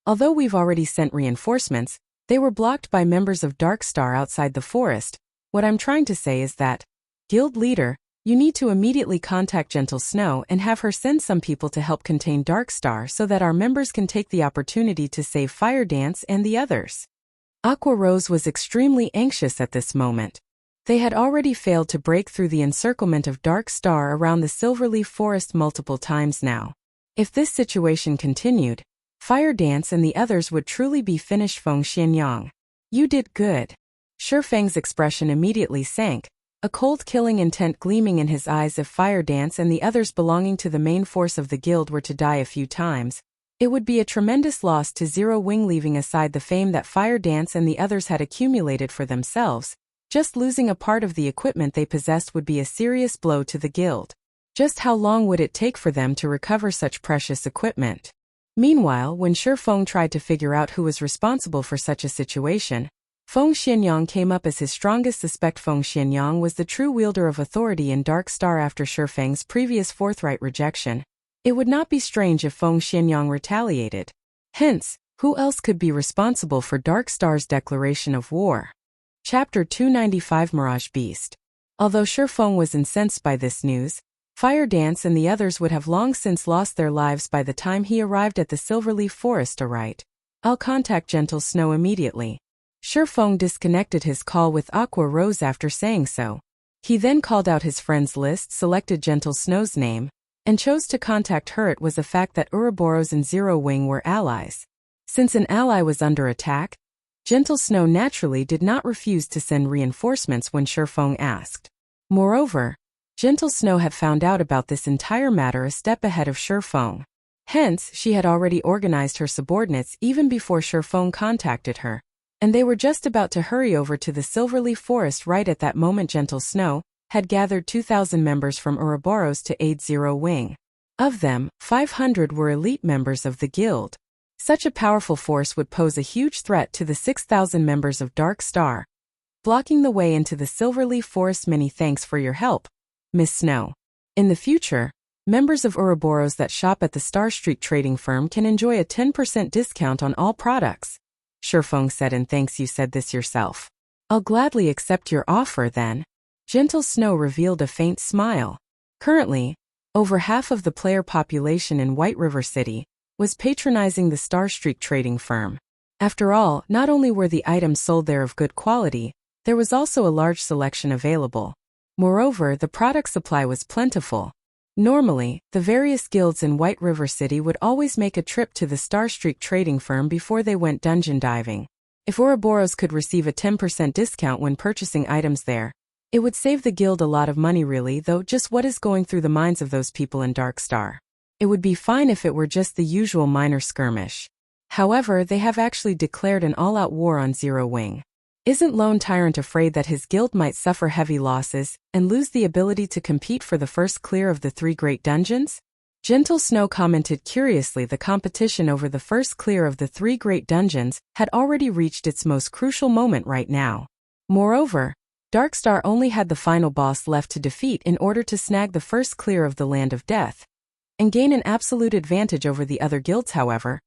Although we've already sent reinforcements, they were blocked by members of Dark Star outside the forest. What I'm trying to say is that, Guild Leader, you need to immediately contact Gentle Snow and have her send some people to help contain Dark Star so that our members can take the opportunity to save Fire Dance and the others. Aqua Rose was extremely anxious at this moment. They had already failed to break through the encirclement of Dark Star around the Silverleaf Forest multiple times now. If this situation continued, Fire Dance and the others would truly be finished. Feng Xianyang. You did good. Feng's expression immediately sank, a cold killing intent gleaming in his eyes. If Fire Dance and the others belonging to the main force of the guild were to die a few times, it would be a tremendous loss to Zero Wing. Leaving aside the fame that Fire Dance and the others had accumulated for themselves, just losing a part of the equipment they possessed would be a serious blow to the guild. Just how long would it take for them to recover such precious equipment? Meanwhile, when Feng tried to figure out who was responsible for such a situation, Feng Xianyang came up as his strongest suspect. Feng Xianyang was the true wielder of authority in Dark Star after Feng's previous forthright rejection. It would not be strange if Feng Xianyang retaliated. Hence, who else could be responsible for Dark Star's declaration of war? Chapter 295 Mirage Beast. Although Feng was incensed by this news, Fire Dance and the others would have long since lost their lives by the time he arrived at the Silverleaf Forest. Alright. I'll contact Gentle Snow immediately. Feng disconnected his call with Aqua Rose after saying so. He then called out his friends list, selected Gentle Snow's name, and chose to contact her. It was a fact that Ouroboros and Zero Wing were allies. Since an ally was under attack, Gentle Snow naturally did not refuse to send reinforcements when Feng asked. Moreover, Gentle Snow had found out about this entire matter a step ahead of Feng. Hence, she had already organized her subordinates even before Feng contacted her, and they were just about to hurry over to the Silverleaf Forest. Right at that moment, Gentle Snow had gathered 2,000 members from Ouroboros to aid Zero Wing. Of them, 500 were elite members of the guild. Such a powerful force would pose a huge threat to the 6,000 members of Dark Star, blocking the way into the Silverleaf Forest. Many thanks for your help, Miss Snow. In the future, members of Ouroboros that shop at the Star Street trading firm can enjoy a 10% discount on all products. Feng said. And thanks, you said this yourself. I'll gladly accept your offer then. Gentle Snow revealed a faint smile. Currently, over half of the player population in White River City was patronizing the Star Street trading firm. After all, not only were the items sold there of good quality, there was also a large selection available. Moreover, the product supply was plentiful. Normally, the various guilds in White River City would always make a trip to the Star Street trading firm before they went dungeon diving. If Ouroboros could receive a 10% discount when purchasing items there, it would save the guild a lot of money. Really, though, just what is going through the minds of those people in Dark Star? It would be fine if it were just the usual minor skirmish. However, they have actually declared an all-out war on Zero Wing. Isn't Lone Tyrant afraid that his guild might suffer heavy losses and lose the ability to compete for the first clear of the 3 great dungeons? Gentle Snow commented curiously. The competition over the first clear of the 3 great dungeons had already reached its most crucial moment right now. Moreover, Dark Star only had the final boss left to defeat in order to snag the first clear of the Land of Death and gain an absolute advantage over the other guilds. However,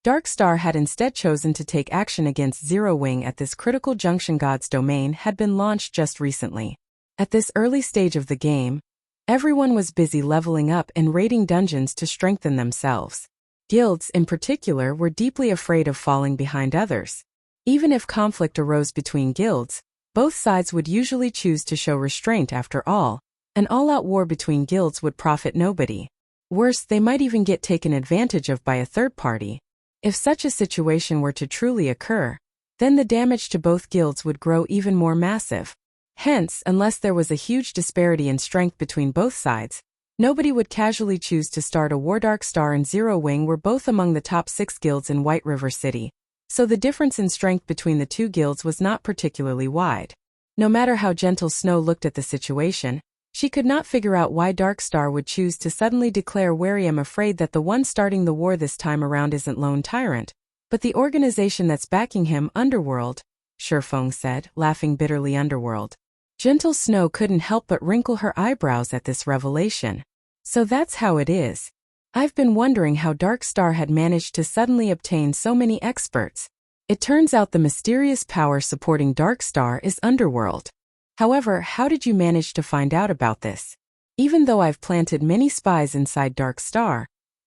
Dark Star had instead chosen to take action against Zero Wing at this critical junction. God's Domain had been launched just recently. At this early stage of the game, everyone was busy leveling up and raiding dungeons to strengthen themselves. Guilds, in particular, were deeply afraid of falling behind others. Even if conflict arose between guilds, both sides would usually choose to show restraint. After all, an all-out war between guilds would profit nobody. Worse, they might even get taken advantage of by a third party. If such a situation were to truly occur, then the damage to both guilds would grow even more massive. Hence, unless there was a huge disparity in strength between both sides, nobody would casually choose to start a war. Dark Star and Zero Wing were both among the top 6 guilds in White River City, so the difference in strength between the 2 guilds was not particularly wide. No matter how Gentle Snow looked at the situation, she could not figure out why Dark Star would choose to suddenly declare war. I am afraid that the one starting the war this time around isn't Lone Tyrant, but the organization that's backing him. Underworld, Feng said, laughing bitterly. Underworld. Gentle Snow couldn't help but wrinkle her eyebrows at this revelation. So that's how it is. I've been wondering how Dark Star had managed to suddenly obtain so many experts. It turns out the mysterious power supporting Dark Star is Underworld. However, how did you manage to find out about this? Even though I've planted many spies inside Dark Star,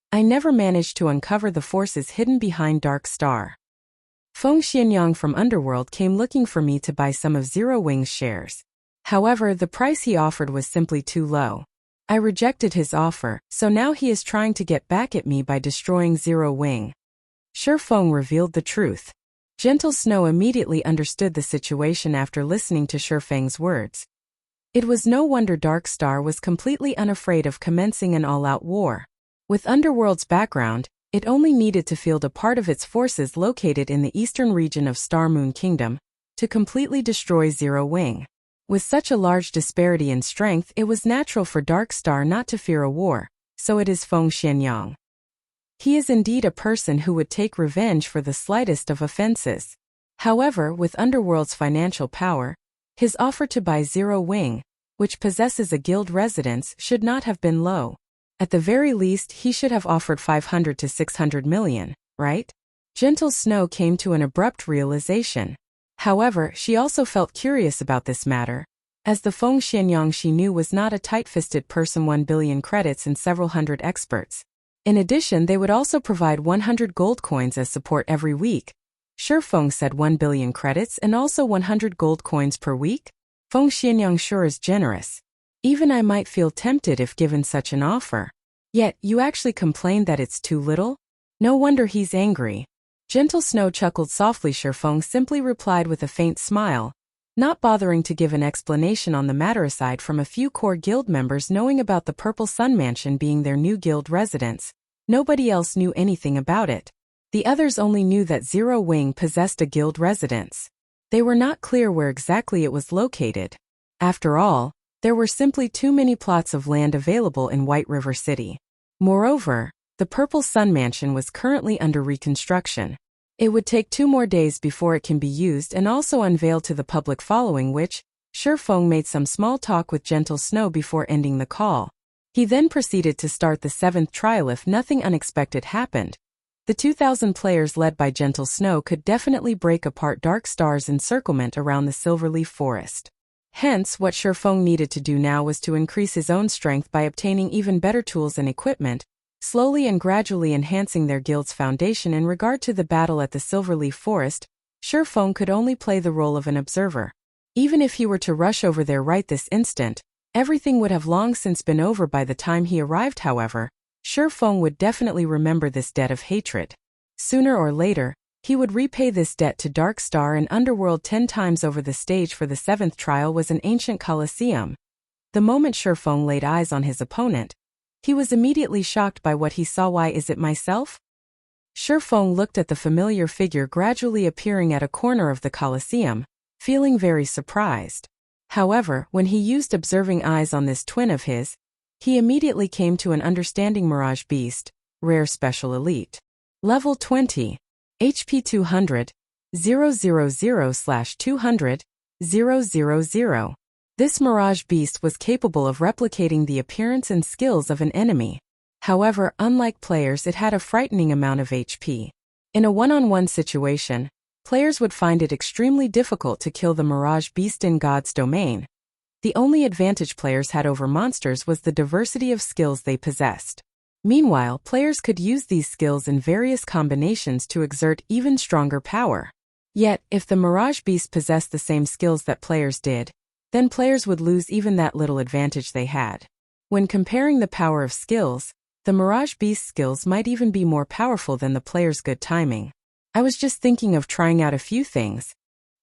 I never managed to uncover the forces hidden behind Dark Star. Feng Xianyang from Underworld came looking for me to buy some of Zero Wing's shares. However, the price he offered was simply too low. I rejected his offer, so now he is trying to get back at me by destroying Zero Wing. Feng revealed the truth. Gentle Snow immediately understood the situation after listening to Feng's words. It was no wonder Dark Star was completely unafraid of commencing an all-out war. With Underworld's background, it only needed to field a part of its forces located in the eastern region of Star Moon Kingdom to completely destroy Zero Wing. With such a large disparity in strength, it was natural for Dark Star not to fear a war, so it is Feng Xianyang. He is indeed a person who would take revenge for the slightest of offenses. However, with Underworld's financial power, his offer to buy Zero Wing, which possesses a guild residence, should not have been low. At the very least, he should have offered 500 to 600 million, right? Gentle Snow came to an abrupt realization. However, she also felt curious about this matter, as the Feng Xianyang she knew was not a tight-fisted person. 1 billion credits and several hundred experts. In addition, they would also provide 100 gold coins as support every week. Feng said 1 billion credits and also 100 gold coins per week? Feng Xianyang sure is generous. Even I might feel tempted if given such an offer. Yet, you actually complained that it's too little? No wonder he's angry. Gentle Snow chuckled softly. Feng simply replied with a faint smile, not bothering to give an explanation on the matter aside from a few core guild members knowing about the Purple Sun Mansion being their new guild residence. Nobody else knew anything about it. The others only knew that Zero Wing possessed a guild residence. They were not clear where exactly it was located. After all, there were simply too many plots of land available in White River City. Moreover, the Purple Sun Mansion was currently under reconstruction. It would take 2 more days before it can be used and also unveiled to the public, following which, Feng made some small talk with Gentle Snow before ending the call. He then proceeded to start the 7th trial if nothing unexpected happened. The 2,000 players led by Gentle Snow could definitely break apart Dark Star's encirclement around the Silverleaf Forest. Hence, what Feng needed to do now was to increase his own strength by obtaining even better tools and equipment, slowly and gradually enhancing their guild's foundation. In regard to the battle at the Silverleaf Forest, Feng could only play the role of an observer. Even if he were to rush over there right this instant, everything would have long since been over by the time he arrived. However, Feng would definitely remember this debt of hatred. Sooner or later, he would repay this debt to Dark Star and Underworld 10 times over. The stage for the 7th trial was an ancient coliseum. The moment Feng laid eyes on his opponent, he was immediately shocked by what he saw. Why is it myself? Feng looked at the familiar figure gradually appearing at a corner of the coliseum, feeling very surprised. However, when he used observing eyes on this twin of his, he immediately came to an understanding. Mirage Beast, Rare Special Elite. Level 20. HP 200, 000/200, 000. This Mirage Beast was capable of replicating the appearance and skills of an enemy. However, unlike players, it had a frightening amount of HP. In a one-on-one situation, players would find it extremely difficult to kill the Mirage Beast in God's domain. The only advantage players had over monsters was the diversity of skills they possessed. Meanwhile, players could use these skills in various combinations to exert even stronger power. Yet, if the Mirage Beast possessed the same skills that players did, then players would lose even that little advantage they had. When comparing the power of skills, the Mirage Beast's skills might even be more powerful than the player's good timing. I was just thinking of trying out a few things.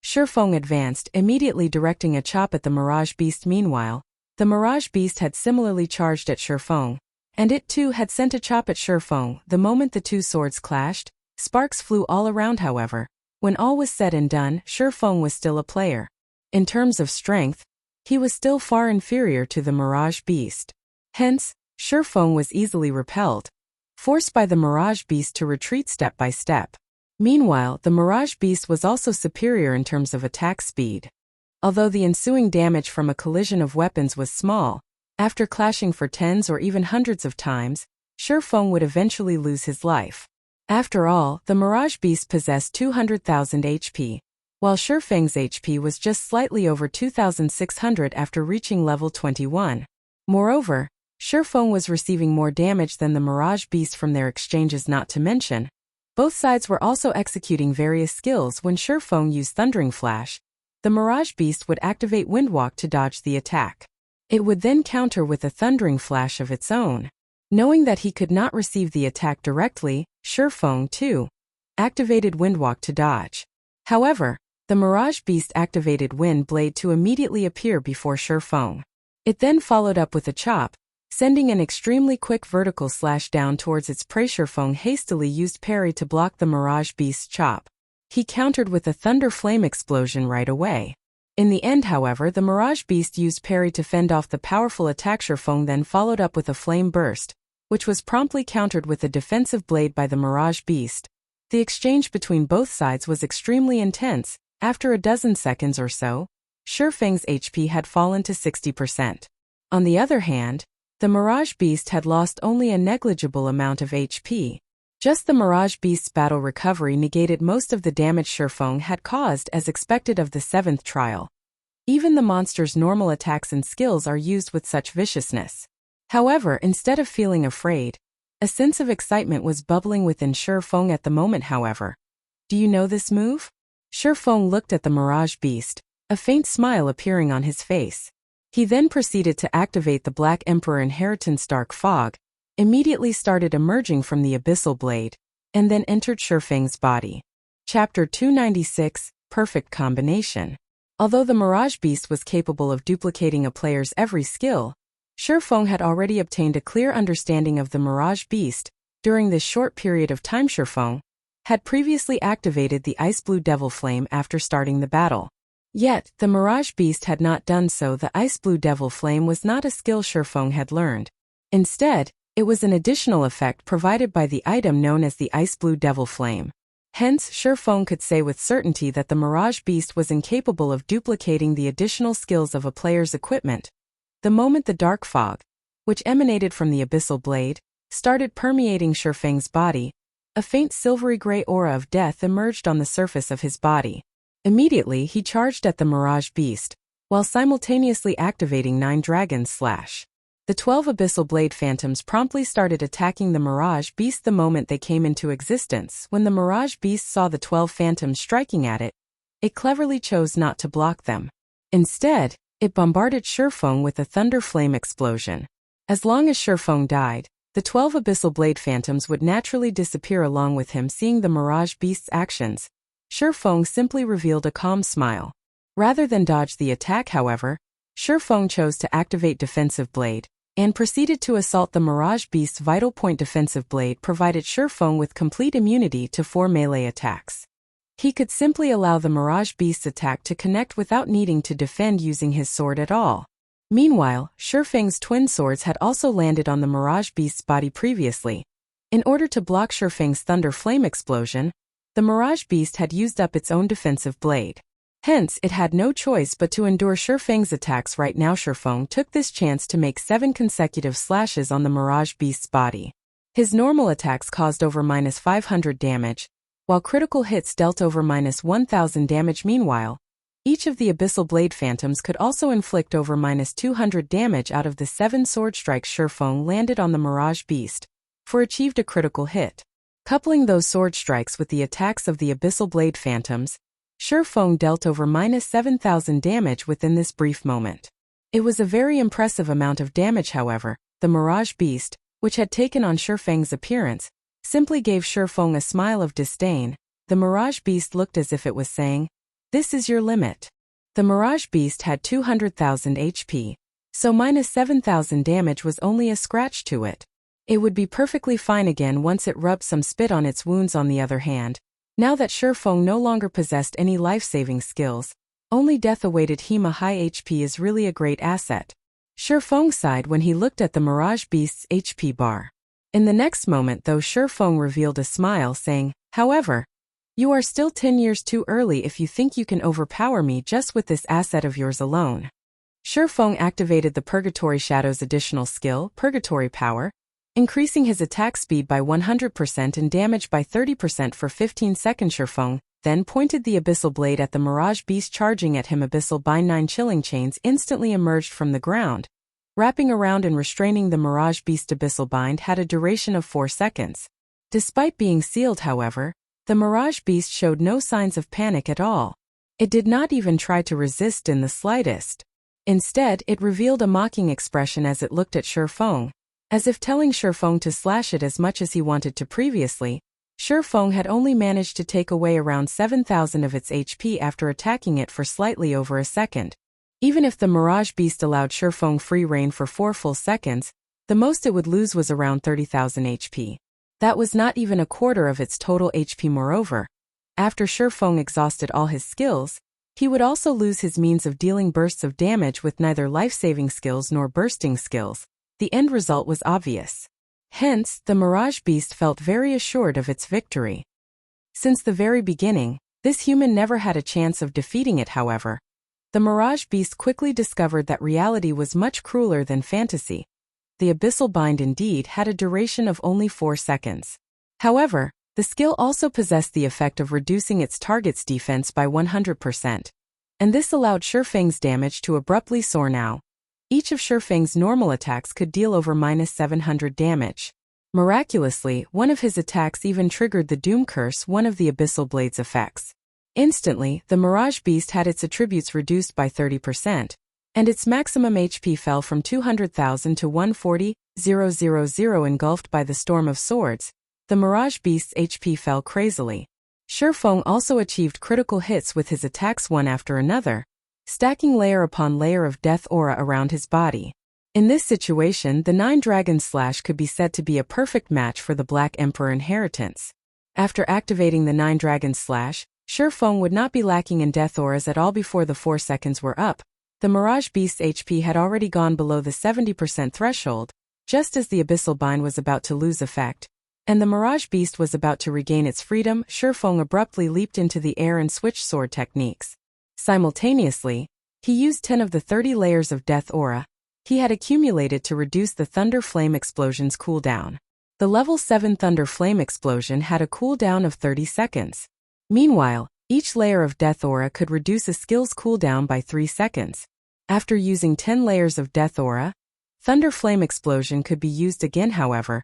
Feng advanced, immediately directing a chop at the Mirage Beast. Meanwhile, the Mirage Beast had similarly charged at Feng, and it too had sent a chop at Feng. The moment the two swords clashed, sparks flew all around. However, when all was said and done, Feng was still a player. In terms of strength, he was still far inferior to the Mirage Beast. Hence, Feng was easily repelled, forced by the Mirage Beast to retreat step by step. Meanwhile, the Mirage Beast was also superior in terms of attack speed. Although the ensuing damage from a collision of weapons was small, after clashing for tens or even hundreds of times, Feng would eventually lose his life. After all, the Mirage Beast possessed 200,000 HP, while Feng's HP was just slightly over 2,600 after reaching level 21. Moreover, Feng was receiving more damage than the Mirage Beast from their exchanges. Not to mention, Both sides were also executing various skills. When Feng used Thundering Flash, the Mirage Beast would activate Windwalk to dodge the attack. It would then counter with a Thundering Flash of its own. Knowing that he could not receive the attack directly, Feng, too, activated Windwalk to dodge. However, the Mirage Beast activated Wind Blade to immediately appear before Feng. It then followed up with a chop, sending an extremely quick vertical slash down towards its prey. Feng hastily used parry to block the Mirage Beast's chop. He countered with a Thunder Flame explosion right away. In the end, however, the Mirage Beast used parry to fend off the powerful attack. Feng then followed up with a Flame Burst, which was promptly countered with a defensive blade by the Mirage Beast. The exchange between both sides was extremely intense. After a dozen seconds or so, Feng's HP had fallen to 60%. On the other hand, the Mirage Beast had lost only a negligible amount of HP. Just the Mirage Beast's battle recovery negated most of the damage Feng had caused, as expected of the 7th trial. Even the monster's normal attacks and skills are used with such viciousness. However, instead of feeling afraid, a sense of excitement was bubbling within Feng at the moment. However, do you know this move? Feng looked at the Mirage Beast, a faint smile appearing on his face. He then proceeded to activate the Black Emperor Inheritance Dark Fog, immediately started emerging from the Abyssal Blade, and then entered Feng's body. Chapter 296, Perfect Combination. Although the Mirage Beast was capable of duplicating a player's every skill, Feng had already obtained a clear understanding of the Mirage Beast. During this short period of time, Feng had previously activated the Ice Blue Devil Flame after starting the battle. Yet, the Mirage Beast had not done so. The Ice Blue Devil Flame was not a skill Feng had learned. Instead, it was an additional effect provided by the item known as the Ice Blue Devil Flame. Hence, Feng could say with certainty that the Mirage Beast was incapable of duplicating the additional skills of a player's equipment. The moment the dark fog, which emanated from the Abyssal Blade, started permeating Feng's body, a faint silvery gray aura of death emerged on the surface of his body. Immediately, he charged at the Mirage Beast, while simultaneously activating 9 Dragon Slash. The 12 Abyssal Blade Phantoms promptly started attacking the Mirage Beast the moment they came into existence. When the Mirage Beast saw the 12 Phantoms striking at it, it cleverly chose not to block them. Instead, it bombarded Feng with a Thunder Flame explosion. As long as Feng died, the 12 Abyssal Blade Phantoms would naturally disappear along with him. Seeing the Mirage Beast's actions, Feng simply revealed a calm smile. Rather than dodge the attack, however, Feng chose to activate Defensive Blade, and proceeded to assault the Mirage Beast's Vital Point. Defensive Blade provided Feng with complete immunity to 4 melee attacks. He could simply allow the Mirage Beast's attack to connect without needing to defend using his sword at all. Meanwhile, Feng's twin swords had also landed on the Mirage Beast's body previously. In order to block Feng's Thunder Flame explosion, the Mirage Beast had used up its own defensive blade. Hence, it had no choice but to endure Feng's attacks. Right now, Feng took this chance to make 7 consecutive slashes on the Mirage Beast's body. His normal attacks caused over -500 damage, while critical hits dealt over -1000 damage. Meanwhile, each of the Abyssal Blade Phantoms could also inflict over -200 damage out of the 7 sword strikes Feng landed on the Mirage Beast, for achieved a critical hit. Coupling those sword strikes with the attacks of the Abyssal Blade Phantoms, Feng dealt over -7000 damage within this brief moment. It was a very impressive amount of damage. However, the Mirage Beast, which had taken on Feng's appearance, simply gave Feng a smile of disdain. The Mirage Beast looked as if it was saying, "This is your limit." The Mirage Beast had 200,000 HP, so -7000 damage was only a scratch to it. It would be perfectly fine again once it rubbed some spit on its wounds. On the other hand, now that Feng no longer possessed any life-saving skills, only death awaited him. A high HP is really a great asset. Feng sighed when he looked at the Mirage Beast's HP bar. In the next moment though, Feng revealed a smile saying, "However, you are still 10 years too early if you think you can overpower me just with this asset of yours alone." Feng activated the Purgatory Shadow's additional skill, Purgatory Power, increasing his attack speed by 100% and damage by 30% for 15 seconds. Feng then pointed the Abyssal Blade at the Mirage Beast, charging at him. Abyssal Bind. 9 chilling chains instantly emerged from the ground, wrapping around and restraining the Mirage Beast. Abyssal Bind had a duration of 4 seconds. Despite being sealed, however, the Mirage beast showed no signs of panic at all. It did not even try to resist in the slightest. Instead, it revealed a mocking expression as it looked at Feng, as if telling Feng to slash it as much as he wanted to. Previously, Feng had only managed to take away around 7,000 of its HP after attacking it for slightly over a second. Even if the Mirage beast allowed Feng free reign for 4 full seconds, the most it would lose was around 30,000 HP. That was not even a quarter of its total HP. Moreover, after Feng exhausted all his skills, he would also lose his means of dealing bursts of damage with neither life-saving skills nor bursting skills. The end result was obvious. Hence, the Mirage beast felt very assured of its victory. Since the very beginning, this human never had a chance of defeating it. However, the Mirage beast quickly discovered that reality was much crueler than fantasy. The Abyssal Bind indeed had a duration of only 4 seconds. However, the skill also possessed the effect of reducing its target's defense by 100%. And this allowed Feng's damage to abruptly soar now. Each of Feng's normal attacks could deal over -700 damage. Miraculously, one of his attacks even triggered the Doom Curse, one of the Abyssal Blade's effects. Instantly, the Mirage beast had its attributes reduced by 30. And its maximum HP fell from 200,000 to 140,000. Engulfed by the Storm of Swords, the Mirage beast's HP fell crazily. Feng also achieved critical hits with his attacks one after another, stacking layer upon layer of death aura around his body. In this situation, the 9 Dragon Slash could be said to be a perfect match for the Black Emperor inheritance. After activating the 9 Dragon Slash, Feng would not be lacking in death auras at all. Before the 4 seconds were up, the Mirage beast's HP had already gone below the 70% threshold, just as the Abyssal Bind was about to lose effect, and the Mirage beast was about to regain its freedom. Feng abruptly leaped into the air and switched sword techniques. Simultaneously, he used 10 of the 30 layers of death aura he had accumulated to reduce the Thunder Flame Explosion's cooldown. The level 7 Thunder Flame Explosion had a cooldown of 30 seconds. Meanwhile, each layer of death aura could reduce a skill's cooldown by 3 seconds. After using 10 layers of death aura, Thunder Flame Explosion could be used again. However,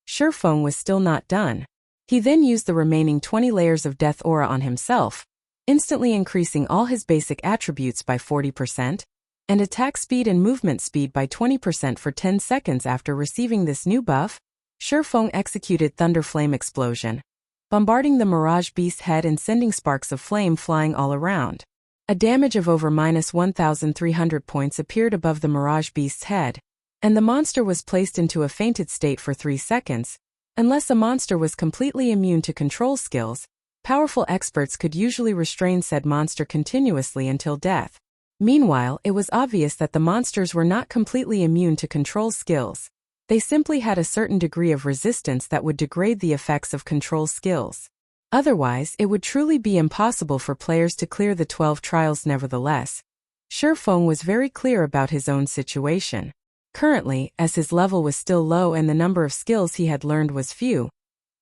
Feng was still not done. He then used the remaining 20 layers of death aura on himself, instantly increasing all his basic attributes by 40%, and attack speed and movement speed by 20% for 10 seconds. After receiving this new buff, Feng executed Thunder Flame Explosion, bombarding the Mirage beast's head and sending sparks of flame flying all around. A damage of over -1,300 points appeared above the Mirage beast's head, and the monster was placed into a fainted state for 3 seconds. Unless a monster was completely immune to control skills, powerful experts could usually restrain said monster continuously until death. Meanwhile, it was obvious that the monsters were not completely immune to control skills. They simply had a certain degree of resistance that would degrade the effects of control skills. Otherwise, it would truly be impossible for players to clear the 12 trials. Nevertheless, Feng was very clear about his own situation. Currently, as his level was still low and the number of skills he had learned was few,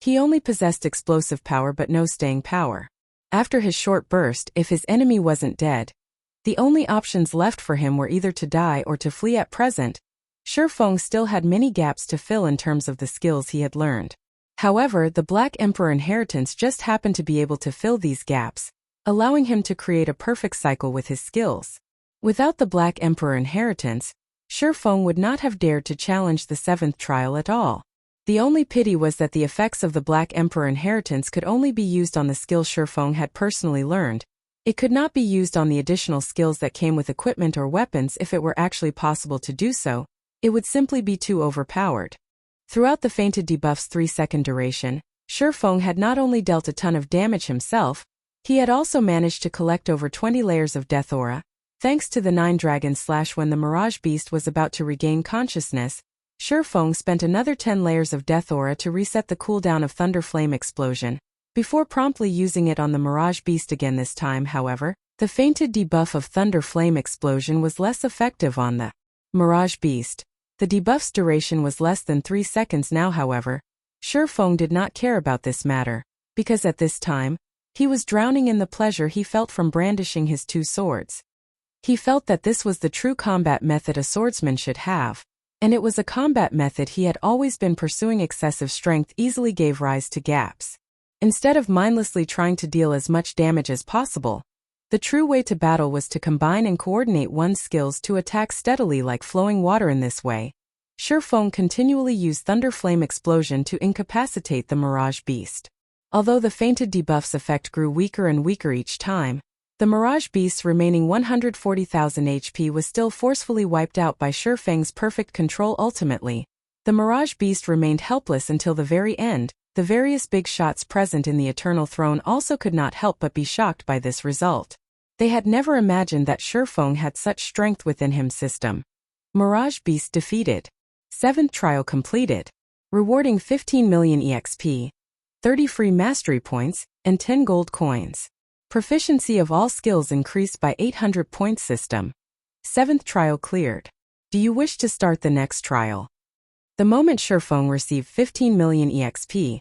he only possessed explosive power but no staying power. After his short burst, if his enemy wasn't dead, the only options left for him were either to die or to flee. At present, Feng still had many gaps to fill in terms of the skills he had learned. However, the Black Emperor inheritance just happened to be able to fill these gaps, allowing him to create a perfect cycle with his skills. Without the Black Emperor inheritance, Feng would not have dared to challenge the 7th trial at all. The only pity was that the effects of the Black Emperor inheritance could only be used on the skills Feng had personally learned. It could not be used on the additional skills that came with equipment or weapons. If it were actually possible to do so, it would simply be too overpowered. Throughout the fainted debuff's 3-second duration, Feng had not only dealt a ton of damage himself, he had also managed to collect over 20 layers of death aura. Thanks to the 9 Dragon Slash, when the Mirage beast was about to regain consciousness, Feng spent another 10 layers of death aura to reset the cooldown of Thunder Flame Explosion, before promptly using it on the Mirage beast again. This time, however, the fainted debuff of Thunder Flame Explosion was less effective on the Mirage beast. The debuff's duration was less than 3 seconds now. However, Feng did not care about this matter, because at this time, he was drowning in the pleasure he felt from brandishing his 2 swords. He felt that this was the true combat method a swordsman should have. And it was a combat method he had always been pursuing. Excessive strength easily gave rise to gaps. Instead of mindlessly trying to deal as much damage as possible, the true way to battle was to combine and coordinate one's skills to attack steadily like flowing water. In this way, Feng continually used Thunder Flame Explosion to incapacitate the Mirage Beast. Although the fainted debuff's effect grew weaker and weaker each time, the Mirage Beast's remaining 140,000 HP was still forcefully wiped out by Feng's perfect control. Ultimately, the Mirage Beast remained helpless until the very end. The various big shots present in the Eternal Throne also could not help but be shocked by this result. They had never imagined that Feng had such strength within him. System. Mirage Beast defeated. 7th trial completed. Rewarding 15 million EXP, 30 free mastery points, and 10 gold coins. Proficiency of all skills increased by 800 points. System. 7th trial cleared. Do you wish to start the next trial? The moment Feng received 15 million EXP,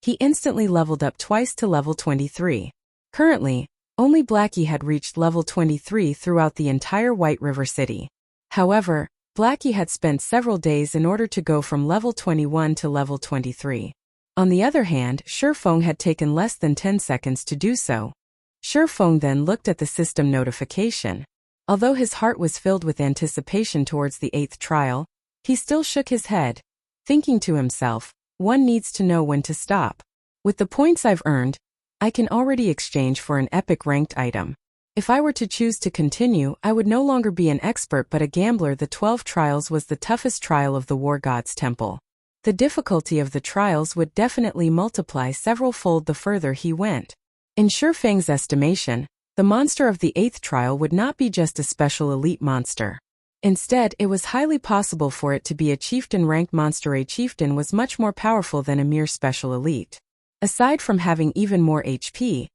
he instantly leveled up twice to level 23. Currently, only Blackie had reached level 23 throughout the entire White River City. However, Blackie had spent several days in order to go from level 21 to level 23. On the other hand, Feng had taken less than 10 seconds to do so. Feng then looked at the system notification. Although his heart was filled with anticipation towards the 8th trial, he still shook his head, thinking to himself, one needs to know when to stop. With the points I've earned, I can already exchange for an epic ranked item. If I were to choose to continue, I would no longer be an expert but a gambler. The 12 trials was the toughest trial of the War God's Temple. The difficulty of the trials would definitely multiply several-fold the further he went. In Feng's estimation, the monster of the 8th trial would not be just a special elite monster. Instead, it was highly possible for it to be a chieftain-ranked monster. A chieftain was much more powerful than a mere special elite. Aside from having even more HP,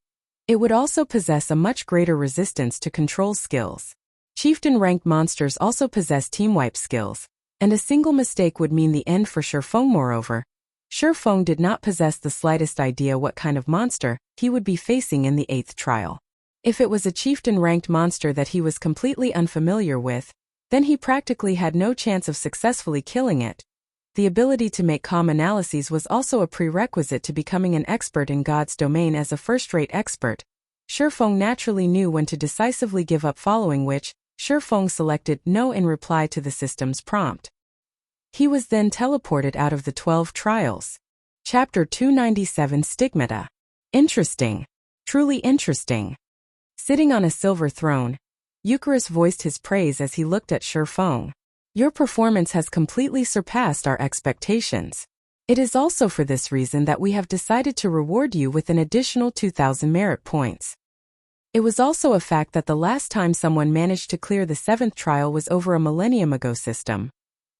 it would also possess a much greater resistance to control skills. Chieftain-ranked monsters also possess team-wipe skills, and a single mistake would mean the end for Feng. Moreover, Feng did not possess the slightest idea what kind of monster he would be facing in the 8th trial. If it was a chieftain-ranked monster that he was completely unfamiliar with, then he practically had no chance of successfully killing it. The ability to make calm analyses was also a prerequisite to becoming an expert in God's domain. As a first-rate expert, Feng naturally knew when to decisively give up, following which, Feng selected no in reply to the system's prompt. He was then teleported out of the 12 trials. Chapter 297 Stigmata. Interesting. Truly interesting. Sitting on a silver throne, Eucharis voiced his praise as he looked at Feng. Your performance has completely surpassed our expectations. It is also for this reason that we have decided to reward you with an additional 2,000 merit points. It was also a fact that the last time someone managed to clear the 7th trial was over a millennium ago. System.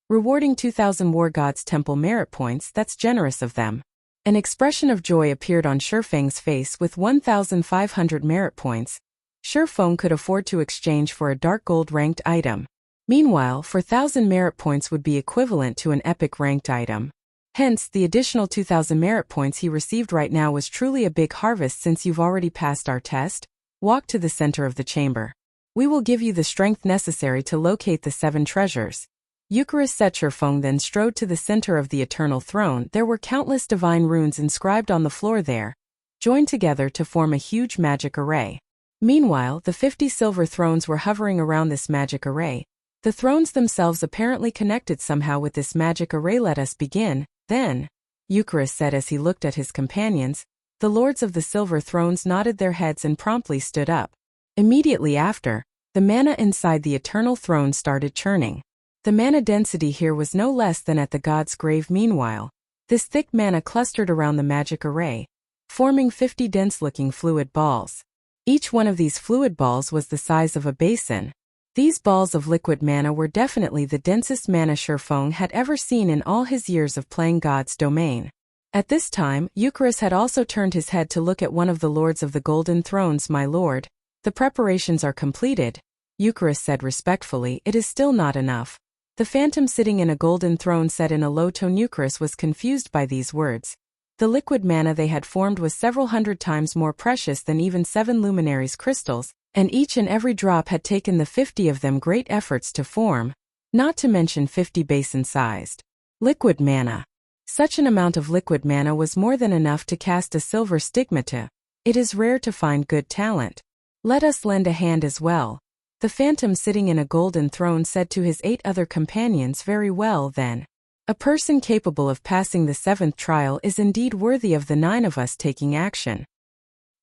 Rewarding 2,000 War God's Temple merit points, that's generous of them. An expression of joy appeared on Feng's face. With 1,500 merit points, Feng could afford to exchange for a dark gold ranked item. Meanwhile, 4,000 merit points would be equivalent to an epic ranked item. Hence, the additional 2,000 merit points he received right now was truly a big harvest. Since you've already passed our test, walk to the center of the chamber. We will give you the strength necessary to locate the 7 treasures. Eucharis said. Feng then strode to the center of the Eternal Throne. There were countless divine runes inscribed on the floor there, joined together to form a huge magic array. Meanwhile, the 50 silver thrones were hovering around this magic array. The thrones themselves apparently connected somehow with this magic array. Let us begin, then, Eucharis said as he looked at his companions. The lords of the silver thrones nodded their heads and promptly stood up. Immediately after, the mana inside the Eternal Throne started churning. The mana density here was no less than at the god's grave. Meanwhile, this thick mana clustered around the magic array, forming 50 dense-looking fluid balls. Each one of these fluid balls was the size of a basin. These balls of liquid mana were definitely the densest mana Feng had ever seen in all his years of playing God's domain. At this time, Eucharis had also turned his head to look at one of the lords of the Golden Thrones. My lord, the preparations are completed, Eucharis said respectfully. It is still not enough. The phantom sitting in a golden throne said in a low tone. Eucharis was confused by these words. The liquid mana they had formed was several hundred times more precious than even 7 Luminaries crystals, and each and every drop had taken the 50 of them great efforts to form. not to mention 50 basin-sized. Liquid mana. Such an amount of liquid mana was more than enough to cast a silver Stigmata. It is rare to find good talent. Let us lend a hand as well. The phantom sitting in a golden throne said to his 8 other companions. Very well then. A person capable of passing the 7th trial is indeed worthy of the 9 of us taking action.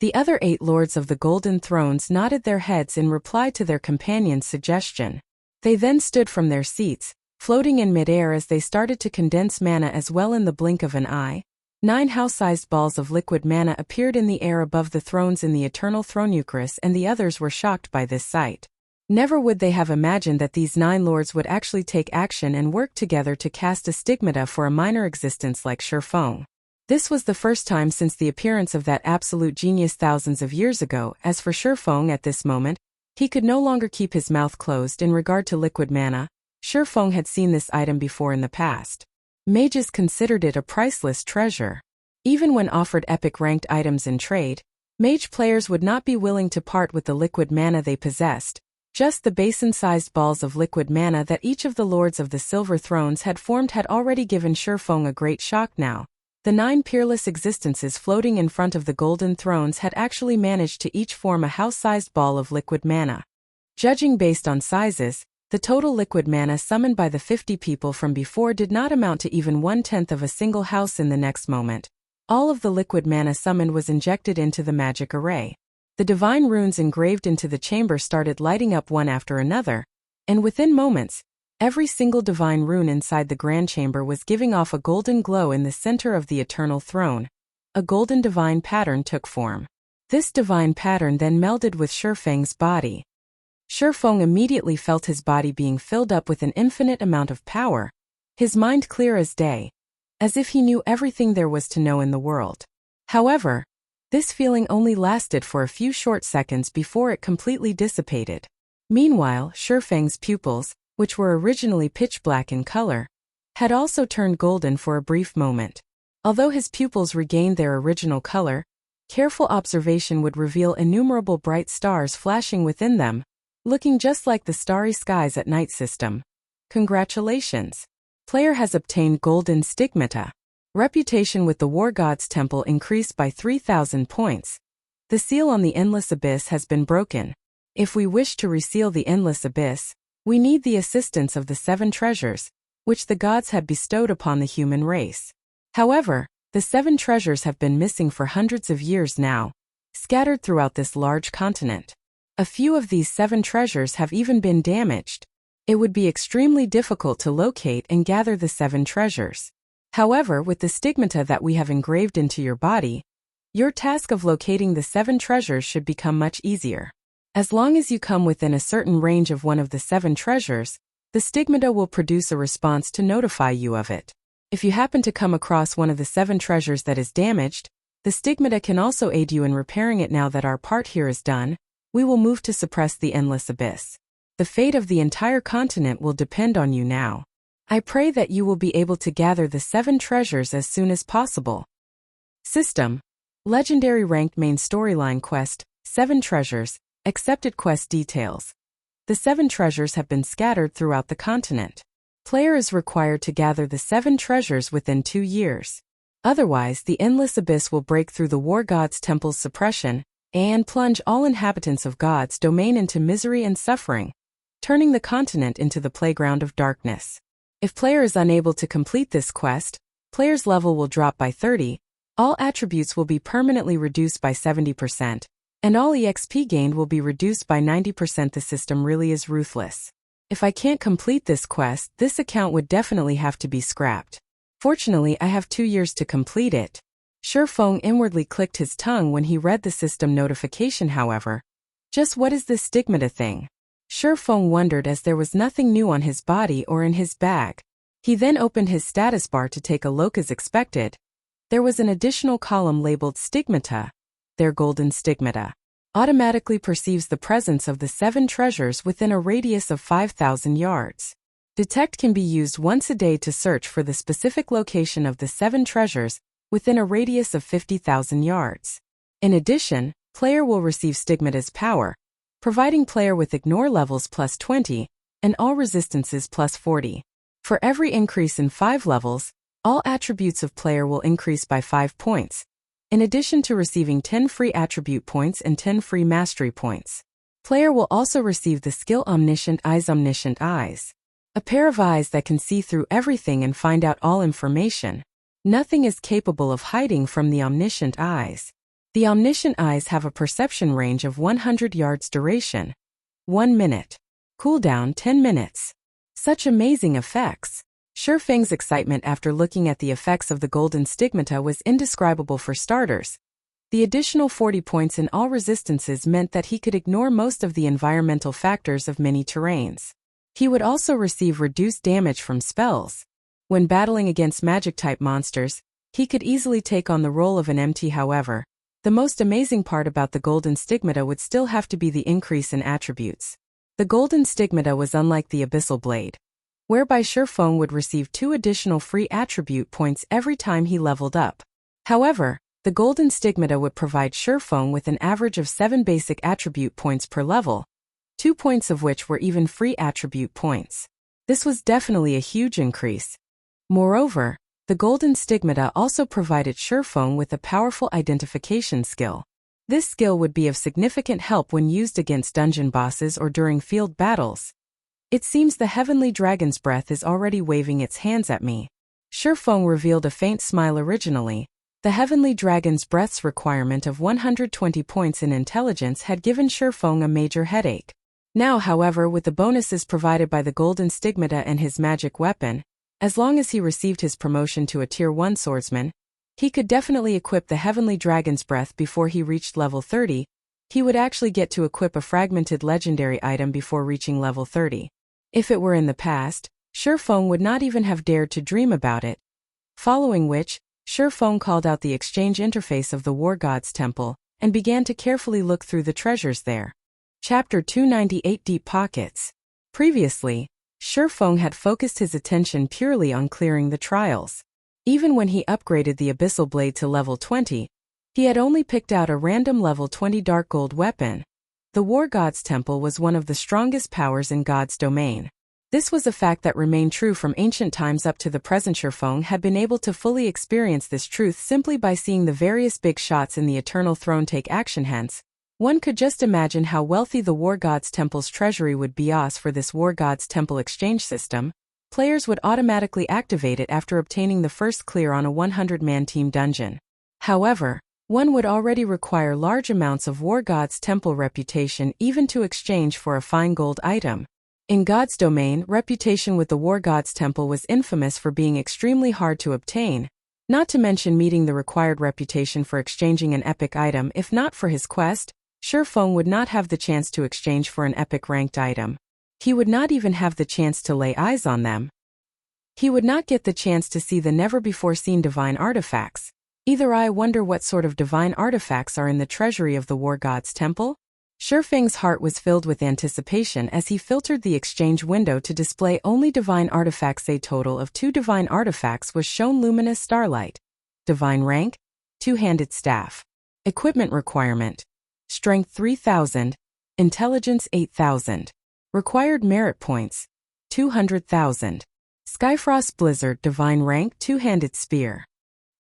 The other 8 lords of the golden thrones nodded their heads in reply to their companion's suggestion. They then stood from their seats, floating in midair as they started to condense mana as well. In the blink of an eye, 9 house-sized balls of liquid mana appeared in the air above the thrones in the eternal throne Eucharist, and the others were shocked by this sight. Never would they have imagined that these 9 lords would actually take action and work together to cast a Stigmata for a minor existence like Feng. This was the first time since the appearance of that absolute genius thousands of years ago. As for Feng at this moment, he could no longer keep his mouth closed in regard to liquid mana. Feng had seen this item before in the past. Mages considered it a priceless treasure. Even when offered epic-ranked items in trade, mage players would not be willing to part with the liquid mana they possessed. Just the basin-sized balls of liquid mana that each of the lords of the silver thrones had formed had already given Feng a great shock now. The 9 peerless existences floating in front of the golden thrones had actually managed to each form a house-sized ball of liquid mana. Judging based on sizes, the total liquid mana summoned by the 50 people from before did not amount to even 1/10 of a single house. In the next moment, all of the liquid mana summoned was injected into the magic array. The divine runes engraved into the chamber started lighting up one after another, and within moments, every single divine rune inside the grand chamber was giving off a golden glow. In the center of the eternal throne, a golden divine pattern took form. This divine pattern then melded with Feng's body. Feng immediately felt his body being filled up with an infinite amount of power, his mind clear as day, as if he knew everything there was to know in the world. However, this feeling only lasted for a few short seconds before it completely dissipated. Meanwhile, Feng's pupils, which were originally pitch black in color, had also turned golden for a brief moment. Although his pupils regained their original color, careful observation would reveal innumerable bright stars flashing within them, looking just like the starry skies at night system. Congratulations! Player has obtained golden Stigmata. Reputation with the War God's Temple increased by 3,000 points. The seal on the Endless Abyss has been broken. If we wish to reseal the Endless Abyss, we need the assistance of the 7 treasures, which the gods had bestowed upon the human race. However, the 7 treasures have been missing for hundreds of years now, scattered throughout this large continent. A few of these 7 treasures have even been damaged. It would be extremely difficult to locate and gather the 7 treasures. However, with the Stigmata that we have engraved into your body, your task of locating the 7 treasures should become much easier. As long as you come within a certain range of one of the 7 treasures, the Stigmata will produce a response to notify you of it. If you happen to come across one of the 7 treasures that is damaged, the Stigmata can also aid you in repairing it. Now that our part here is done, we will move to suppress the Endless Abyss. The fate of the entire continent will depend on you now. I pray that you will be able to gather the 7 treasures as soon as possible. System: Legendary Ranked Main Storyline Quest, 7 Treasures, Accepted Quest Details. The 7 treasures have been scattered throughout the continent. Player is required to gather the 7 treasures within 2 years. Otherwise, the Endless Abyss will break through the War God's Temple's suppression and plunge all inhabitants of God's domain into misery and suffering, turning the continent into the playground of darkness. If player is unable to complete this quest, player's level will drop by 30, all attributes will be permanently reduced by 70%, and all EXP gained will be reduced by 90%. The system really is ruthless. If I can't complete this quest, this account would definitely have to be scrapped. Fortunately, I have 2 years to complete it. Feng inwardly clicked his tongue when he read the system notification. However, just what is this Stigmata thing? Feng wondered, as there was nothing new on his body or in his bag. He then opened his status bar to take a look. As expected, there was an additional column labeled Stigmata. Their golden Stigmata automatically perceives the presence of the 7 treasures within a radius of 5,000 yards. Detect can be used once a day to search for the specific location of the 7 treasures within a radius of 50,000 yards. In addition, player will receive Stigmata's power, providing player with ignore levels plus 20, and all resistances plus 40. For every increase in 5 levels, all attributes of player will increase by 5 points, in addition to receiving 10 free attribute points and 10 free mastery points. Player will also receive the skill Omniscient Eyes, a pair of eyes that can see through everything and find out all information. Nothing is capable of hiding from the Omniscient Eyes. The Omniscient Eyes have a perception range of 100 yards, duration 1 minute, cooldown 10 minutes. Such amazing effects. Feng's excitement after looking at the effects of the golden stigmata was indescribable. For starters, the additional 40 points in all resistances meant that he could ignore most of the environmental factors of many terrains. He would also receive reduced damage from spells. When battling against magic-type monsters, he could easily take on the role of an MT. However, the most amazing part about the golden stigmata would still have to be the increase in attributes. The golden stigmata was unlike the abyssal blade, whereby Feng would receive 2 additional free attribute points every time he leveled up. However, the golden stigmata would provide Feng with an average of 7 basic attribute points per level, 2 points of which were even free attribute points. This was definitely a huge increase. Moreover, the golden stigmata also provided Feng with a powerful identification skill. This skill would be of significant help when used against dungeon bosses or during field battles. It seems the heavenly dragon's breath is already waving its hands at me. Feng revealed a faint smile. Originally, the heavenly dragon's breath's requirement of 120 points in intelligence had given Feng a major headache. Now, however, with the bonuses provided by the golden stigmata and his magic weapon, as long as he received his promotion to a Tier 1 swordsman, he could definitely equip the heavenly dragon's breath before he reached level 30. He would actually get to equip a fragmented legendary item before reaching level 30. If it were in the past, Feng would not even have dared to dream about it. Following which, Feng called out the exchange interface of the War God's Temple and began to carefully look through the treasures there. Chapter 298, Deep Pockets. Previously, Feng had focused his attention purely on clearing the trials. Even when he upgraded the abyssal blade to level 20, he had only picked out a random level 20 dark gold weapon. The War God's Temple was one of the strongest powers in God's domain. This was a fact that remained true from ancient times up to the present. Feng had been able to fully experience this truth simply by seeing the various big shots in the Eternal Throne take action. Hence, one could just imagine how wealthy the War God's Temple's treasury would be. As for this War God's Temple exchange system, players would automatically activate it after obtaining the first clear on a 100-man team dungeon. However, one would already require large amounts of War God's Temple reputation even to exchange for a fine gold item. In God's domain, reputation with the War God's Temple was infamous for being extremely hard to obtain, not to mention meeting the required reputation for exchanging an epic item. If not for his quest, Feng would not have the chance to exchange for an epic ranked item. He would not even have the chance to lay eyes on them. He would not get the chance to see the never-before-seen divine artifacts. Either. I wonder what sort of divine artifacts are in the treasury of the War God's Temple? Feng's heart was filled with anticipation as he filtered the exchange window to display only divine artifacts. A total of 2 divine artifacts was shown: Luminous Starlight. Divine rank, 2-handed staff. Equipment requirement: Strength 3000, Intelligence 8000. Required merit points: 200,000. Skyfrost Blizzard Divine Rank 2-handed spear.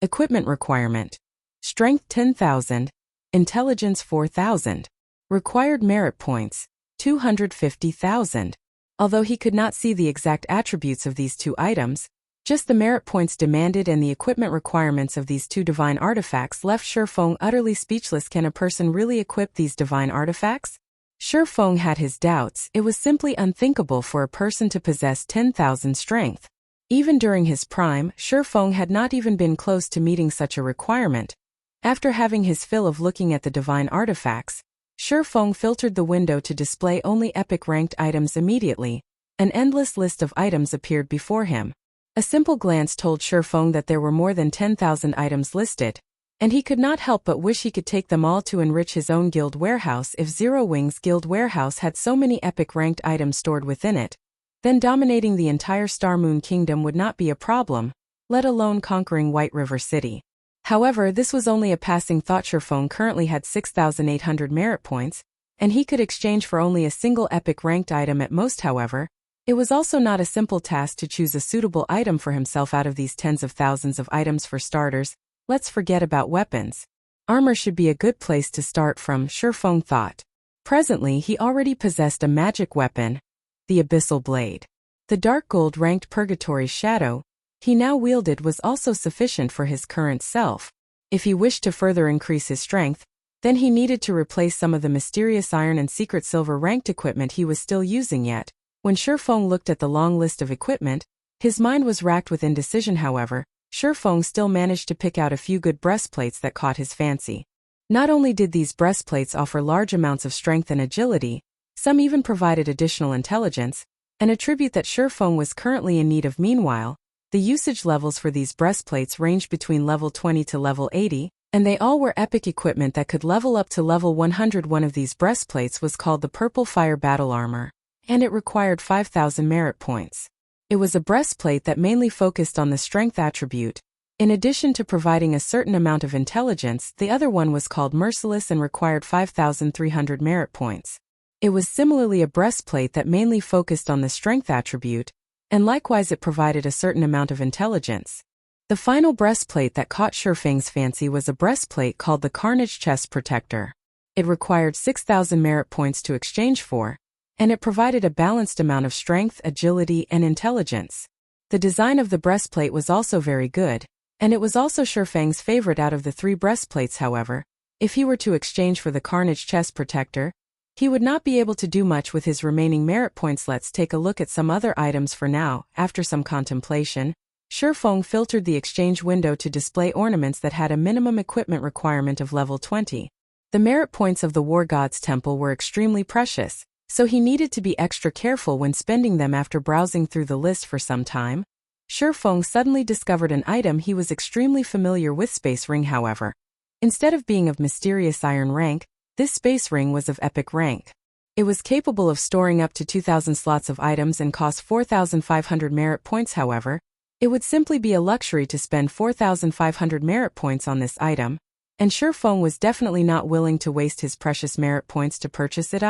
Equipment requirement: Strength 10,000, Intelligence 4,000. Required merit points: 250,000. Although he could not see the exact attributes of these 2 items, just the merit points demanded and the equipment requirements of these 2 divine artifacts left Feng utterly speechless. Can a person really equip these divine artifacts? Feng had his doubts. It was simply unthinkable for a person to possess 10,000 strength. Even during his prime, Feng had not even been close to meeting such a requirement. After having his fill of looking at the divine artifacts, Feng filtered the window to display only epic ranked items. Immediately, an endless list of items appeared before him. A simple glance told Feng that there were more than 10,000 items listed, and he could not help but wish he could take them all to enrich his own guild warehouse. If Zero Wings Guild Warehouse had so many epic ranked items stored within it, then dominating the entire Star Moon Kingdom would not be a problem, let alone conquering White River City. However, this was only a passing thought. Feng currently had 6,800 merit points, and he could exchange for only a single epic ranked item at most. However, It was also not a simple task to choose a suitable item for himself out of these tens of thousands of items. For starters, let's forget about weapons. Armor should be a good place to start from, Feng thought. Presently he already possessed a magic weapon, the Abyssal Blade. The dark gold-ranked Purgatory's shadow he now wielded was also sufficient for his current self. If he wished to further increase his strength, then he needed to replace some of the mysterious iron and secret silver-ranked equipment he was still using yet. When Feng looked at the long list of equipment, his mind was racked with indecision. However, Feng still managed to pick out a few good breastplates that caught his fancy. Not only did these breastplates offer large amounts of strength and agility, some even provided additional intelligence, an attribute that Feng was currently in need of. Meanwhile, the usage levels for these breastplates ranged between level 20 to level 80, and they all were epic equipment that could level up to level 100. One of these breastplates was called the Purple Fire Battle Armor, and it required 5,000 merit points. It was a breastplate that mainly focused on the strength attribute. In addition to providing a certain amount of intelligence, the other one was called Merciless and required 5,300 merit points. It was similarly a breastplate that mainly focused on the strength attribute, and likewise it provided a certain amount of intelligence. The final breastplate that caught Feng's fancy was a breastplate called the Carnage Chest Protector. It required 6,000 merit points to exchange for, and it provided a balanced amount of strength, agility, and intelligence. The design of the breastplate was also very good, and it was also Feng's favorite out of the three breastplates. However, if he were to exchange for the Carnage Chest Protector, he would not be able to do much with his remaining merit points. Let's take a look at some other items for now. After some contemplation, Feng filtered the exchange window to display ornaments that had a minimum equipment requirement of level 20. The merit points of the War God's Temple were extremely precious, so he needed to be extra careful when spending them. After browsing through the list for some time, Feng suddenly discovered an item he was extremely familiar with. Space Ring. However, instead of being of mysterious iron rank, this space ring was of epic rank. It was capable of storing up to 2,000 slots of items and cost 4,500 merit points. However, it would simply be a luxury to spend 4,500 merit points on this item, and Feng was definitely not willing to waste his precious merit points to purchase it.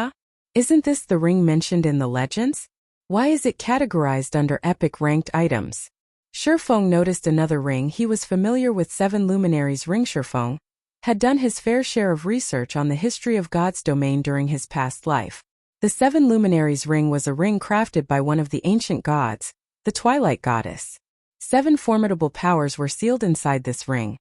Isn't this the ring mentioned in the legends? Why is it categorized under epic ranked items? Feng noticed another ring he was familiar with. 7 Luminaries ring. Feng had done his fair share of research on the history of God's domain during his past life. The 7 Luminaries ring was a ring crafted by one of the ancient gods, the Twilight Goddess. 7 formidable powers were sealed inside this ring,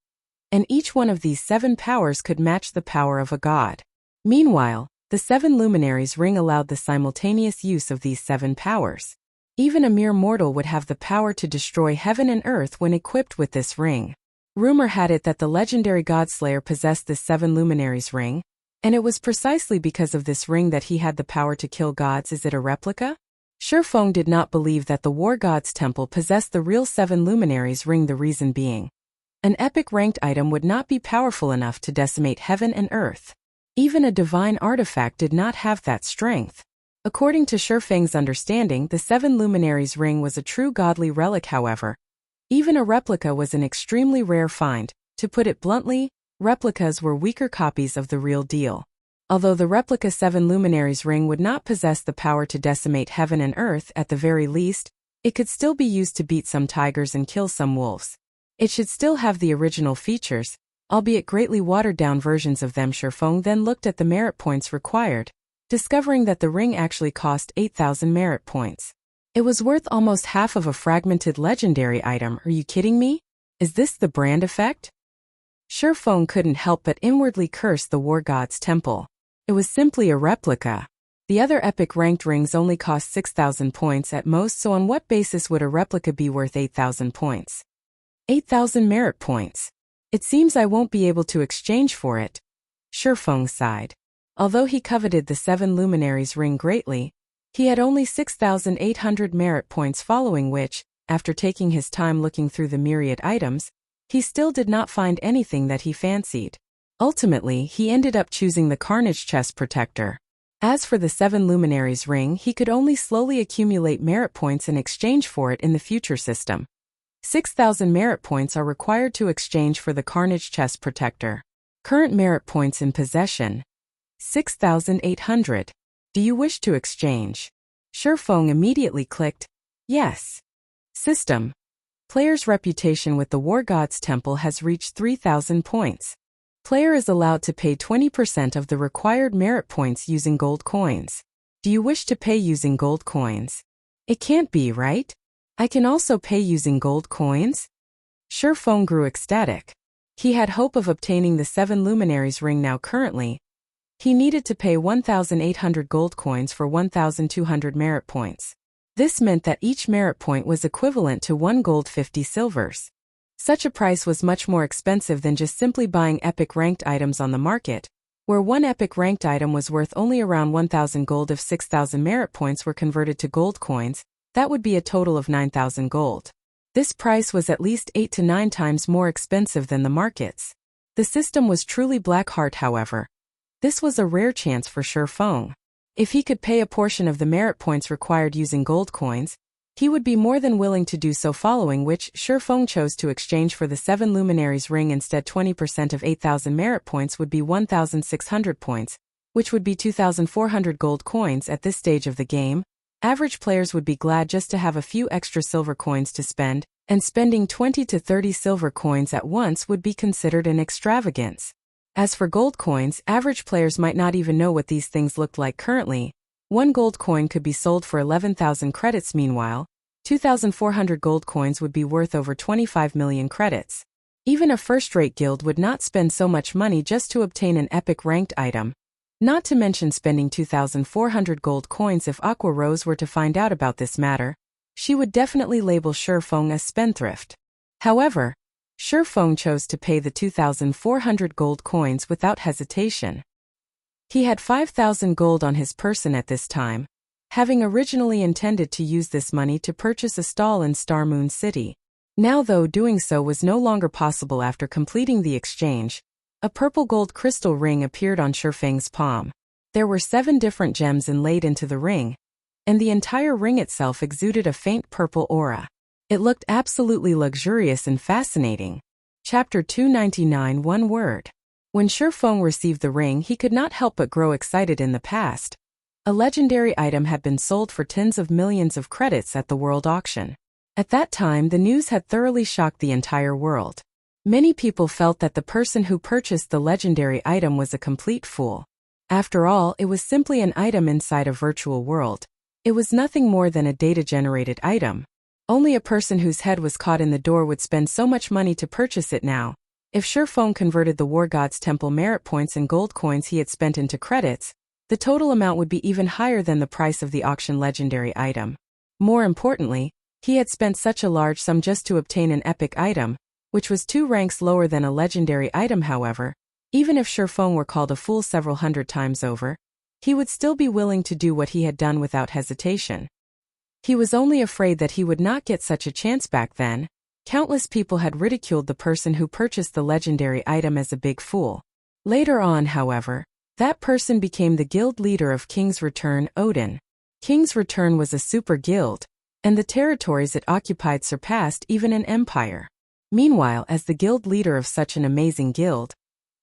and each one of these 7 powers could match the power of a god. Meanwhile, the 7 Luminaries ring allowed the simultaneous use of these 7 powers. Even a mere mortal would have the power to destroy heaven and earth when equipped with this ring. Rumor had it that the legendary Godslayer possessed this 7 Luminaries ring, and it was precisely because of this ring that he had the power to kill gods. Is it a replica? Feng did not believe that the War God's Temple possessed the real 7 Luminaries ring, the reason being, an epic ranked item would not be powerful enough to decimate heaven and earth. Even a divine artifact did not have that strength. According to Feng's understanding, the 7 Luminaries ring was a true godly relic. However, even a replica was an extremely rare find. To put it bluntly, replicas were weaker copies of the real deal. Although the replica 7 Luminaries ring would not possess the power to decimate heaven and earth, at the very least, it could still be used to beat some tigers and kill some wolves. It should still have the original features, albeit greatly watered-down versions of them. Feng then looked at the merit points required, discovering that the ring actually cost 8,000 merit points. It was worth almost half of a fragmented legendary item. Are you kidding me? Is this the brand effect? Feng couldn't help but inwardly curse the War God's Temple. It was simply a replica. The other epic ranked rings only cost 6,000 points at most, so on what basis would a replica be worth 8,000 points? 8,000 merit points. It seems I won't be able to exchange for it. Feng sighed. Although he coveted the 7 Luminaries ring greatly, he had only 6,800 merit points, following which, after taking his time looking through the myriad items, he still did not find anything that he fancied. Ultimately, he ended up choosing the Carnage Chest Protector. As for the 7 Luminaries ring, he could only slowly accumulate merit points in exchange for it in the future system. 6,000 merit points are required to exchange for the Carnage Chest Protector. Current merit points in possession: 6,800. Do you wish to exchange? Feng immediately clicked, yes. System. Player's reputation with the War God's Temple has reached 3,000 points. Player is allowed to pay 20% of the required merit points using gold coins. Do you wish to pay using gold coins? It can't be, right? I can also pay using gold coins? Feng grew ecstatic. He had hope of obtaining the 7 Luminaries ring now currently. He needed to pay 1,800 gold coins for 1,200 merit points. This meant that each merit point was equivalent to 1 gold 50 silvers. Such a price was much more expensive than just simply buying epic ranked items on the market, where one epic ranked item was worth only around 1,000 gold. If 6,000 merit points were converted to gold coins, that would be a total of 9,000 gold. This price was at least 8 to 9 times more expensive than the markets. The system was truly black heart, however. This was a rare chance for Feng. If he could pay a portion of the merit points required using gold coins, he would be more than willing to do so, following which Feng chose to exchange for the 7 Luminaries ring instead. 20% of 8,000 merit points would be 1,600 points, which would be 2,400 gold coins at this stage of the game. Average players would be glad just to have a few extra silver coins to spend, and spending 20 to 30 silver coins at once would be considered an extravagance. As for gold coins, average players might not even know what these things looked like currently. 1 gold coin could be sold for 11,000 credits. Meanwhile, 2,400 gold coins would be worth over 25 million credits. Even a first-rate guild would not spend so much money just to obtain an epic ranked item. Not to mention spending 2,400 gold coins. If Aqua Rose were to find out about this matter, she would definitely label Feng as spendthrift. However, Feng chose to pay the 2,400 gold coins without hesitation. He had 5,000 gold on his person at this time, having originally intended to use this money to purchase a stall in Star Moon City. Now, though, doing so was no longer possible after completing the exchange, a purple gold crystal ring appeared on Feng's palm. There were 7 different gems inlaid into the ring, and the entire ring itself exuded a faint purple aura. It looked absolutely luxurious and fascinating. Chapter 299. One word. When Feng received the ring, he could not help but grow excited. In the past, a legendary item had been sold for tens of millions of credits at the world auction. At that time, the news had thoroughly shocked the entire world. Many people felt that the person who purchased the legendary item was a complete fool. After all, it was simply an item inside a virtual world. It was nothing more than a data-generated item. Only a person whose head was caught in the door would spend so much money to purchase it now. If Feng converted the War God's Temple merit points and gold coins he had spent into credits, the total amount would be even higher than the price of the auction legendary item. More importantly, he had spent such a large sum just to obtain an epic item, which was 2 ranks lower than a legendary item. However, even if Feng were called a fool several hundred times over, he would still be willing to do what he had done without hesitation. He was only afraid that he would not get such a chance back then. Countless people had ridiculed the person who purchased the legendary item as a big fool. Later on, however, that person became the guild leader of King's Return, Odin. King's Return was a super guild, and the territories it occupied surpassed even an empire. Meanwhile, as the guild leader of such an amazing guild,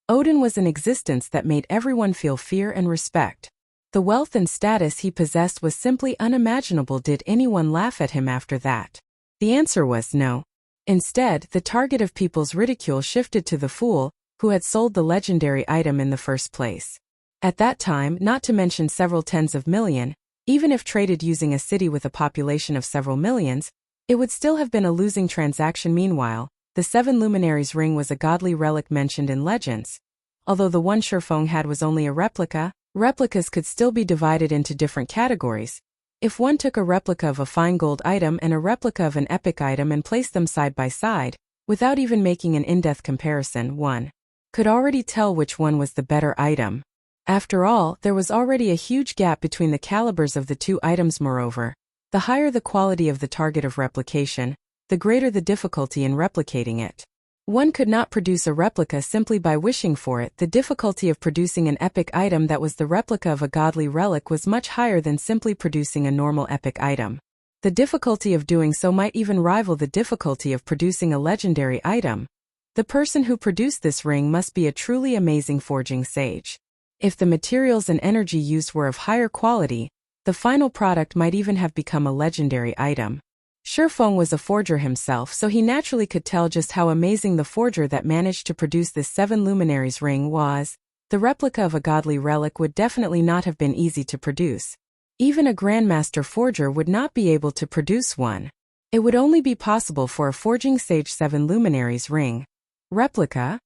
Odin was an existence that made everyone feel fear and respect. The wealth and status he possessed was simply unimaginable. Did anyone laugh at him after that? The answer was no. Instead, the target of people's ridicule shifted to the fool who had sold the legendary item in the first place. At that time, not to mention several tens of million, even if traded using a city with a population of several millions, it would still have been a losing transaction. Meanwhile, the 7 Luminaries ring was a godly relic mentioned in legends. Although the one Feng had was only a replica, replicas could still be divided into different categories. If one took a replica of a fine gold item and a replica of an epic item and placed them side by side, without even making an in-depth comparison, one could already tell which one was the better item. After all, there was already a huge gap between the calibers of the two items. Moreover, the higher the quality of the target of replication, the greater the difficulty in replicating it. One could not produce a replica simply by wishing for it. The difficulty of producing an epic item that was the replica of a godly relic was much higher than simply producing a normal epic item. The difficulty of doing so might even rival the difficulty of producing a legendary item. The person who produced this ring must be a truly amazing forging sage. If the materials and energy used were of higher quality, The final product might even have become a legendary item. Feng was a forger himself, so he naturally could tell just how amazing the forger that managed to produce this 7 Luminaries ring was. The replica of a godly relic would definitely not have been easy to produce. Even a Grandmaster forger would not be able to produce one. It would only be possible for a forging sage 7 Luminaries ring. Replica.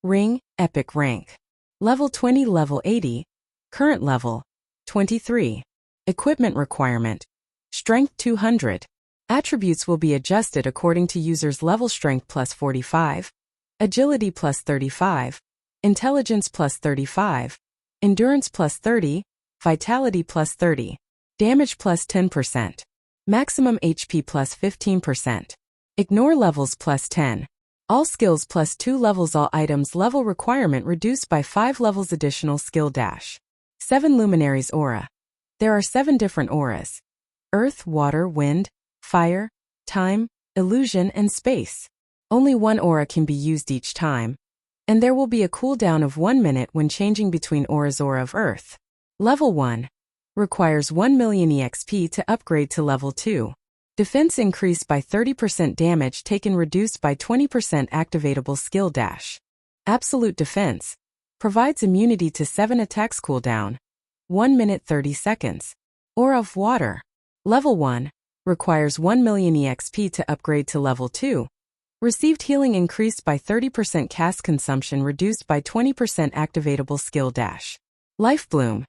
Ring, epic rank. Level 20, level 80. Current level 23. Equipment requirement. Strength 200. Attributes will be adjusted according to user's level. Strength plus 45. Agility plus 35. Intelligence plus 35. Endurance plus 30. Vitality plus 30. Damage plus 10%. Maximum HP plus 15%. Ignore levels plus 10. All skills plus 2 levels. All items level requirement reduced by 5 levels. Additional skill dash. 7 Luminaries aura. There are 7 different auras. Earth, water, wind, fire, time, illusion, and space. Only one aura can be used each time. And there will be a cooldown of 1 minute when changing between auras. Aura of Earth. Level 1. Requires 1 million EXP to upgrade to level 2. Defense increased by 30%. Damage taken reduced by 20%. Activatable skill dash. Absolute defense. Provides immunity to 7 attacks. Cooldown 1 minute 30 seconds. Aura of Water. Level 1. Requires 1 million EXP to upgrade to level 2. Received healing increased by 30%. Cast consumption reduced by 20%. Activatable skill dash. Life Bloom.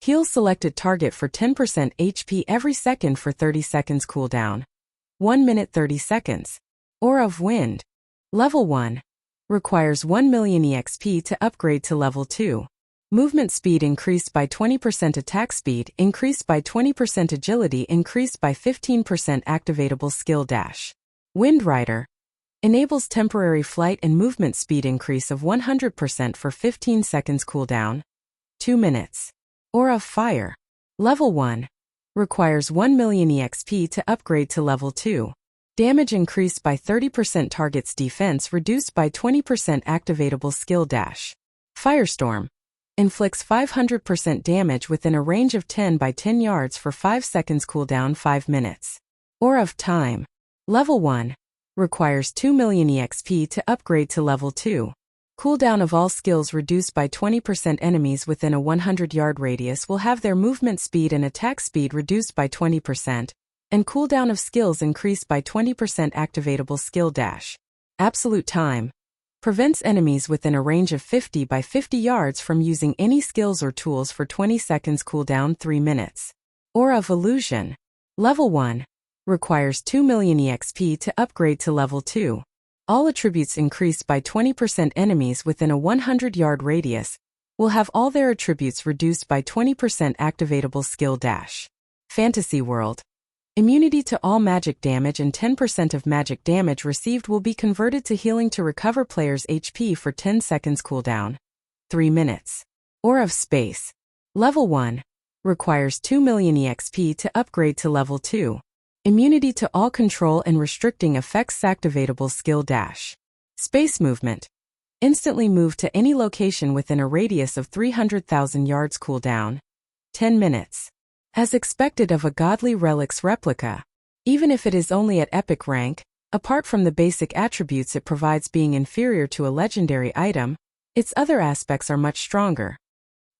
Heals selected target for 10% HP every second for 30 seconds. Cooldown 1 minute 30 seconds. Aura of Wind. Level 1. Requires 1 million EXP to upgrade to level 2. Movement speed increased by 20%. Attack speed increased by 20%. Agility increased by 15%. Activatable skill dash. Wind Rider. Enables temporary flight and movement speed increase of 100% for 15 seconds. Cooldown 2 minutes. Aura of Fire. Level 1. Requires 1 million EXP to upgrade to level 2. Damage increased by 30%. Target's defense reduced by 20%. Activatable skill dash. Firestorm. Inflicts 500% damage within a range of 10 by 10 yards for 5 seconds. Cooldown 5 minutes. Aura of Time. Level 1. Requires 2 million EXP to upgrade to level 2. Cooldown of all skills reduced by 20%. Enemies within a 100-yard radius will have their movement speed and attack speed reduced by 20, and cooldown of skills increased by 20%. Activatable skill dash. Absolute Time. Prevents enemies within a range of 50 by 50 yards from using any skills or tools for 20 seconds. Cooldown 3 minutes. Aura of Illusion. Level 1. Requires 2 million EXP to upgrade to level 2. All attributes increased by 20%. Enemies within a 100-yard radius will have all their attributes reduced by 20%. Activatable skill dash. Fantasy World. Immunity to all magic damage and 10% of magic damage received will be converted to healing to recover player's HP for 10 seconds. Cooldown 3 minutes. Aura of Space. Level 1. Requires 2 million EXP to upgrade to level 2. Immunity to all control and restricting effects. Activatable skill dash. Space Movement. Instantly move to any location within a radius of 300,000 yards. Cooldown 10 minutes. As expected of a godly relic's replica, even if it is only at epic rank, apart from the basic attributes it provides being inferior to a legendary item, its other aspects are much stronger.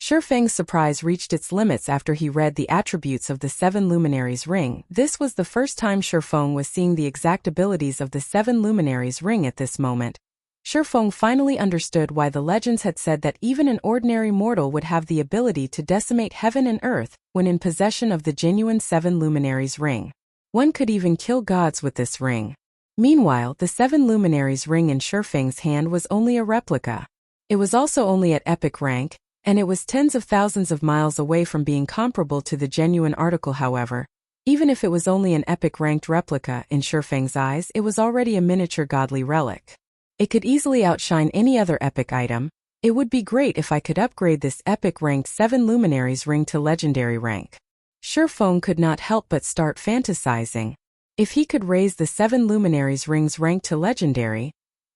Feng's surprise reached its limits after he read the attributes of the 7 Luminaries ring. This was the first time Feng was seeing the exact abilities of the 7 Luminaries ring at this moment. Feng finally understood why the legends had said that even an ordinary mortal would have the ability to decimate heaven and earth when in possession of the genuine 7 Luminaries ring. One could even kill gods with this ring. Meanwhile, the 7 Luminaries ring in Feng's hand was only a replica. It was also only at epic rank, and it was tens of thousands of miles away from being comparable to the genuine article. However, even if it was only an epic-ranked replica, in Feng's eyes it was already a miniature godly relic. It could easily outshine any other epic item. It would be great if I could upgrade this epic-ranked 7 Luminaries ring to legendary rank. Feng could not help but start fantasizing. If he could raise the 7 Luminaries ring's rank to legendary,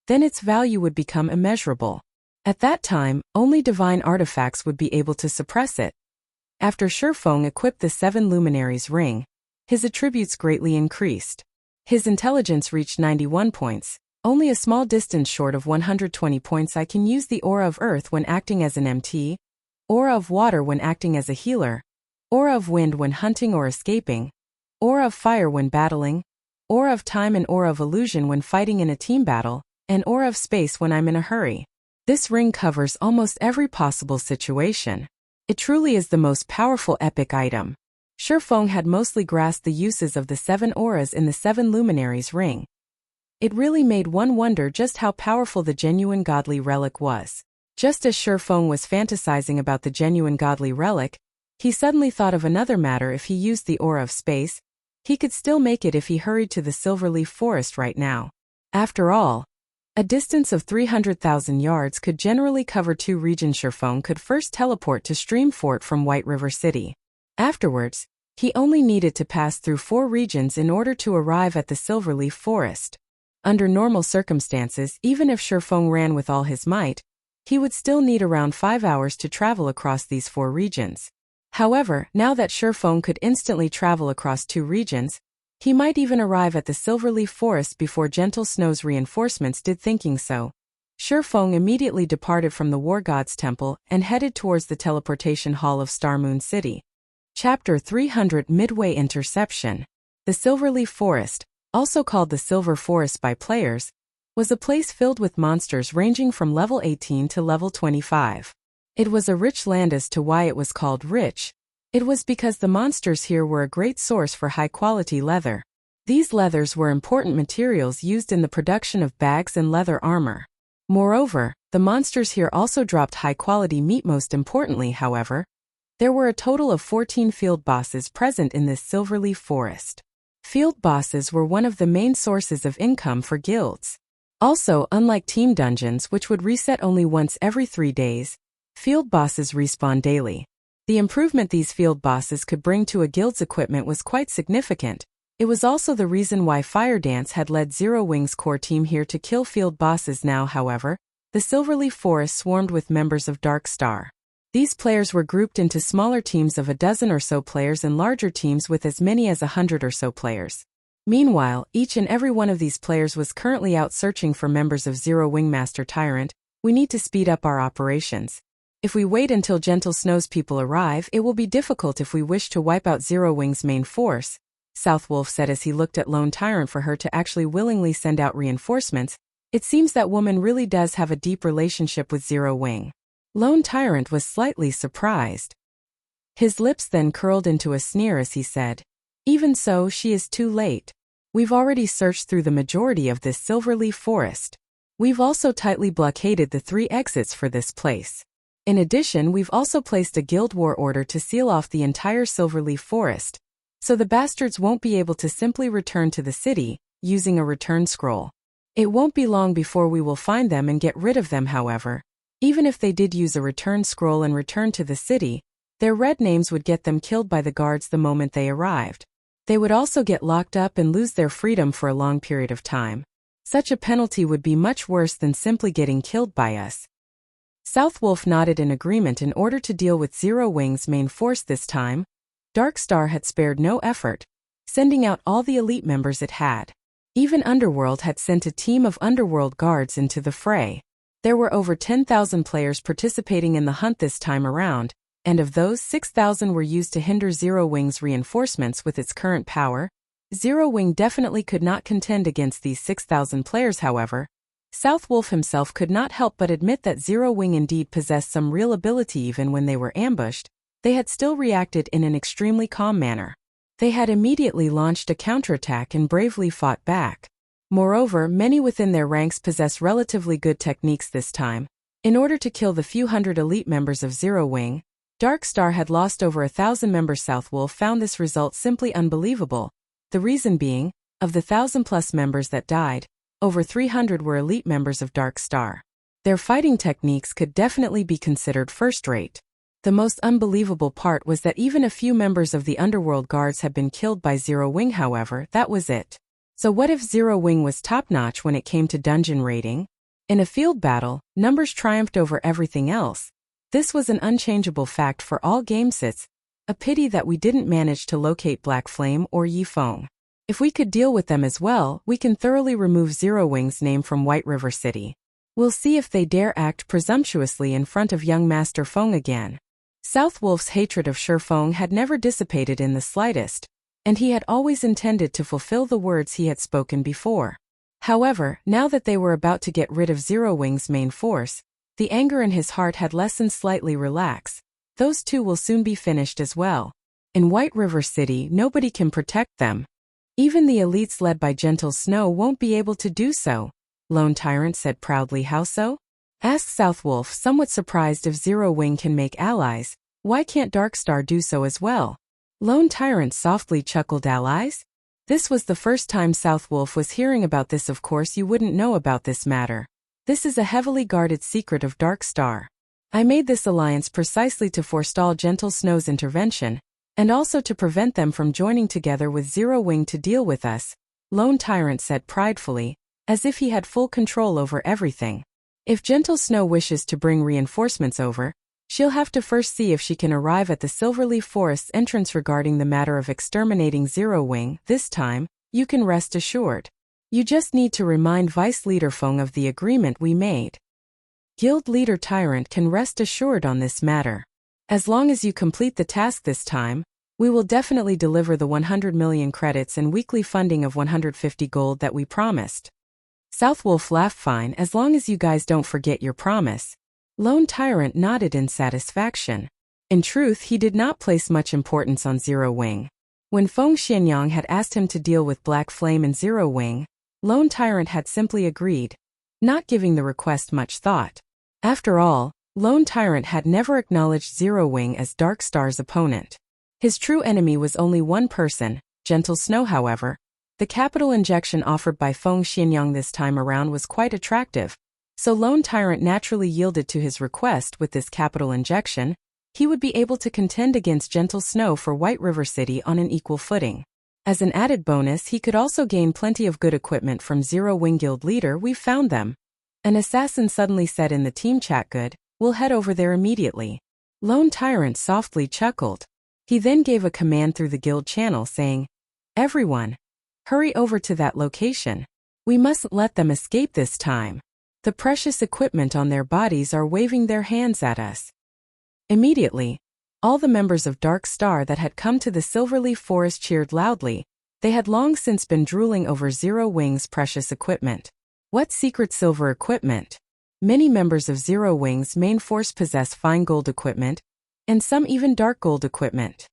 then its value would become immeasurable. At that time, only divine artifacts would be able to suppress it. After Feng equipped the 7 Luminaries ring, his attributes greatly increased. His intelligence reached 91 points, only a small distance short of 120 points. I can use the Aura of Earth when acting as an MT, Aura of Water when acting as a healer, Aura of Wind when hunting or escaping, Aura of Fire when battling, Aura of Time and Aura of Illusion when fighting in a team battle, and Aura of Space when I'm in a hurry. This ring covers almost every possible situation. It truly is the most powerful epic item. Feng had mostly grasped the uses of the 7 auras in the 7 Luminaries ring. It really made one wonder just how powerful the genuine godly relic was. Just as Feng was fantasizing about the genuine godly relic, he suddenly thought of another matter. If he used the Aura of Space, he could still make it if he hurried to the Silverleaf Forest right now. After all, a distance of 300,000 yards could generally cover 2 regions. Feng could first teleport to Streamfort from White River City. Afterwards, he only needed to pass through 4 regions in order to arrive at the Silverleaf Forest. Under normal circumstances, even if Feng ran with all his might, he would still need around 5 hours to travel across these 4 regions. However, now that Feng could instantly travel across 2 regions, he might even arrive at the Silverleaf Forest before Gentle Snow's reinforcements did. Thinking so, Feng immediately departed from the War God's Temple and headed towards the teleportation hall of Starmoon City. Chapter 300 Midway Interception. The Silverleaf Forest, also called the Silver Forest by players, was a place filled with monsters ranging from level 18 to level 25. It was a rich land. As to why it was called rich, it was because the monsters here were a great source for high-quality leather. These leathers were important materials used in the production of bags and leather armor. Moreover, the monsters here also dropped high-quality meat. Most importantly, however, there were a total of 14 field bosses present in this Silverleaf Forest. Field bosses were one of the main sources of income for guilds. Also, unlike team dungeons, which would reset only once every 3 days, field bosses respawn daily. The improvement these field bosses could bring to a guild's equipment was quite significant. It was also the reason why Fire Dance had led Zero Wing's core team here to kill field bosses. Now, however, the Silverleaf Forest swarmed with members of Dark Star. These players were grouped into smaller teams of a dozen or so players and larger teams with as many as 100 or so players. Meanwhile, each and every one of these players was currently out searching for members of Zero Wing. Master Tyrant, we need to speed up our operations. If we wait until Gentle Snow's people arrive, it will be difficult if we wish to wipe out Zero Wing's main force, Southwolf said as he looked at Lone Tyrant. For her to actually willingly send out reinforcements, it seems that woman really does have a deep relationship with Zero Wing. Lone Tyrant was slightly surprised. His lips then curled into a sneer as he said, "Even so, she is too late. We've already searched through the majority of this Silverleaf Forest. We've also tightly blockaded the 3 exits for this place. In addition, we've also placed a guild war order to seal off the entire Silverleaf Forest, so the bastards won't be able to simply return to the city, using a return scroll. It won't be long before we will find them and get rid of them. However, even if they did use a return scroll and return to the city, their red names would get them killed by the guards the moment they arrived. They would also get locked up and lose their freedom for a long period of time. Such a penalty would be much worse than simply getting killed by us." Southwolf nodded in agreement. In order to deal with Zero Wing's main force this time, Dark Star had spared no effort, sending out all the elite members it had. Even Underworld had sent a team of Underworld guards into the fray. There were over 10,000 players participating in the hunt this time around, and of those, 6,000 were used to hinder Zero Wing's reinforcements. With its current power, Zero Wing definitely could not contend against these 6,000 players. However, Southwolf himself could not help but admit that Zero Wing indeed possessed some real ability. Even when they were ambushed, they had still reacted in an extremely calm manner. They had immediately launched a counterattack and bravely fought back. Moreover, many within their ranks possess relatively good techniques this time. In order to kill the few hundred elite members of Zero Wing, Dark Star had lost over 1,000 members. Southwolf found this result simply unbelievable. The reason being, of the 1,000+ members that died, over 300 were elite members of Dark Star. Their fighting techniques could definitely be considered first-rate. The most unbelievable part was that even a few members of the Underworld guards had been killed by Zero Wing. However, that was it. So what if Zero Wing was top-notch when it came to dungeon raiding? In a field battle, numbers triumphed over everything else. This was an unchangeable fact for all game sets, A pity that we didn't manage to locate Black Flame or Yi Feng. If we could deal with them as well, we can thoroughly remove Zero Wing's name from White River City. We'll see if they dare act presumptuously in front of young Master Feng again. South Wolf's hatred of Sir Feng had never dissipated in the slightest, and he had always intended to fulfill the words he had spoken before. However, now that they were about to get rid of Zero Wing's main force, the anger in his heart had lessened slightly. Relax. Those two will soon be finished as well. In White River City, nobody can protect them. Even the elites led by Gentle Snow won't be able to do so, Lone Tyrant said proudly. How so? Asked South Wolf, somewhat surprised. If Zero Wing can make allies, why can't Darkstar do so as well? Lone Tyrant softly chuckled. Allies? This was the first time South Wolf was hearing about this. Of course you wouldn't know about this matter. This is a heavily guarded secret of Darkstar. I made this alliance precisely to forestall Gentle Snow's intervention, and also to prevent them from joining together with Zero Wing to deal with us, Lone Tyrant said pridefully, as if he had full control over everything. If Gentle Snow wishes to bring reinforcements over, she'll have to first see if she can arrive at the Silverleaf Forest's entrance. Regarding the matter of exterminating Zero Wing, this time, you can rest assured. You just need to remind Vice Leader Feng of the agreement we made. Guild Leader Tyrant can rest assured on this matter. As long as you complete the task this time, we will definitely deliver the 100 million credits and weekly funding of 150 gold that we promised. South Wolf laughed. Fine, as long as you guys don't forget your promise. Lone Tyrant nodded in satisfaction. In truth, he did not place much importance on Zero Wing. When Feng Xianyang had asked him to deal with Black Flame and Zero Wing, Lone Tyrant had simply agreed, not giving the request much thought. After all, Lone Tyrant had never acknowledged Zero Wing as Darkstar's opponent. His true enemy was only one person, Gentle Snow. However, the capital injection offered by Feng Xianyang this time around was quite attractive, so Lone Tyrant naturally yielded to his request. With this capital injection, he would be able to contend against Gentle Snow for White River City on an equal footing. As an added bonus, he could also gain plenty of good equipment from Zero Wing Guild Leader. We've found them. An assassin suddenly said in the team chat. Good, we'll head over there immediately. Lone Tyrant softly chuckled. He then gave a command through the guild channel saying, everyone, hurry over to that location. We mustn't let them escape this time. The precious equipment on their bodies are waving their hands at us. Immediately, all the members of Darkstar that had come to the Silverleaf Forest cheered loudly. They had long since been drooling over Zero Wing's precious equipment. What secret silver equipment? Many members of Zero Wing's main force possess fine gold equipment, and some even dark gold equipment.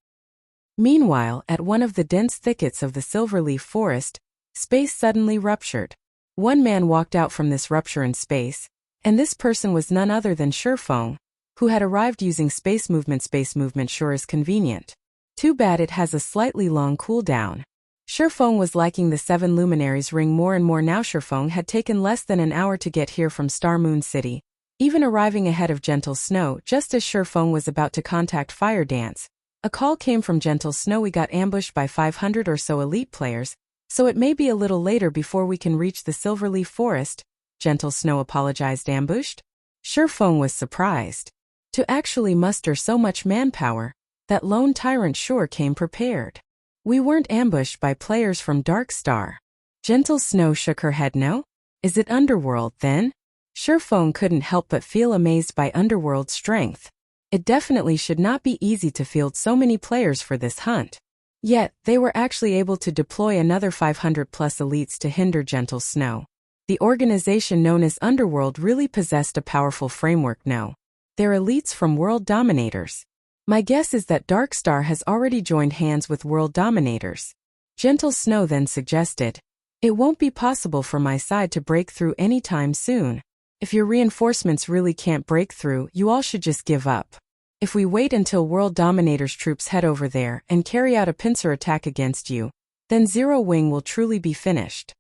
Meanwhile, at one of the dense thickets of the Silverleaf Forest, space suddenly ruptured. One man walked out from this rupture in space, and this person was none other than Sir Feng, who had arrived using space movement. Space movement sure is convenient. Too bad it has a slightly long cooldown. Sir Feng was liking the 7 Luminaries ring more and more now. Sir Feng had taken less than an hour to get here from Star Moon City, even arriving ahead of Gentle Snow. Just as Sir Feng was about to contact Fire Dance, a call came from Gentle Snow. We got ambushed by 500 or so elite players, so it may be a little later before we can reach the Silverleaf Forest. Gentle Snow apologized. Ambushed? Sir Feng was surprised. To actually muster so much manpower, that Lone Tyrant sure came prepared. We weren't ambushed by players from Darkstar. Gentle Snow shook her head. No? Is it Underworld then? Sir Feng couldn't help but feel amazed by Underworld's strength. It definitely should not be easy to field so many players for this hunt. Yet, they were actually able to deploy another 500 plus elites to hinder Gentle Snow. The organization known as Underworld really possessed a powerful framework. No. They're elites from world dominators. My guess is that Darkstar has already joined hands with world dominators. Gentle Snow then suggested, it won't be possible for my side to break through anytime soon. If your reinforcements really can't break through, you all should just give up. If we wait until world dominators' troops head over there and carry out a pincer attack against you, then Zero Wing will truly be finished.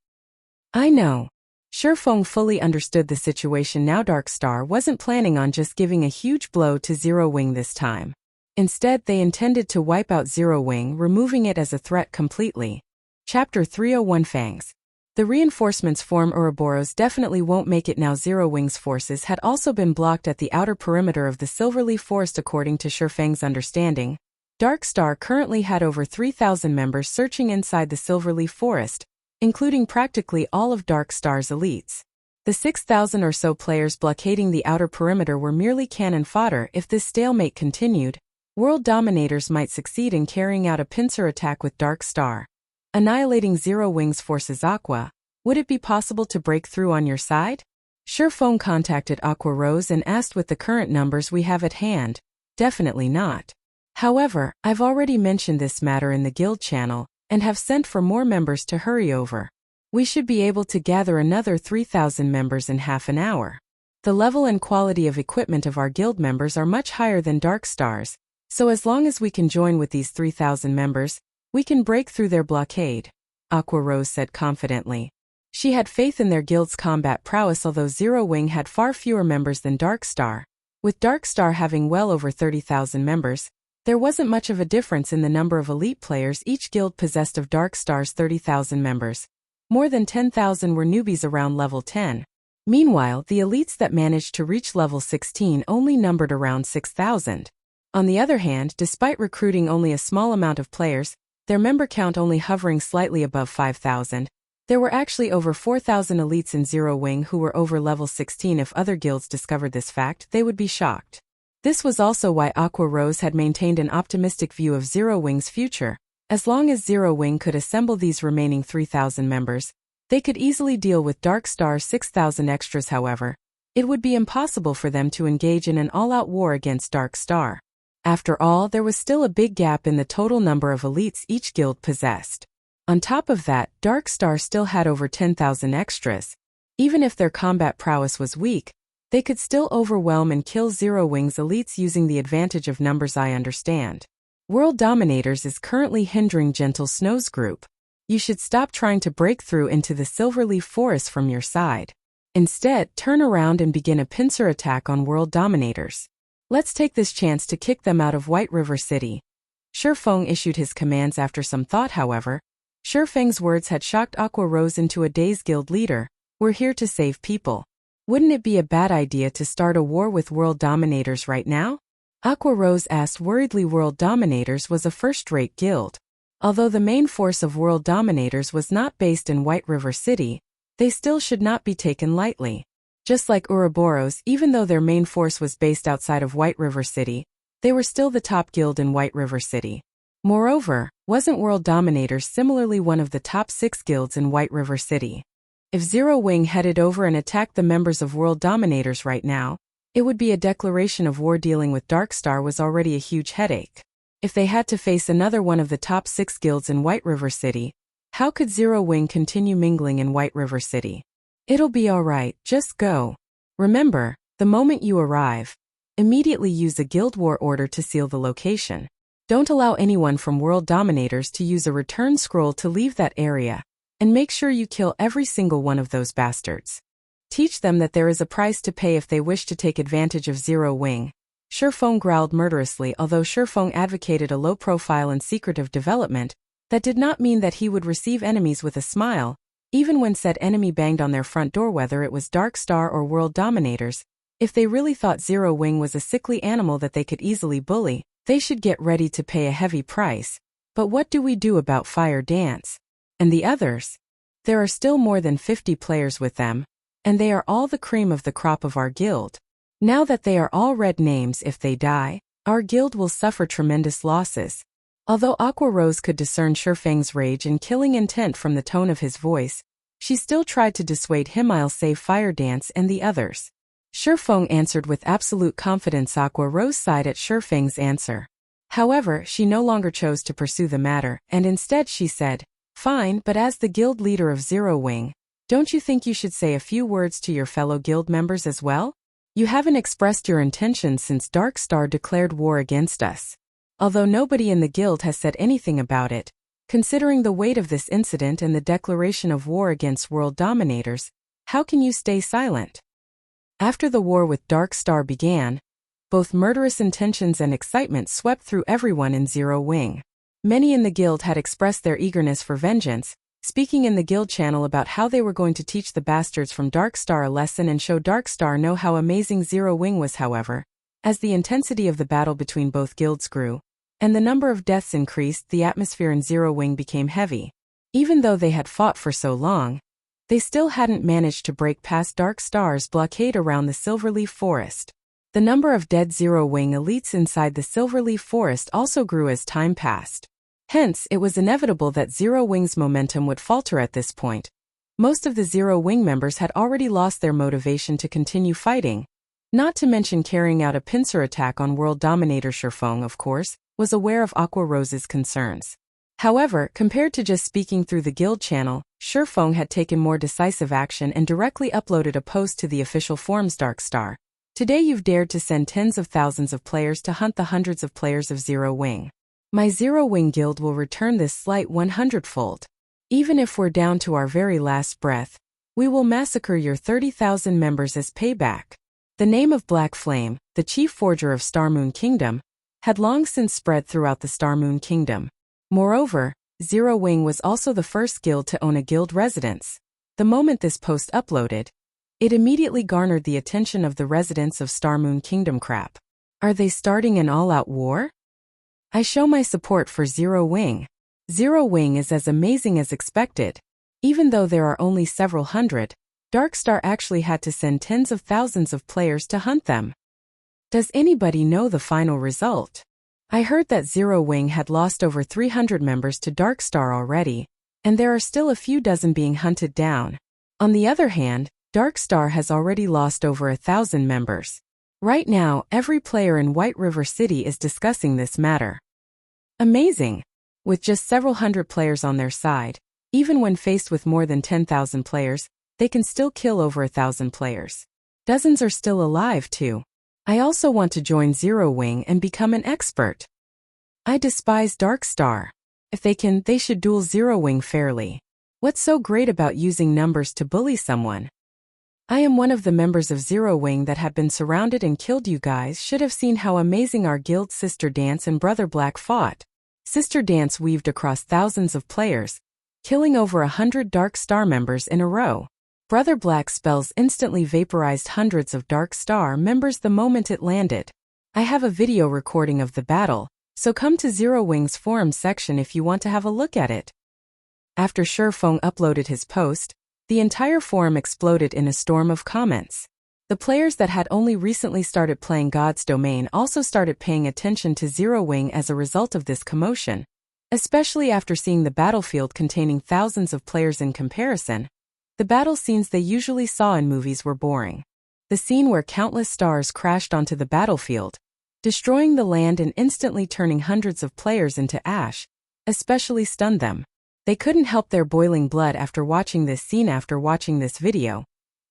I know. Sir Feng fully understood the situation now. Darkstar wasn't planning on just giving a huge blow to Zero Wing this time. Instead, they intended to wipe out Zero Wing, removing it as a threat completely. Chapter 301 Fangs. The reinforcements from Ouroboros definitely won't make it now. Zero Wing's forces had also been blocked at the outer perimeter of the Silverleaf Forest. According to Sir Feng's understanding, Darkstar currently had over 3,000 members searching inside the Silverleaf Forest, including practically all of Darkstar's elites. The 6,000 or so players blockading the outer perimeter were merely cannon fodder. If this stalemate continued, World Dominators might succeed in carrying out a pincer attack with Darkstar. Annihilating Zero Wing's forces. Aqua, would it be possible to break through on your side? Feng contacted Aqua Rose and asked, with the current numbers we have at hand, definitely not. However, I've already mentioned this matter in the guild channel, and have sent for more members to hurry over. We should be able to gather another 3,000 members in half an hour. The level and quality of equipment of our guild members are much higher than Darkstar's, so as long as we can join with these 3,000 members, we can break through their blockade, Aqua Rose said confidently. She had faith in their guild's combat prowess, although Zero Wing had far fewer members than Darkstar. With Darkstar having well over 30,000 members, there wasn't much of a difference in the number of elite players each guild possessed of Darkstar's 30,000 members. More than 10,000 were newbies around level 10. Meanwhile, the elites that managed to reach level 16 only numbered around 6,000. On the other hand, despite recruiting only a small amount of players, their member count only hovering slightly above 5,000, there were actually over 4,000 elites in Zero Wing who were over level 16. If other guilds discovered this fact, they would be shocked. This was also why Aqua Rose had maintained an optimistic view of Zero Wing's future. As long as Zero Wing could assemble these remaining 3,000 members, they could easily deal with Darkstar's 6,000 extras. However, it would be impossible for them to engage in an all-out war against Darkstar. After all, there was still a big gap in the total number of elites each guild possessed. On top of that, Darkstar still had over 10,000 extras. Even if their combat prowess was weak, they could still overwhelm and kill Zero Wing's elites using the advantage of numbers. I understand. World Dominators is currently hindering Gentle Snow's group. You should stop trying to break through into the Silverleaf Forest from your side. Instead, turn around and begin a pincer attack on World Dominators. Let's take this chance to kick them out of White River City. Feng issued his commands after some thought. However, Feng's words had shocked Aqua Rose into a daze. Guild leader, we're here to save people. Wouldn't it be a bad idea to start a war with World Dominators right now? Aqua Rose asked worriedly. World Dominators was a first-rate guild. Although the main force of World Dominators was not based in White River City, they still should not be taken lightly. Just like Ouroboros, even though their main force was based outside of White River City, they were still the top guild in White River City. Moreover, wasn't World Dominators similarly one of the top 6 guilds in White River City? If Zero Wing headed over and attacked the members of World Dominators right now, it would be a declaration of war. Dealing with Darkstar was already a huge headache. If they had to face another one of the top 6 guilds in White River City, how could Zero Wing continue mingling in White River City? It'll be alright, just go. Remember, the moment you arrive, immediately use a guild war order to seal the location. Don't allow anyone from World Dominators to use a return scroll to leave that area, and make sure you kill every single one of those bastards. Teach them that there is a price to pay if they wish to take advantage of Zero Wing. Feng growled murderously. Although Feng advocated a low-profile and secretive development, that did not mean that he would receive enemies with a smile, even when said enemy banged on their front door. Whether it was Darkstar or World Dominators, if they really thought Zero Wing was a sickly animal that they could easily bully, they should get ready to pay a heavy price. But what do we do about Fire Dance? And the others? There are still more than 50 players with them, and they are all the cream of the crop of our guild. Now that they are all red names, if they die, our guild will suffer tremendous losses. Although Aqua Rose could discern Feng's rage and killing intent from the tone of his voice, she still tried to dissuade him. I'll save Fire Dance and the others. Feng answered with absolute confidence. Aqua Rose sighed at Feng's answer. However, she no longer chose to pursue the matter, and instead she said, fine, but as the guild leader of Zero Wing, don't you think you should say a few words to your fellow guild members as well? You haven't expressed your intentions since Darkstar declared war against us. Although nobody in the guild has said anything about it, considering the weight of this incident and the declaration of war against World Dominators, how can you stay silent? After the war with Darkstar began, both murderous intentions and excitement swept through everyone in Zero Wing. Many in the guild had expressed their eagerness for vengeance, speaking in the guild channel about how they were going to teach the bastards from Darkstar a lesson and show Darkstar know how amazing Zero Wing was. However, as the intensity of the battle between both guilds grew, and the number of deaths increased. The atmosphere in Zero Wing became heavy. Even though they had fought for so long, they still hadn't managed to break past Dark Star's blockade around the Silverleaf Forest. The number of dead Zero Wing elites inside the Silverleaf Forest also grew as time passed. Hence, it was inevitable that Zero Wing's momentum would falter at this point. Most of the Zero Wing members had already lost their motivation to continue fighting. Not to mention carrying out a pincer attack on world dominator Feng, of course, was aware of Aqua Rose's concerns. However, compared to just speaking through the guild channel, Feng had taken more decisive action and directly uploaded a post to the official forums. Dark Star. Today you've dared to send tens of thousands of players to hunt the hundreds of players of Zero Wing. My Zero Wing guild will return this slight 100-fold. Even if we're down to our very last breath, we will massacre your 30,000 members as payback. The name of Black Flame, the chief forger of Starmoon Kingdom, had long since spread throughout the Starmoon Kingdom. Moreover, Zero Wing was also the first guild to own a guild residence. The moment this post uploaded, it immediately garnered the attention of the residents of Starmoon Kingdom. Crap. Are they starting an all-out war? I show my support for Zero Wing. Zero Wing is as amazing as expected. Even though there are only several hundred, Darkstar actually had to send tens of thousands of players to hunt them. Does anybody know the final result? I heard that Zero Wing had lost over 300 members to Darkstar already, and there are still a few dozen being hunted down. On the other hand, Darkstar has already lost over 1,000 members. Right now, every player in White River City is discussing this matter. Amazing! With just several hundred players on their side, even when faced with more than 10,000 players, they can still kill over 1,000 players. Dozens are still alive too. I also want to join Zero Wing and become an expert. I despise Darkstar. If they can, they should duel Zero Wing fairly. What's so great about using numbers to bully someone? I am one of the members of Zero Wing that have been surrounded and killed. You guys should have seen how amazing our guild Sister Dance and Brother Black fought. Sister Dance weaved across thousands of players, killing over 100 Dark Star members in a row. Brother Black's spells instantly vaporized hundreds of Dark Star members the moment it landed. I have a video recording of the battle, so come to Zero Wing's forum section if you want to have a look at it. After Feng uploaded his post, the entire forum exploded in a storm of comments. The players that had only recently started playing God's Domain also started paying attention to Zero Wing as a result of this commotion, especially after seeing the battlefield containing thousands of players in comparison. The battle scenes they usually saw in movies were boring. The scene where countless stars crashed onto the battlefield, destroying the land and instantly turning hundreds of players into ash, especially stunned them. They couldn't help their boiling blood after watching this scene. After watching this video,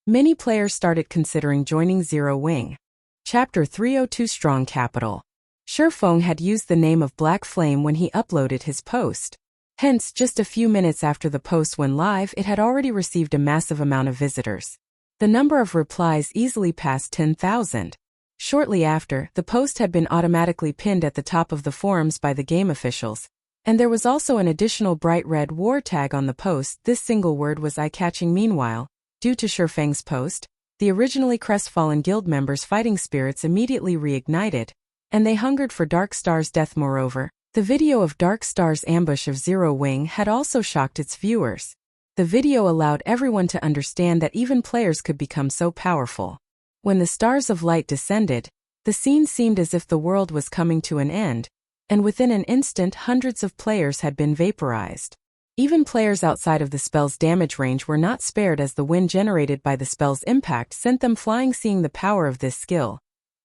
many players started considering joining Zero Wing. Chapter 302 Strong Capital. Feng had used the name of Black Flame when he uploaded his post. Hence, just a few minutes after the post went live, it had already received a massive amount of visitors. The number of replies easily passed 10,000. Shortly after, the post had been automatically pinned at the top of the forums by the game officials, and there was also an additional bright red war tag on the post. This single word was eye-catching. Meanwhile, due to Feng's post, the originally crestfallen guild members' fighting spirits immediately reignited, and they hungered for Dark Star's death. Moreover, the video of Dark Star's ambush of Zero Wing had also shocked its viewers. The video allowed everyone to understand that even players could become so powerful. When the stars of light descended, the scene seemed as if the world was coming to an end, and within an instant hundreds of players had been vaporized. Even players outside of the spell's damage range were not spared, as the wind generated by the spell's impact sent them flying. Seeing the power of this skill,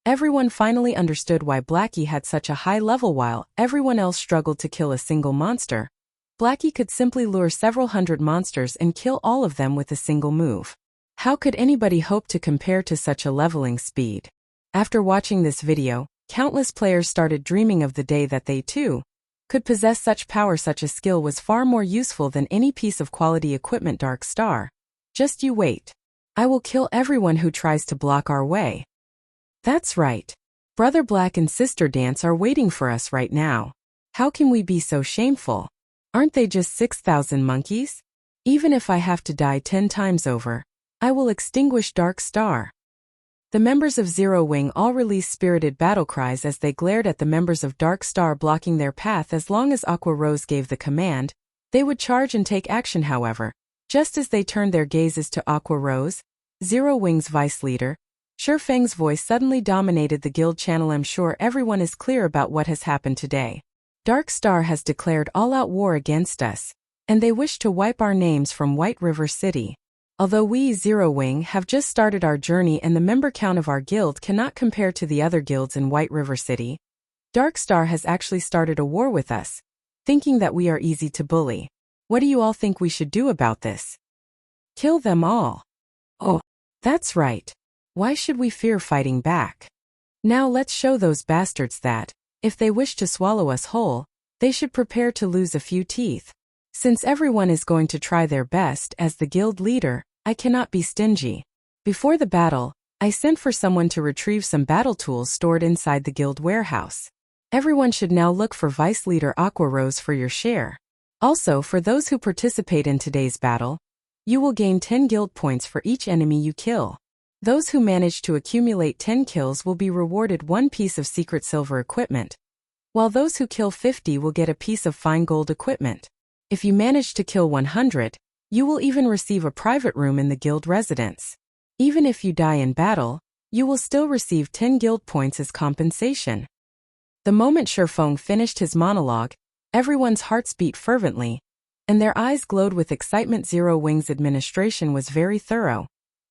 everyone finally understood why Blackie had such a high level. While everyone else struggled to kill a single monster, Blackie could simply lure several hundred monsters and kill all of them with a single move. How could anybody hope to compare to such a leveling speed? After watching this video, countless players started dreaming of the day that they too could possess such power. Such a skill was far more useful than any piece of quality equipment. Dark Star. Just you wait. I will kill everyone who tries to block our way. That's right. Brother Black and Sister Dance are waiting for us right now. How can we be so shameful? Aren't they just 6,000 monkeys? Even if I have to die 10 times over, I will extinguish Dark Star. The members of Zero Wing all released spirited battle cries as they glared at the members of Dark Star blocking their path. As long as Aqua Rose gave the command, they would charge and take action. However, just as they turned their gazes to Aqua Rose, Zero Wing's vice leader, Feng's voice suddenly dominated the guild channel. I'm sure everyone is clear about what has happened today. Dark Star has declared all-out war against us, and they wish to wipe our names from White River City. Although we, Zero Wing, have just started our journey and the member count of our guild cannot compare to the other guilds in White River City, Dark Star has actually started a war with us, thinking that we are easy to bully. What do you all think we should do about this? Kill them all. Oh, that's right. Why should we fear fighting back? Now let's show those bastards that, if they wish to swallow us whole, they should prepare to lose a few teeth. Since everyone is going to try their best, as the guild leader, I cannot be stingy. Before the battle, I sent for someone to retrieve some battle tools stored inside the guild warehouse. Everyone should now look for Vice Leader Aqua Rose for your share. Also, for those who participate in today's battle, you will gain 10 guild points for each enemy you kill. Those who manage to accumulate 10 kills will be rewarded one piece of secret silver equipment, while those who kill 50 will get a piece of fine gold equipment. If you manage to kill 100, you will even receive a private room in the guild residence. Even if you die in battle, you will still receive 10 guild points as compensation. The moment Feng finished his monologue, everyone's hearts beat fervently, and their eyes glowed with excitement. Zero Wing's administration was very thorough,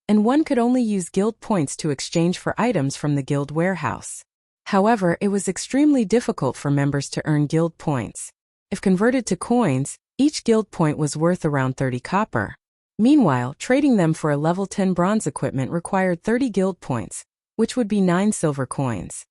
and one could only use guild points to exchange for items from the guild warehouse. However, it was extremely difficult for members to earn guild points. If converted to coins, each guild point was worth around 30 copper. Meanwhile, trading them for a level 10 bronze equipment required 30 guild points, which would be 9 silver coins.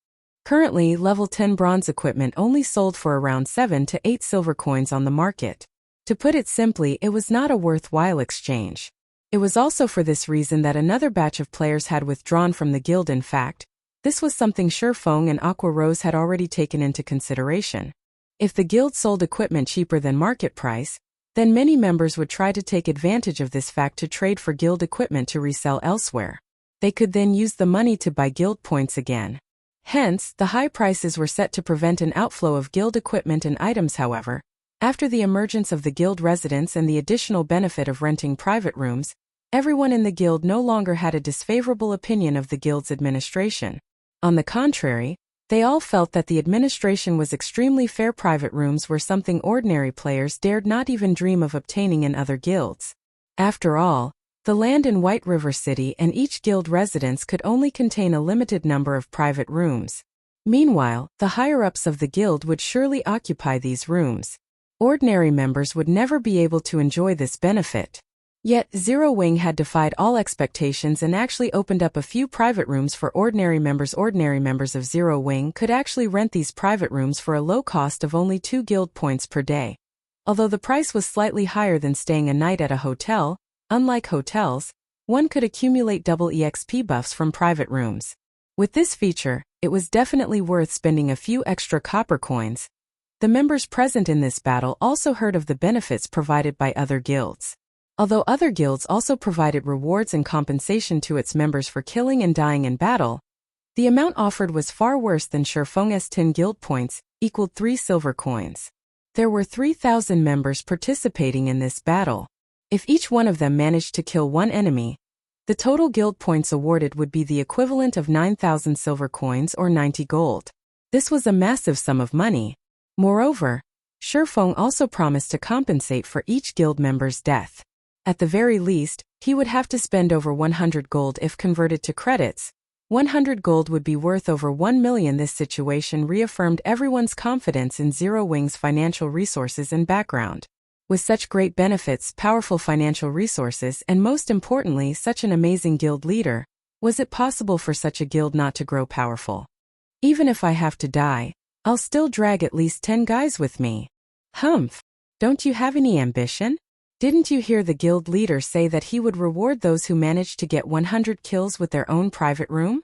Currently, level 10 bronze equipment only sold for around 7 to 8 silver coins on the market. To put it simply, it was not a worthwhile exchange. It was also for this reason that another batch of players had withdrawn from the guild. In fact, this was something Feng and Aqua Rose had already taken into consideration. If the guild sold equipment cheaper than market price, then many members would try to take advantage of this fact to trade for guild equipment to resell elsewhere. They could then use the money to buy guild points again. Hence, the high prices were set to prevent an outflow of guild equipment and items. However, after the emergence of the guild residence and the additional benefit of renting private rooms, everyone in the guild no longer had a disfavorable opinion of the guild's administration. On the contrary, they all felt that the administration was extremely fair. Private rooms were something ordinary players dared not even dream of obtaining in other guilds. After all, the land in White River City and each guild residence could only contain a limited number of private rooms. Meanwhile, the higher-ups of the guild would surely occupy these rooms. Ordinary members would never be able to enjoy this benefit. Yet, Zero Wing had defied all expectations and actually opened up a few private rooms for ordinary members. Ordinary members of Zero Wing could actually rent these private rooms for a low cost of only 2 guild points per day. Although the price was slightly higher than staying a night at a hotel, unlike hotels, one could accumulate double EXP buffs from private rooms. With this feature, it was definitely worth spending a few extra copper coins. The members present in this battle also heard of the benefits provided by other guilds. Although other guilds also provided rewards and compensation to its members for killing and dying in battle, the amount offered was far worse than Feng's 10 guild points, equaled 3 silver coins. There were 3,000 members participating in this battle. If each one of them managed to kill one enemy, the total guild points awarded would be the equivalent of 9,000 silver coins or 90 gold. This was a massive sum of money. Moreover, Feng also promised to compensate for each guild member's death. At the very least, he would have to spend over 100 gold. If converted to credits, 100 gold would be worth over 1 million. This situation reaffirmed everyone's confidence in Zero Wing's financial resources and background. With such great benefits, powerful financial resources, and most importantly, such an amazing guild leader, was it possible for such a guild not to grow powerful? Even if I have to die, I'll still drag at least 10 guys with me. Humph! Don't you have any ambition? Didn't you hear the guild leader say that he would reward those who managed to get 100 kills with their own private room?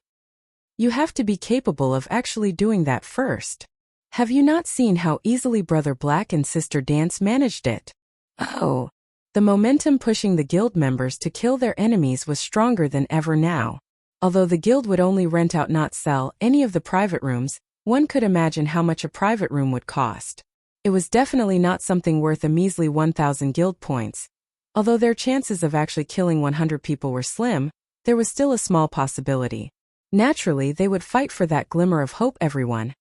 You have to be capable of actually doing that first. Have you not seen how easily Brother Black and Sister Dance managed it? Oh! The momentum pushing the guild members to kill their enemies was stronger than ever now. Although the guild would only rent out, not sell, any of the private rooms, one could imagine how much a private room would cost. It was definitely not something worth a measly 1,000 guild points. Although their chances of actually killing 100 people were slim, there was still a small possibility. Naturally, they would fight for that glimmer of hope. Everyone,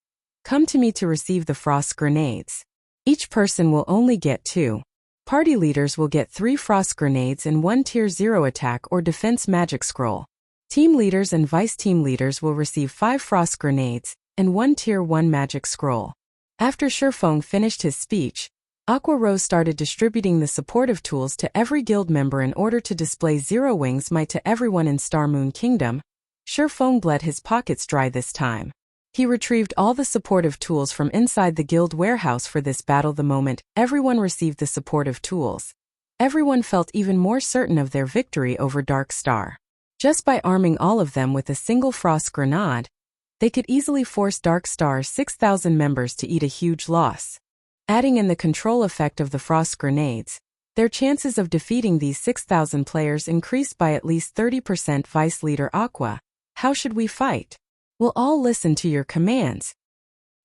come to me to receive the frost grenades. Each person will only get 2. Party leaders will get 3 frost grenades and 1 tier 0 attack or defense magic scroll. Team leaders and vice team leaders will receive 5 frost grenades and 1 tier 1 magic scroll. After Feng finished his speech, Aqua Rose started distributing the supportive tools to every guild member in order to display Zero Wings might to everyone in Star Moon Kingdom. Feng bled his pockets dry this time. He retrieved all the supportive tools from inside the guild warehouse for this battle. The moment everyone received the supportive tools, everyone felt even more certain of their victory over Dark Star. Just by arming all of them with a single frost grenade, they could easily force Dark Star's 6,000 members to eat a huge loss. Adding in the control effect of the frost grenades, their chances of defeating these 6,000 players increased by at least 30%. Vice Leader Aqua, how should we fight? We'll all listen to your commands.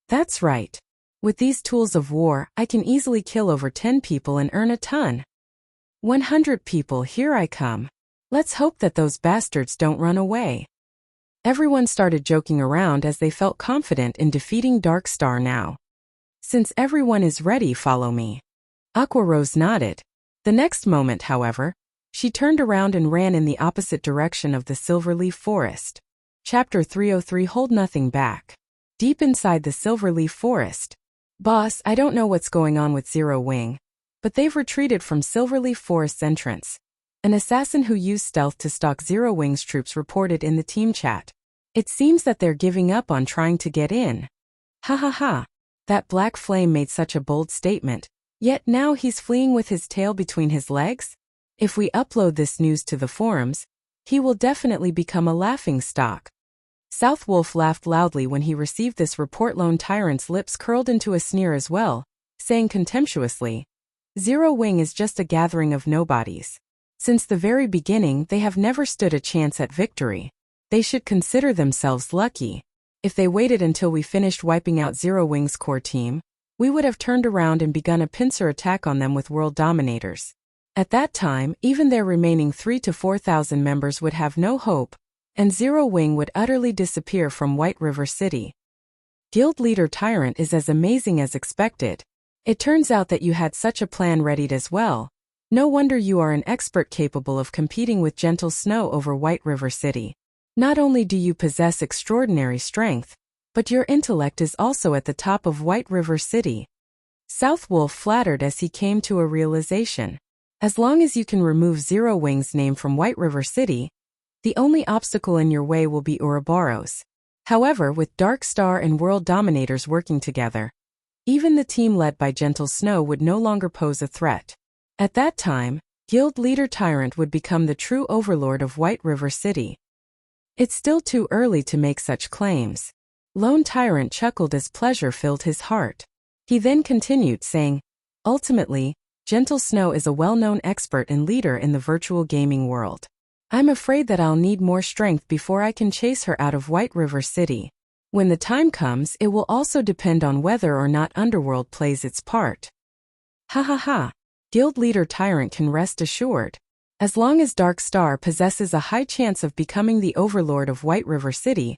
That's right. With these tools of war, I can easily kill over 10 people and earn a ton. 100 people, here I come. Let's hope that those bastards don't run away. Everyone started joking around as they felt confident in defeating Dark Star now. Since everyone is ready, follow me. Aqua Rose nodded. The next moment, however, she turned around and ran in the opposite direction of the Silverleaf Forest. Chapter 303, Hold Nothing Back. Deep inside the Silverleaf Forest. Boss, I don't know what's going on with Zero Wing, but they've retreated from Silverleaf Forest's entrance. An assassin who used stealth to stalk Zero Wing's troops reported in the team chat. It seems that they're giving up on trying to get in. Ha ha ha. That black flame made such a bold statement, yet now he's fleeing with his tail between his legs? If we upload this news to the forums, he will definitely become a laughingstock. Southwolf laughed loudly when he received this report. Lone Tyrant's lips curled into a sneer as well, saying contemptuously, Zero Wing is just a gathering of nobodies. Since the very beginning, they have never stood a chance at victory. They should consider themselves lucky. If they waited until we finished wiping out Zero Wing's core team, we would have turned around and begun a pincer attack on them with world dominators. At that time, even their remaining 3,000 to 4,000 members would have no hope, and Zero Wing would utterly disappear from White River City. Guild Leader Tyrant is as amazing as expected. It turns out that you had such a plan readied as well. No wonder you are an expert capable of competing with Gentle Snow over White River City. Not only do you possess extraordinary strength, but your intellect is also at the top of White River City. Southwolf flattered as he came to a realization. As long as you can remove Zero Wing's name from White River City, the only obstacle in your way will be Ouroboros. However, with Dark Star and World Dominators working together, even the team led by Gentle Snow would no longer pose a threat. At that time, Guild Leader Tyrant would become the true overlord of White River City. It's still too early to make such claims. Lone Tyrant chuckled as pleasure filled his heart. He then continued saying, ultimately, Gentle Snow is a well-known expert and leader in the virtual gaming world. I'm afraid that I'll need more strength before I can chase her out of White River City. When the time comes, it will also depend on whether or not Underworld plays its part. Ha ha ha. Guild Leader Tyrant can rest assured. As long as Dark Star possesses a high chance of becoming the overlord of White River City,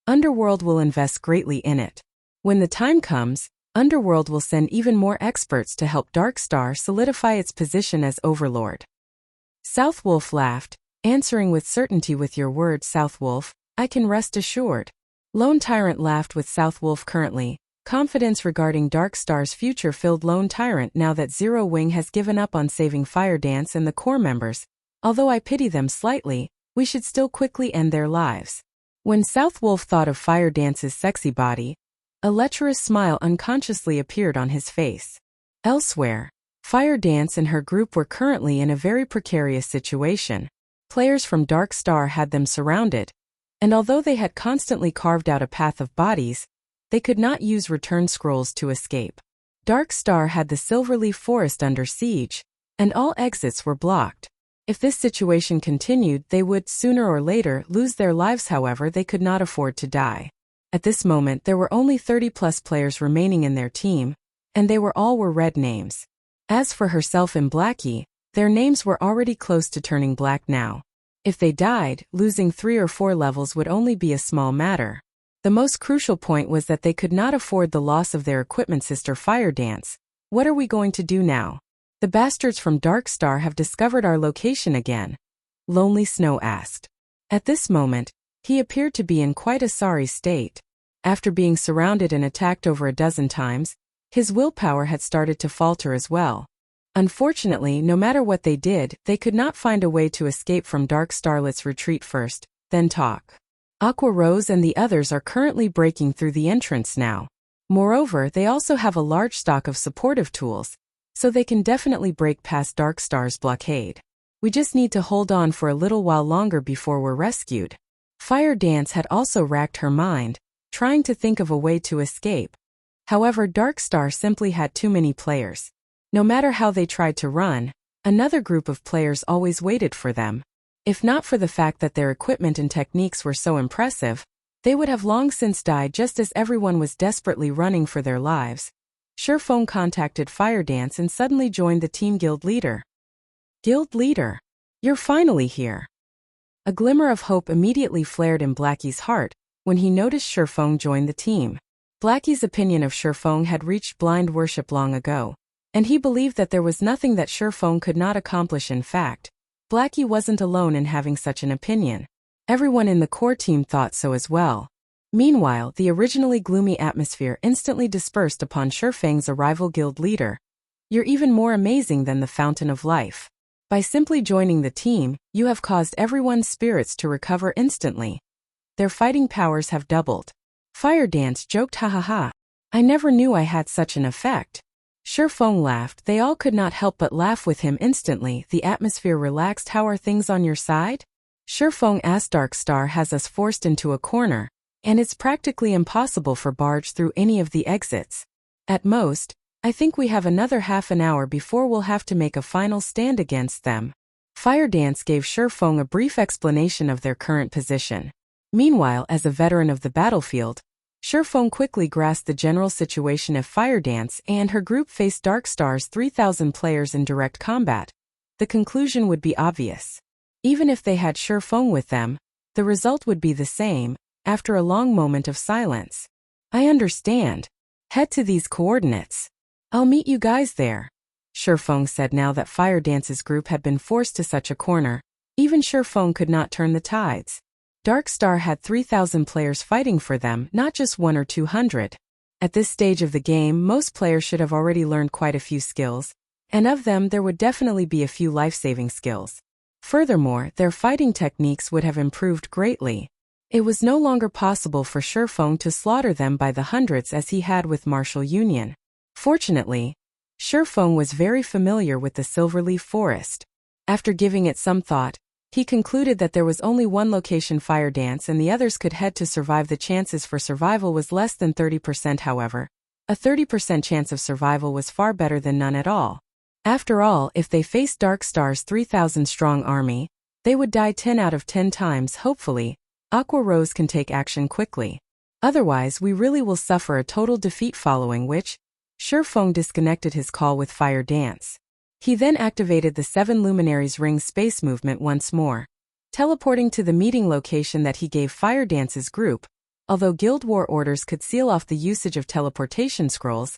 Underworld will invest greatly in it. When the time comes, Underworld will send even more experts to help Dark Star solidify its position as overlord. Southwolf laughed, answering with certainty. With your words, Southwolf, I can rest assured. Lone Tyrant laughed with Southwolf currently. Confidence regarding Dark Star's future filled Lone Tyrant now that Zero Wing has given up on saving Fire Dance and the core members. Although I pity them slightly, we should still quickly end their lives. When Southwolf thought of Fire Dance's sexy body, a lecherous smile unconsciously appeared on his face. Elsewhere, Fire Dance and her group were currently in a very precarious situation. Players from Dark Star had them surrounded, and although they had constantly carved out a path of bodies, they could not use return scrolls to escape. Dark Star had the Silverleaf Forest under siege, and all exits were blocked. If this situation continued, they would, sooner or later, lose their lives. However, they could not afford to die. At this moment there were only 30+ players remaining in their team, and they were red names. As for herself and Blackie, their names were already close to turning black now. If they died, losing 3 or 4 levels would only be a small matter. The most crucial point was that they could not afford the loss of their equipment sister Fire Dance. What are we going to do now? The bastards from Dark Star have discovered our location again, Lonely Snow asked. At this moment, he appeared to be in quite a sorry state. After being surrounded and attacked over a dozen times, his willpower had started to falter as well. Unfortunately, no matter what they did, they could not find a way to escape from Dark Starlet's retreat first, then talk. Aqua Rose and the others are currently breaking through the entrance now. Moreover, they also have a large stock of supportive tools, so they can definitely break past Dark Star's blockade. We just need to hold on for a little while longer before we're rescued. Fire Dance had also racked her mind, trying to think of a way to escape. However, Dark Star simply had too many players. No matter how they tried to run, another group of players always waited for them. If not for the fact that their equipment and techniques were so impressive, they would have long since died just as everyone was desperately running for their lives. Feng contacted Fire Dance and suddenly joined the team guild leader. Guild leader, you're finally here. A glimmer of hope immediately flared in Blackie's heart when he noticed Feng join the team. Blackie's opinion of Feng had reached blind worship long ago, and he believed that there was nothing that Feng could not accomplish. In fact, Blackie wasn't alone in having such an opinion. Everyone in the core team thought so as well. Meanwhile, the originally gloomy atmosphere instantly dispersed upon Feng's arrival. Guild leader, you're even more amazing than the Fountain of Life. By simply joining the team, you have caused everyone's spirits to recover instantly. Their fighting powers have doubled. Fire Dance joked, ha ha ha. I never knew I had such an effect. Feng laughed. They all could not help but laugh with him instantly. The atmosphere relaxed. How are things on your side? Feng asked. Dark Star has us forced into a corner, and it's practically impossible for barge through any of the exits. At most, I think we have another half an hour before we'll have to make a final stand against them. Fire Dance gave Feng a brief explanation of their current position. Meanwhile, as a veteran of the battlefield, Feng quickly grasped the general situation. If Fire Dance and her group faced Dark Star's 3,000 players in direct combat, the conclusion would be obvious. Even if they had Feng with them, the result would be the same. After a long moment of silence, I understand. Head to these coordinates. I'll meet you guys there. Feng said. Now that Fire Dance's group had been forced to such a corner, even Feng could not turn the tides. Dark Star had 3,000 players fighting for them, not just 1 or 200. At this stage of the game, most players should have already learned quite a few skills, and of them there would definitely be a few life-saving skills. Furthermore, their fighting techniques would have improved greatly. It was no longer possible for Feng to slaughter them by the hundreds as he had with Martial Union. Fortunately, Feng was very familiar with the Silverleaf Forest. After giving it some thought, he concluded that there was only one location Fire Dance and the others could head to survive. The chances for survival was less than 30%. However, a 30% chance of survival was far better than none at all. After all, if they faced Dark Star's 3,000-strong army, they would die 10 out of 10 times. Hopefully, Aqua Rose can take action quickly. Otherwise, we really will suffer a total defeat. Following which, Feng disconnected his call with Fire Dance. He then activated the 7 Luminaries ring space movement once more, teleporting to the meeting location that he gave Fire Dance's group. Although Guild War orders could seal off the usage of teleportation scrolls,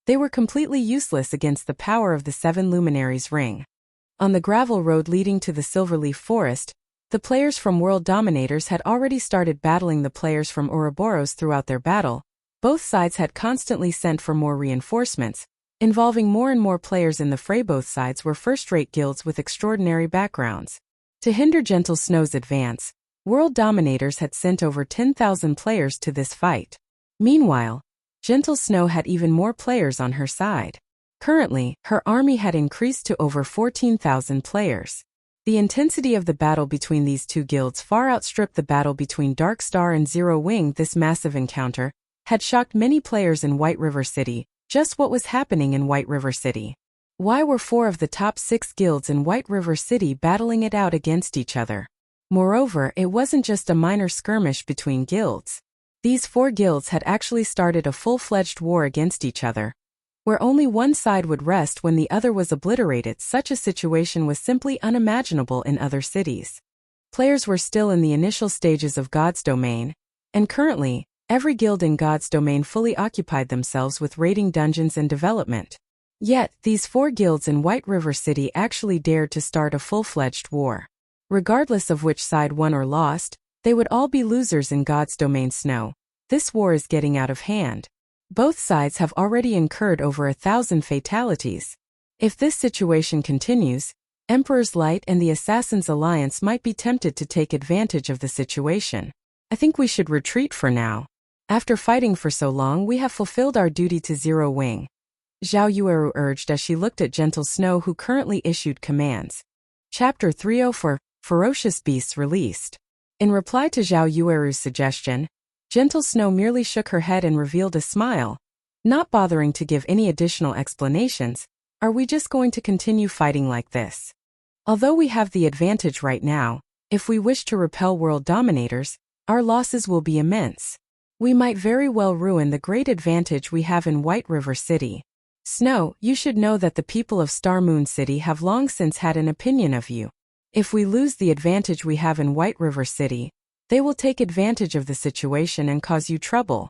they were completely useless against the power of the 7 Luminaries ring. On the gravel road leading to the Silverleaf Forest, the players from World Dominators had already started battling the players from Ouroboros. Throughout their battle, both sides had constantly sent for more reinforcements, involving more and more players in the fray. Both sides were first-rate guilds with extraordinary backgrounds. To hinder Gentle Snow's advance, World Dominators had sent over 10,000 players to this fight. Meanwhile, Gentle Snow had even more players on her side. Currently, her army had increased to over 14,000 players. The intensity of the battle between these two guilds far outstripped the battle between Dark Star and Zero Wing. This massive encounter had shocked many players in White River City. Just what was happening in White River City? Why were 4 of the top 6 guilds in White River City battling it out against each other? Moreover, it wasn't just a minor skirmish between guilds. These 4 guilds had actually started a full-fledged war against each other, where only one side would rest when the other was obliterated. Such a situation was simply unimaginable in other cities. Players were still in the initial stages of God's Domain, and currently, every guild in God's Domain fully occupied themselves with raiding dungeons and development. Yet, these 4 guilds in White River City actually dared to start a full-fledged war. Regardless of which side won or lost, they would all be losers in God's Domain Snow. This war is getting out of hand. Both sides have already incurred over 1,000 fatalities. If this situation continues, Emperor's Light and the Assassin's Alliance might be tempted to take advantage of the situation. I think we should retreat for now. After fighting for so long, we have fulfilled our duty to Zero Wing, Zhao Yueru urged as she looked at Gentle Snow, who currently issued commands. Chapter 304, Ferocious Beasts released. In reply to Zhao Yueru's suggestion, Gentle Snow merely shook her head and revealed a smile. Not bothering to give any additional explanations, are we just going to continue fighting like this? Although we have the advantage right now, if we wish to repel world dominators, our losses will be immense. We might very well ruin the great advantage we have in White River City. Snow, you should know that the people of Star Moon City have long since had an opinion of you. If we lose the advantage we have in White River City, they will take advantage of the situation and cause you trouble.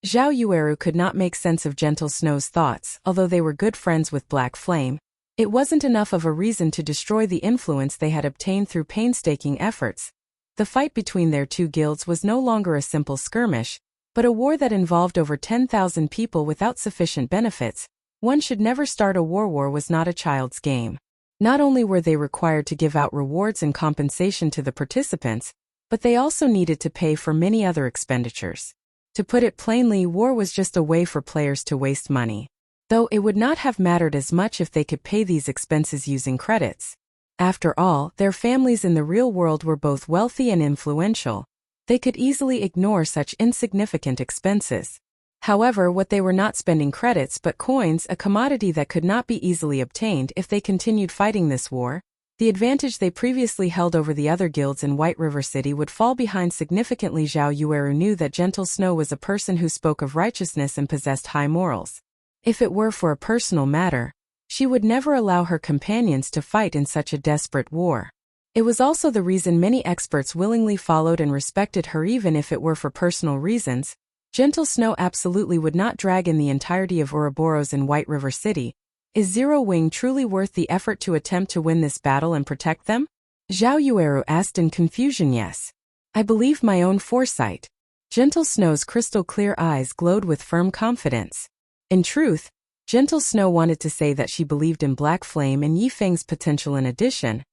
Zhao Yueru could not make sense of Gentle Snow's thoughts. Although they were good friends with Black Flame, it wasn't enough of a reason to destroy the influence they had obtained through painstaking efforts. The fight between their 2 guilds was no longer a simple skirmish, but a war that involved over 10,000 people without sufficient benefits. One should never start a war. War was not a child's game. Not only were they required to give out rewards and compensation to the participants, but they also needed to pay for many other expenditures. To put it plainly, war was just a way for players to waste money. Though it would not have mattered as much if they could pay these expenses using credits. After all, their families in the real world were both wealthy and influential. They could easily ignore such insignificant expenses. However, what they were not spending credits but coins, a commodity that could not be easily obtained if they continued fighting this war. The advantage they previously held over the other guilds in White River City would fall behind significantly. Zhao Yueru knew that Gentle Snow was a person who spoke of righteousness and possessed high morals. If it were for a personal matter, she would never allow her companions to fight in such a desperate war. It was also the reason many experts willingly followed and respected her even if it were for personal reasons. Gentle Snow absolutely would not drag in the entirety of Ouroboros in White River City. Is Zero Wing truly worth the effort to attempt to win this battle and protect them? Zhao Yueru asked in confusion. Yes. I believe my own foresight. Gentle Snow's crystal-clear eyes glowed with firm confidence. In truth, Gentle Snow wanted to say that she believed in Black Flame and Yi Feng's potential. In addition,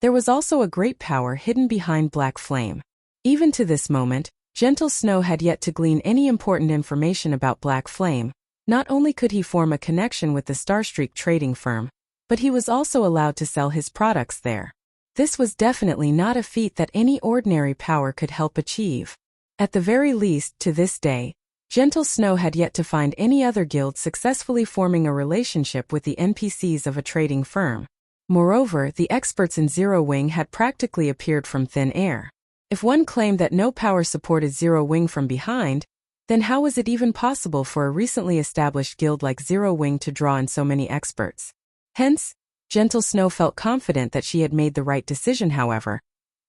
there was also a great power hidden behind Black Flame. Even to this moment, Gentle Snow had yet to glean any important information about Black Flame. Not only could he form a connection with the Starstreak trading firm, but he was also allowed to sell his products there. This was definitely not a feat that any ordinary power could help achieve. At the very least, to this day, Gentle Snow had yet to find any other guild successfully forming a relationship with the NPCs of a trading firm. Moreover, the experts in Zero Wing had practically appeared from thin air. If one claimed that no power supported Zero Wing from behind, then how was it even possible for a recently established guild like Zero Wing to draw in so many experts? Hence, Gentle Snow felt confident that she had made the right decision. However,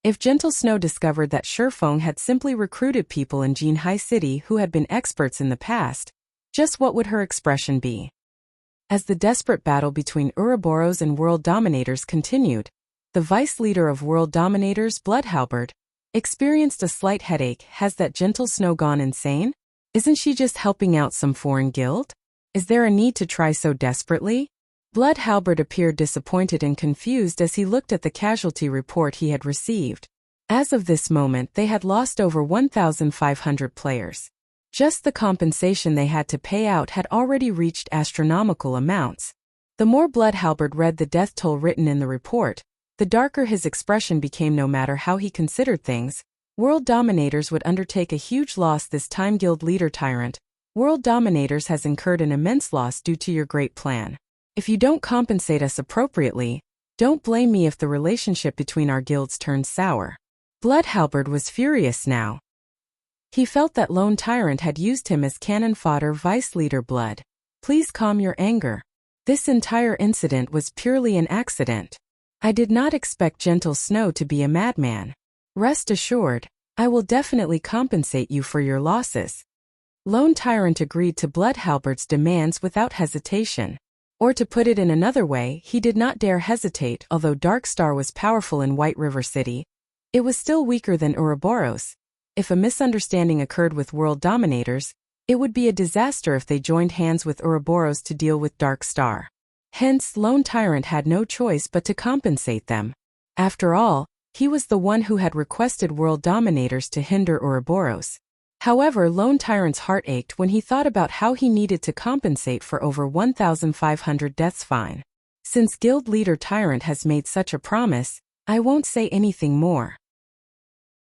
if Gentle Snow discovered that Feng had simply recruited people in Jinhai City who had been experts in the past, just what would her expression be? As the desperate battle between Ouroboros and World Dominators continued, the vice leader of World Dominators, Bloodhalberd, experienced a slight headache. Has that Gentle Snow gone insane? Isn't she just helping out some foreign guild? Is there a need to try so desperately? Bloodhalberd appeared disappointed and confused as he looked at the casualty report he had received. As of this moment, they had lost over 1,500 players. Just the compensation they had to pay out had already reached astronomical amounts. The more Bloodhalberd read the death toll written in the report, the darker his expression became. No matter how he considered things, World Dominators would undertake a huge loss this time. Guild leader Tyrant, World Dominators has incurred an immense loss due to your great plan. If you don't compensate us appropriately, don't blame me if the relationship between our guilds turns sour. Bloodhalberd was furious now. He felt that Lone Tyrant had used him as cannon fodder. Vice Leader Blood, please calm your anger. This entire incident was purely an accident. I did not expect Gentle Snow to be a madman. Rest assured, I will definitely compensate you for your losses. Lone Tyrant agreed to Bloodhalberd's demands without hesitation. Or to put it in another way, he did not dare hesitate. Although Darkstar was powerful in White River City, it was still weaker than Ouroboros. If a misunderstanding occurred with world dominators, it would be a disaster if they joined hands with Ouroboros to deal with Darkstar. Hence, Lone Tyrant had no choice but to compensate them. After all, he was the one who had requested world dominators to hinder Ouroboros. However, Lone Tyrant's heart ached when he thought about how he needed to compensate for over 1,500 deaths fine. Since Guild Leader Tyrant has made such a promise, I won't say anything more.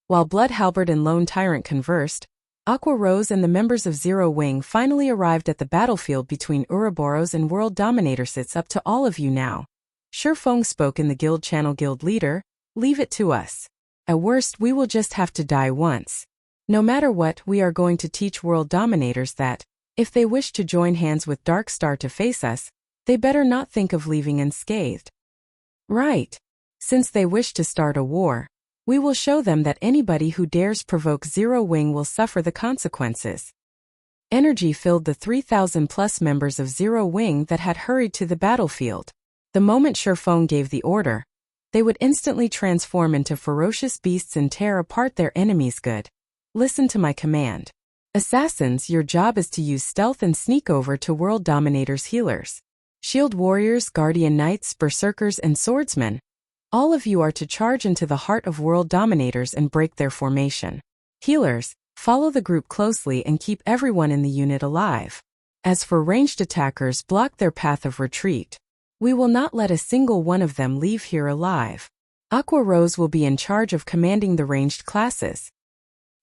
While Bloodhalberd and Lone Tyrant conversed, Aqua Rose and the members of Zero Wing finally arrived at the battlefield between Ouroboros and World Dominators. It's up to all of you now. Feng spoke in the guild channel. Guild Leader, leave it to us. At worst, we will just have to die once. No matter what, we are going to teach World Dominators that, if they wish to join hands with Darkstar to face us, they better not think of leaving unscathed. Right. Since they wish to start a war, we will show them that anybody who dares provoke Zero Wing will suffer the consequences. Energy filled the 3,000+ members of Zero Wing that had hurried to the battlefield. The moment Feng gave the order, they would instantly transform into ferocious beasts and tear apart their enemies. Good. Listen to my command. Assassins, your job is to use stealth and sneak over to World Dominators. Healers, Shield Warriors, Guardian Knights, Berserkers, and Swordsmen, all of you are to charge into the heart of World Dominators and break their formation. Healers, follow the group closely and keep everyone in the unit alive. As for ranged attackers, block their path of retreat. We will not let a single one of them leave here alive. Aqua Rose will be in charge of commanding the ranged classes.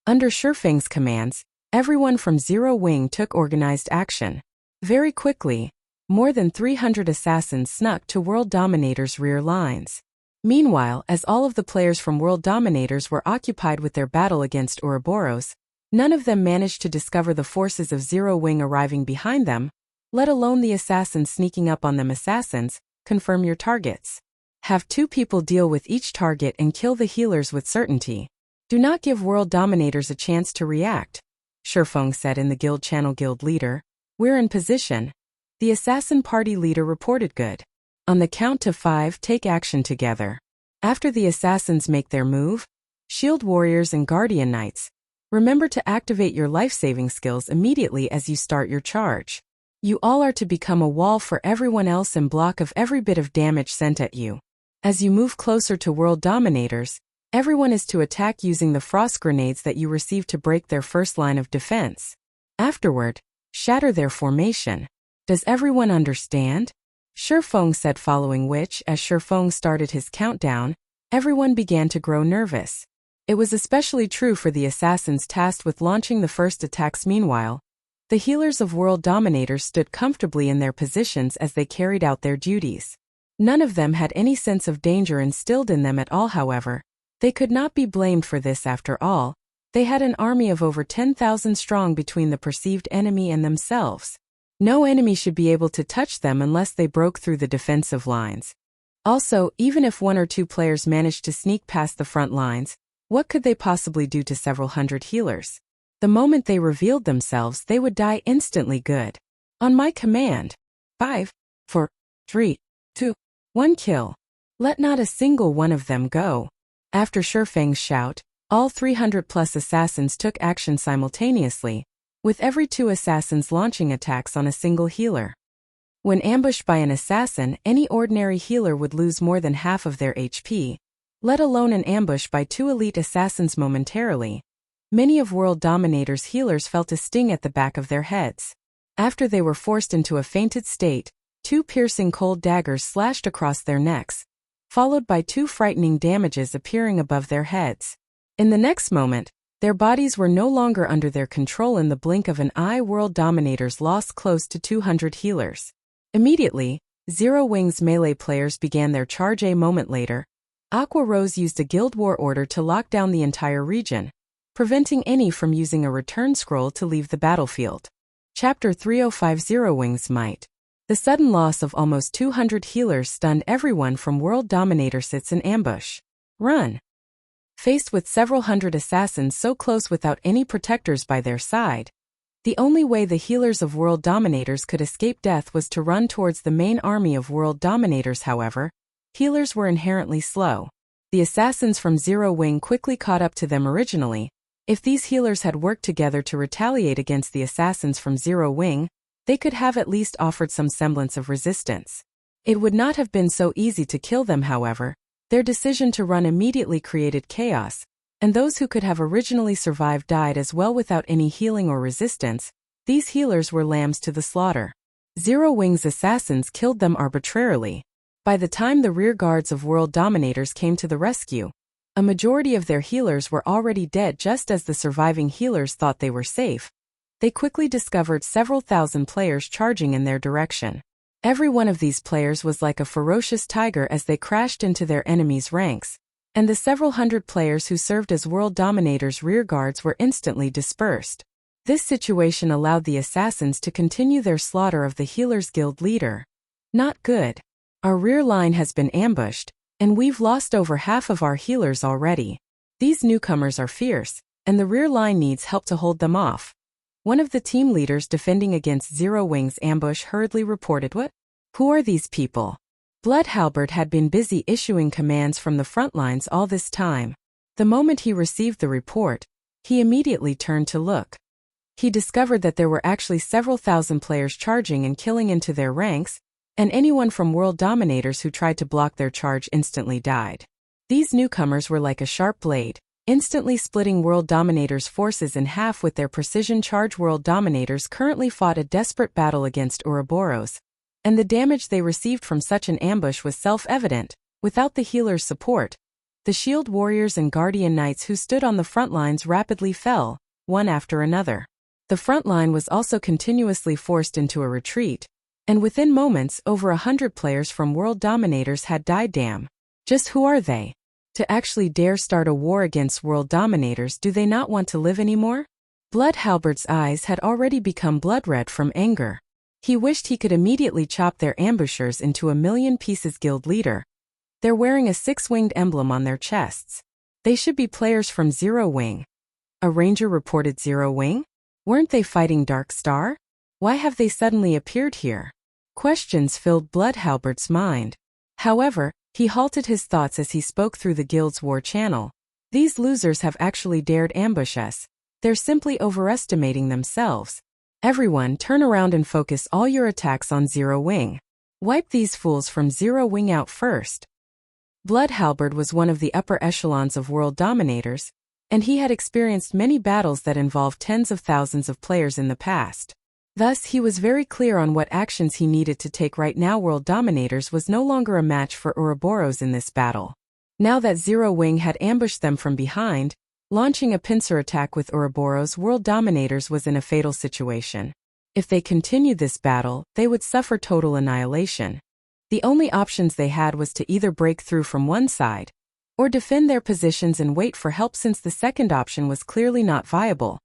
Under Feng's commands, everyone from Zero Wing took organized action. Very quickly, more than 300 assassins snuck to World Dominators' rear lines. Meanwhile, as all of the players from World Dominators were occupied with their battle against Ouroboros, none of them managed to discover the forces of Zero Wing arriving behind them, let alone the assassins sneaking up on them. Assassins, confirm your targets. Have 2 people deal with each target and kill the healers with certainty. Do not give World Dominators a chance to react. Feng said in the guild channel. Guild Leader, we're in position. The assassin party leader reported. Good. On the count of 5, take action together. After the assassins make their move, Shield Warriors and Guardian Knights, remember to activate your life-saving skills immediately as you start your charge. You all are to become a wall for everyone else and block of every bit of damage sent at you. As you move closer to World Dominators, everyone is to attack using the frost grenades that you receive to break their first line of defense. Afterward, shatter their formation. Does everyone understand? Feng said, following which, as Feng started his countdown, everyone began to grow nervous. It was especially true for the assassins tasked with launching the first attacks. Meanwhile, the healers of World Dominators stood comfortably in their positions as they carried out their duties. None of them had any sense of danger instilled in them at all. However, they could not be blamed for this. After all, they had an army of over 10,000 strong between the perceived enemy and themselves. No enemy should be able to touch them unless they broke through the defensive lines. Also, even if 1 or 2 players managed to sneak past the front lines, what could they possibly do to several hundred healers? The moment they revealed themselves, they would die instantly. Good. On my command. 5, 4, 3, 2, 1 kill. Let not a single one of them go. After Feng's shout, all 300+ assassins took action simultaneously, with every 2 assassins launching attacks on a single healer. When ambushed by an assassin, any ordinary healer would lose more than half of their HP, let alone an ambush by 2 elite assassins momentarily. Many of World Dominators' healers felt a sting at the back of their heads. After they were forced into a fainted state, 2 piercing cold daggers slashed across their necks, followed by 2 frightening damages appearing above their heads. In the next moment, their bodies were no longer under their control. In the blink of an eye, World Dominators lost close to 200 healers. Immediately, Zero Wing's melee players began their charge. A moment later, Aqua Rose used a Guild War order to lock down the entire region, preventing any from using a return scroll to leave the battlefield. Chapter 305 Zero Wing's Might. The sudden loss of almost 200 healers stunned everyone from World Dominator sits in ambush. Run! Faced with several hundred assassins so close without any protectors by their side, the only way the healers of World Dominators could escape death was to run towards the main army of World Dominators. However, healers were inherently slow. The assassins from Zero Wing quickly caught up to them. Originally, if these healers had worked together to retaliate against the assassins from Zero Wing, they could have at least offered some semblance of resistance. It would not have been so easy to kill them. However, their decision to run immediately created chaos, and those who could have originally survived died as well without any healing or resistance. These healers were lambs to the slaughter. Zero Wing's assassins killed them arbitrarily. By the time the rear guards of World Dominators came to the rescue, a majority of their healers were already dead. Just as the surviving healers thought they were safe, they quickly discovered several thousand players charging in their direction. Every one of these players was like a ferocious tiger as they crashed into their enemies' ranks, and the several hundred players who served as World Dominators' rear guards were instantly dispersed. This situation allowed the assassins to continue their slaughter of the healers' guild leader. Not good. Our rear line has been ambushed, and we've lost over half of our healers already. These newcomers are fierce, and the rear line needs help to hold them off. One of the team leaders defending against Zero Wing's ambush hurriedly reported, "What? Who are these people?" Blood Halberd had been busy issuing commands from the front lines all this time. The moment he received the report, he immediately turned to look. He discovered that there were actually several thousand players charging and killing into their ranks, and anyone from World Dominators who tried to block their charge instantly died. These newcomers were like a sharp blade, instantly splitting World Dominators' forces in half with their precision charge. World Dominators currently fought a desperate battle against Ouroboros, and the damage they received from such an ambush was self-evident. Without the healers' support, the shield warriors and guardian knights who stood on the front lines rapidly fell, one after another. The front line was also continuously forced into a retreat, and within moments over 100 players from World Dominators had died. Damn. Just who are they? To actually dare start a war against World Dominators? Do they not want to live anymore? Blood Halberd's eyes had already become blood red from anger. He wished he could immediately chop their ambushers into a million pieces. Guild leader. They're wearing a six-winged emblem on their chests. They should be players from Zero Wing. A ranger reported. Zero Wing? Weren't they fighting Dark Star? Why have they suddenly appeared here? Questions filled Blood Halberd's mind. However, he halted his thoughts as he spoke through the guild's war channel. These losers have actually dared ambush us. They're simply overestimating themselves. Everyone turn around and focus all your attacks on Zero Wing. Wipe these fools from Zero Wing out first. Blood Halberd was one of the upper echelons of World Dominators, and he had experienced many battles that involved tens of thousands of players in the past. Thus, he was very clear on what actions he needed to take right now. World Dominators was no longer a match for Ouroboros in this battle. Now that Zero Wing had ambushed them from behind, launching a pincer attack with Ouroboros, World Dominators was in a fatal situation. If they continued this battle, they would suffer total annihilation. The only options they had was to either break through from one side, or defend their positions and wait for help. Since the second option was clearly not viable,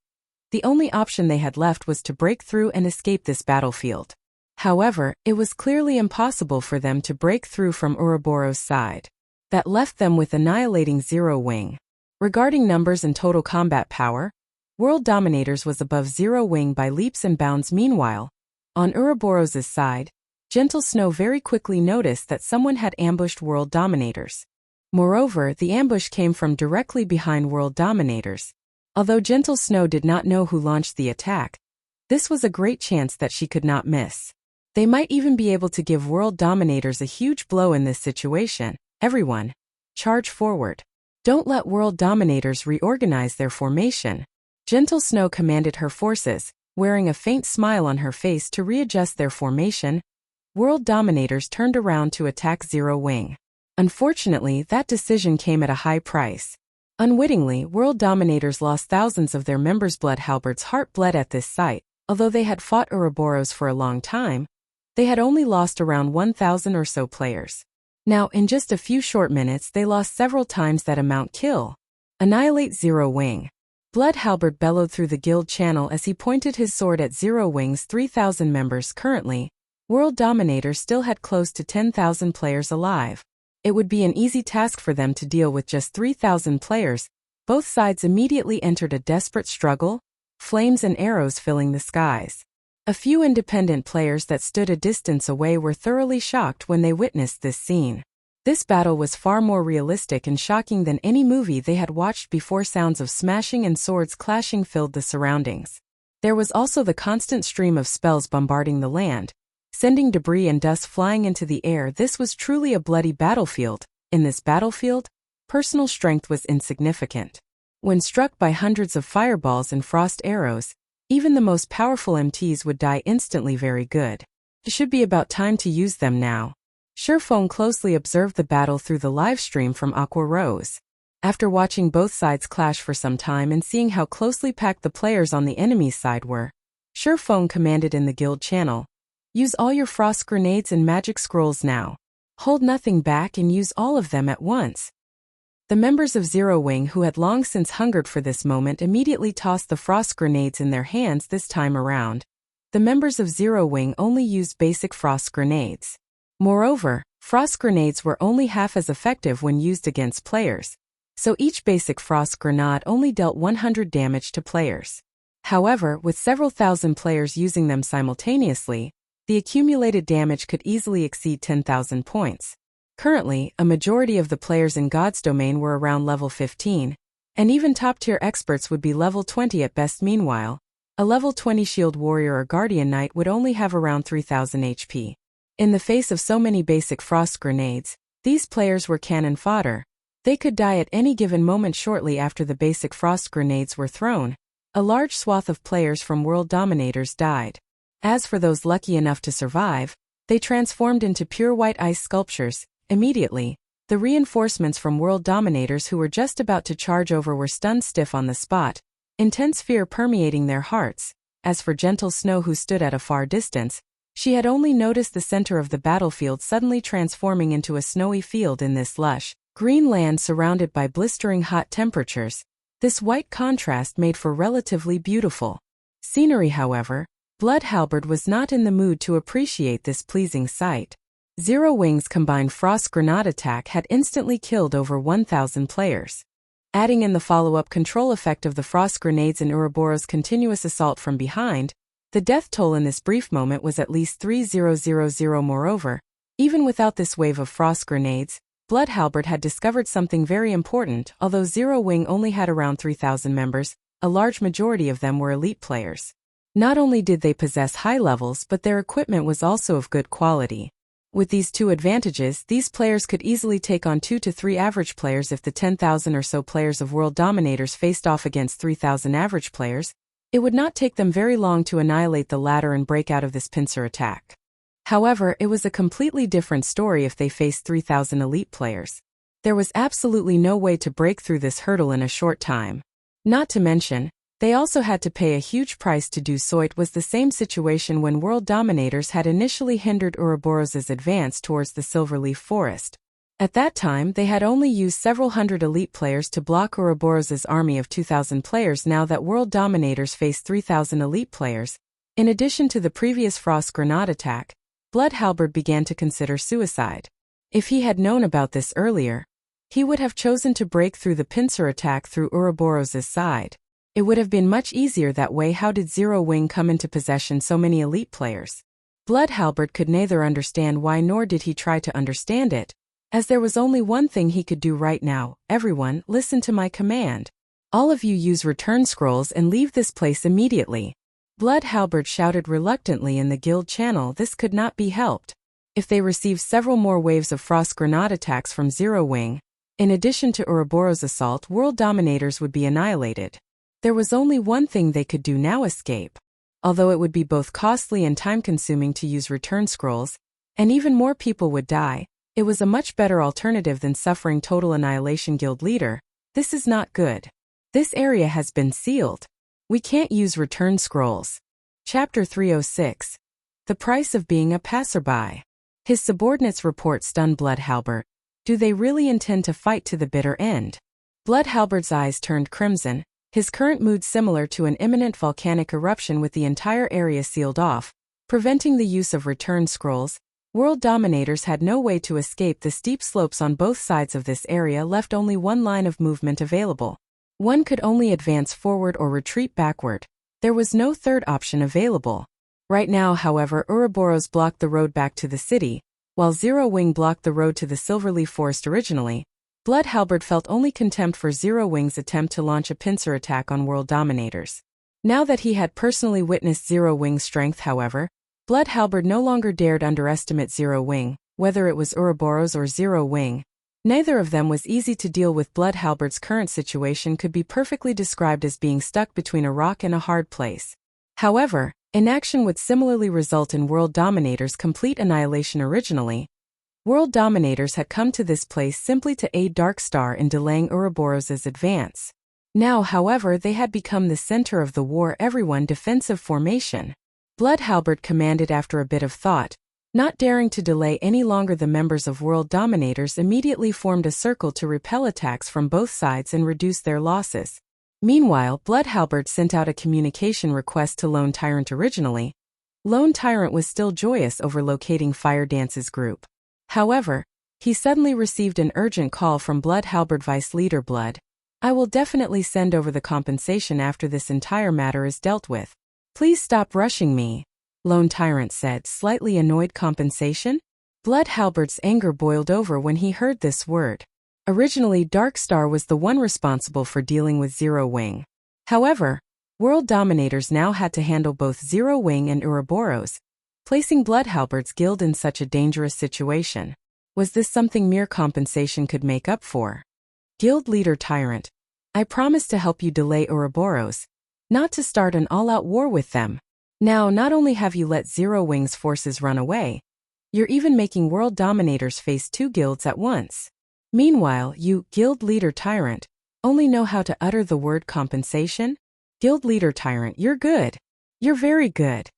the only option they had left was to break through and escape this battlefield. However, it was clearly impossible for them to break through from Ouroboros' side. That left them with annihilating Zero Wing. Regarding numbers and total combat power, World Dominators was above Zero Wing by leaps and bounds. Meanwhile, on Ouroboros' side, Gentle Snow very quickly noticed that someone had ambushed World Dominators. Moreover, the ambush came from directly behind World Dominators. Although Gentle Snow did not know who launched the attack, this was a great chance that she could not miss. They might even be able to give World Dominators a huge blow in this situation. Everyone, charge forward. Don't let World Dominators reorganize their formation. Gentle Snow commanded her forces, wearing a faint smile on her face to readjust their formation. World Dominators turned around to attack Zero Wing. Unfortunately, that decision came at a high price. Unwittingly, World Dominators lost thousands of their members. Blood Halberd's heart bled at this sight. Although they had fought Ouroboros for a long time, They had only lost around 1,000 or so players. Now, in just a few short minutes, they lost several times that amount. Kill. Annihilate Zero Wing. Blood Halberd bellowed through the guild channel as he pointed his sword at Zero Wing's 3,000 members. Currently, World Dominator still had close to 10,000 players alive. It would be an easy task for them to deal with just 3,000 players. Both sides immediately entered a desperate struggle, flames and arrows filling the skies. A few independent players that stood a distance away were thoroughly shocked when they witnessed this scene. This battle was far more realistic and shocking than any movie they had watched before. Sounds of smashing and swords clashing filled the surroundings. There was also the constant stream of spells bombarding the land, sending debris and dust flying into the air. This was truly a bloody battlefield. In this battlefield, personal strength was insignificant. When struck by hundreds of fireballs and frost arrows, even the most powerful MTs would die instantly. Very good. It should be about time to use them now. Feng closely observed the battle through the live stream from Aqua Rose. After watching both sides clash for some time and seeing how closely packed the players on the enemy's side were, Feng commanded in the guild channel, "Use all your frost grenades and magic scrolls now. Hold nothing back and use all of them at once." The members of Zero Wing, who had long since hungered for this moment, immediately tossed the frost grenades in their hands. This time around, the members of Zero Wing only used basic frost grenades. Moreover, frost grenades were only half as effective when used against players, so each basic frost grenade only dealt 100 damage to players. However, with several thousand players using them simultaneously, the accumulated damage could easily exceed 10,000 points. Currently, a majority of the players in God's domain were around level 15, and even top-tier experts would be level 20 at best. Meanwhile, a level 20 shield warrior or guardian knight would only have around 3,000 HP. In the face of so many basic frost grenades, these players were cannon fodder. They could die at any given moment. Shortly after the basic frost grenades were thrown, a large swath of players from World Dominators died. As for those lucky enough to survive, they transformed into pure white ice sculptures. Immediately, the reinforcements from World Dominators who were just about to charge over were stunned stiff on the spot, intense fear permeating their hearts. As for Gentle Snow, who stood at a far distance, she had only noticed the center of the battlefield suddenly transforming into a snowy field in this lush, green land surrounded by blistering hot temperatures. This white contrast made for relatively beautiful scenery. However, Blood Halberd was not in the mood to appreciate this pleasing sight. Zero Wing's combined frost grenade attack had instantly killed over 1,000 players. Adding in the follow-up control effect of the frost grenades and Ouroboros' continuous assault from behind, the death toll in this brief moment was at least 3,000. Moreover, even without this wave of frost grenades, Blood Halberd had discovered something very important. Although Zero Wing only had around 3,000 members, a large majority of them were elite players. Not only did they possess high levels, but their equipment was also of good quality. With these two advantages, these players could easily take on 2 to 3 average players. If the 10,000 or so players of World Dominators faced off against 3,000 average players, it would not take them very long to annihilate the latter and break out of this pincer attack. However, it was a completely different story if they faced 3,000 elite players. There was absolutely no way to break through this hurdle in a short time. Not to mention, they also had to pay a huge price to do so. It was the same situation when World Dominators had initially hindered Ouroboros' advance towards the Silverleaf Forest. At that time, they had only used several hundred elite players to block Ouroboros' army of 2,000 players. Now that World Dominators faced 3,000 elite players, in addition to the previous frost grenade attack, Blood Halberd began to consider suicide. If he had known about this earlier, he would have chosen to break through the pincer attack through Ouroboros' side. It would have been much easier that way. How did Zero Wing come into possession so many elite players? Blood Halberd could neither understand why nor did he try to understand it, as there was only one thing he could do right now. Everyone, listen to my command. All of you use return scrolls and leave this place immediately. Blood Halberd shouted reluctantly in the guild channel. This could not be helped. If they received several more waves of frost grenade attacks from Zero Wing, in addition to Ouroboros' assault, World Dominators would be annihilated. There was only one thing they could do now: escape. Although it would be both costly and time-consuming to use return scrolls, and even more people would die, it was a much better alternative than suffering total annihilation. Guild leader, this is not good. This area has been sealed. We can't use return scrolls. Chapter 306. The price of being a passerby. His subordinates report stunned Bloodhalbert. Do they really intend to fight to the bitter end? Bloodhalbert's eyes turned crimson, his current mood similar to an imminent volcanic eruption with the entire area sealed off, preventing the use of return scrolls. World dominators had no way to escape the steep slopes on both sides of this area, left only one line of movement available. One could only advance forward or retreat backward. There was no third option available. Right now, however, Ouroboros blocked the road back to the city, while Zero Wing blocked the road to the Silverleaf Forest originally. Bloodhalbert felt only contempt for Zero Wing's attempt to launch a pincer attack on world dominators. Now that he had personally witnessed Zero Wing's strength, however, Bloodhalbert no longer dared underestimate Zero Wing, whether it was Ouroboros or Zero Wing. Neither of them was easy to deal with. Bloodhalbert's current situation could be perfectly described as being stuck between a rock and a hard place. However, inaction would similarly result in world dominators' complete annihilation. Originally, world dominators had come to this place simply to aid Darkstar in delaying Ouroboros' advance. Now, however, they had become the center of the war. Everyone defensive formation. Bloodhalbert commanded after a bit of thought. Not daring to delay any longer, the members of World Dominators immediately formed a circle to repel attacks from both sides and reduce their losses. Meanwhile, Bloodhalbert sent out a communication request to Lone Tyrant. Originally, Lone Tyrant was still joyous over locating Fire Dance's group. However, he suddenly received an urgent call from Bloodhalbert Vice Leader Blood. I will definitely send over the compensation after this entire matter is dealt with. Please stop rushing me, Lone Tyrant said, slightly annoyed. Compensation? Bloodhalbert's anger boiled over when he heard this word. Originally, Darkstar was the one responsible for dealing with Zero Wing. However, world dominators now had to handle both Zero Wing and Ouroboros, placing Bloodhalbert's guild in such a dangerous situation. Was this something mere compensation could make up for? Guild Leader Tyrant, I promise to help you delay Ouroboros, not to start an all-out war with them. Now, not only have you let Zero Wing's forces run away, you're even making world dominators face two guilds at once. Meanwhile, you, Guild Leader Tyrant, only know how to utter the word compensation? Guild Leader Tyrant, you're good. You're very good.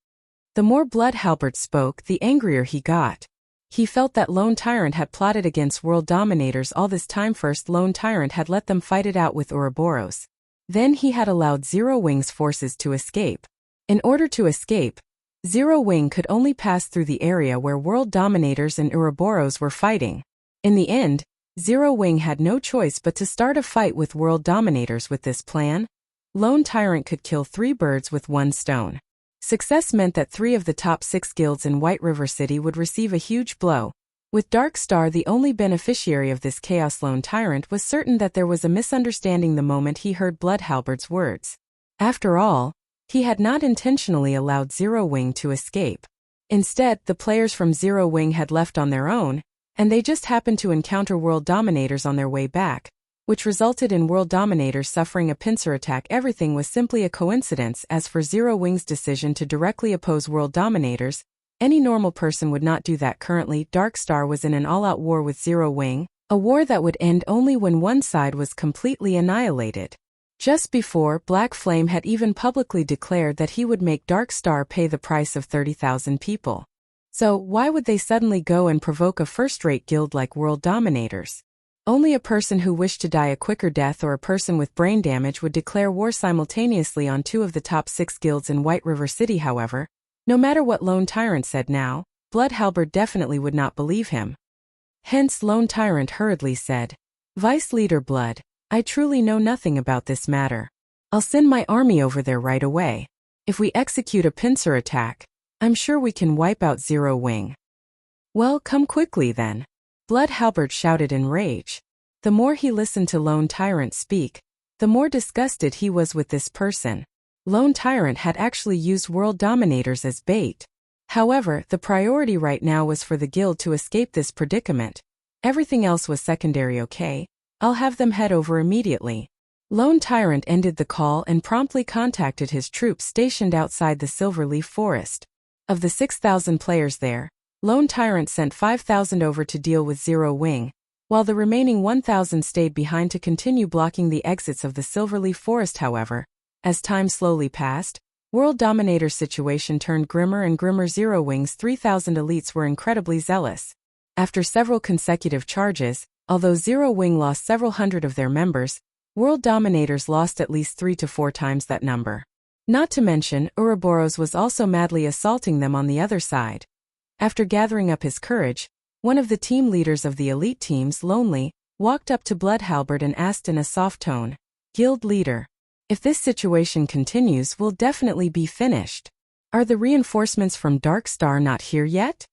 The more Bloodhalbert spoke, the angrier he got. He felt that Lone Tyrant had plotted against world dominators all this time. First, Lone Tyrant had let them fight it out with Ouroboros. Then he had allowed Zero Wing's forces to escape. In order to escape, Zero Wing could only pass through the area where world dominators and Ouroboros were fighting. In the end, Zero Wing had no choice but to start a fight with world dominators. With this plan, Lone Tyrant could kill 3 birds with 1 stone. Success meant that 3 of the top 6 guilds in White River City would receive a huge blow. With Darkstar the only beneficiary of this chaos, Lone Tyrant was certain that there was a misunderstanding the moment he heard Bloodhalbert's words. After all, he had not intentionally allowed Zero Wing to escape. Instead, the players from Zero Wing had left on their own, and they just happened to encounter world dominators on their way back, which resulted in world dominators suffering a pincer attack. Everything was simply a coincidence. As for Zero Wing's decision to directly oppose world dominators, any normal person would not do that. Currently, Darkstar was in an all-out war with Zero Wing, a war that would end only when one side was completely annihilated. Just before, Black Flame had even publicly declared that he would make Darkstar pay the price of 30,000 people. So, why would they suddenly go and provoke a first-rate guild like World Dominators? Only a person who wished to die a quicker death or a person with brain damage would declare war simultaneously on 2 of the top 6 guilds in White River City. However, no matter what Lone Tyrant said now, Bloodhalbert definitely would not believe him. Hence, Lone Tyrant hurriedly said, Vice Leader Blood, I truly know nothing about this matter. I'll send my army over there right away. If we execute a pincer attack, I'm sure we can wipe out Zero Wing. Well, come quickly then. Bloodhalbert shouted in rage. The more he listened to Lone Tyrant speak, the more disgusted he was with this person. Lone Tyrant had actually used world dominators as bait. However, the priority right now was for the guild to escape this predicament. Everything else was secondary. Okay, I'll have them head over immediately. Lone Tyrant ended the call and promptly contacted his troops stationed outside the Silverleaf Forest. Of the 6,000 players there, Lone Tyrant sent 5,000 over to deal with Zero Wing, while the remaining 1,000 stayed behind to continue blocking the exits of the Silverleaf Forest. However, as time slowly passed, World Dominator's situation turned grimmer and grimmer. Zero Wing's 3,000 elites were incredibly zealous. After several consecutive charges, although Zero Wing lost several hundred of their members, World Dominators lost at least 3 to 4 times that number. Not to mention, Ouroboros was also madly assaulting them on the other side. After gathering up his courage, one of the team leaders of the elite teams, Lonely, walked up to Bloodhalberd and asked in a soft tone, "Guild leader, if this situation continues, we'll definitely be finished. Are the reinforcements from Dark Star not here yet?"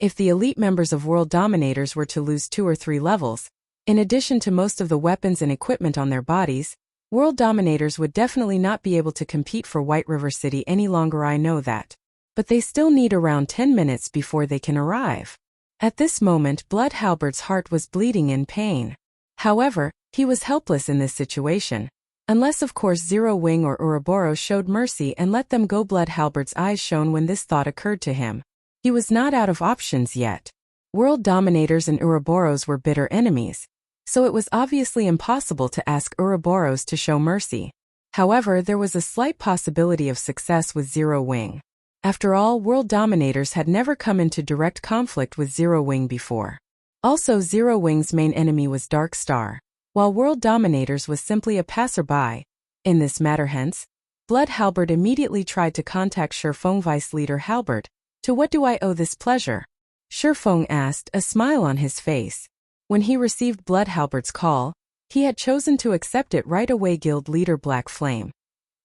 If the elite members of World Dominators were to lose 2 or 3 levels, in addition to most of the weapons and equipment on their bodies, World Dominators would definitely not be able to compete for White River City any longer. I know that. But they still need around 10 minutes before they can arrive. At this moment, Bloodhalberd's heart was bleeding in pain. However, he was helpless in this situation. Unless of course Zero Wing or Ouroboros showed mercy and let them go. Bloodhalberd's eyes shone when this thought occurred to him. He was not out of options yet. World Dominators and Ouroboros were bitter enemies, so it was obviously impossible to ask Ouroboros to show mercy. However, there was a slight possibility of success with Zero Wing. After all, World Dominators had never come into direct conflict with Zero Wing before. Also, Zero Wing's main enemy was Dark Star, while World Dominators was simply a passerby. In this matter hence, Bloodhalberd immediately tried to contact Feng Vice Leader Halberd. "To what do I owe this pleasure?" Feng asked, a smile on his face. When he received Bloodhalberd's call, he had chosen to accept it right away. "Guild Leader Black Flame.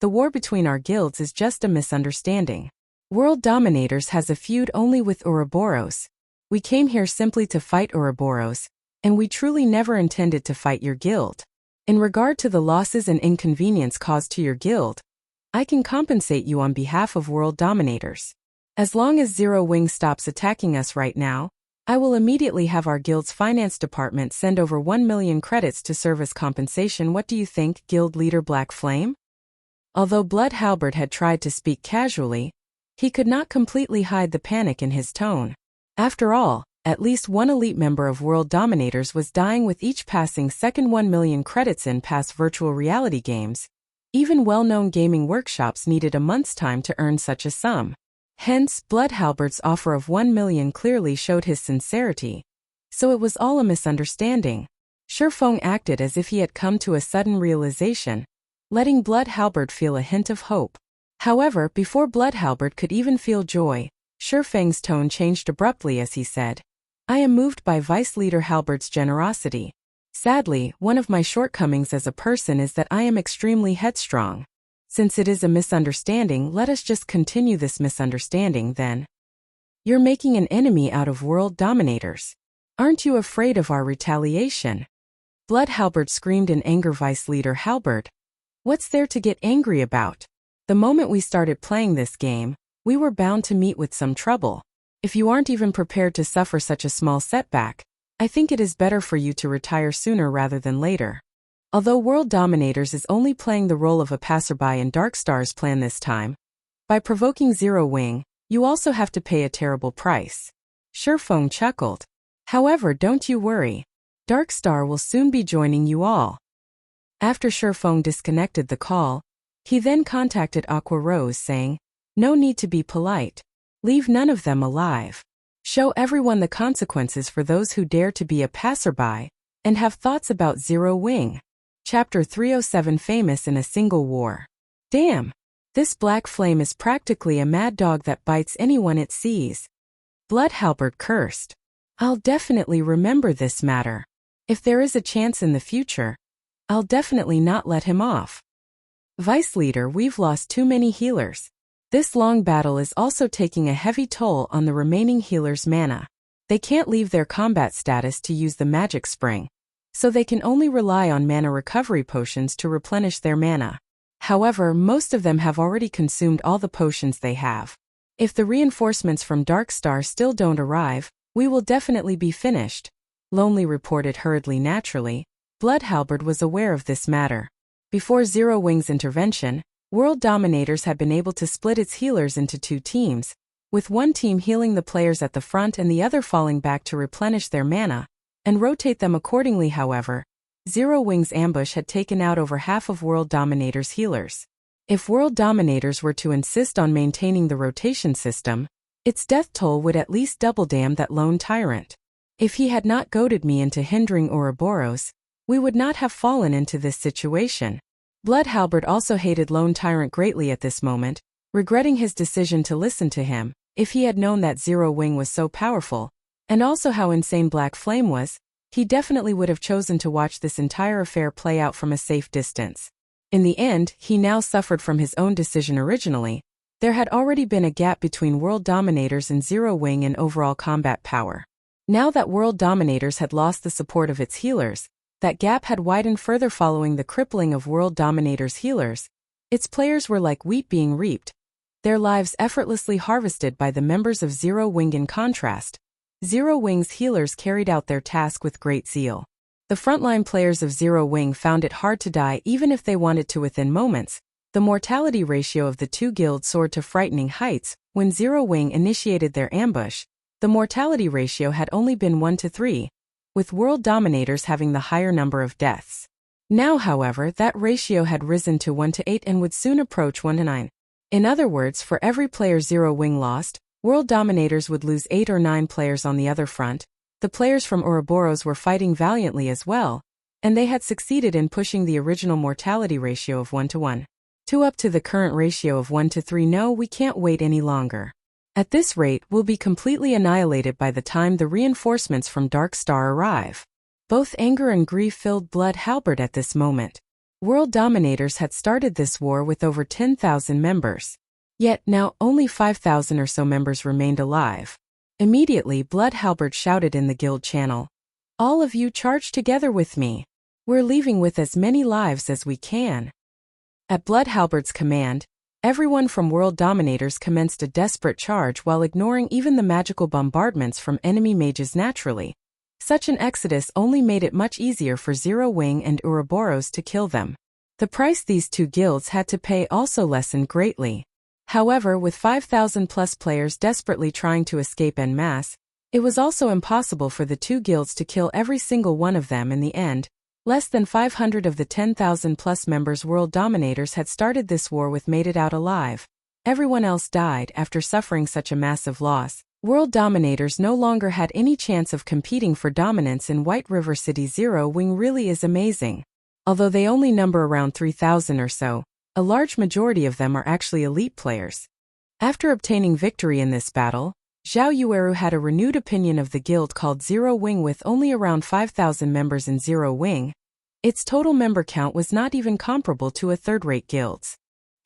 The war between our guilds is just a misunderstanding. World Dominators has a feud only with Ouroboros. We came here simply to fight Ouroboros, and we truly never intended to fight your guild. In regard to the losses and inconvenience caused to your guild, I can compensate you on behalf of World Dominators. As long as Zero Wing stops attacking us right now, I will immediately have our guild's finance department send over 1 million credits to serve as compensation. What do you think, Guild Leader Black Flame?" Although Bloodhalberd had tried to speak casually, he could not completely hide the panic in his tone. After all, at least one elite member of World Dominators was dying with each passing second. 1 million credits in past virtual reality games. Even well-known gaming workshops needed a month's time to earn such a sum. Hence, Bloodhalberd's offer of 1 million clearly showed his sincerity. So it was all a misunderstanding. Feng acted as if he had come to a sudden realization, letting Bloodhalberd feel a hint of hope. However, before Bloodhalberd could even feel joy, Feng's tone changed abruptly as he said, "I am moved by Vice Leader Halberd's generosity. Sadly, one of my shortcomings as a person is that I am extremely headstrong. Since it is a misunderstanding, let us just continue this misunderstanding then. You're making an enemy out of World Dominators. Aren't you afraid of our retaliation?" Bloodhalberd screamed in anger. "Vice Leader Halberd, what's there to get angry about? The moment we started playing this game, we were bound to meet with some trouble. If you aren't even prepared to suffer such a small setback, I think it is better for you to retire sooner rather than later." Although World Dominators is only playing the role of a passerby in Dark Star's plan this time, by provoking Zero Wing, you also have to pay a terrible price. Feng chuckled. "However, don't you worry. Dark Star will soon be joining you all." After Feng disconnected the call, he then contacted Aqua Rose saying, "No need to be polite. Leave none of them alive. Show everyone the consequences for those who dare to be a passerby and have thoughts about Zero Wing." Chapter 307 Famous in a Single War. Damn! This Black Flame is practically a mad dog that bites anyone it sees. Bloodhalberd cursed. "I'll definitely remember this matter. If there is a chance in the future, I'll definitely not let him off." Vice Leader, we've lost too many healers. This long battle is also taking a heavy toll on the remaining healers' mana. They can't leave their combat status to use the magic spring, so they can only rely on mana recovery potions to replenish their mana. However, most of them have already consumed all the potions they have. If the reinforcements from Dark Star still don't arrive, we will definitely be finished, Lonely reported hurriedly. Naturally, Bloodhalberd was aware of this matter. Before Zero Wing's intervention, World Dominators had been able to split its healers into 2 teams, with one team healing the players at the front and the other falling back to replenish their mana, and rotate them accordingly. However, Zero Wing's ambush had taken out over half of World Dominators' healers. If world dominators were to insist on maintaining the rotation system, its death toll would at least double. Damn that lone tyrant. If he had not goaded me into hindering Ouroboros, we would not have fallen into this situation. Blood Halberd also hated Lone Tyrant greatly at this moment, regretting his decision to listen to him. If he had known that Zero Wing was so powerful, and also how insane Black Flame was, he definitely would have chosen to watch this entire affair play out from a safe distance. In the end, he now suffered from his own decision. Originally, there had already been a gap between World Dominators and Zero Wing in overall combat power. Now that World Dominators had lost the support of its healers, that gap had widened further following the crippling of World Dominators' healers. Its players were like wheat being reaped, their lives effortlessly harvested by the members of Zero Wing. In contrast, Zero Wing's healers carried out their task with great zeal. The frontline players of Zero Wing found it hard to die even if they wanted to within moments. The mortality ratio of the two guilds soared to frightening heights. When Zero Wing initiated their ambush, the mortality ratio had only been 1 to 3. With World Dominators having the higher number of deaths. Now, however, that ratio had risen to 1 to 8 and would soon approach 1 to 9. In other words, for every player Zero Wing lost, World Dominators would lose 8 or 9 players on the other front. The players from Ouroboros were fighting valiantly as well, and they had succeeded in pushing the original mortality ratio of 1 to 1. 2 up to the current ratio of 1 to 3. No, we can't wait any longer. At this rate, we'll be completely annihilated by the time the reinforcements from Dark Star arrive. Both anger and grief filled Blood Halberd at this moment. World Dominators had started this war with over 10,000 members. Yet now only 5,000 or so members remained alive. Immediately, Blood Halberd shouted in the guild channel, "All of you charge together with me. We're leaving with as many lives as we can." At Blood Halberd's command, everyone from World Dominators commenced a desperate charge while ignoring even the magical bombardments from enemy mages naturally. Such an exodus only made it much easier for Zero Wing and Ouroboros to kill them. The price these two guilds had to pay also lessened greatly. However, with 5,000 plus players desperately trying to escape en masse, it was also impossible for the two guilds to kill every single one of them in the end. Less than 500 of the 10,000 plus members World Dominators had started this war with made it out alive. Everyone else died after suffering such a massive loss. World Dominators no longer had any chance of competing for dominance in White River City. Zero Wing really is amazing. Although they only number around 3,000 or so, a large majority of them are actually elite players. After obtaining victory in this battle, Zhao Yueru had a renewed opinion of the guild called Zero Wing. With only around 5,000 members in Zero Wing, its total member count was not even comparable to a third-rate guild's.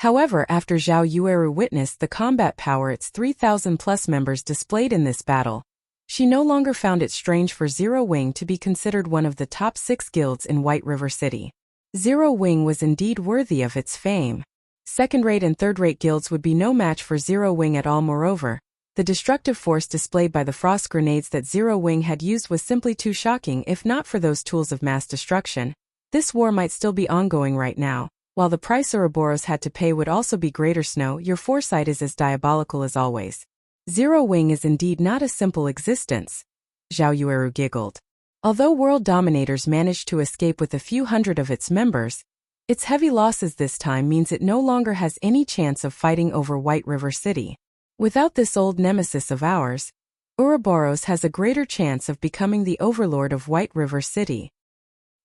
However, after Zhao Yueru witnessed the combat power its 3,000 plus members displayed in this battle, she no longer found it strange for Zero Wing to be considered one of the top 6 guilds in White River City. Zero Wing was indeed worthy of its fame. Second-rate and third-rate guilds would be no match for Zero Wing at all. Moreover, the destructive force displayed by the frost grenades that Zero Wing had used was simply too shocking. If not for those tools of mass destruction, this war might still be ongoing right now, while the price Ouroboros had to pay would also be greater. Snow, your foresight is as diabolical as always. Zero Wing is indeed not a simple existence. Zhao Yueru giggled. Although World Dominators managed to escape with a few hundred of its members, its heavy losses this time means it no longer has any chance of fighting over White River City. Without this old nemesis of ours, Ouroboros has a greater chance of becoming the overlord of White River City.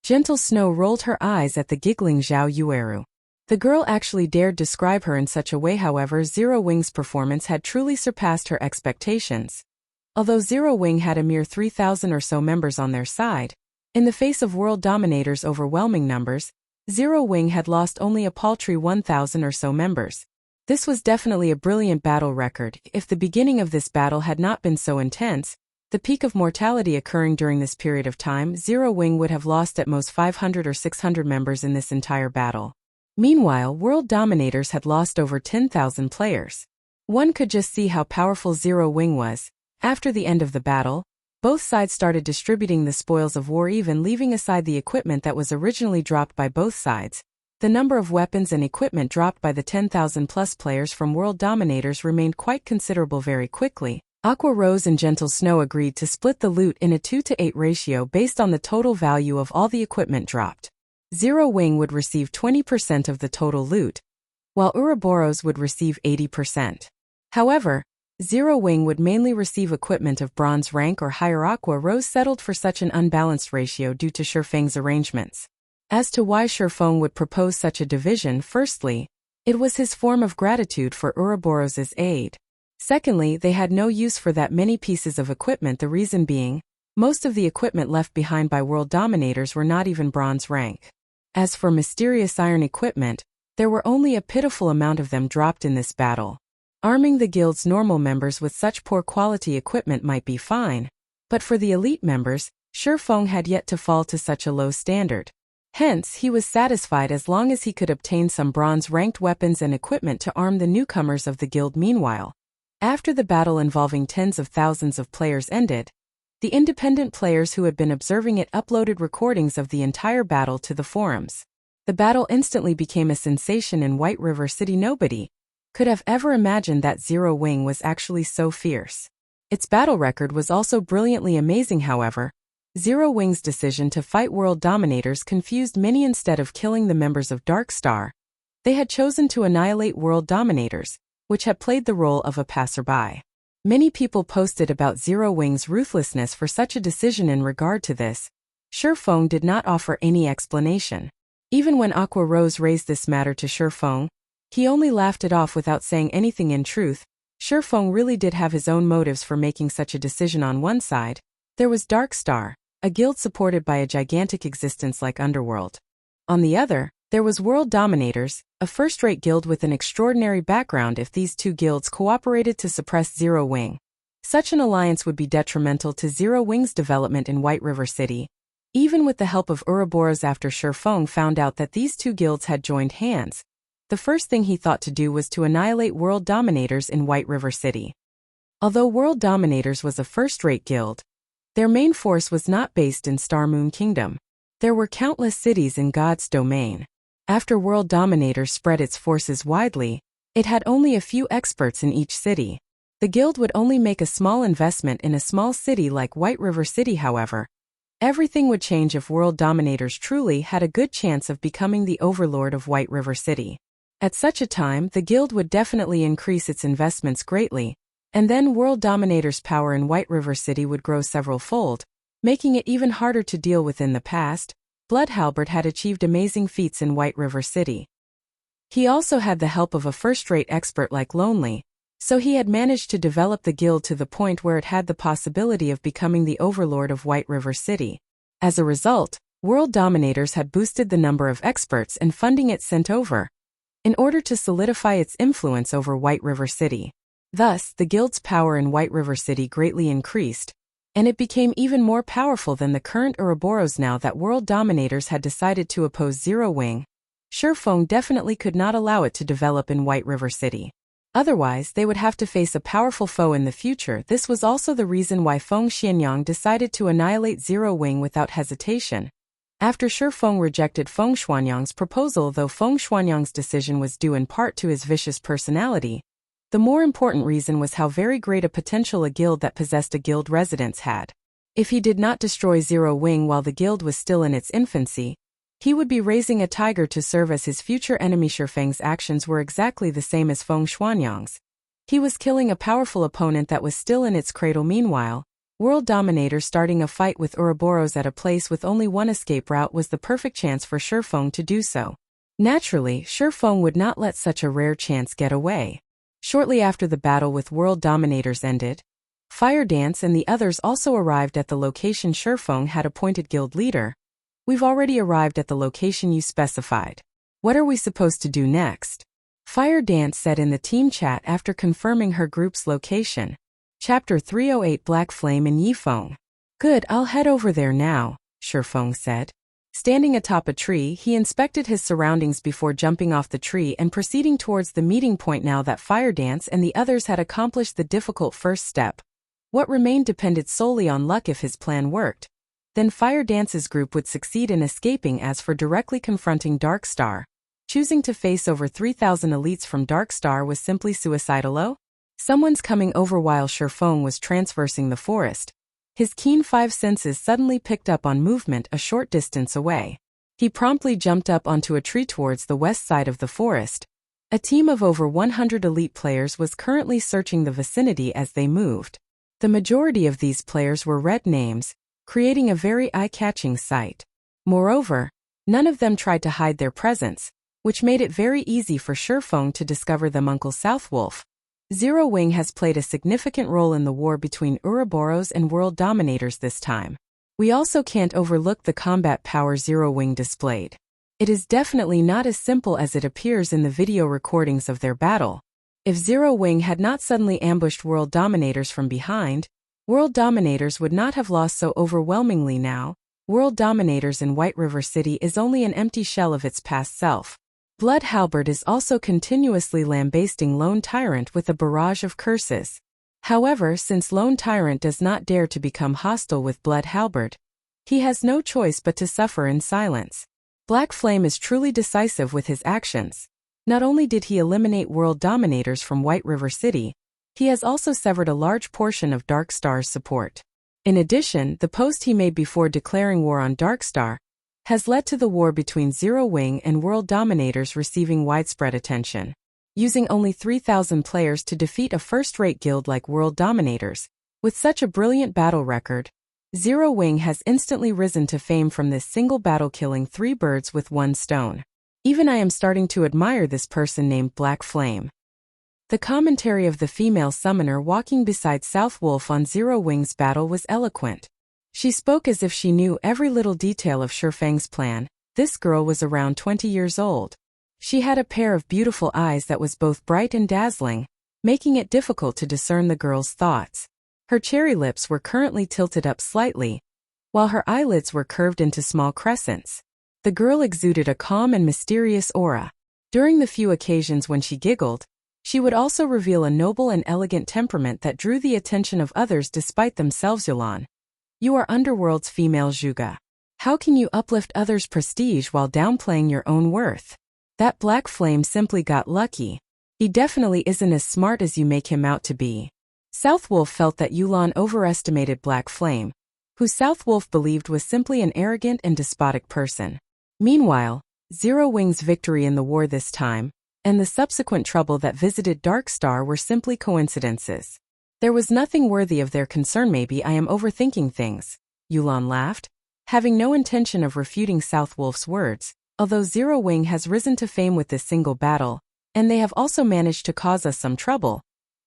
Gentle Snow rolled her eyes at the giggling Zhao Yueru. The girl actually dared describe her in such a way. However, Zero Wing's performance had truly surpassed her expectations. Although Zero Wing had a mere 3,000 or so members on their side, in the face of World Dominators' overwhelming numbers, Zero Wing had lost only a paltry 1,000 or so members. This was definitely a brilliant battle record. If the beginning of this battle had not been so intense, the peak of mortality occurring during this period of time, Zero Wing would have lost at most 500 or 600 members in this entire battle. Meanwhile, World Dominators had lost over 10,000 players. One could just see how powerful Zero Wing was. After the end of the battle, both sides started distributing the spoils of war, even leaving aside the equipment that was originally dropped by both sides. The number of weapons and equipment dropped by the 10,000 plus players from World Dominators remained quite considerable. Very quickly, Aqua Rose and Gentle Snow agreed to split the loot in a 2 to 8 ratio based on the total value of all the equipment dropped. Zero Wing would receive 20% of the total loot, while Ouroboros would receive 80%. However, Zero Wing would mainly receive equipment of bronze rank or higher. Aqua Rose settled for such an unbalanced ratio due to Feng's arrangements. As to why Feng would propose such a division, firstly, it was his form of gratitude for Ouroboros' aid. Secondly, they had no use for that many pieces of equipment, the reason being, most of the equipment left behind by world dominators were not even bronze rank. As for mysterious iron equipment, there were only a pitiful amount of them dropped in this battle. Arming the guild's normal members with such poor quality equipment might be fine, but for the elite members, Feng had yet to fall to such a low standard. Hence, he was satisfied as long as he could obtain some bronze-ranked weapons and equipment to arm the newcomers of the guild. Meanwhile, after the battle involving tens of thousands of players ended, the independent players who had been observing it uploaded recordings of the entire battle to the forums. The battle instantly became a sensation in White River City. Nobody could have ever imagined that Zero Wing was actually so fierce. Its battle record was also brilliantly amazing. However, Zero Wing's decision to fight world dominators confused many. Instead of killing the members of Dark Star, they had chosen to annihilate world dominators, which had played the role of a passerby. Many people posted about Zero Wing's ruthlessness for such a decision. In regard to this, Feng did not offer any explanation. Even when Aqua Rose raised this matter to Feng, he only laughed it off without saying anything. In truth, Feng really did have his own motives for making such a decision. On one side, there was Dark Star, a guild supported by a gigantic existence like Underworld. On the other, there was World Dominators, a first-rate guild with an extraordinary background. If these two guilds cooperated to suppress Zero Wing, such an alliance would be detrimental to Zero Wing's development in White River City. Even with the help of Ouroboros, after Feng found out that these two guilds had joined hands, the first thing he thought to do was to annihilate World Dominators in White River City. Although World Dominators was a first-rate guild, their main force was not based in Star Moon Kingdom. There were countless cities in God's domain. After World Dominators spread its forces widely, it had only a few experts in each city. The guild would only make a small investment in a small city like White River City. However, everything would change if World Dominators truly had a good chance of becoming the overlord of White River City. At such a time, the guild would definitely increase its investments greatly, and then World Dominator's power in White River City would grow several-fold, making it even harder to deal with. In the past, Bloodhalbert had achieved amazing feats in White River City. He also had the help of a first-rate expert like Lonely, so he had managed to develop the guild to the point where it had the possibility of becoming the overlord of White River City. As a result, World Dominators had boosted the number of experts and funding it sent over, in order to solidify its influence over White River City. Thus, the guild's power in White River City greatly increased, and it became even more powerful than the current Ouroboros. Now that World Dominators had decided to oppose Zero Wing, Feng definitely could not allow it to develop in White River City. Otherwise, they would have to face a powerful foe in the future. This was also the reason why Feng Xianyang decided to annihilate Zero Wing without hesitation. After Feng rejected Feng Xuanyang's proposal, though Feng Xuanyang's decision was due in part to his vicious personality, the more important reason was how very great a potential a guild that possessed a guild residence had. If he did not destroy Zero Wing while the guild was still in its infancy, he would be raising a tiger to serve as his future enemy. Feng's actions were exactly the same as Feng Xuanyang's. He was killing a powerful opponent that was still in its cradle. Meanwhile, World Dominator starting a fight with Ouroboros at a place with only one escape route was the perfect chance for Feng to do so. Naturally, Feng would not let such a rare chance get away. Shortly after the battle with World Dominators ended, Fire Dance and the others also arrived at the location Feng had appointed guild leader. We've already arrived at the location you specified. What are we supposed to do next? Fire Dance said in the team chat after confirming her group's location. Chapter 308 Black Flame in Yifeng. Good, I'll head over there now, Feng said. Standing atop a tree, he inspected his surroundings before jumping off the tree and proceeding towards the meeting point. Now that Fire Dance and the others had accomplished the difficult first step, what remained depended solely on luck. If his plan worked, then Fire Dance's group would succeed in escaping. As for directly confronting Dark Star, choosing to face over 3,000 elites from Dark Star was simply suicidal. Someone's coming over. While Feng was traversing the forest, his keen five senses suddenly picked up on movement a short distance away. He promptly jumped up onto a tree towards the west side of the forest, A team of over 100 elite players was currently searching the vicinity as they moved. The majority of these players were red names, creating a very eye-catching sight. Moreover, none of them tried to hide their presence, which made it very easy for Feng to discover them. Uncle Southwolf. Zero Wing has played a significant role in the war between Ouroboros and world dominators this time. We also can't overlook the combat power Zero Wing displayed. It is definitely not as simple as it appears in the video recordings of their battle. If Zero Wing had not suddenly ambushed world dominators from behind, world dominators would not have lost so overwhelmingly now. World dominators in White River City is only an empty shell of its past self. Blood Halberd is also continuously lambasting Lone Tyrant with a barrage of curses. However, since Lone Tyrant does not dare to become hostile with Blood Halberd, he has no choice but to suffer in silence. Black Flame is truly decisive with his actions. Not only did he eliminate world dominators from White River City, he has also severed a large portion of Darkstar's support. In addition, the post he made before declaring war on Darkstar has led to the war between Zero Wing and world dominators receiving widespread attention. Using only 3,000 players to defeat a first-rate guild like world dominators, with such a brilliant battle record, Zero Wing has instantly risen to fame from this single battle, killing 3 birds with 1 stone. Even I am starting to admire this person named Black Flame. The commentary of the female summoner walking beside Southwolf on Zero Wing's battle was eloquent. She spoke as if she knew every little detail of Feng's plan. This girl was around 20 years old. She had a pair of beautiful eyes that was both bright and dazzling, making it difficult to discern the girl's thoughts. Her cherry lips were currently tilted up slightly, while her eyelids were curved into small crescents. The girl exuded a calm and mysterious aura. During the few occasions when she giggled, she would also reveal a noble and elegant temperament that drew the attention of others despite themselves. Yulan, you are Underworld's female Zhuge. How can you uplift others' prestige while downplaying your own worth? That Black Flame simply got lucky. He definitely isn't as smart as you make him out to be. Southwolf felt that Yulan overestimated Black Flame, who Southwolf believed was simply an arrogant and despotic person. Meanwhile, Zero Wing's victory in the war this time, and the subsequent trouble that visited Darkstar were simply coincidences. There was nothing worthy of their concern. Maybe I am overthinking things, Yulan laughed, having no intention of refuting Southwolf's words. Although Zero Wing has risen to fame with this single battle, and they have also managed to cause us some trouble,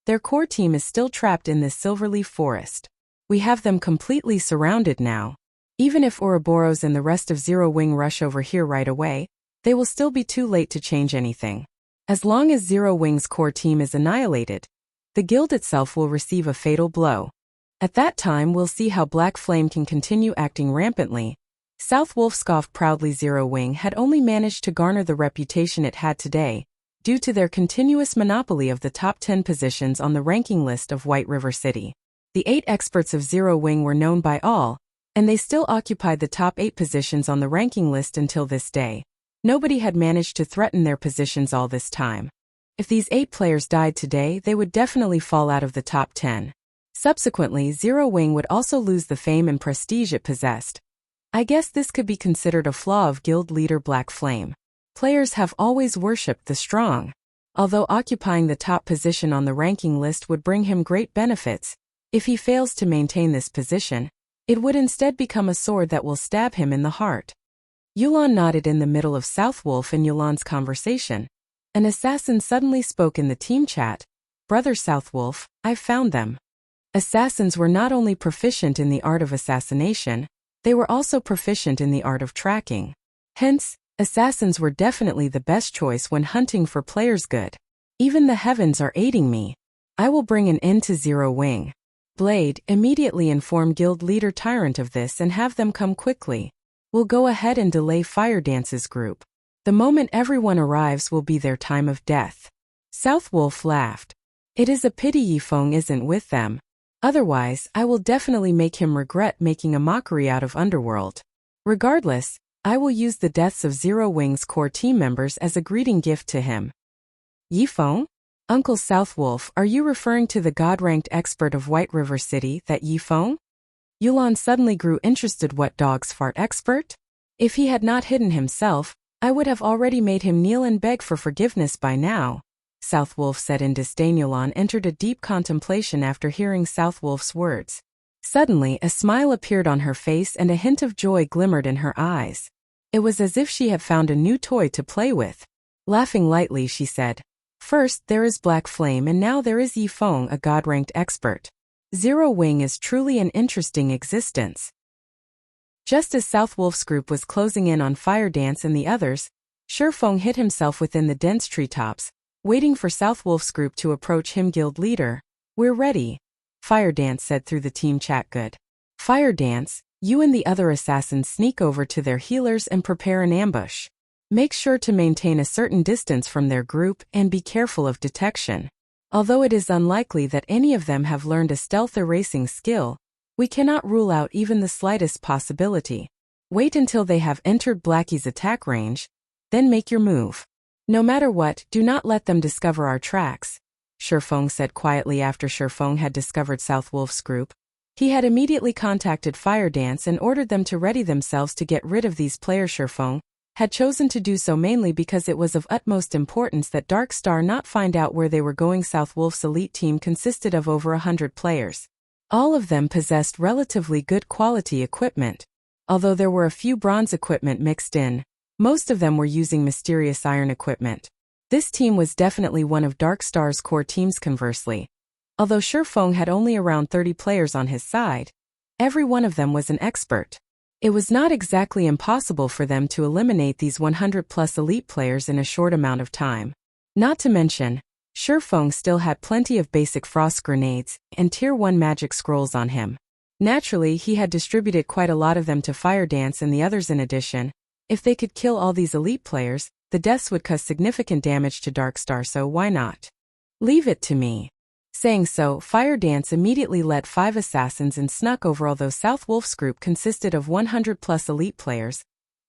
their core team is still trapped in this Silverleaf forest. We have them completely surrounded now. Even if Ouroboros and the rest of Zero Wing rush over here right away, they will still be too late to change anything. As long as Zero Wing's core team is annihilated, the guild itself will receive a fatal blow. At that time we'll see how Black Flame can continue acting rampantly. Southwolf scoffed proudly. Zero Wing had only managed to garner the reputation it had today, due to their continuous monopoly of the top 10 positions on the ranking list of White River City. The 8 experts of Zero Wing were known by all, and they still occupied the top 8 positions on the ranking list until this day. Nobody had managed to threaten their positions all this time. If these 8 players died today, they would definitely fall out of the top 10. Subsequently, Zero Wing would also lose the fame and prestige it possessed. I guess this could be considered a flaw of guild leader Black Flame. Players have always worshipped the strong. Although occupying the top position on the ranking list would bring him great benefits, if he fails to maintain this position, it would instead become a sword that will stab him in the heart. Yulan nodded in the middle of Southwolf and Yulan's conversation. An assassin suddenly spoke in the team chat. Brother Southwolf, I've found them. Assassins were not only proficient in the art of assassination, they were also proficient in the art of tracking. Hence, assassins were definitely the best choice when hunting for players good. Even the heavens are aiding me. I will bring an end to Zero Wing. Blade, immediately inform guild leader Tyrant of this and have them come quickly. We'll go ahead and delay Fire Dance's group. The moment everyone arrives will be their time of death. Southwolf laughed. It is a pity Feng isn't with them. Otherwise, I will definitely make him regret making a mockery out of Underworld. Regardless, I will use the deaths of Zero Wing's core team members as a greeting gift to him. Feng? Uncle Southwolf, are you referring to the God-ranked expert of White River City, that Feng? Yulan suddenly grew interested. What, dogs fart expert? If he had not hidden himself, I would have already made him kneel and beg for forgiveness by now, Southwolf said in disdain. Yolan entered a deep contemplation after hearing Southwolf's words. Suddenly, a smile appeared on her face and a hint of joy glimmered in her eyes. It was as if she had found a new toy to play with. Laughing lightly, she said, "First, there is Black Flame, and now there is Yi Feng, a god-ranked expert. Zero Wing is truly an interesting existence." Just as Southwolf's group was closing in on Fire Dance and the others, Feng hid himself within the dense treetops, waiting for Southwolf's group to approach him. Guild leader, we're ready, Fire Dance said through the team chat. Good. Fire Dance, you and the other assassins sneak over to their healers and prepare an ambush. Make sure to maintain a certain distance from their group and be careful of detection. Although it is unlikely that any of them have learned a stealth erasing skill, we cannot rule out even the slightest possibility. Wait until they have entered Blackie's attack range, then make your move. No matter what, do not let them discover our tracks, Feng said quietly after Feng had discovered Southwolf's group. He had immediately contacted Fire Dance and ordered them to ready themselves to get rid of these players. Feng had chosen to do so mainly because it was of utmost importance that Dark Star not find out where they were going. Southwolf's elite team consisted of over 100 players. All of them possessed relatively good quality equipment. Although there were a few bronze equipment mixed in, most of them were using mysterious iron equipment. This team was definitely one of Dark Star's core teams. Conversely, although Feng had only around 30 players on his side, every one of them was an expert. It was not exactly impossible for them to eliminate these 100+ elite players in a short amount of time. Not to mention, Feng still had plenty of basic frost grenades and Tier 1 magic scrolls on him. Naturally, he had distributed quite a lot of them to Fire Dance and the others. In addition, if they could kill all these elite players, the deaths would cause significant damage to Dark Star, so why not? Leave it to me. Saying so, Fire Dance immediately led 5 assassins and snuck over. Although Southwolf's group consisted of 100+ elite players,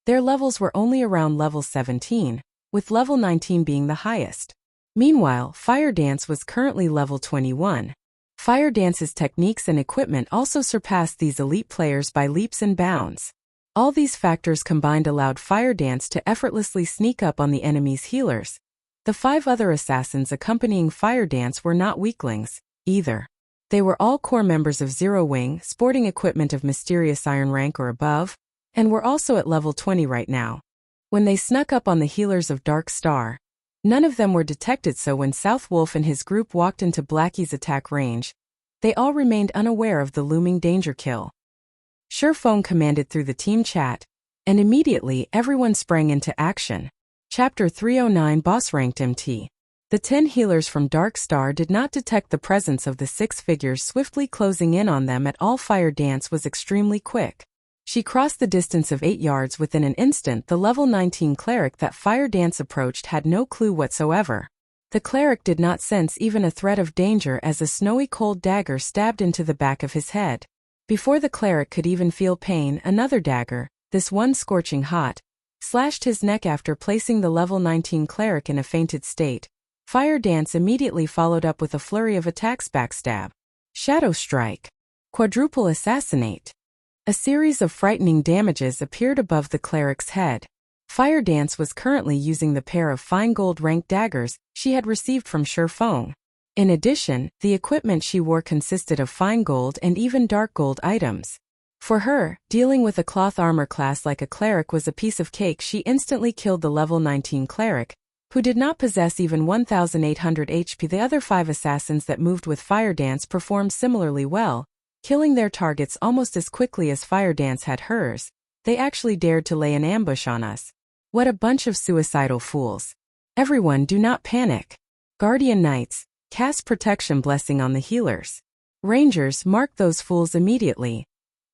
their levels were only around level 17, with level 19 being the highest. Meanwhile, Fire Dance was currently level 21. Fire Dance's techniques and equipment also surpassed these elite players by leaps and bounds. All these factors combined allowed Fire Dance to effortlessly sneak up on the enemy's healers. The 5 other assassins accompanying Fire Dance were not weaklings, either. They were all core members of Zero Wing, sporting equipment of mysterious iron rank or above, and were also at level 20 right now. When they snuck up on the healers of Dark Star, none of them were detected, so when Southwolf and his group walked into Blackie's attack range, they all remained unaware of the looming danger kill. Feng commanded through the team chat, and immediately everyone sprang into action. Chapter 309 Boss Ranked MT. The 10 healers from Dark Star did not detect the presence of the 6 figures swiftly closing in on them at all. Fire Dance was extremely quick. She crossed the distance of 8 yards within an instant. The level 19 cleric that Fire Dance approached had no clue whatsoever. The cleric did not sense even a threat of danger as a snowy cold dagger stabbed into the back of his head. Before the cleric could even feel pain, another dagger, this one scorching hot, slashed his neck. After placing the level 19 cleric in a fainted state, Fire Dance immediately followed up with a flurry of attacks. Backstab, Shadow Strike, Quadruple Assassinate. A series of frightening damages appeared above the cleric's head. Fire Dance was currently using the pair of fine gold-ranked daggers she had received from Feng. In addition, the equipment she wore consisted of fine gold and even dark gold items. For her, dealing with a cloth armor class like a cleric was a piece of cake. She instantly killed the level 19 cleric, who did not possess even 1,800 HP. The other 5 assassins that moved with Fire Dance performed similarly well, killing their targets almost as quickly as Fire Dance had hers. They actually dared to lay an ambush on us. What a bunch of suicidal fools. Everyone, do not panic. Guardian Knights, cast protection blessing on the healers. Rangers, mark those fools immediately.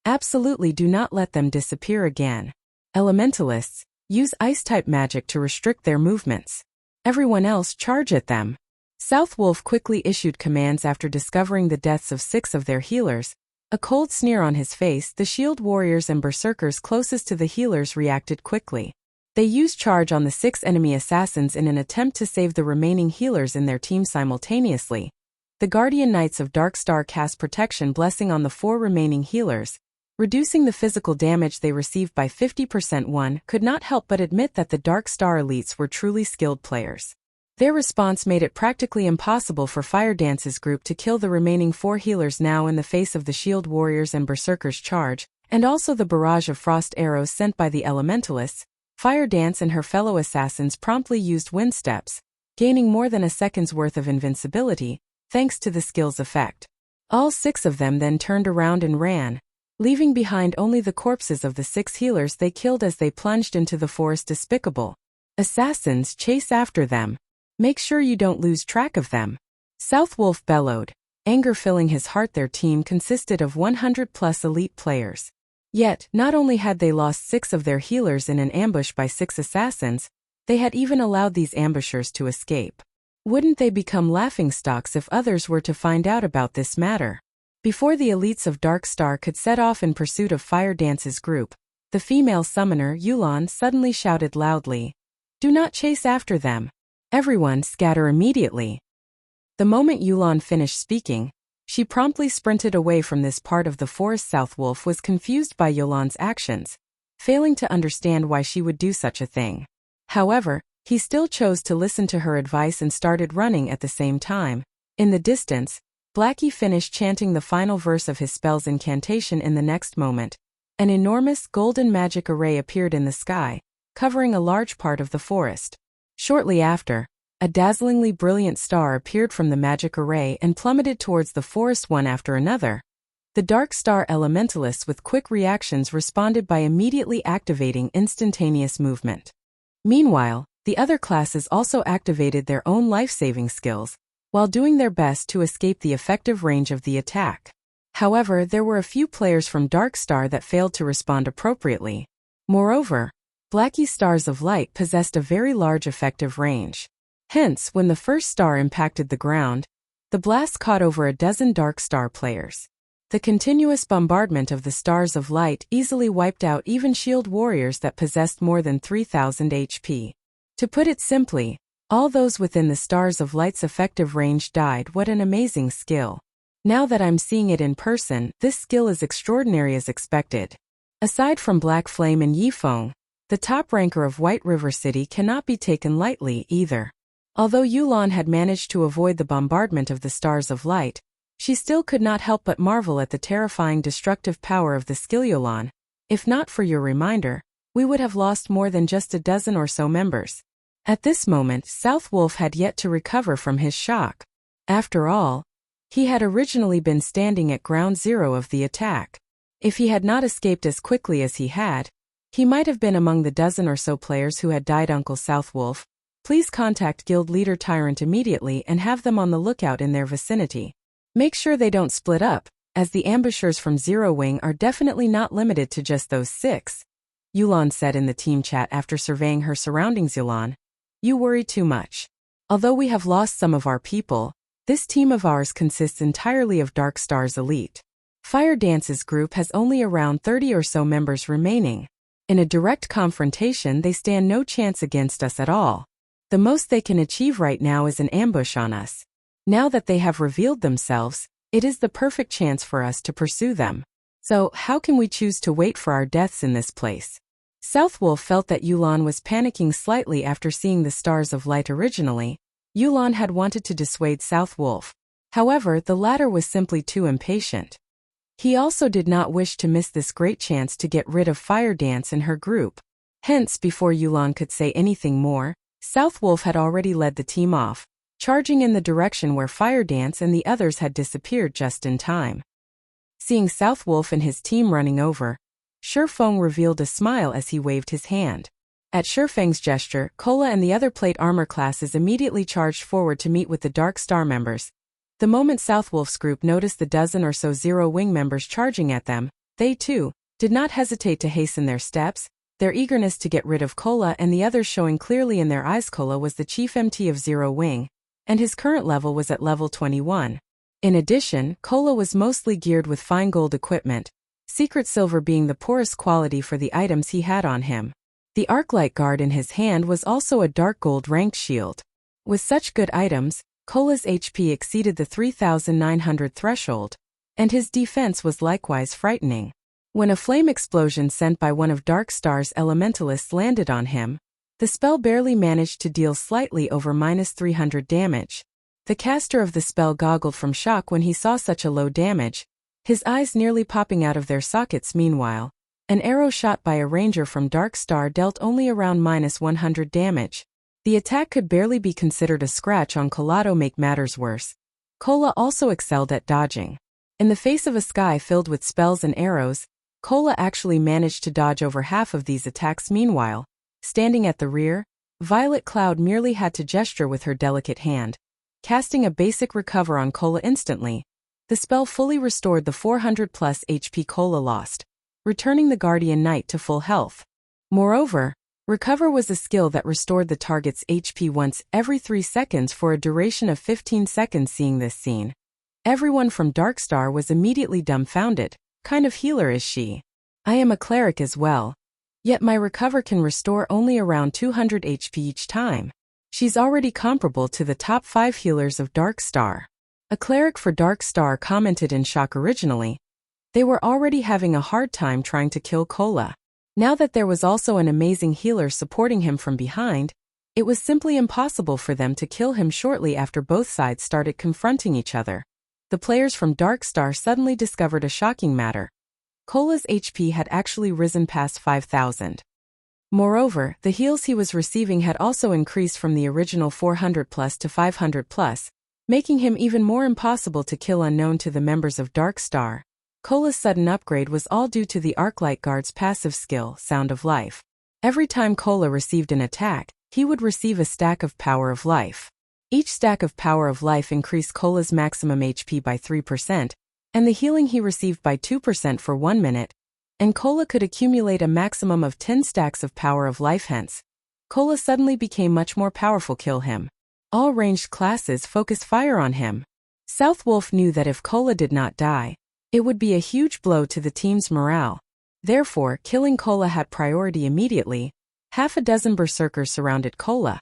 Absolutely do not let them disappear again. Elementalists, use ice-type magic to restrict their movements. Everyone else, charge at them. Southwolf quickly issued commands after discovering the deaths of 6 of their healers. A cold sneer on his face, the shield warriors and berserkers closest to the healers reacted quickly. They used charge on the 6 enemy assassins in an attempt to save the remaining healers in their team simultaneously. The Guardian Knights of Dark Star cast protection blessing on the 4 remaining healers, reducing the physical damage they received by 50%. One could not help but admit that the Dark Star elites were truly skilled players. Their response made it practically impossible for Fire Dance's group to kill the remaining 4 healers now in the face of the Shield Warriors and Berserkers' charge, and also the barrage of frost arrows sent by the Elementalists. Fire Dance and her fellow assassins promptly used wind steps, gaining more than a second's worth of invincibility, thanks to the skill's effect. All 6 of them then turned around and ran, leaving behind only the corpses of the 6 healers they killed as they plunged into the forest. Despicable assassins, chase after them. Make sure you don't lose track of them. Southwolf bellowed, anger filling his heart. Their team consisted of 100+ elite players. Yet, not only had they lost 6 of their healers in an ambush by 6 assassins, they had even allowed these ambushers to escape. Wouldn't they become laughingstocks if others were to find out about this matter? Before the elites of Dark Star could set off in pursuit of Fire Dance's group, the female summoner Yulan suddenly shouted loudly, "Do not chase after them. Everyone scatter immediately." The moment Yulan finished speaking, she promptly sprinted away from this part of the forest. Southwolf was confused by Yulan's actions, failing to understand why she would do such a thing. However, he still chose to listen to her advice and started running at the same time. In the distance, Blackie finished chanting the final verse of his spell's incantation. In the next moment, an enormous golden magic array appeared in the sky, covering a large part of the forest. Shortly after, a dazzlingly brilliant star appeared from the magic array and plummeted towards the forest one after another. The Dark Star Elementalists with quick reactions responded by immediately activating instantaneous movement. Meanwhile, the other classes also activated their own life-saving skills, while doing their best to escape the effective range of the attack. However, there were a few players from Dark Star that failed to respond appropriately. Moreover, Blackie's stars of light possessed a very large effective range. Hence, when the first star impacted the ground, the blast caught over a dozen Dark Star players. The continuous bombardment of the stars of light easily wiped out even shield warriors that possessed more than 3,000 HP. To put it simply, all those within the stars of light's effective range died. What an amazing skill. Now that I'm seeing it in person, this skill is extraordinary as expected. Aside from Black Flame and Yifeng, the top ranker of White River City cannot be taken lightly either. Although Yulan had managed to avoid the bombardment of the stars of light, she still could not help but marvel at the terrifying destructive power of the skill. Yulan, if not for your reminder, we would have lost more than just a dozen or so members. At this moment, Southwolf had yet to recover from his shock. After all, he had originally been standing at ground zero of the attack. If he had not escaped as quickly as he had, he might have been among the dozen or so players who had died. Uncle Southwolf, please contact Guild Leader Tyrant immediately and have them on the lookout in their vicinity. Make sure they don't split up, as the ambushers from Zero Wing are definitely not limited to just those 6. Yulan said in the team chat after surveying her surroundings. Yulan, you worry too much. Although we have lost some of our people, this team of ours consists entirely of Dark Star's elite. Fire Dance's group has only around 30 or so members remaining. In a direct confrontation, they stand no chance against us at all. The most they can achieve right now is an ambush on us. Now that they have revealed themselves, it is the perfect chance for us to pursue them. So, how can we choose to wait for our deaths in this place? Southwolf felt that Yulan was panicking slightly after seeing the stars of light originally. Yulan had wanted to dissuade Southwolf. However, the latter was simply too impatient. He also did not wish to miss this great chance to get rid of Fire Dance and her group. Hence, before Yulan could say anything more, Southwolf had already led the team off, charging in the direction where Fire Dance and the others had disappeared just in time. Seeing Southwolf and his team running over, Feng revealed a smile as he waved his hand. At Feng's gesture, Kola and the other plate armor classes immediately charged forward to meet with the Dark Star members. The moment Southwolf's group noticed the dozen or so Zero Wing members charging at them, they too did not hesitate to hasten their steps, their eagerness to get rid of Kola and the others showing clearly in their eyes. Kola was the chief MT of Zero Wing, and his current level was at level 21. In addition, Kola was mostly geared with fine gold equipment, secret silver being the poorest quality for the items he had on him. The Arclight Guard in his hand was also a dark gold ranked shield. With such good items, Kola's HP exceeded the 3,900 threshold, and his defense was likewise frightening. When a flame explosion sent by one of Darkstar's elementalists landed on him, the spell barely managed to deal slightly over -300 damage. The caster of the spell goggled from shock when he saw such a low damage, his eyes nearly popping out of their sockets. Meanwhile, an arrow shot by a ranger from Darkstar dealt only around -100 damage. The attack could barely be considered a scratch on Cola. To make matters worse, Cola also excelled at dodging. In the face of a sky filled with spells and arrows, Cola actually managed to dodge over half of these attacks. Meanwhile, standing at the rear, Violet Cloud merely had to gesture with her delicate hand, casting a basic recover on Cola instantly. The spell fully restored the 400+ HP Cola lost, returning the Guardian Knight to full health. Moreover, recover was a skill that restored the target's HP once every 3 seconds for a duration of 15 seconds. Seeing this scene, everyone from Darkstar was immediately dumbfounded. Kind of healer is she? I am a cleric as well. Yet my recover can restore only around 200 HP each time. She's already comparable to the top 5 healers of Darkstar. A cleric for Darkstar commented in shock. Originally, they were already having a hard time trying to kill Cola. Now that there was also an amazing healer supporting him from behind, it was simply impossible for them to kill him. Shortly after both sides started confronting each other, the players from Darkstar suddenly discovered a shocking matter. Cola's HP had actually risen past 5,000. Moreover, the heals he was receiving had also increased from the original 400+ to 500+, making him even more impossible to kill. Unknown to the members of Darkstar, Cola's sudden upgrade was all due to the Arclight Guard's passive skill, Sound of Life. Every time Cola received an attack, he would receive a stack of Power of Life. Each stack of Power of Life increased Cola's maximum HP by 3%, and the healing he received by 2% for 1 minute, and Cola could accumulate a maximum of 10 stacks of Power of Life. Hence, Cola suddenly became much more powerful. Kill him. All ranged classes focused fire on him. Southwolf knew that if Cola did not die, it would be a huge blow to the team's morale. Therefore, killing Cola had priority immediately. Half a dozen berserkers surrounded Cola,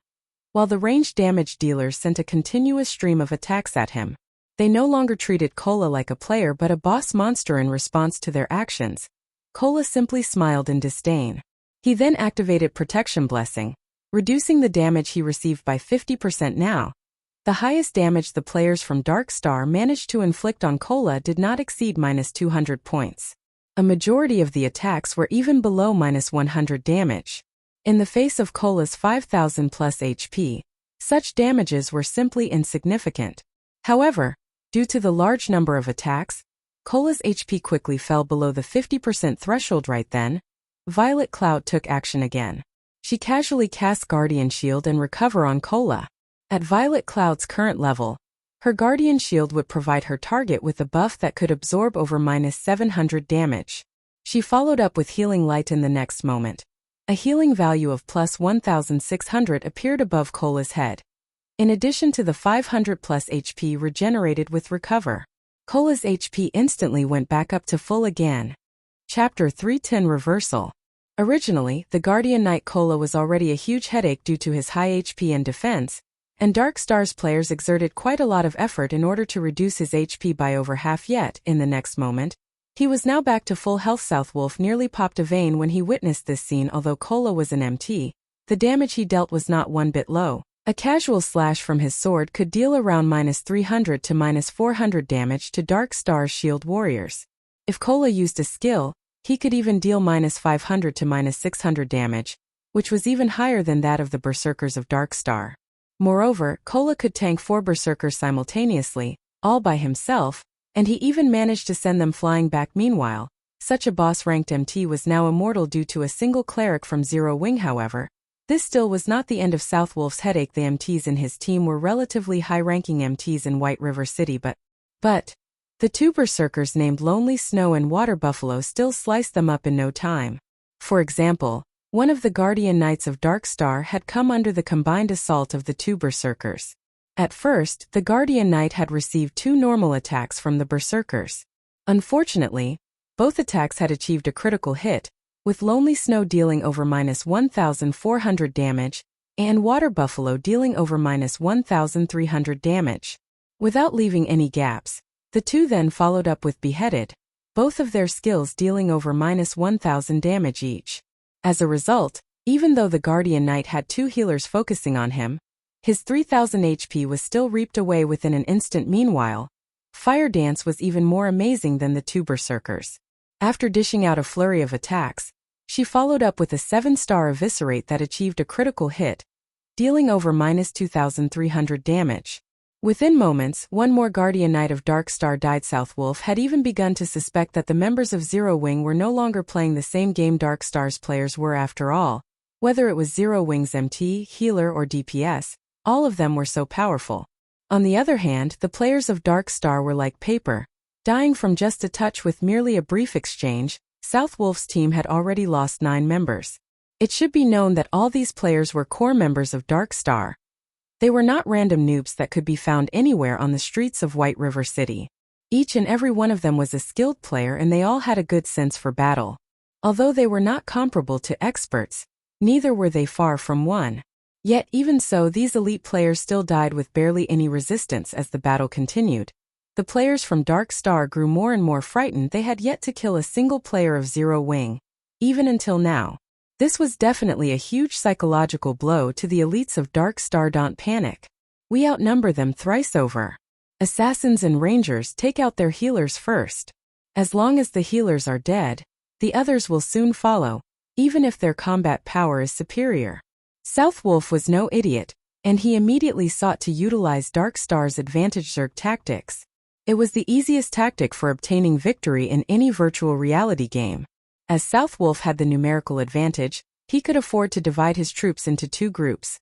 while the ranged damage dealers sent a continuous stream of attacks at him. They no longer treated Cola like a player but a boss monster. In response to their actions, Cola simply smiled in disdain. He then activated Protection Blessing, reducing the damage he received by 50%. Now, the highest damage the players from Darkstar managed to inflict on Cola did not exceed -200 points. A majority of the attacks were even below -100 damage. In the face of Cola's 5,000+ HP, such damages were simply insignificant. However, due to the large number of attacks, Cola's HP quickly fell below the 50% threshold. Right then, Violet Cloud took action again. She casually cast Guardian Shield and Recover on Cola. At Violet Cloud's current level, her Guardian Shield would provide her target with a buff that could absorb over -700 damage. She followed up with Healing Light in the next moment. A healing value of +1,600 appeared above Cola's head, in addition to the 500+ HP regenerated with Recover. Cola's HP instantly went back up to full again. Chapter 310 Reversal. Originally, the Guardian Knight Cola was already a huge headache due to his high HP and defense, and Darkstar's players exerted quite a lot of effort in order to reduce his HP by over half. Yet, in the next moment, he was now back to full health. Southwolf nearly popped a vein when he witnessed this scene. Although Cola was an MT, the damage he dealt was not one bit low. A casual slash from his sword could deal around -300 to -400 damage to Darkstar's shield warriors. If Cola used a skill, he could even deal -500 to -600 damage, which was even higher than that of the berserkers of Darkstar. Moreover, Cola could tank 4 berserkers simultaneously, all by himself, and he even managed to send them flying back. Meanwhile, such a boss-ranked MT was now immortal due to a single cleric from Zero Wing. However, this still was not the end of Southwolf's headache. The MTs in his team were relatively high-ranking MTs in White River City, but the 2 berserkers named Lonely Snow and Water Buffalo still sliced them up in no time. For example, one of the Guardian Knights of Darkstar had come under the combined assault of the 2 berserkers. At first, the Guardian Knight had received 2 normal attacks from the berserkers. Unfortunately, both attacks had achieved a critical hit, with Lonely Snow dealing over -1,400 damage, and Water Buffalo dealing over -1,300 damage. Without leaving any gaps, the 2 then followed up with Beheaded, both of their skills dealing over -1000 damage each. As a result, even though the Guardian Knight had 2 healers focusing on him, his 3000 HP was still reaped away within an instant. Meanwhile, Fire Dance was even more amazing than the 2 berserkers. After dishing out a flurry of attacks, she followed up with a 7-star Eviscerate that achieved a critical hit, dealing over -2300 damage. Within moments, one more Guardian Knight of Dark Star died. Southwolf had even begun to suspect that the members of Zero Wing were no longer playing the same game Dark Star's players were. After all, whether it was Zero Wing's MT, healer or DPS, all of them were so powerful. On the other hand, the players of Dark Star were like paper, dying from just a touch. With merely a brief exchange, Southwolf's team had already lost 9 members. It should be known that all these players were core members of Dark Star. They were not random noobs that could be found anywhere on the streets of White River City. Each and every one of them was a skilled player, and they all had a good sense for battle. Although they were not comparable to experts, neither were they far from one. Yet even so, these elite players still died with barely any resistance as the battle continued. The players from Dark Star grew more and more frightened. They had yet to kill a single player of Zero Wing, even until now. This was definitely a huge psychological blow to the elites of Dark Star. Don't panic. We outnumber them thrice over. Assassins and Rangers, take out their healers first. As long as the healers are dead, the others will soon follow, even if their combat power is superior. Southwolf was no idiot, and he immediately sought to utilize Dark Star's advantage Zerg tactics. It was the easiest tactic for obtaining victory in any virtual reality game. As Southwolf had the numerical advantage, he could afford to divide his troops into 2 groups.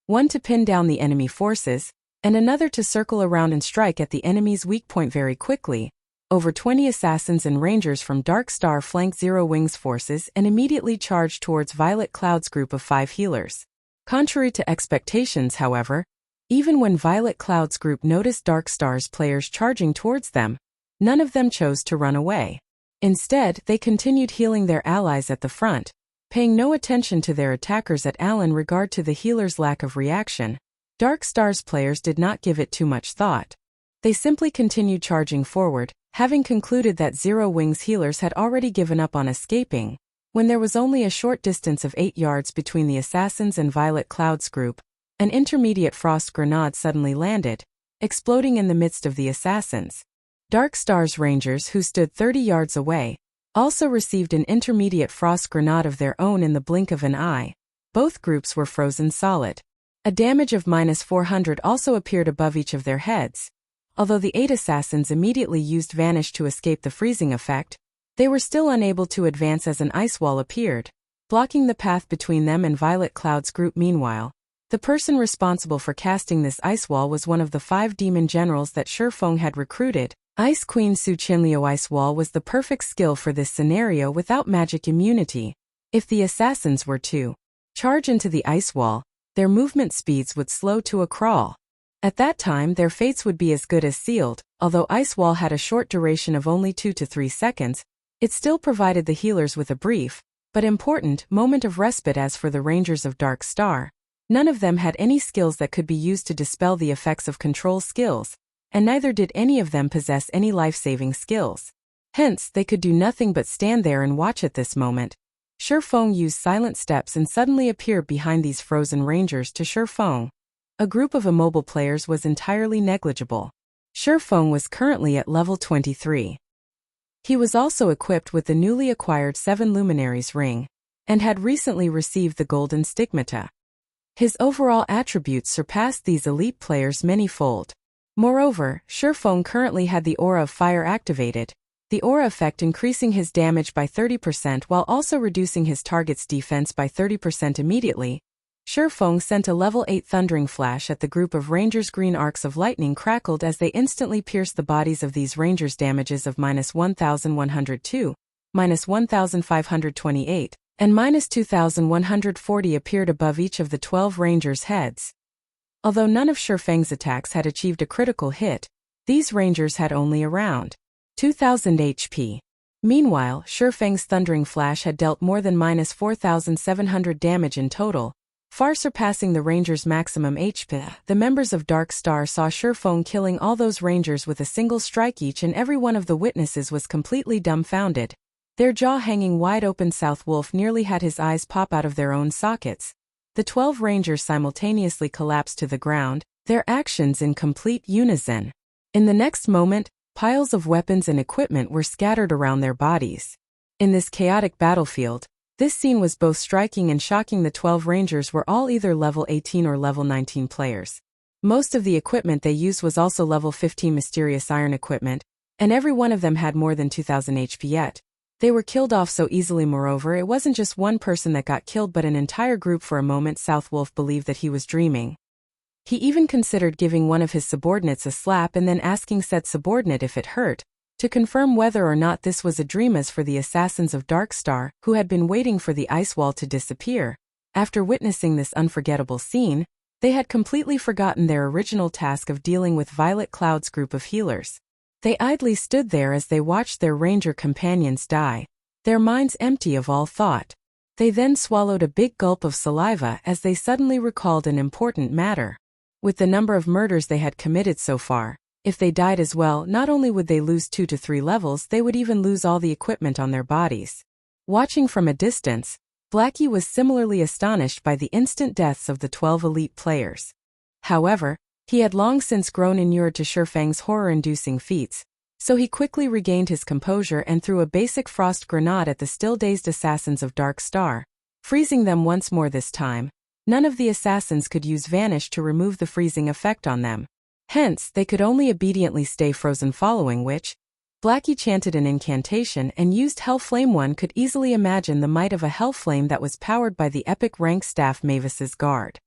One to pin down the enemy forces, and another to circle around and strike at the enemy's weak point very quickly. Over 20 assassins and rangers from Dark Star flanked Zero Wing's forces and immediately charged towards Violet Cloud's group of 5 healers. Contrary to expectations, however, even when Violet Cloud's group noticed Dark Star's players charging towards them, none of them chose to run away. Instead, they continued healing their allies at the front, paying no attention to their attackers at all. In regard to the healers' lack of reaction, Dark Star's players did not give it too much thought. They simply continued charging forward, having concluded that Zero Wing's healers had already given up on escaping. When there was only a short distance of 8 yards between the assassins and Violet Cloud's group, an intermediate frost grenade suddenly landed, exploding in the midst of the assassins. Dark Star's rangers, who stood 30 yards away, also received an intermediate frost grenade of their own in the blink of an eye. Both groups were frozen solid. A damage of -400 also appeared above each of their heads. Although the 8 assassins immediately used Vanish to escape the freezing effect, they were still unable to advance as an ice wall appeared, blocking the path between them and Violet Cloud's group. Meanwhile, the person responsible for casting this ice wall was one of the 5 demon generals that Feng had recruited. Ice Queen Su Chinliu. Ice Wall was the perfect skill for this scenario without magic immunity. If the assassins were to charge into the ice wall, their movement speeds would slow to a crawl. At that time, their fates would be as good as sealed. Although Ice Wall had a short duration of only 2 to 3 seconds, it still provided the healers with a brief, but important, moment of respite. As for the Rangers of Dark Star, none of them had any skills that could be used to dispel the effects of control skills, and neither did any of them possess any life-saving skills. Hence, they could do nothing but stand there and watch. At this moment, Feng used silent steps and suddenly appeared behind these frozen rangers. To Feng, a group of immobile players was entirely negligible. Feng was currently at level 23. He was also equipped with the newly acquired 7 Luminaries ring, and had recently received the golden Stigmata. His overall attributes surpassed these elite players many-fold. Moreover, Feng currently had the Aura of Fire activated, the aura effect increasing his damage by 30% while also reducing his target's defense by 30% immediately. Feng sent a level 8 thundering flash at the group of rangers. Green arcs of lightning crackled as they instantly pierced the bodies of these rangers. Damages of -1102, -1528, and -2140 appeared above each of the 12 rangers' heads. Although none of Feng's attacks had achieved a critical hit, these rangers had only around 2000 HP. Meanwhile, Feng's thundering flash had dealt more than -4700 damage in total, Far surpassing the Rangers' maximum HP, the members of Dark Star saw Feng killing all those Rangers with a single strike each, and every one of the witnesses was completely dumbfounded. Their jaw hanging wide open, South Wolf nearly had his eyes pop out of their own sockets. The 12 Rangers simultaneously collapsed to the ground, their actions in complete unison. In the next moment, piles of weapons and equipment were scattered around their bodies. In this chaotic battlefield, this scene was both striking and shocking. The 12 Rangers were all either level 18 or level 19 players. Most of the equipment they used was also level 15 mysterious iron equipment, and every one of them had more than 2000 HP yet. They were killed off so easily. Moreover, it wasn't just one person that got killed but an entire group. For a moment, South Wolf believed that he was dreaming. He even considered giving one of his subordinates a slap and then asking said subordinate if it hurt, to confirm whether or not this was a dream. As for the assassins of Dark Star, who had been waiting for the ice wall to disappear, after witnessing this unforgettable scene, they had completely forgotten their original task of dealing with Violet Cloud's group of healers. They idly stood there as they watched their ranger companions die, their minds empty of all thought. They then swallowed a big gulp of saliva as they suddenly recalled an important matter. With the number of murders they had committed so far, if they died as well, not only would they lose 2 to 3 levels, they would even lose all the equipment on their bodies. Watching from a distance, Blackie was similarly astonished by the instant deaths of the 12 elite players. However, he had long since grown inured to Feng's horror-inducing feats, so he quickly regained his composure and threw a basic frost grenade at the still-dazed assassins of Dark Star, freezing them once more. This time, none of the assassins could use Vanish to remove the freezing effect on them. Hence, they could only obediently stay frozen, following which, Blackie chanted an incantation and used Hell Flame. One could easily imagine the might of a Hell Flame that was powered by the epic rank staff Mavis's Guard.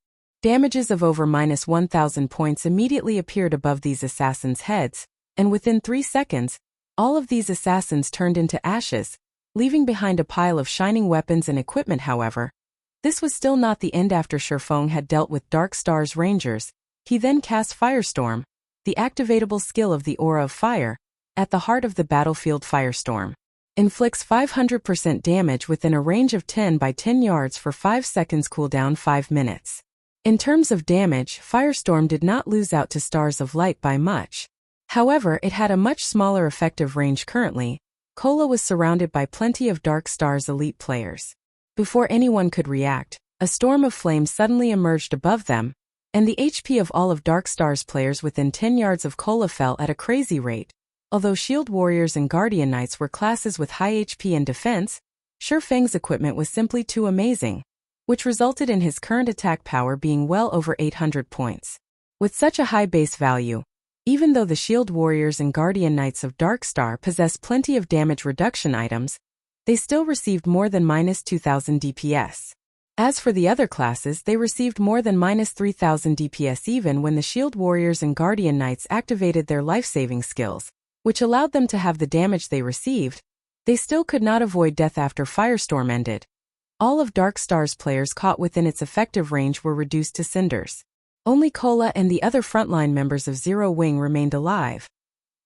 Damages of over -1000 points immediately appeared above these assassins' heads, and within 3 seconds, all of these assassins turned into ashes, leaving behind a pile of shining weapons and equipment. However, this was still not the end. After Feng had dealt with Dark Star's Rangers, he then cast Firestorm, the activatable skill of the Aura of Fire, at the heart of the battlefield. Firestorm inflicts 500% damage within a range of 10 by 10 yards for 5 seconds, cooldown 5 minutes. In terms of damage, Firestorm did not lose out to Stars of Light by much. However, it had a much smaller effective range. Currently, Cola was surrounded by plenty of Dark Star's elite players. Before anyone could react, a storm of flames suddenly emerged above them, and the HP of all of Dark Star's players within 10 yards of Cola fell at a crazy rate. Although Shield Warriors and Guardian Knights were classes with high HP and defense, Feng's equipment was simply too amazing, which resulted in his current attack power being well over 800 points. With such a high base value, even though the Shield Warriors and Guardian Knights of Dark Star possess plenty of damage reduction items, they still received more than -2000 DPS. As for the other classes, they received more than -3000 DPS even when the Shield Warriors and Guardian Knights activated their life-saving skills, which allowed them to have the damage they received. They still could not avoid death after Firestorm ended. All of Dark Star's players caught within its effective range were reduced to cinders. Only Cola and the other frontline members of Zero Wing remained alive.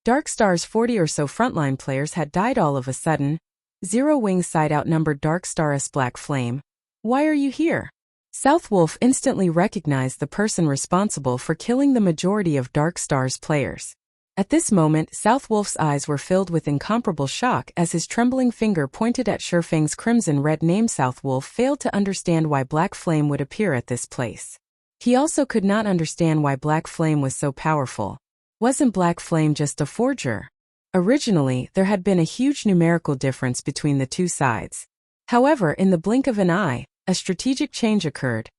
Dark Star's 40 or so frontline players had died all of a sudden. Zero Wing's side outnumbered Dark Star's Black Flame. "Why are you here?" South Wolf instantly recognized the person responsible for killing the majority of Dark Star's players. At this moment, South Wolf's eyes were filled with incomparable shock as his trembling finger pointed at Feng's crimson-red name. South Wolf failed to understand why Black Flame would appear at this place. He also could not understand why Black Flame was so powerful. Wasn't Black Flame just a forger? Originally, there had been a huge numerical difference between the two sides. However, in the blink of an eye, a strategic change occurred.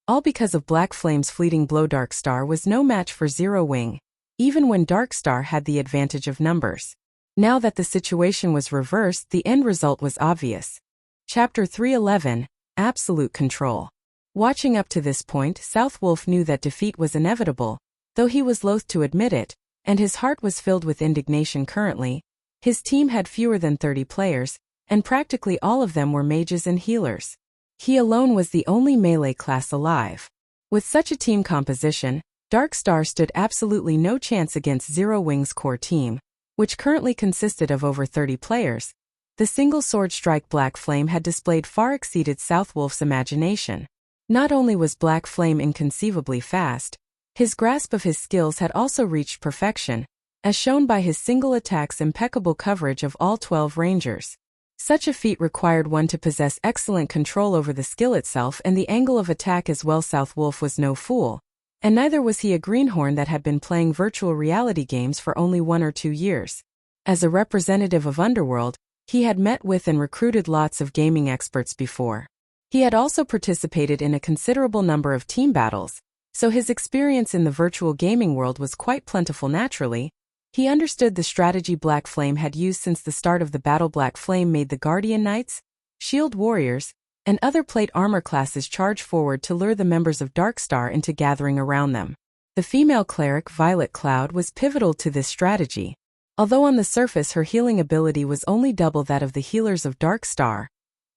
All because of Black Flame's fleeting blow. Dark Star was no match for Zero Wing, even when Dark Star had the advantage of numbers. Now that the situation was reversed, the end result was obvious. Chapter 311, Absolute Control. Watching up to this point, South Wolf knew that defeat was inevitable, though he was loath to admit it, and his heart was filled with indignation. Currently, his team had fewer than 30 players, and practically all of them were mages and healers. He alone was the only melee class alive. With such a team composition, Dark Star stood absolutely no chance against Zero Wing's core team, which currently consisted of over 30 players. The single sword strike Black Flame had displayed far exceeded South Wolf's imagination. Not only was Black Flame inconceivably fast, his grasp of his skills had also reached perfection, as shown by his single attack's impeccable coverage of all 12 rangers. Such a feat required one to possess excellent control over the skill itself and the angle of attack as well. Southwolf was no fool, and neither was he a greenhorn that had been playing virtual reality games for only 1 or 2 years. As a representative of Underworld, he had met with and recruited lots of gaming experts before. He had also participated in a considerable number of team battles, so his experience in the virtual gaming world was quite plentiful. Naturally, he understood the strategy Black Flame had used since the start of the battle. Black Flame made the Guardian Knights, Shield Warriors, and other plate armor classes charge forward to lure the members of Darkstar into gathering around them. The female cleric Violet Cloud was pivotal to this strategy. Although on the surface her healing ability was only double that of the healers of Darkstar,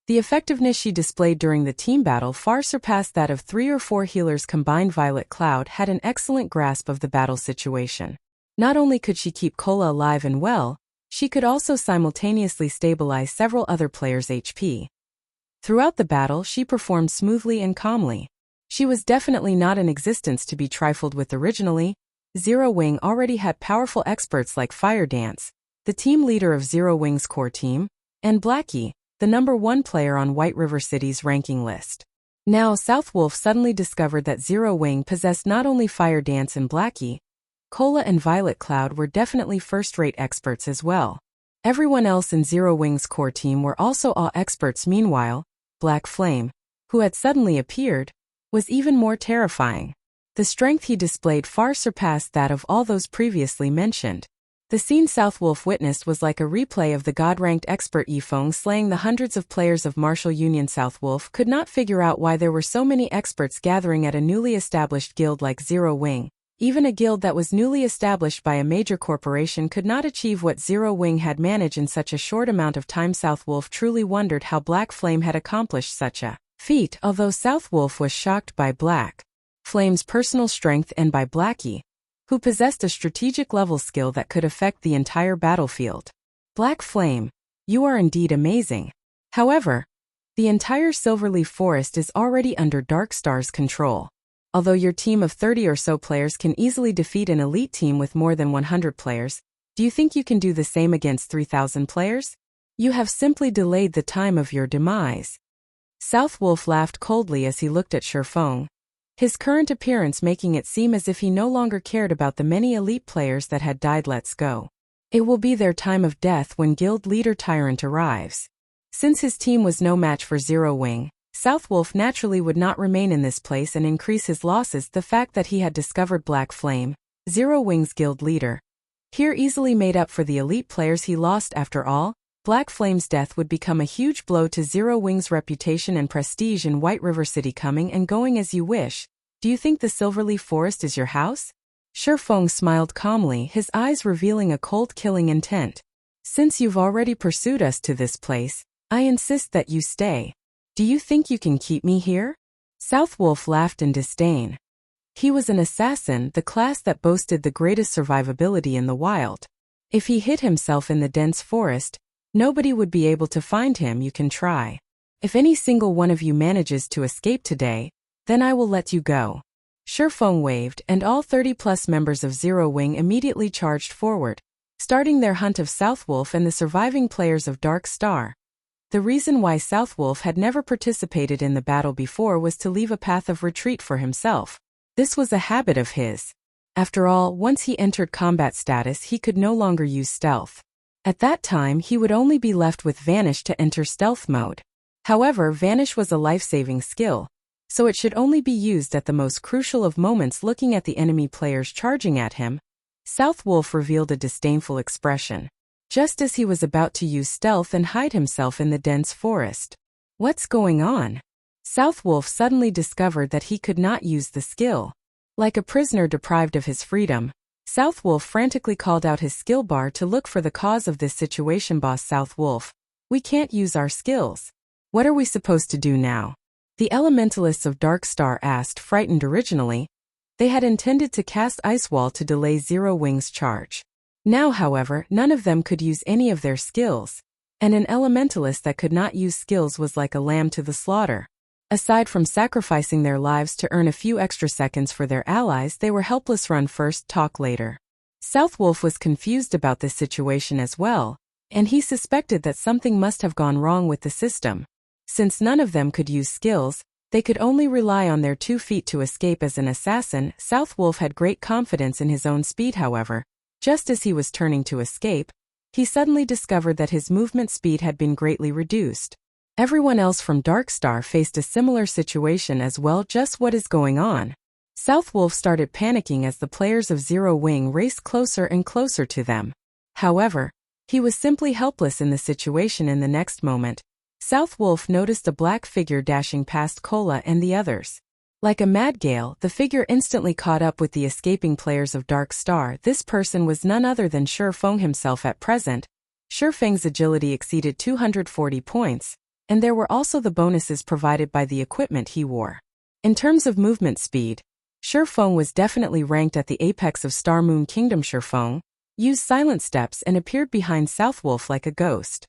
the effectiveness she displayed during the team battle far surpassed that of 3 or 4 healers combined. Violet Cloud had an excellent grasp of the battle situation. Not only could she keep Cola alive and well, she could also simultaneously stabilize several other players' HP. Throughout the battle, she performed smoothly and calmly. She was definitely not an existence to be trifled with. Originally, Zero Wing already had powerful experts like Fire Dance, the team leader of Zero Wing's core team, and Blackie, the #1 player on White River City's ranking list. Now Southwolf suddenly discovered that Zero Wing possessed not only Fire Dance and Blackie, Cola and Violet Cloud were definitely first-rate experts as well. Everyone else in Zero Wing's core team were also all experts. Meanwhile, Black Flame, who had suddenly appeared, was even more terrifying. The strength he displayed far surpassed that of all those previously mentioned. The scene Southwolf witnessed was like a replay of the god-ranked expert Feng slaying the hundreds of players of Martial Union. Southwolf could not figure out why there were so many experts gathering at a newly established guild like Zero Wing. Even a guild that was newly established by a major corporation could not achieve what Zero Wing had managed in such a short amount of time. Southwolf truly wondered how Black Flame had accomplished such a feat. Although Southwolf was shocked by Black Flame's personal strength and by Blackie, who possessed a strategic level skill that could affect the entire battlefield. Black Flame, you are indeed amazing. However, the entire Silverleaf Forest is already under Darkstar's control. Although your team of 30 or so players can easily defeat an elite team with more than 100 players, do you think you can do the same against 3,000 players? You have simply delayed the time of your demise. Southwolf laughed coldly as he looked at Feng, his current appearance making it seem as if he no longer cared about the many elite players that had died. Let's go. It will be their time of death when guild leader Tyrant arrives. Since his team was no match for Zero Wing, Southwolf naturally would not remain in this place and increase his losses. The fact that he had discovered Black Flame, Zero Wing's guild leader, here easily made up for the elite players he lost. After all, Black Flame's death would become a huge blow to Zero Wing's reputation and prestige in White River City. Coming and going as you wish. Do you think the Silverleaf Forest is your house? Feng smiled calmly, his eyes revealing a cold killing intent. Since you've already pursued us to this place, I insist that you stay. Do you think you can keep me here? Southwolf laughed in disdain. He was an assassin, the class that boasted the greatest survivability in the wild. If he hid himself in the dense forest, nobody would be able to find him. You can try. If any single one of you manages to escape today, then I will let you go. Feng waved, and all 30-plus members of Zero Wing immediately charged forward, starting their hunt of Southwolf and the surviving players of Dark Star. The reason why Southwolf had never participated in the battle before was to leave a path of retreat for himself. This was a habit of his. After all, once he entered combat status, he could no longer use stealth. At that time, he would only be left with Vanish to enter stealth mode. However, Vanish was a life-saving skill, so it should only be used at the most crucial of moments. Looking at the enemy players charging at him, Southwolf revealed a disdainful expression, just as he was about to use stealth and hide himself in the dense forest. What's going on? Southwolf suddenly discovered that he could not use the skill. Like a prisoner deprived of his freedom, Southwolf frantically called out his skill bar to look for the cause of this situation. Boss Southwolf, we can't use our skills. What are we supposed to do now? The elementalists of Dark Star asked, frightened. Originally, they had intended to cast Ice Wall to delay Zero Wing's charge. Now, however, none of them could use any of their skills, and an elementalist that could not use skills was like a lamb to the slaughter. Aside from sacrificing their lives to earn a few extra seconds for their allies, they were helpless. Run first, talk later. Southwolf was confused about this situation as well, and he suspected that something must have gone wrong with the system. Since none of them could use skills, they could only rely on their 2 feet to escape. As an assassin, Southwolf had great confidence in his own speed. However, just as he was turning to escape, he suddenly discovered that his movement speed had been greatly reduced. Everyone else from Darkstar faced a similar situation as well. Just what is going on? Southwolf started panicking as the players of Zero Wing raced closer and closer to them. However, he was simply helpless in the situation. In the next moment, Southwolf noticed a black figure dashing past Cola and the others. Like a mad gale, the figure instantly caught up with the escaping players of Darkstar. This person was none other than Feng himself. At present, Feng's agility exceeded 240 points, and there were also the bonuses provided by the equipment he wore. In terms of movement speed, Feng was definitely ranked at the apex of Star Moon Kingdom. Feng used silent steps and appeared behind Southwolf like a ghost.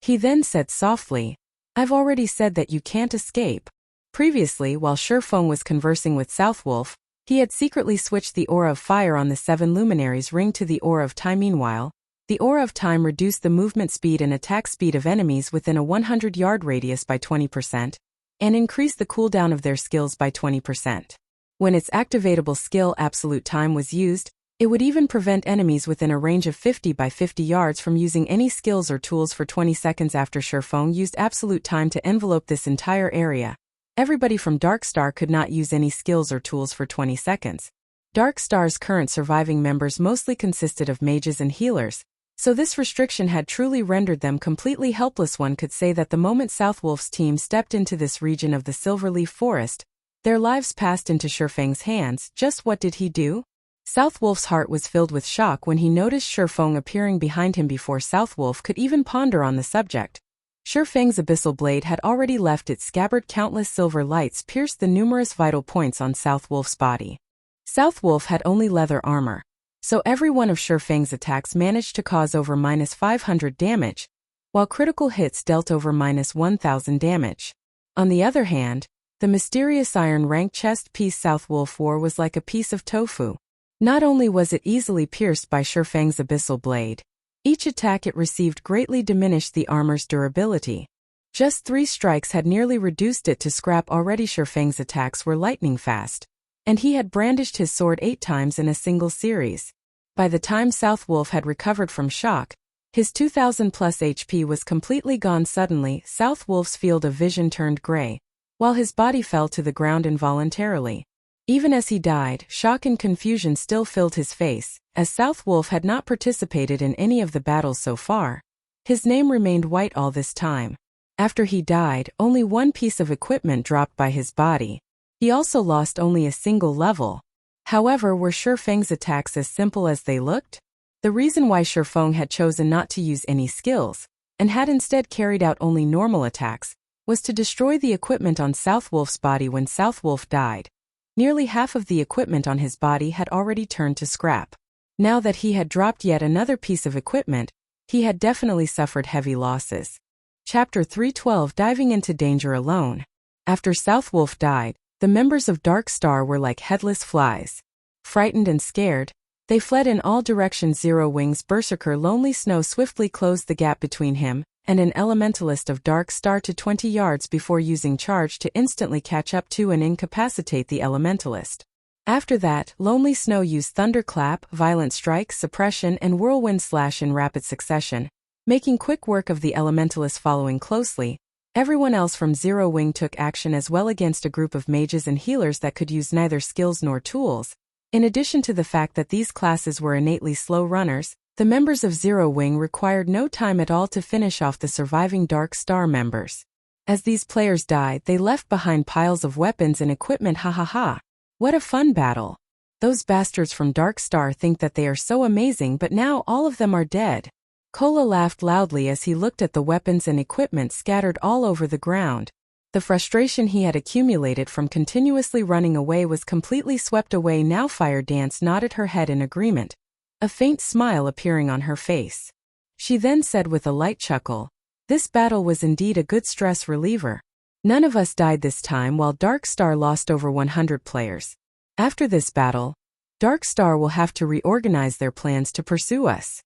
He then said softly, "I've already said that you can't escape." Previously, while Feng was conversing with Southwolf, he had secretly switched the Aura of Fire on the 7 Luminaries ring to the Aura of Time. Meanwhile, the Aura of Time reduced the movement speed and attack speed of enemies within a 100-yard radius by 20%, and increased the cooldown of their skills by 20%. When its activatable skill Absolute Time was used, it would even prevent enemies within a range of 50 by 50 yards from using any skills or tools for 20 seconds. After Feng used Absolute Time to envelope this entire area, everybody from Darkstar could not use any skills or tools for 20 seconds. Darkstar's current surviving members mostly consisted of mages and healers, so this restriction had truly rendered them completely helpless. One could say that the moment Southwolf's team stepped into this region of the Silverleaf Forest, their lives passed into Feng's hands. Just what did he do? Southwolf's heart was filled with shock when he noticed Feng appearing behind him before Southwolf could even ponder on the subject. Feng's abyssal blade had already left its scabbard. Countless silver lights pierced the numerous vital points on Southwolf's body. Southwolf had only leather armor, so every one of Feng's attacks managed to cause over -500 damage, while critical hits dealt over -1000 damage. On the other hand, the mysterious iron-ranked chest piece Southwolf wore was like a piece of tofu. Not only was it easily pierced by Feng's abyssal blade, each attack it received greatly diminished the armor's durability. Just 3 strikes had nearly reduced it to scrap. Already Feng's attacks were lightning fast, and he had brandished his sword 8 times in a single series. By the time Southwolf had recovered from shock, his 2000 plus HP was completely gone. Suddenly, Southwolf's field of vision turned gray, while his body fell to the ground involuntarily. Even as he died, shock and confusion still filled his face, as Southwolf had not participated in any of the battles so far. His name remained white all this time. After he died, only 1 piece of equipment dropped by his body. He also lost only a single level. However, were Feng's attacks as simple as they looked? The reason why Feng had chosen not to use any skills, and had instead carried out only normal attacks, was to destroy the equipment on Southwolf's body. When Southwolf died, nearly half of the equipment on his body had already turned to scrap. Now that he had dropped yet another piece of equipment, he had definitely suffered heavy losses. Chapter 312 Diving into Danger Alone. After Southwolf died, the members of Darkstar were like headless flies. Frightened and scared, they fled in all directions. Zero Wing's berserker Lonely Snow swiftly closed the gap between him and an elementalist of Darkstar to 20 yards before using charge to instantly catch up to and incapacitate the elementalist. After that, Lonely Snow used Thunderclap, Violent Strike, Suppression, and Whirlwind Slash in rapid succession, making quick work of the elementalist. Following closely, everyone else from Zero Wing took action as well against a group of mages and healers that could use neither skills nor tools. In addition to the fact that these classes were innately slow runners, the members of Zero Wing required no time at all to finish off the surviving Darkstar members. As these players died, they left behind piles of weapons and equipment. Ha ha ha. What a fun battle. Those bastards from Darkstar think that they are so amazing, but now all of them are dead. Cola laughed loudly as he looked at the weapons and equipment scattered all over the ground. The frustration he had accumulated from continuously running away was completely swept away now. Fire Dance nodded her head in agreement, a faint smile appearing on her face. She then said with a light chuckle, "This battle was indeed a good stress reliever. None of us died this time while Dark Star lost over 100 players. After this battle, Dark Star will have to reorganize their plans to pursue us.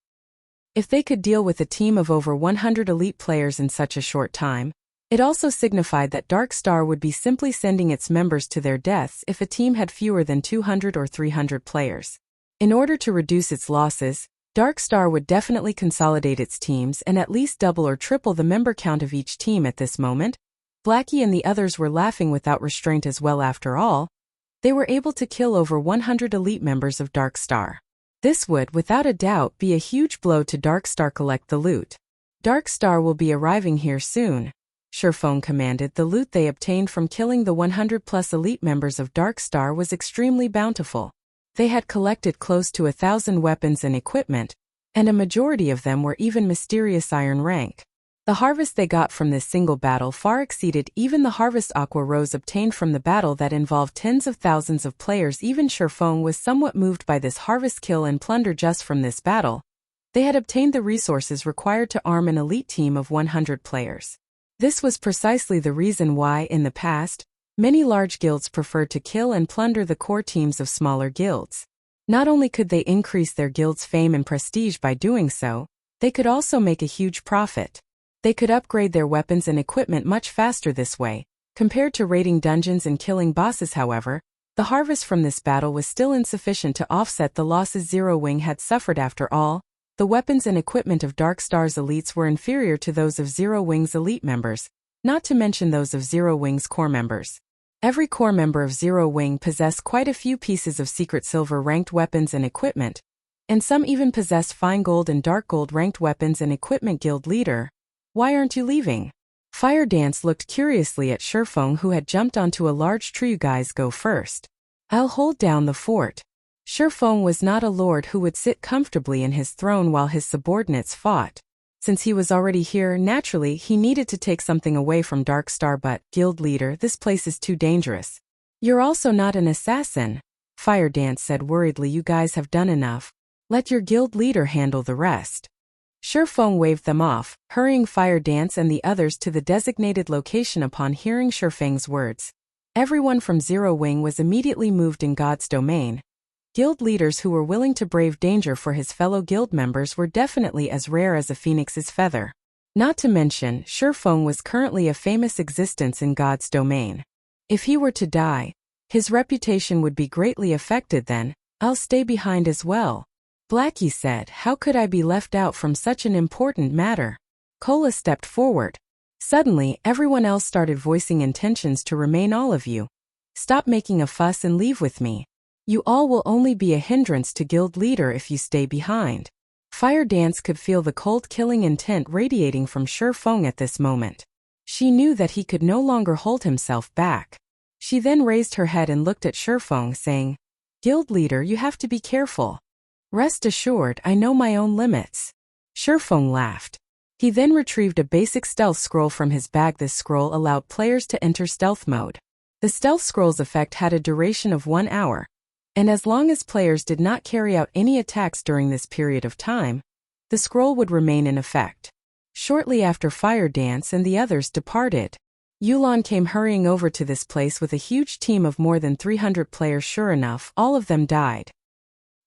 If they could deal with a team of over 100 elite players in such a short time, it also signified that Dark Star would be simply sending its members to their deaths if a team had fewer than 200 or 300 players. In order to reduce its losses, Dark Star would definitely consolidate its teams and at least double or triple the member count of each team at this moment. Blackie and the others were laughing without restraint as well. After all, they were able to kill over 100 elite members of Dark Star. This would, without a doubt, be a huge blow to Dark Star. Collect the loot. Dark Star will be arriving here soon, Feng commanded. The loot they obtained from killing the 100+ elite members of Dark Star was extremely bountiful. They had collected close to 1,000 weapons and equipment, and a majority of them were even mysterious iron rank. The harvest they got from this single battle far exceeded even the harvest Aqua Rose obtained from the battle that involved tens of thousands of players. Even Feng was somewhat moved by this harvest kill and plunder just from this battle. They had obtained the resources required to arm an elite team of 100 players. This was precisely the reason why, in the past, many large guilds preferred to kill and plunder the core teams of smaller guilds. Not only could they increase their guild's fame and prestige by doing so, they could also make a huge profit. They could upgrade their weapons and equipment much faster this way. Compared to raiding dungeons and killing bosses, however, the harvest from this battle was still insufficient to offset the losses Zero Wing had suffered. After all, the weapons and equipment of Dark Star's elites were inferior to those of Zero Wing's elite members, not to mention those of Zero Wing's core members. Every core member of Zero Wing possessed quite a few pieces of secret silver ranked weapons and equipment, and some even possessed fine gold and dark gold ranked weapons and equipment. Guild leader, why aren't you leaving? Fire Dance looked curiously at Feng, who had jumped onto a large tree. You guys go first. I'll hold down the fort. Feng was not a lord who would sit comfortably in his throne while his subordinates fought. Since he was already here, naturally he needed to take something away from Dark Star. But, guild leader, this place is too dangerous. You're also not an assassin, Fire Dance said worriedly. You guys have done enough. Let your guild leader handle the rest. Feng waved them off, hurrying Fire Dance and the others to the designated location. Upon hearing Feng's words, everyone from Zero Wing was immediately moved. In God's domain, guild leaders who were willing to brave danger for his fellow guild members were definitely as rare as a phoenix's feather. Not to mention, Feng was currently a famous existence in God's domain. If he were to die, his reputation would be greatly affected. Then, I'll stay behind as well, Blackie said. How could I be left out from such an important matter? Cola stepped forward. Suddenly, everyone else started voicing intentions to remain. All of you, stop making a fuss and leave with me. You all will only be a hindrance to guild leader if you stay behind. Fire Dance could feel the cold killing intent radiating from Feng at this moment. She knew that he could no longer hold himself back. She then raised her head and looked at Feng, saying, Guild leader, you have to be careful. Rest assured, I know my own limits. Feng laughed. He then retrieved a basic stealth scroll from his bag. This scroll allowed players to enter stealth mode. The stealth scroll's effect had a duration of 1 hour, and as long as players did not carry out any attacks during this period of time, the scroll would remain in effect. Shortly after Fire Dance and the others departed, Yulan came hurrying over to this place with a huge team of more than 300 players. Sure enough, all of them died.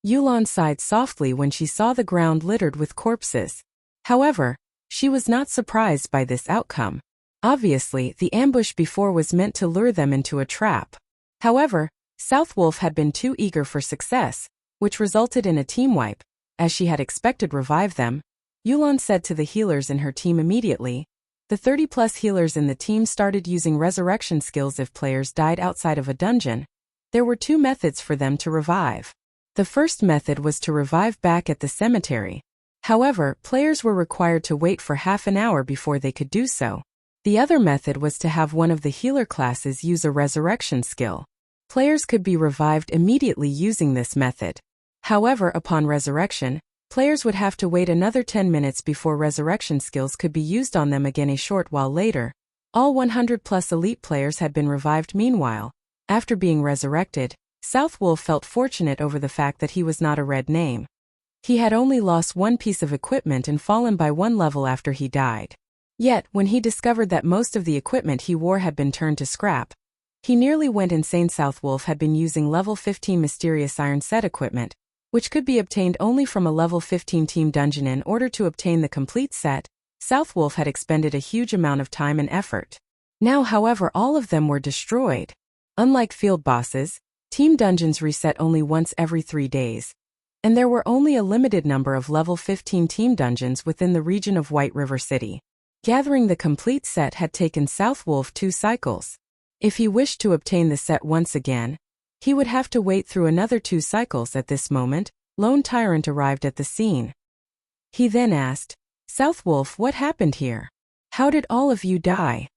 Yulan sighed softly when she saw the ground littered with corpses. However, she was not surprised by this outcome. Obviously, the ambush before was meant to lure them into a trap. However, Southwolf had been too eager for success, which resulted in a team wipe. As she had expected, revive them, Yulan said to the healers in her team immediately. The 30+ healers in the team started using resurrection skills if players died outside of a dungeon. There were 2 methods for them to revive. The first method was to revive back at the cemetery. However, players were required to wait for half an hour before they could do so. The other method was to have one of the healer classes use a resurrection skill. Players could be revived immediately using this method. However, upon resurrection, players would have to wait another 10 minutes before resurrection skills could be used on them again. A short while later, all 100+ elite players had been revived. Meanwhile, after being resurrected, Southwolf felt fortunate over the fact that he was not a red name. He had only lost 1 piece of equipment and fallen by 1 level after he died. Yet, when he discovered that most of the equipment he wore had been turned to scrap, he nearly went insane. Southwolf had been using level 15 mysterious iron set equipment, which could be obtained only from a level 15 team dungeon. In order to obtain the complete set, Southwolf had expended a huge amount of time and effort. Now, however, all of them were destroyed. Unlike field bosses, team dungeons reset only once every 3 days, and there were only a limited number of level 15 team dungeons within the region of White River City. Gathering the complete set had taken Southwolf 2 cycles. If he wished to obtain the set once again, he would have to wait through another 2 cycles. At this moment, Lone Tyrant arrived at the scene. He then asked, "Southwolf, what happened here? How did all of you die?"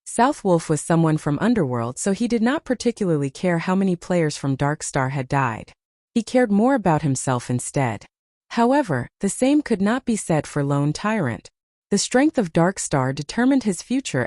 Southwolf was someone from Underworld, so he did not particularly care how many players from Darkstar had died. He cared more about himself instead. However, the same could not be said for Lone Tyrant. The strength of Darkstar determined his future,